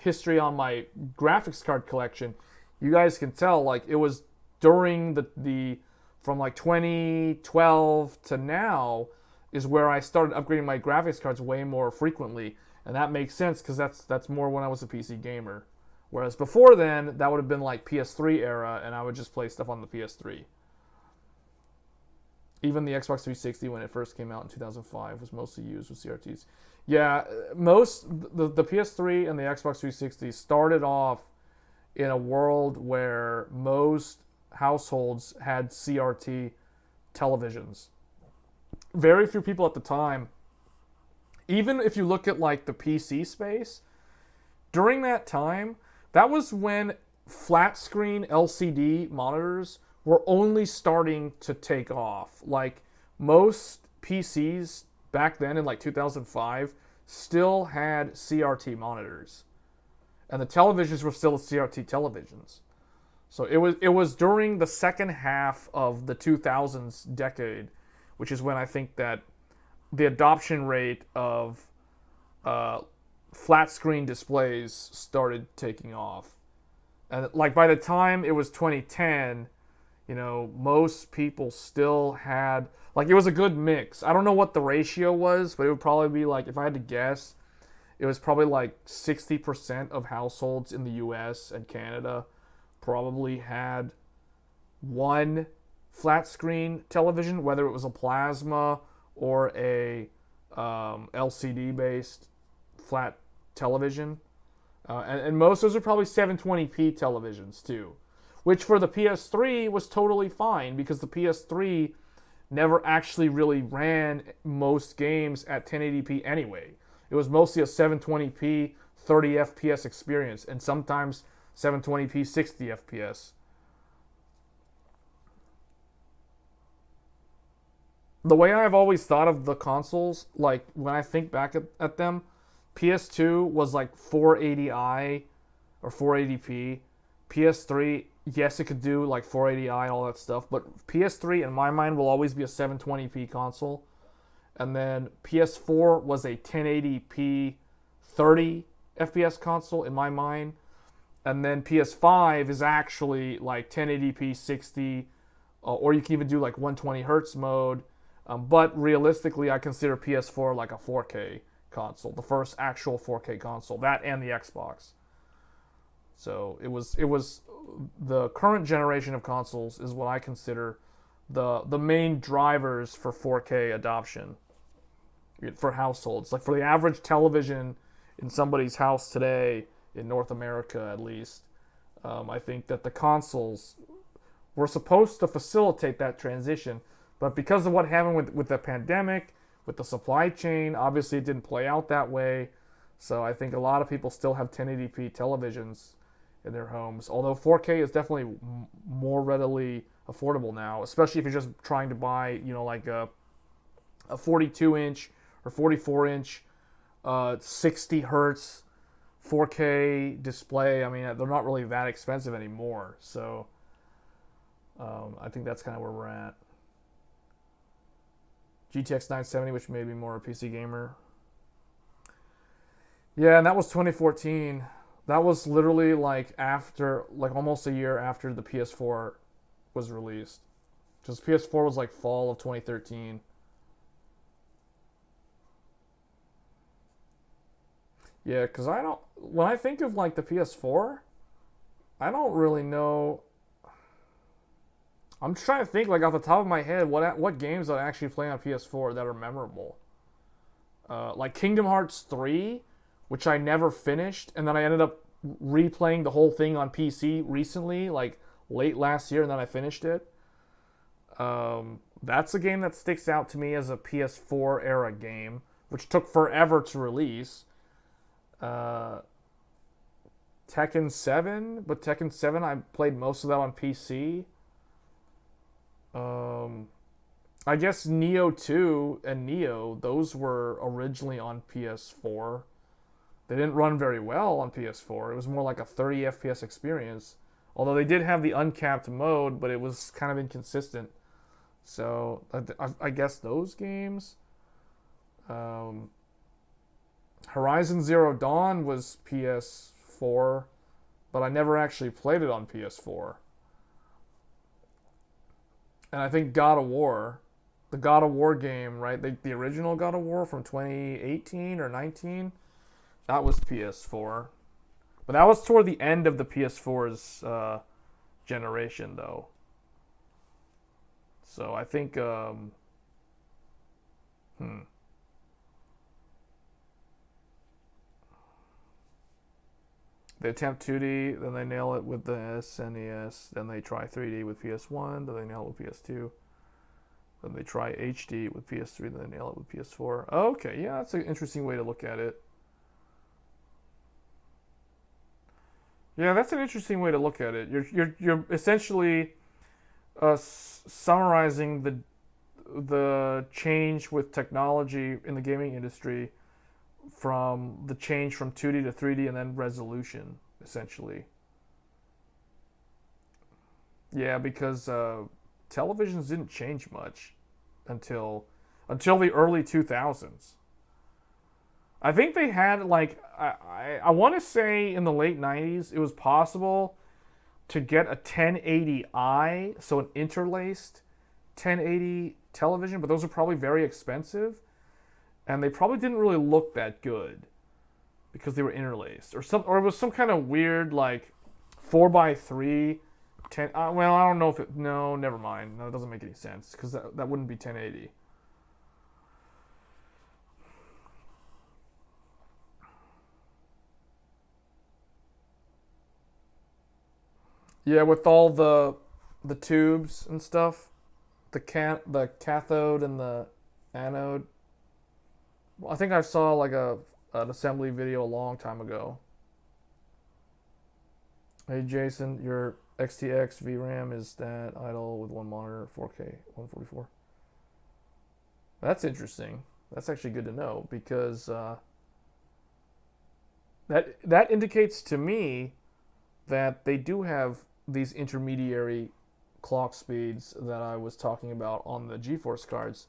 history on my graphics card collection. You guys can tell, like, it was during the from like 2012 to now is where I started upgrading my graphics cards way more frequently, and that makes sense because that's more when I was a PC gamer. Whereas before then, that would have been like PS3 era, and I would just play stuff on the PS3. Even the Xbox 360 when it first came out in 2005 was mostly used with CRTs. Yeah, the PS3 and the Xbox 360 started off in a world where most households had CRT televisions. Very few people at the time, even if you look at like the PC space, during that time, that was when flat screen LCD monitors were only starting to take off. Like most PCs back then in like 2005 still had CRT monitors. And the televisions were still CRT televisions. So it was during the second half of the 2000s decade, which is when I think that the adoption rate of flat screen displays started taking off. And like by the time it was 2010, you know, most people still had, like, it was a good mix. I don't know what the ratio was, but it would probably be like, if I had to guess, it was probably like 60% of households in the US and Canada probably had one flat screen television, whether it was a plasma or a LCD based flat television. And most of those are probably 720p televisions too, which for the PS3 was totally fine because the PS3 never actually really ran most games at 1080p anyway. It was mostly a 720p 30 FPS experience, and sometimes 720p 60 FPS. The way I've always thought of the consoles, like when I think back at them, PS2 was like 480i or 480p. PS3, yes, it could do like 480i and all that stuff, but PS3 in my mind will always be a 720p console. And then PS4 was a 1080p 30 FPS console in my mind. And then PS5 is actually like 1080p 60, or you can even do like 120 hertz mode. But realistically, I consider PS4 like a 4K console, the first actual 4K console, that and the Xbox. So it was the current generation of consoles is what I consider the main drivers for 4K adoption for households. Like for the average television in somebody's house today, in North America at least, I think that the consoles were supposed to facilitate that transition. But because of what happened with the pandemic, with the supply chain, obviously it didn't play out that way. So I think a lot of people still have 1080p televisions in their homes. Although 4K is definitely more readily affordable now, especially if you're just trying to buy, you know, like a 42-inch or 44-inch 60 hertz 4K display. I mean, they're not really that expensive anymore. So I think that's kind of where we're at. GTX 970, which made me more a PC gamer. Yeah, and that was 2014. That was literally like after, like almost a year after the PS4 was released. Because PS4 was like fall of 2013. Yeah, because when I think of like the PS4, I don't really know. I'm just trying to think, like off the top of my head, what games did I actually play on PS4 that are memorable? Like Kingdom Hearts 3, which I never finished, and then I ended up replaying the whole thing on PC recently, like late last year, and then I finished it. That's a game that sticks out to me as a PS4 era game, which took forever to release. Tekken 7, but Tekken 7 I played most of that on PC. I guess Nioh 2 and Nioh, those were originally on PS4. They didn't run very well on PS4. It was more like a 30 FPS experience. Although they did have the uncapped mode, but it was kind of inconsistent. So I guess those games. Horizon Zero Dawn was PS4, but I never actually played it on PS4. And I think God of War, the God of War game, right? The original God of War from 2018 or 19, that was PS4. But that was toward the end of the PS4's generation, though. So I think, they attempt 2D, then they nail it with the SNES, then they try 3D with PS1, then they nail it with PS2, then they try HD with PS3, then they nail it with PS4. Okay, yeah, that's an interesting way to look at it. Yeah, that's an interesting way to look at it. You're essentially summarizing the change with technology in the gaming industry from the change from 2D to 3D and then resolution, essentially. Yeah, because televisions didn't change much until the early 2000s. I think they had, like, I want to say in the late 90s, it was possible to get a 1080i, so an interlaced 1080 television, but those are probably very expensive. And they probably didn't really look that good because they were interlaced. Or it was some kind of weird, like, 4x3, 10... well, I don't know if it... No, never mind. No, it doesn't make any sense because that wouldn't be 1080. Yeah, with all the tubes and stuff, the cathode and the anode. Well, I think I saw like an assembly video a long time ago. Hey Jason, your XTX VRAM is that idle with one monitor, 4K, 144. That's interesting. That's actually good to know because that indicates to me that they do have these intermediary clock speeds that I was talking about on the GeForce cards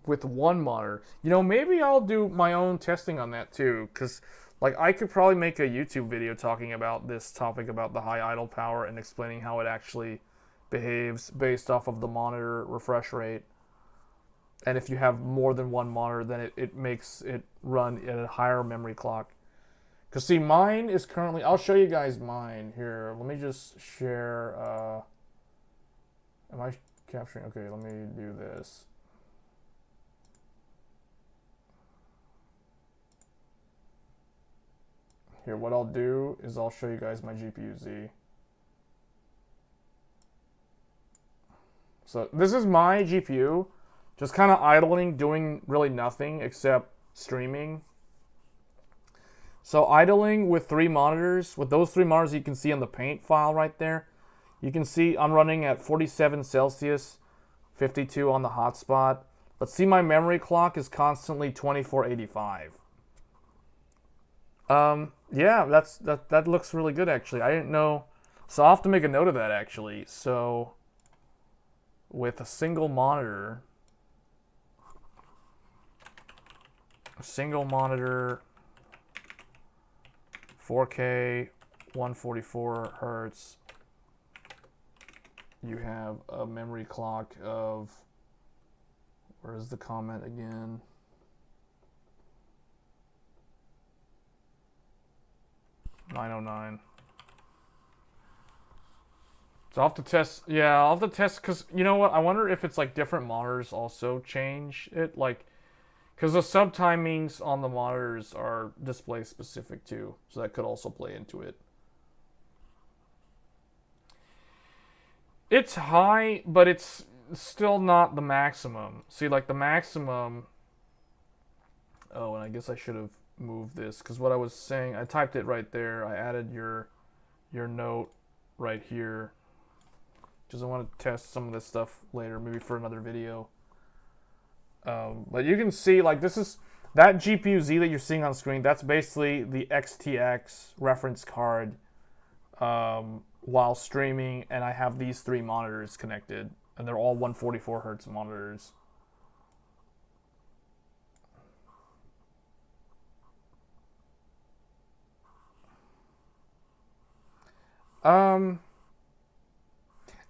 with one monitor. You know, maybe I'll do my own testing on that too, because like I could probably make a YouTube video talking about this topic about the high idle power and explaining how it actually behaves based off of the monitor refresh rate. And if you have more than one monitor, then it makes it run at a higher memory clock. Because see, mine is currently... I'll show you guys mine here. Let me just share... am I capturing? Okay, let me do this. Here, what I'll do is I'll show you guys my GPU-Z. So this is my GPU, just kind of idling, doing really nothing except streaming. So idling with 3 monitors, with those 3 monitors you can see on the paint file right there. You can see I'm running at 47 Celsius, 52 on the hotspot. But see my memory clock is constantly 2485. Yeah, that looks really good actually. I didn't know. So I'll have to make a note of that actually. So with a single monitor 4K 144 hertz, you have a memory clock of, where is the comment again? $909. So I'll have to test. Yeah, I'll have to test because you know what? I wonder if it's like different monitors also change it, like because the sub timings on the monitors are display specific too, so that could also play into it. It's high, but it's still not the maximum. See, like the maximum. Oh, and I guess I should have moved this because what I was saying, I typed it right there. I added your note right here because I want to test some of this stuff later, maybe for another video. But you can see, like, this is that GPU-Z that you're seeing on screen. That's basically the XTX reference card while streaming, and I have these 3 monitors connected, and they're all 144 hertz monitors.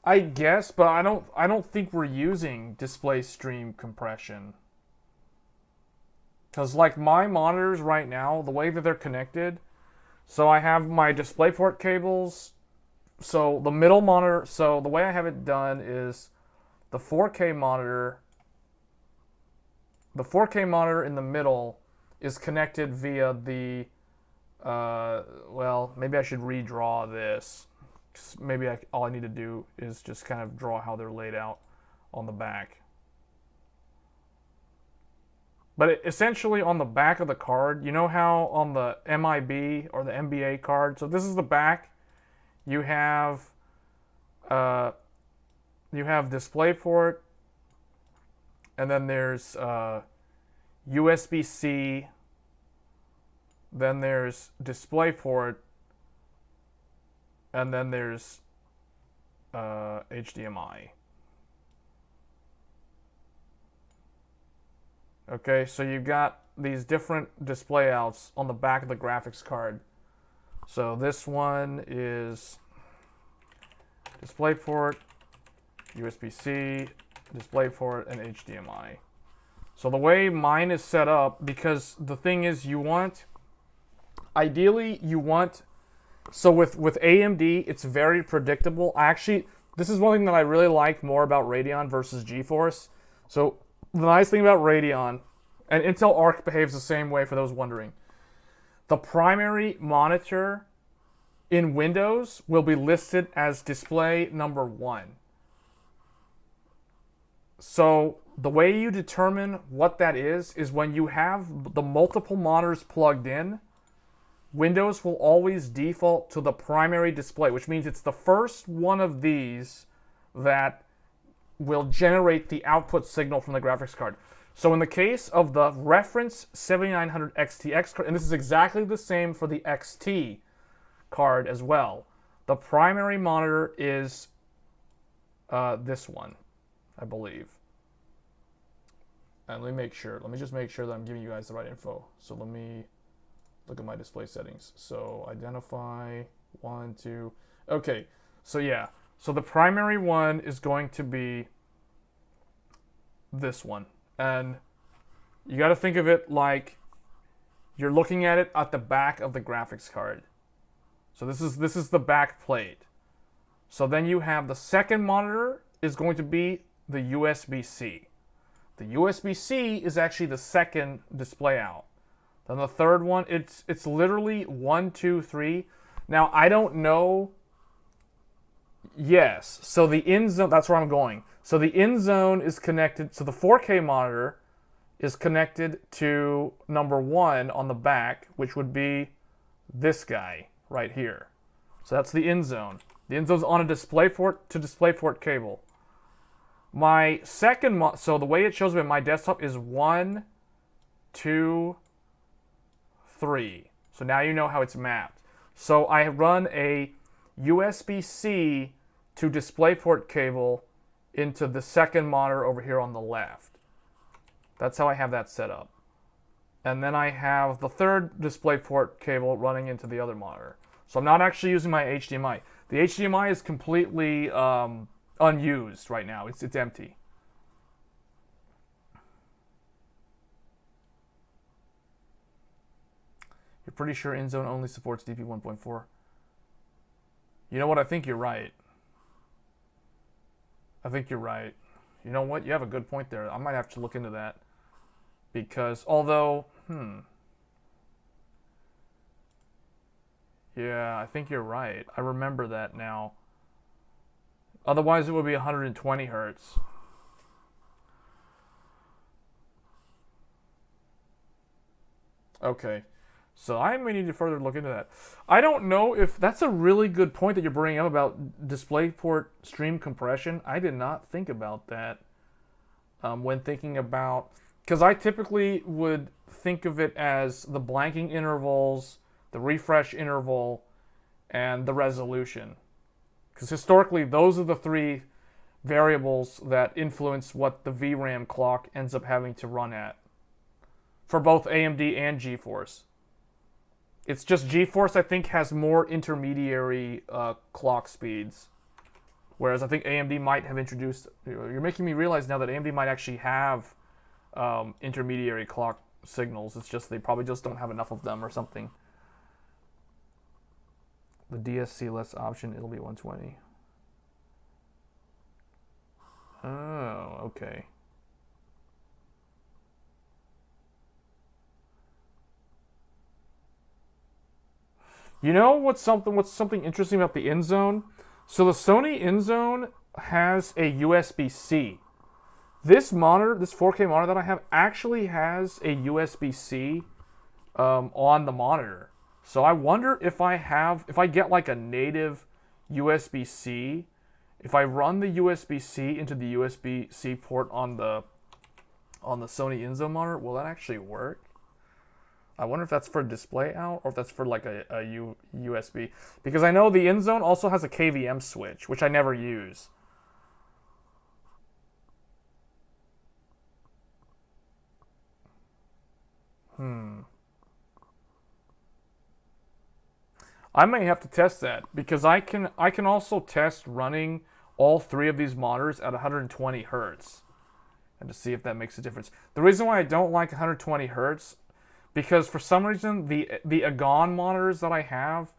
I guess, but I don't think we're using display stream compression. Cause like my monitors right now, the way that they're connected, so I have my DisplayPort cables so the middle monitor, so the way I have it done is the 4K monitor in the middle is connected via the, well, maybe I should redraw this. Maybe all I need to do is just kind of draw how they're laid out on the back. But essentially on the back of the card, you know how on the MIB or the MBA card, so this is the back, you have DisplayPort, and then there's USB-C, then there's DisplayPort, and then there's HDMI. Okay, so you've got these different display outs on the back of the graphics card. So this one is DisplayPort, USB-C, DisplayPort, and HDMI. So the way mine is set up, because the thing is ideally you want, so with AMD, it's very predictable. This is one thing that I really like more about Radeon versus GeForce. So the nice thing about Radeon, and Intel Arc behaves the same way for those wondering, the primary monitor in Windows will be listed as display number 1. So the way you determine what that is when you have the multiple monitors plugged in, Windows will always default to the primary display, which means it's the first one of these that will generate the output signal from the graphics card. So in the case of the Reference 7900 XTX card, and this is exactly the same for the XT card as well, the primary monitor is this one, I believe. And let me just make sure that I'm giving you guys the right info. So let me look at my display settings. So identify, 1, 2, okay. So yeah, so the primary one is going to be this one. And you got to think of it like you're looking at it at the back of the graphics card. So this is the back plate. So then you have the second monitor is going to be the USB-C. The USB-C is actually the second display out. Then the third one, it's literally 1, 2, 3. Now I don't know. Yes, so the in zone, that's where I'm going. So the in zone is connected, so the 4K monitor is connected to number 1 on the back, which would be this guy right here. So that's the in zone. The in zone's on a DisplayPort to DisplayPort cable. My second, so the way it shows up in my desktop is 1, 2, 3. So now you know how it's mapped. So I run a USB-C to DisplayPort cable into the second monitor over here on the left. That's how I have that set up. And then I have the third DisplayPort cable running into the other monitor. So I'm not actually using my HDMI. The HDMI is completely unused right now. It's empty. You're pretty sure InZone only supports DP 1.4? You know what? I think you're right. I think you're right. You know what? You have a good point there. I might have to look into that. Because, although, yeah, I think you're right. I remember that now. Otherwise, it would be 120 hertz. Okay. So I may need to further look into that. I don't know if that's a really good point that you're bringing up about DisplayPort stream compression. I did not think about that when thinking about, because I typically would think of it as the blanking intervals, the refresh interval, and the resolution. Because historically, those are the 3 variables that influence what the VRAM clock ends up having to run at for both AMD and GeForce. It's just GeForce, I think, has more intermediary clock speeds. Whereas I think AMD might have introduced... You're making me realize now that AMD might actually have intermediary clock signals. It's just they probably just don't have enough of them or something. The DSC less option, it'll be 120. Oh, okay. You know what's something interesting about the InZone? So the Sony InZone has a USB-C. This monitor, this 4K monitor that I have, actually has a USB-C on the monitor. So I wonder if I get like a native USB-C, if I run the USB-C into the USB-C port on the Sony InZone monitor, will that actually work? I wonder if that's for display out or if that's for like a USB. Because I know the InZone also has a KVM switch, which I never use. I may have to test that because I can also test running all three of these monitors at 120 hertz and to see if that makes a difference. The reason why I don't like 120 hertz, because for some reason the Agon monitors that I have,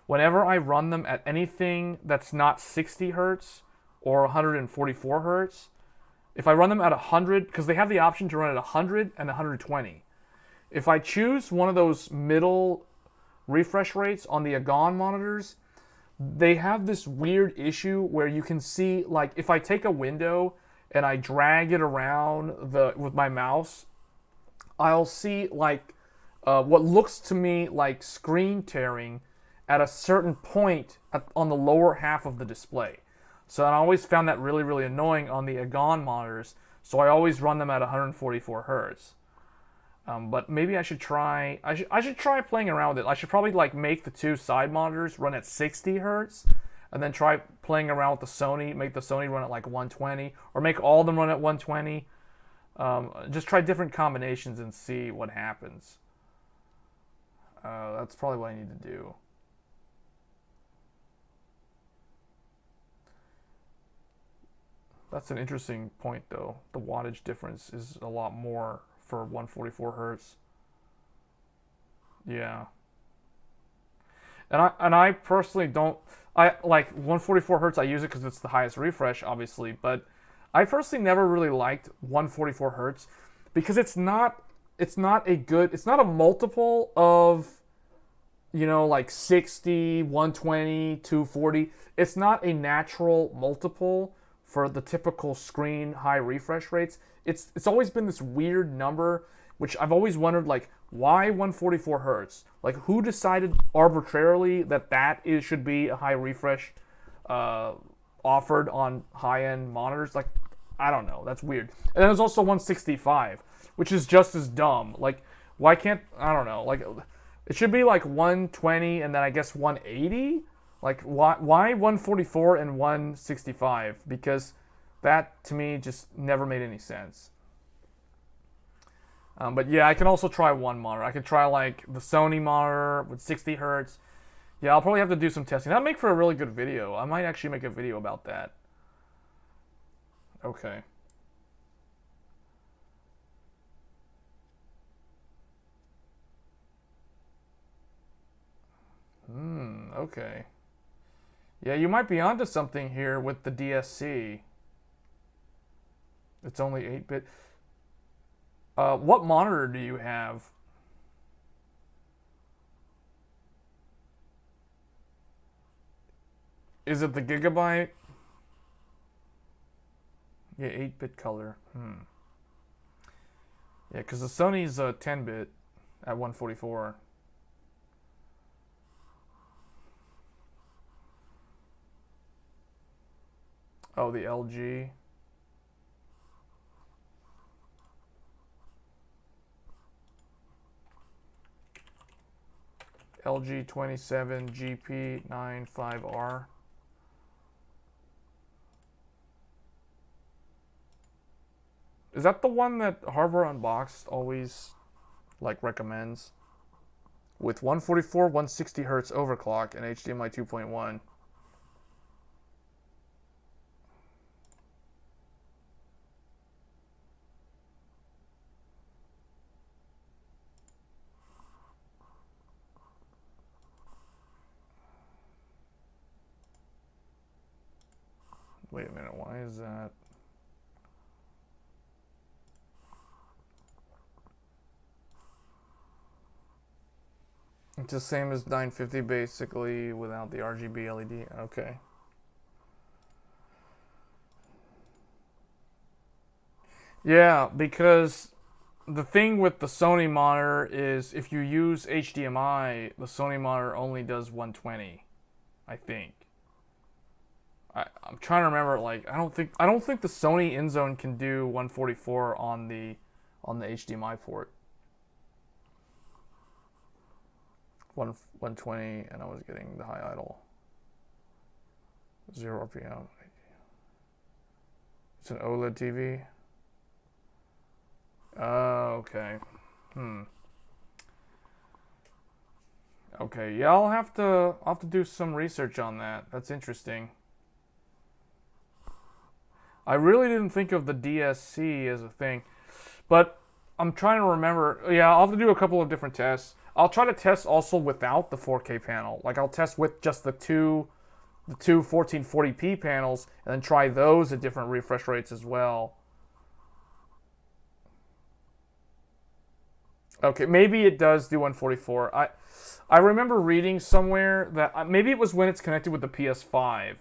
whenever I run them at anything that's not 60 hertz or 144 hertz, if I run them at 100, because they have the option to run at 100 and 120. If I choose one of those middle refresh rates on the Agon monitors, they have this weird issue where you can see, like, if I take a window and I drag it around with my mouse, I'll see like what looks to me like screen tearing at a certain point on the lower half of the display. So I always found that really, really annoying on the Agon monitors, so I always run them at 144 hertz. But maybe I should try playing around with it. I should probably like make the two side monitors run at 60 hertz, and then try playing around with the Sony, make the Sony run at like 120, or make all of them run at 120. Just try different combinations and see what happens. That's probably what I need to do. That's an interesting point, though. The wattage difference is a lot more for 144 hertz. Yeah. And I personally don't. I like 144 hertz. I use it because it's the highest refresh, obviously. But I personally never really liked 144 hertz because it's not a multiple of, you know, like 60, 120, 240. It's not a natural multiple for the typical screen high refresh rates. It's always been this weird number, which I've always wondered, like, why 144 hertz? Like, who decided arbitrarily that should be a high refresh offered on high-end monitors? Like, I don't know. That's weird. And then there's also 165, which is just as dumb. Like, why can't, I don't know. Like, it should be like 120 and then I guess 180? Like, why 144 and 165? Because that, to me, just never made any sense. But yeah, I can also try one monitor. I could try like the Sony monitor with 60 hertz. Yeah, I'll probably have to do some testing. That'd make for a really good video. I might actually make a video about that. Okay. Okay. Yeah, you might be onto something here with the DSC. It's only 8-bit. What monitor do you have? Is it the Gigabyte? Yeah, 8-bit color. Yeah, because the Sony's 10-bit at 144. Oh, the LG. LG 27 GP95R. Is that the one that Hardware Unboxed always like recommends? With 144, 160 hertz overclock and HDMI 2.1. Wait a minute, why is that? It's the same as 950 basically without the RGB LED. Okay. Yeah, because the thing with the Sony monitor is if you use HDMI, the Sony monitor only does 120, I think. I'm trying to remember. Like, I don't think the Sony InZone can do 144 on the HDMI port. 120, and I was getting the high idle. 0 RPM. It's an OLED TV. Okay. Okay, yeah, I'll have to do some research on that. That's interesting. I really didn't think of the DSC as a thing, but I'm trying to remember. Yeah, I'll have to do a couple of different tests. I'll try to test also without the 4K panel. Like, I'll test with just the two 1440p panels and then try those at different refresh rates as well. Okay, maybe it does do 144. I remember reading somewhere that maybe it was when it's connected with the PS5.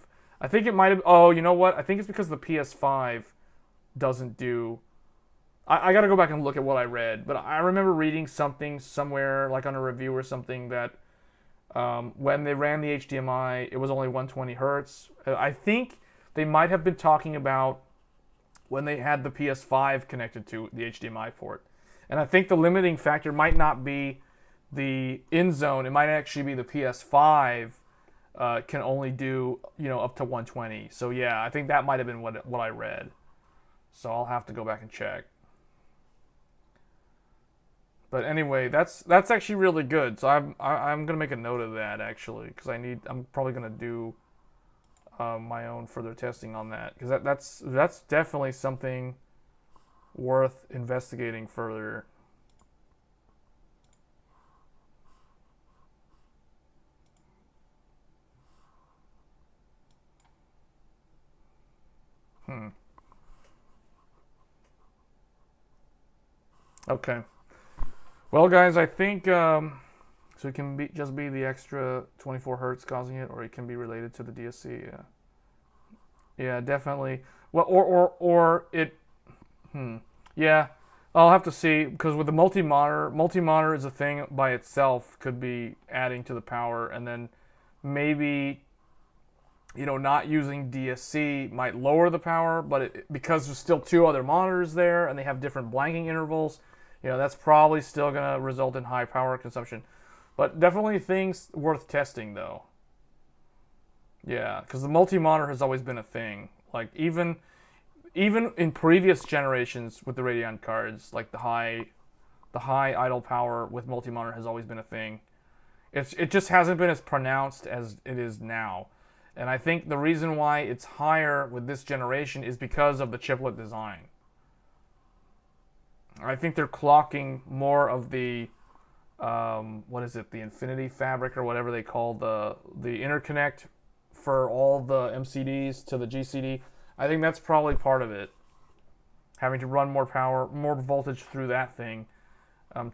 I think it might have. Oh, you know what? I think it's because the PS5 doesn't do. I got to go back and look at what I read, but I remember reading something somewhere, like on a review or something, that when they ran the HDMI, it was only 120 hertz. I think they might have been talking about when they had the PS5 connected to the HDMI port. And I think the limiting factor might not be the InZone. It might actually be the PS5 can only do, up to 120. So yeah, I think that might have been what I read. So I'll have to go back and check. But anyway, that's actually really good. So I'm gonna make a note of that actually, because I'm probably gonna do my own further testing on that, because that's definitely something worth investigating further. Okay. Well, guys, I think so. It can just be the extra 24 hertz causing it, or it can be related to the DSC. Yeah. Yeah, definitely. Well, or it. Yeah, I'll have to see, because with the multi-monitor is a thing by itself. Could be adding to the power, and then maybe, not using DSC might lower the power, but because there's still two other monitors there and they have different blanking intervals, that's probably still going to result in high power consumption. But definitely things worth testing, though. Yeah, because the multi-monitor has always been a thing. Like, even in previous generations with the Radeon cards, like the high idle power with multi-monitor has always been a thing. It just hasn't been as pronounced as it is now. And I think the reason why it's higher with this generation is because of the chiplet design. I think they're clocking more of the, the Infinity Fabric or whatever they call the interconnect for all the MCDs to the GCD. I think that's probably part of it. Having to run more power, more voltage through that thing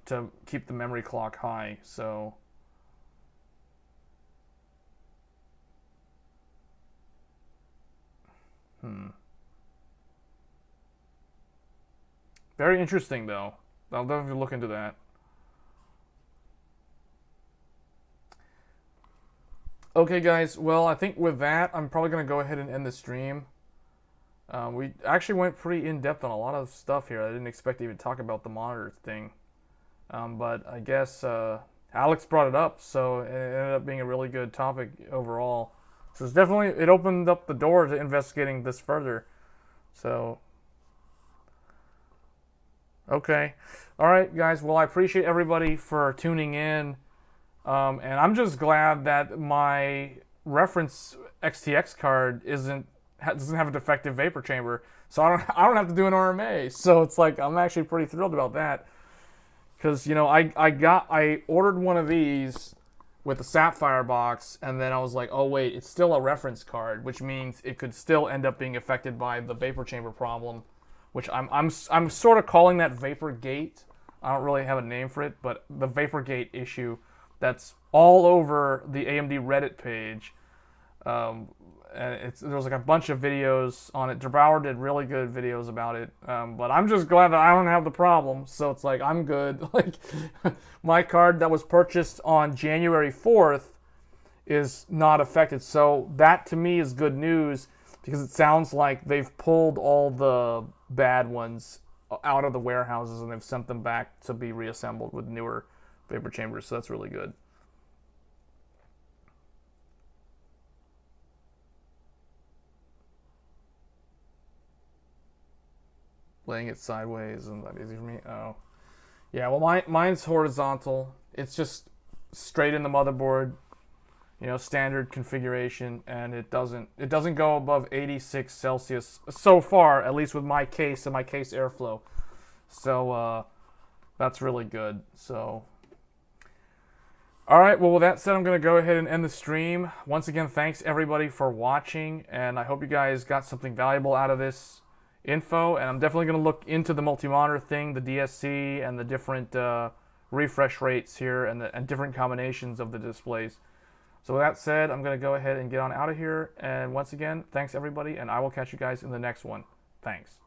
to keep the memory clock high. So. Very interesting, though. I'll definitely look into that. Okay, guys. Well, I think with that, I'm probably going to go ahead and end the stream. We actually went pretty in-depth on a lot of stuff here. I didn't expect to even talk about the monitor thing. But I guess Alex brought it up, so it ended up being a really good topic overall. So it opened up the door to investigating this further. So, okay. All right, guys. Well, I appreciate everybody for tuning in. And I'm just glad that my reference XTX card doesn't have a defective vapor chamber, so I don't have to do an RMA. So it's like, I'm actually pretty thrilled about that, because I ordered one of these with the Sapphire box, and then I was like, oh wait, it's still a reference card, which means it could still end up being affected by the vapor chamber problem, which I'm sort of calling that vapor gate. I don't really have a name for it, but the vapor gate issue that's all over the AMD Reddit page. And there's like a bunch of videos on it. Derbauer did really good videos about it, but I'm just glad that I don't have the problem. So it's like I'm good. Like my card that was purchased on January 4th is not affected. So that to me is good news because it sounds like they've pulled all the bad ones out of the warehouses and they've sent them back to be reassembled with newer vapor chambers. So that's really good. Laying it sideways isn't that easy for me. Oh, yeah. Well, mine's horizontal. It's just straight in the motherboard, you know, standard configuration, and it doesn't go above 86 Celsius so far, at least with my case and my case airflow. So that's really good. So, all right. Well, with that said, I'm gonna go ahead and end the stream. Once again, thanks everybody for watching, and I hope you guys got something valuable out of this info, and I'm definitely going to look into the multi-monitor thing, the DSC, and the different refresh rates here and different combinations of the displays. So with that said, I'm going to go ahead and get on out of here, and once again, thanks everybody, and I will catch you guys in the next one. Thanks.